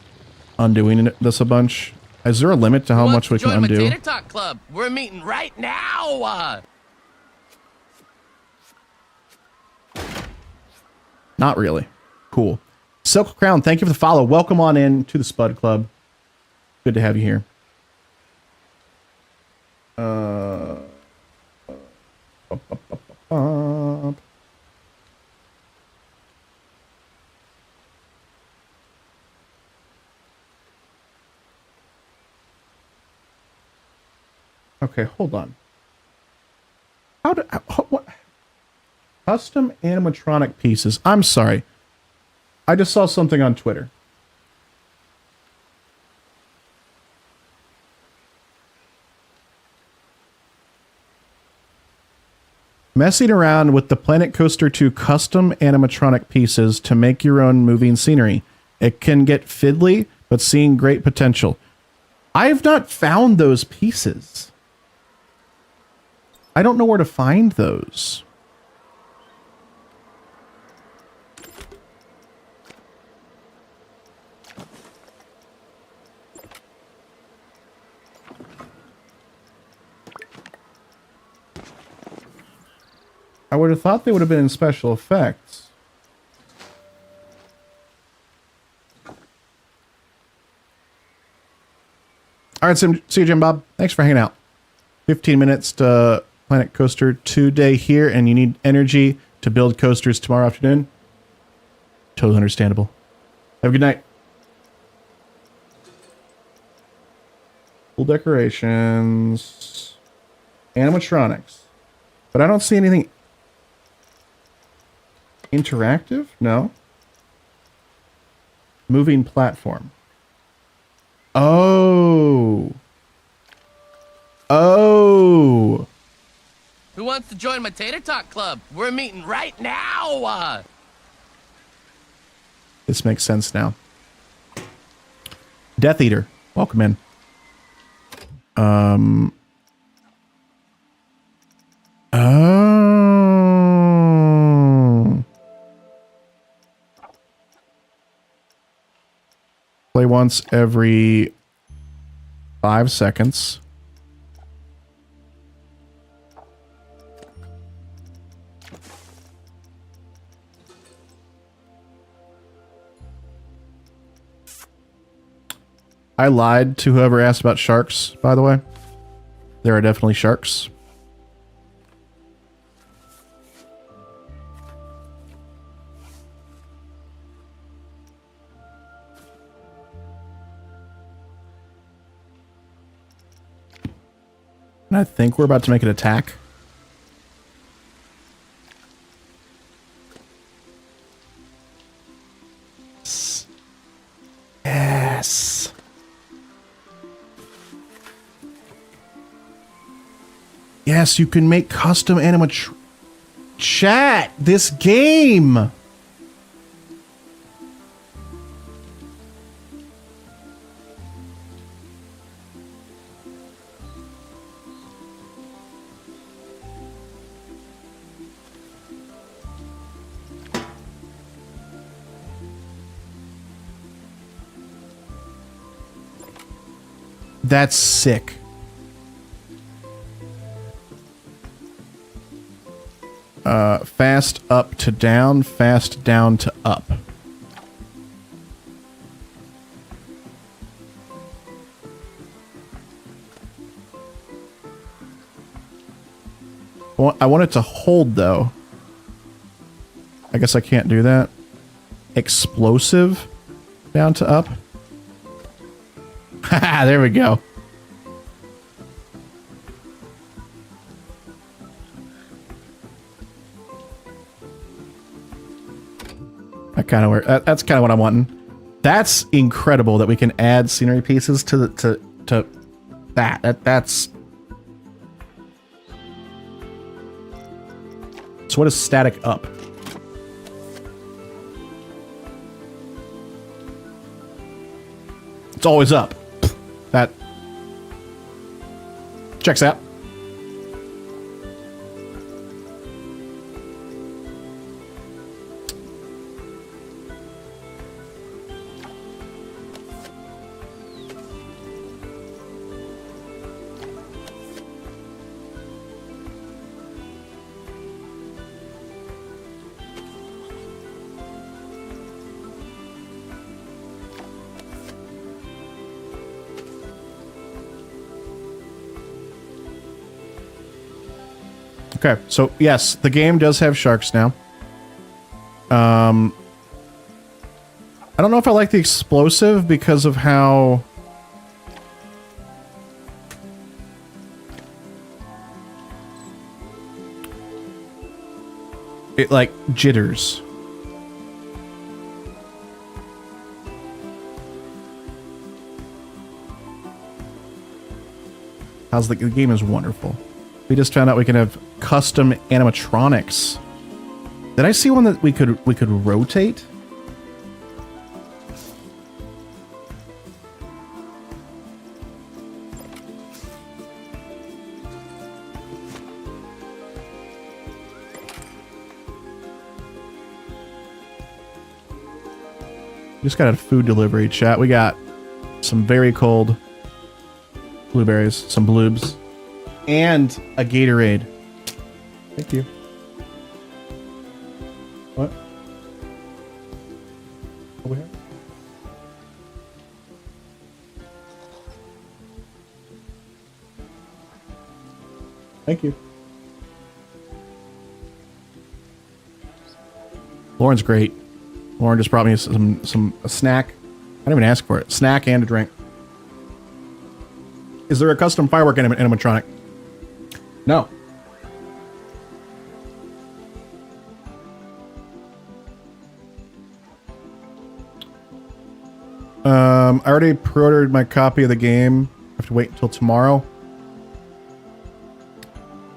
[SPEAKER 1] undoing this a bunch. Is there a limit to how much we can undo?
[SPEAKER 2] Join my Tater Talk Club. We're meeting right now.
[SPEAKER 1] Not really. Cool. Silk Crown, thank you for the follow. Welcome on in to the Spud Club. Good to have you here. Okay, hold on. What? Custom animatronic pieces. I'm sorry. I just saw something on Twitter. Messing around with the Planet Coaster 2 custom animatronic pieces to make your own moving scenery. It can get fiddly, but seeing great potential. I've not found those pieces. I don't know where to find those. I would have thought they would have been in special effects. All right, see you, Jim Bob. Thanks for hanging out. 15 minutes to Planet Coaster 2 day here, and you need energy to build coasters tomorrow afternoon. Totally understandable. Have a good night. Cool decorations. Animatronics. But I don't see anything interactive? No. Moving platform. Oh. Oh.
[SPEAKER 2] Who wants to join my Tater Talk Club? We're meeting right now.
[SPEAKER 1] This makes sense now. Death Eater, welcome in. Oh. Play once every 5 seconds. I lied to whoever asked about sharks, by the way. There are definitely sharks. And I think we're about to make an attack. Yes. Yes, you can make custom animatronics. Chat, this game. That's sick. Fast up to down, fast down to up. Well, I want it to hold though. I guess I can't do that. Explosive down to up. Haha, there we go. That kind of work. That's kind of what I'm wanting. That's incredible that we can add scenery pieces to the to that's. So what is static up? It's always up. That checks out. Okay, so yes, the game does have sharks now. I don't know if I like the explosive because of how it like jitters. How's the game is wonderful. We just found out we can have custom animatronics. Did I see one that we could rotate? Just got a food delivery, chat. We got some very cold blueberries, some bloobs, and a Gatorade. Thank you. What? Over here? Thank you. Lauren's great. Lauren just brought me a snack. I didn't even ask for it. Snack and a drink. Is there a custom firework animatronic? No. I already pre-ordered my copy of the game. I have to wait until tomorrow.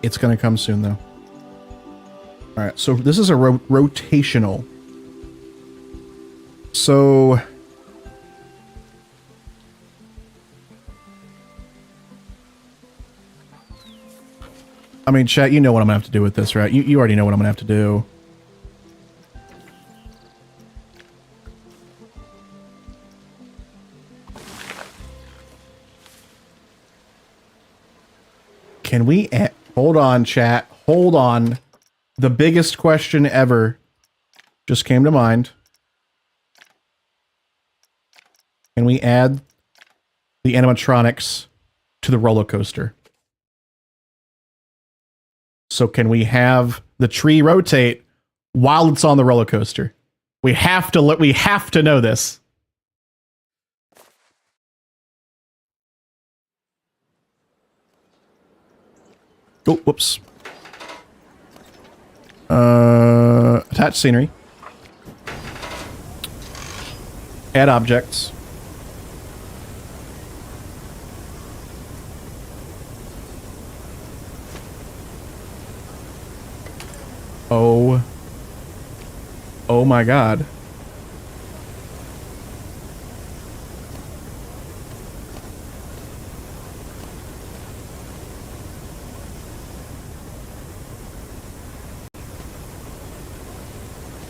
[SPEAKER 1] It's gonna come soon though. All right, so this is a rotational. So I mean, chat, you know what I'm gonna have to do with this, right? You already know what I'm gonna have to do. Can we hold on, chat? Hold on. The biggest question ever just came to mind. Can we add the animatronics to the roller coaster? So can we have the tree rotate while it's on the roller coaster? We have to know this. Oh, whoops. Attach scenery. Add objects. Oh my God.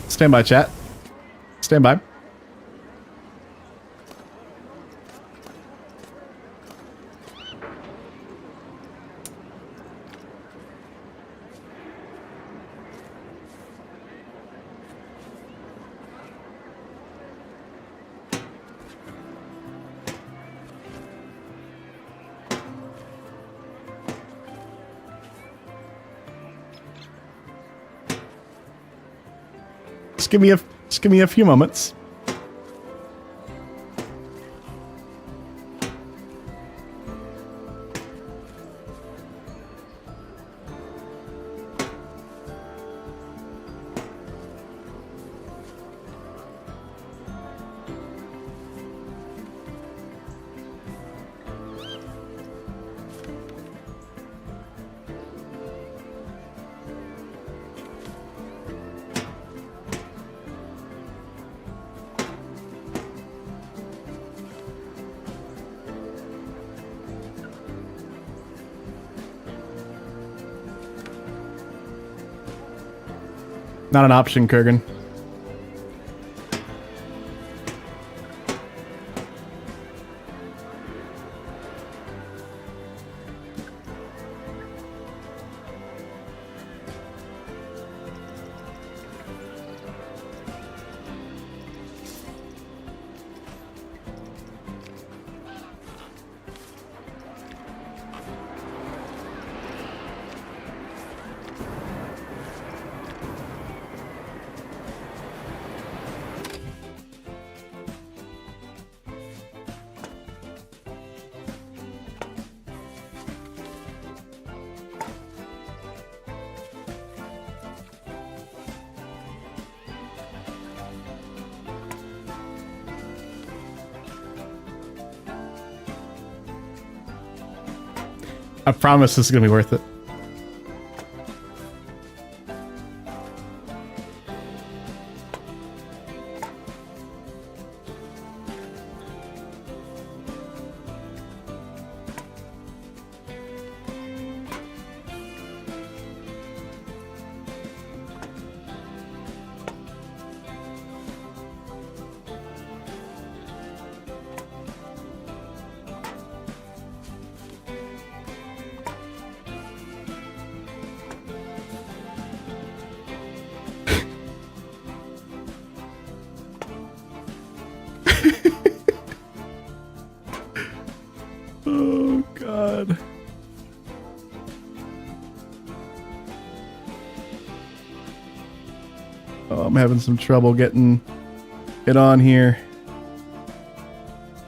[SPEAKER 1] Stand by, chat. Stand by. Just give me a few moments. Not an option, Kurgan. I promise this is going to be worth it. Oh, I'm having some trouble getting it on here.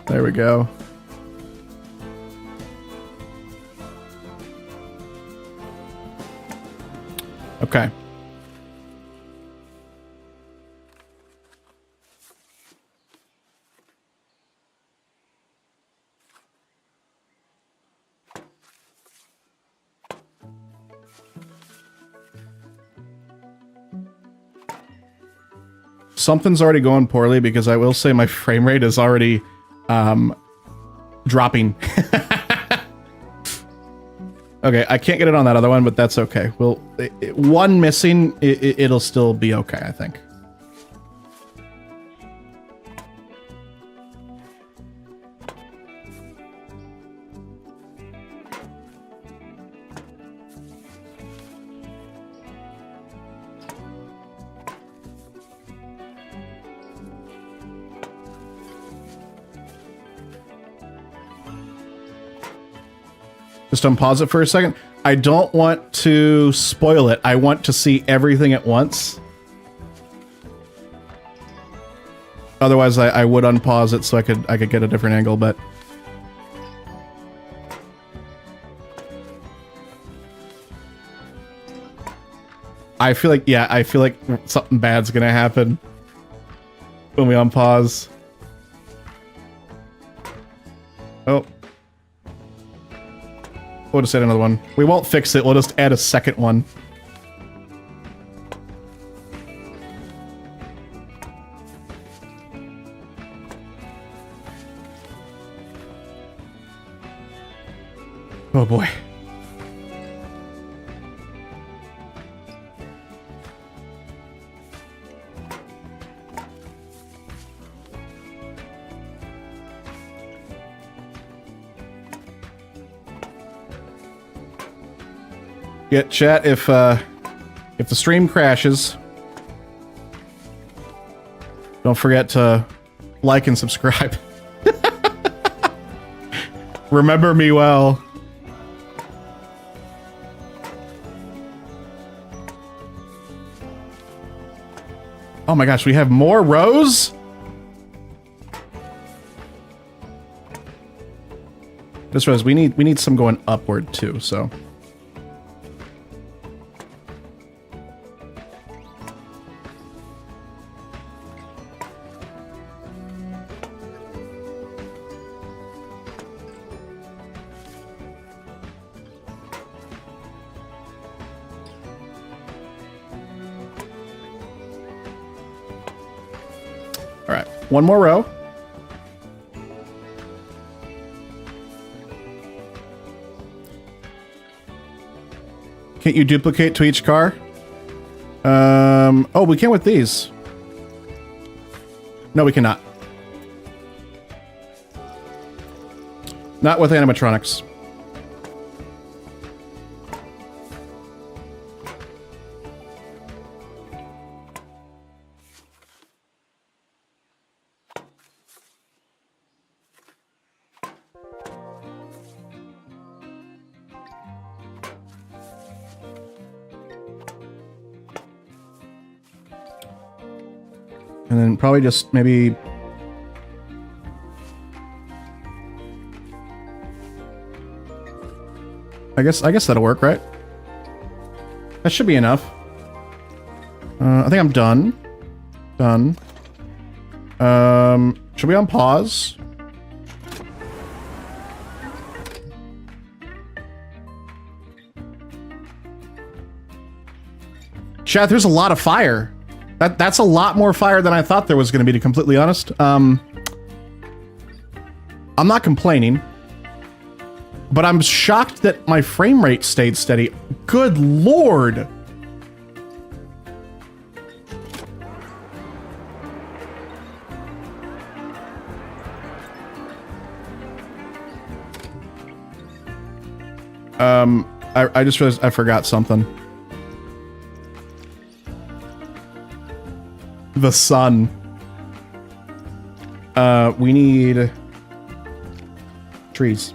[SPEAKER 1] There we go. Okay. Something's already going poorly because I will say my frame rate is already dropping. Okay, I can't get it on that other one, but that's okay. Well, one missing, it'll still be okay, I think. Just unpause it for a second. I don't want to spoil it. I want to see everything at once. Otherwise, I would unpause it so I could get a different angle, but I feel like something bad's gonna happen when we unpause. Oh. We'll just add another one. We won't fix it. We'll just add a second one. Oh boy. Yeah, chat, if the stream crashes, don't forget to like and subscribe. Remember me well. Oh my gosh, we have more rows? Just realized we need some going upward too, so. One more row. Can't you duplicate to each car? Oh, we can with these. No, we cannot. Not with animatronics. And then probably just maybe... I guess that'll work, right? That should be enough. I think I'm done. Done. Should we unpause? Chat, there's a lot of fire. That's a lot more fire than I thought there was going to be, to completely honest. I'm not complaining, but I'm shocked that my frame rate stayed steady. Good lord. I just realized I forgot something. The sun. We need trees.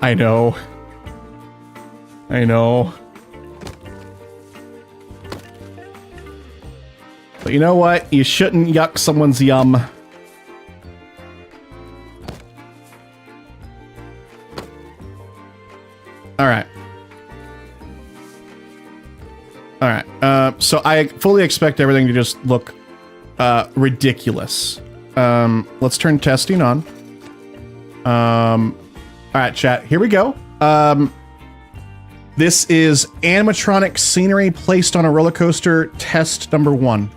[SPEAKER 1] I know. I know. But you know what? You shouldn't yuck someone's yum. Alright. Alright. So I fully expect everything to just look ridiculous. Let's turn testing on. Alright, chat. Here we go. This is animatronic scenery placed on a roller coaster, test number 1.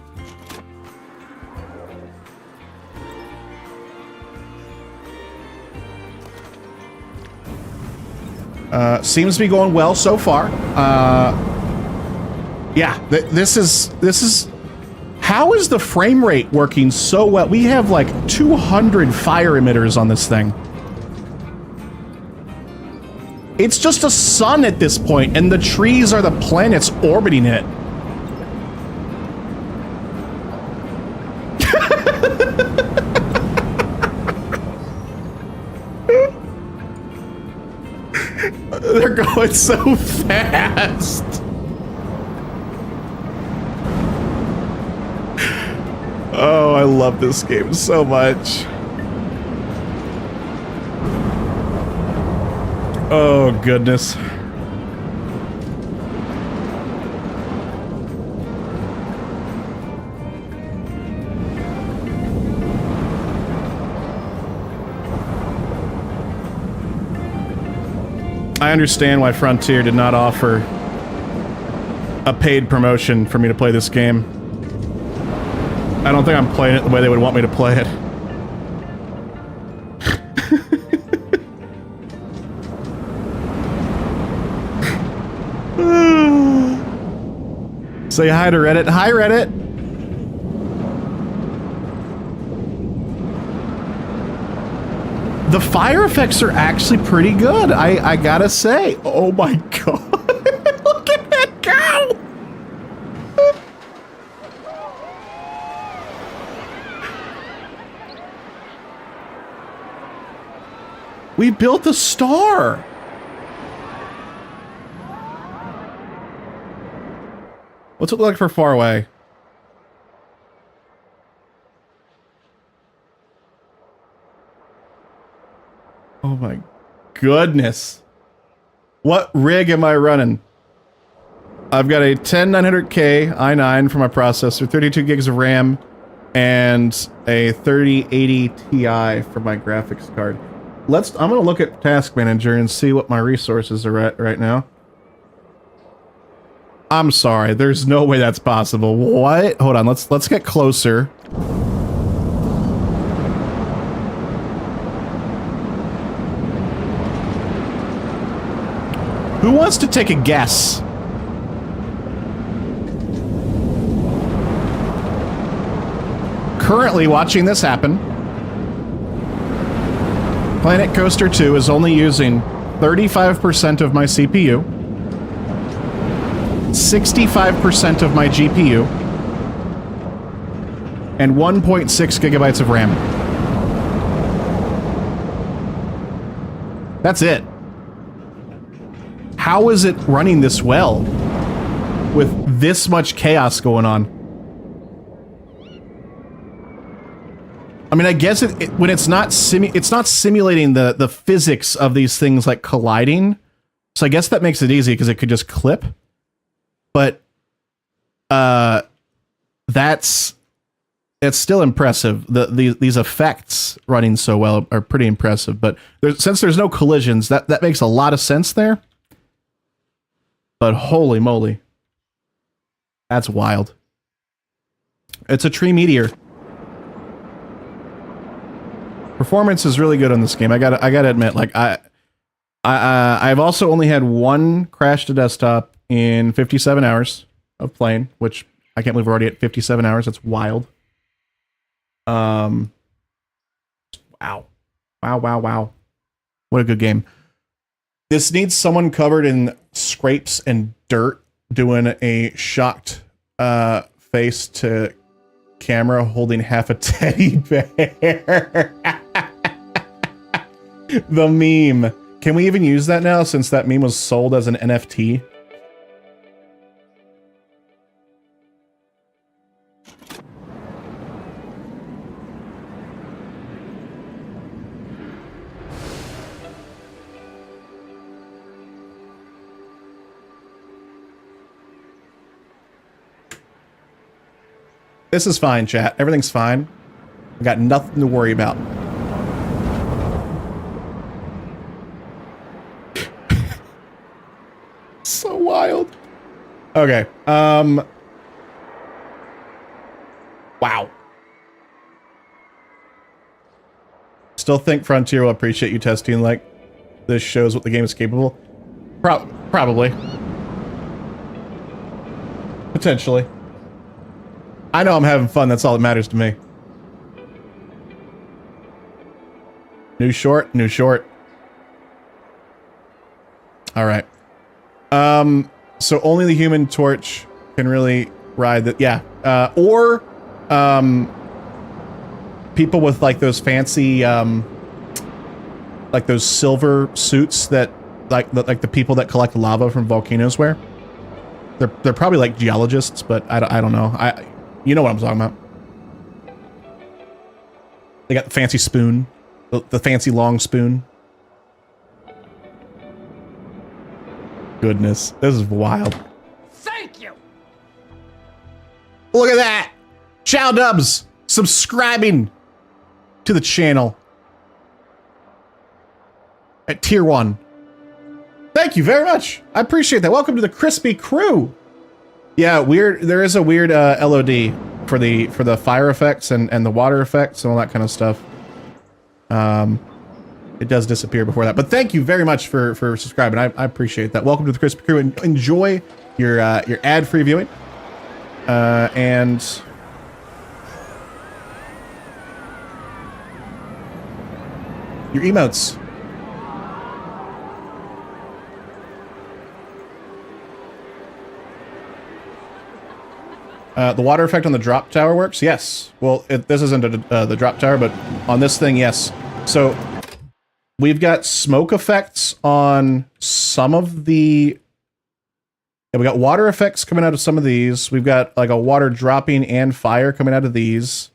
[SPEAKER 1] Seems to be going well so far. Yeah, this is... How is the frame rate working so well? We have like 200 fire emitters on this thing. It's just a sun at this point, and the trees are the planets orbiting it. They're going so fast. Oh, I love this game so much. Oh, goodness. I understand why Frontier did not offer a paid promotion for me to play this game. I don't think I'm playing it the way they would want me to play it. Say hi to Reddit. Hi, Reddit. The fire effects are actually pretty good. I gotta say. Oh my god. Look at that go! We built the star. What's it look like for far away? Oh my goodness. What rig am I running? I've got a 10900K i9 for my processor, 32 gigs of RAM, and a 3080 Ti for my graphics card. I'm gonna look at Task Manager and see what my resources are at right now. I'm sorry, there's no way that's possible. What? Hold on, let's get closer. Who wants to take a guess? Currently watching this happen, Planet Coaster 2 is only using 35% of my CPU, 65% of my GPU, and 1.6 gigabytes of RAM. That's it. How is it running this well with this much chaos going on? I mean, I guess when it's not simulating the physics of these things like colliding. So I guess that makes it easy because it could just clip. But it's still impressive. These effects running so well are pretty impressive. But since there's no collisions, that makes a lot of sense there. But holy moly, that's wild. It's a tree meteor. Performance is really good on this game. I gotta admit, like I've also only had one crash to desktop in 57 hours of playing, which I can't believe we're already at 57 hours. That's wild. Wow. What a good game. This needs someone covered in scrapes and dirt doing a shocked face to camera holding half a teddy bear. The meme. Can we even use that now since that meme was sold as an NFT? This is fine, chat. Everything's fine. I got nothing to worry about. So wild. Okay. Wow. Still think Frontier will appreciate you testing like this shows what the game is capable. Probably. Potentially. I know I'm having fun. That's all that matters to me. New short, new short. All right. So only the Human Torch can really ride the, yeah. Or people with like those fancy, like those silver suits that like the people that collect lava from volcanoes wear. They're probably like geologists, but I don't know. You know what I'm talking about. They got the fancy spoon, the fancy long spoon. Goodness, this is wild.
[SPEAKER 2] Thank you.
[SPEAKER 1] Look at that. Chow Dubs subscribing to the channel at tier 1. Thank you very much. I appreciate that. Welcome to the Crispy Crew. Yeah, weird. There is a weird LOD for the fire effects and the water effects and all that kind of stuff. It does disappear before that. But thank you very much for subscribing. I appreciate that. Welcome to the Crispy Crew. And enjoy your ad-free viewing. And your emotes. The water effect on the drop tower works? Yes. Well, this isn't the drop tower, but on this thing, yes. So we've got smoke effects on some of the... Yeah, we got water effects coming out of some of these. We've got like a water dropping and fire coming out of these.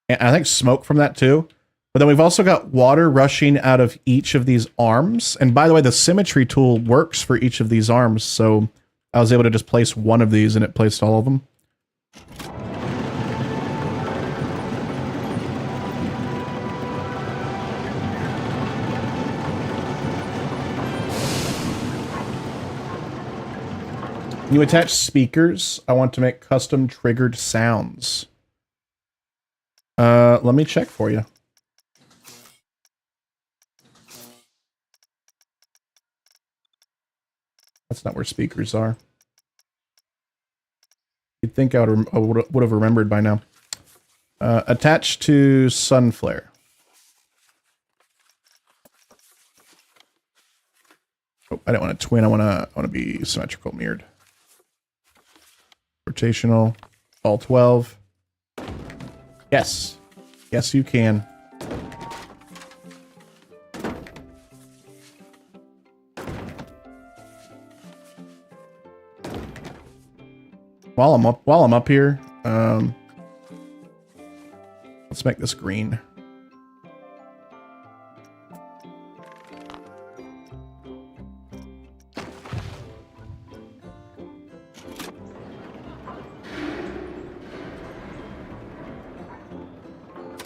[SPEAKER 1] And I think smoke from that too. But then we've also got water rushing out of each of these arms. And by the way, the symmetry tool works for each of these arms. So I was able to just place one of these and it placed all of them. You attach speakers. I want to make custom triggered sounds. Let me check for you. That's not where speakers are. You'd think I would have remembered by now. Attached to Sunflare. Oh, I don't want to twin. I want to be symmetrical mirrored. Rotational. All 12. Yes. Yes, you can. While I'm up here, let's make this green.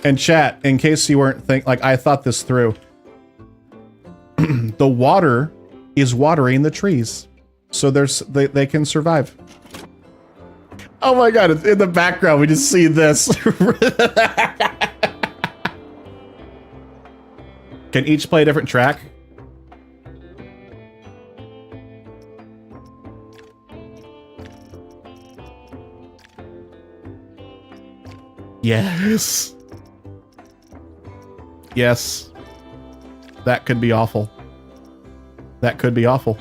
[SPEAKER 1] And chat, in case you weren't I thought this through. The water is watering the trees, so they can survive. Oh my god, in the background we just see this. Can each play a different track? Yes. Yes. That could be awful. That could be awful.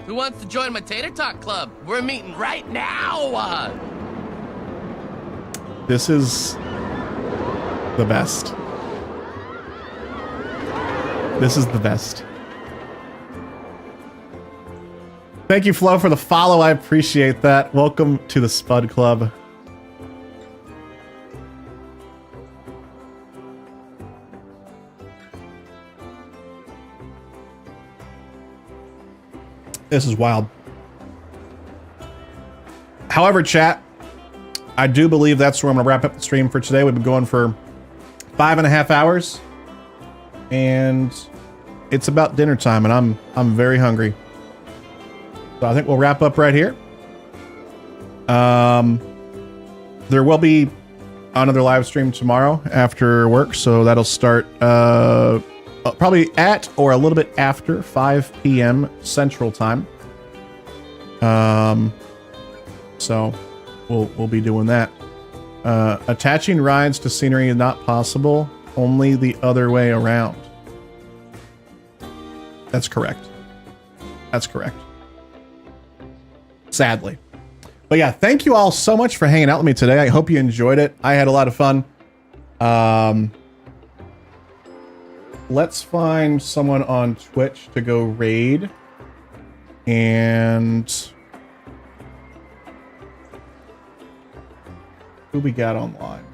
[SPEAKER 2] Who wants to join my Tater Talk Club? We're meeting right now!
[SPEAKER 1] This is the best. This is the best. Thank you, Flo, for the follow. I appreciate that. Welcome to the Spud Club. This is wild. However, chat, I do believe that's where I'm going to wrap up the stream for today. We've been going for 5.5 hours, and it's about dinner time, and I'm very hungry. So I think we'll wrap up right here. There will be another live stream tomorrow after work, so that'll start probably at or a little bit after 5 p.m. Central Time. So we'll be doing that. Attaching rides to scenery is not possible, only the other way around. That's correct. That's correct. Sadly. But yeah, thank you all so much for hanging out with me today. I hope you enjoyed it. I had a lot of fun. Let's find someone on Twitch to go raid. And who we got online?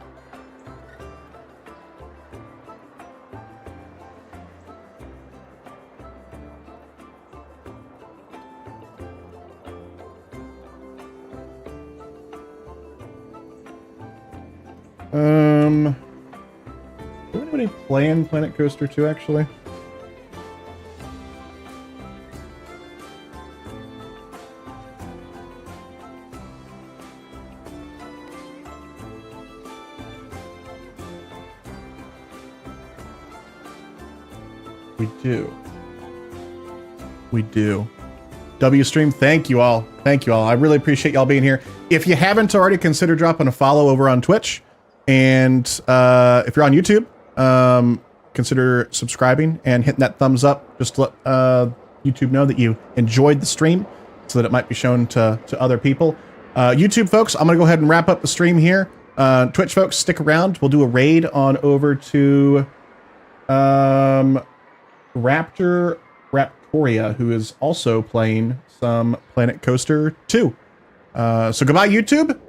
[SPEAKER 1] Do anybody playing Planet Coaster 2 actually? We do. We do. WStream, thank you all. Thank you all. I really appreciate y'all being here. If you haven't already, consider dropping a follow over on Twitch. And if you're on YouTube, consider subscribing and hitting that thumbs up. Just to let YouTube know that you enjoyed the stream so that it might be shown to other people. YouTube folks, I'm going to go ahead and wrap up the stream here. Twitch folks, stick around. We'll do a raid on over to Raptoria, who is also playing some Planet Coaster 2. So goodbye, YouTube.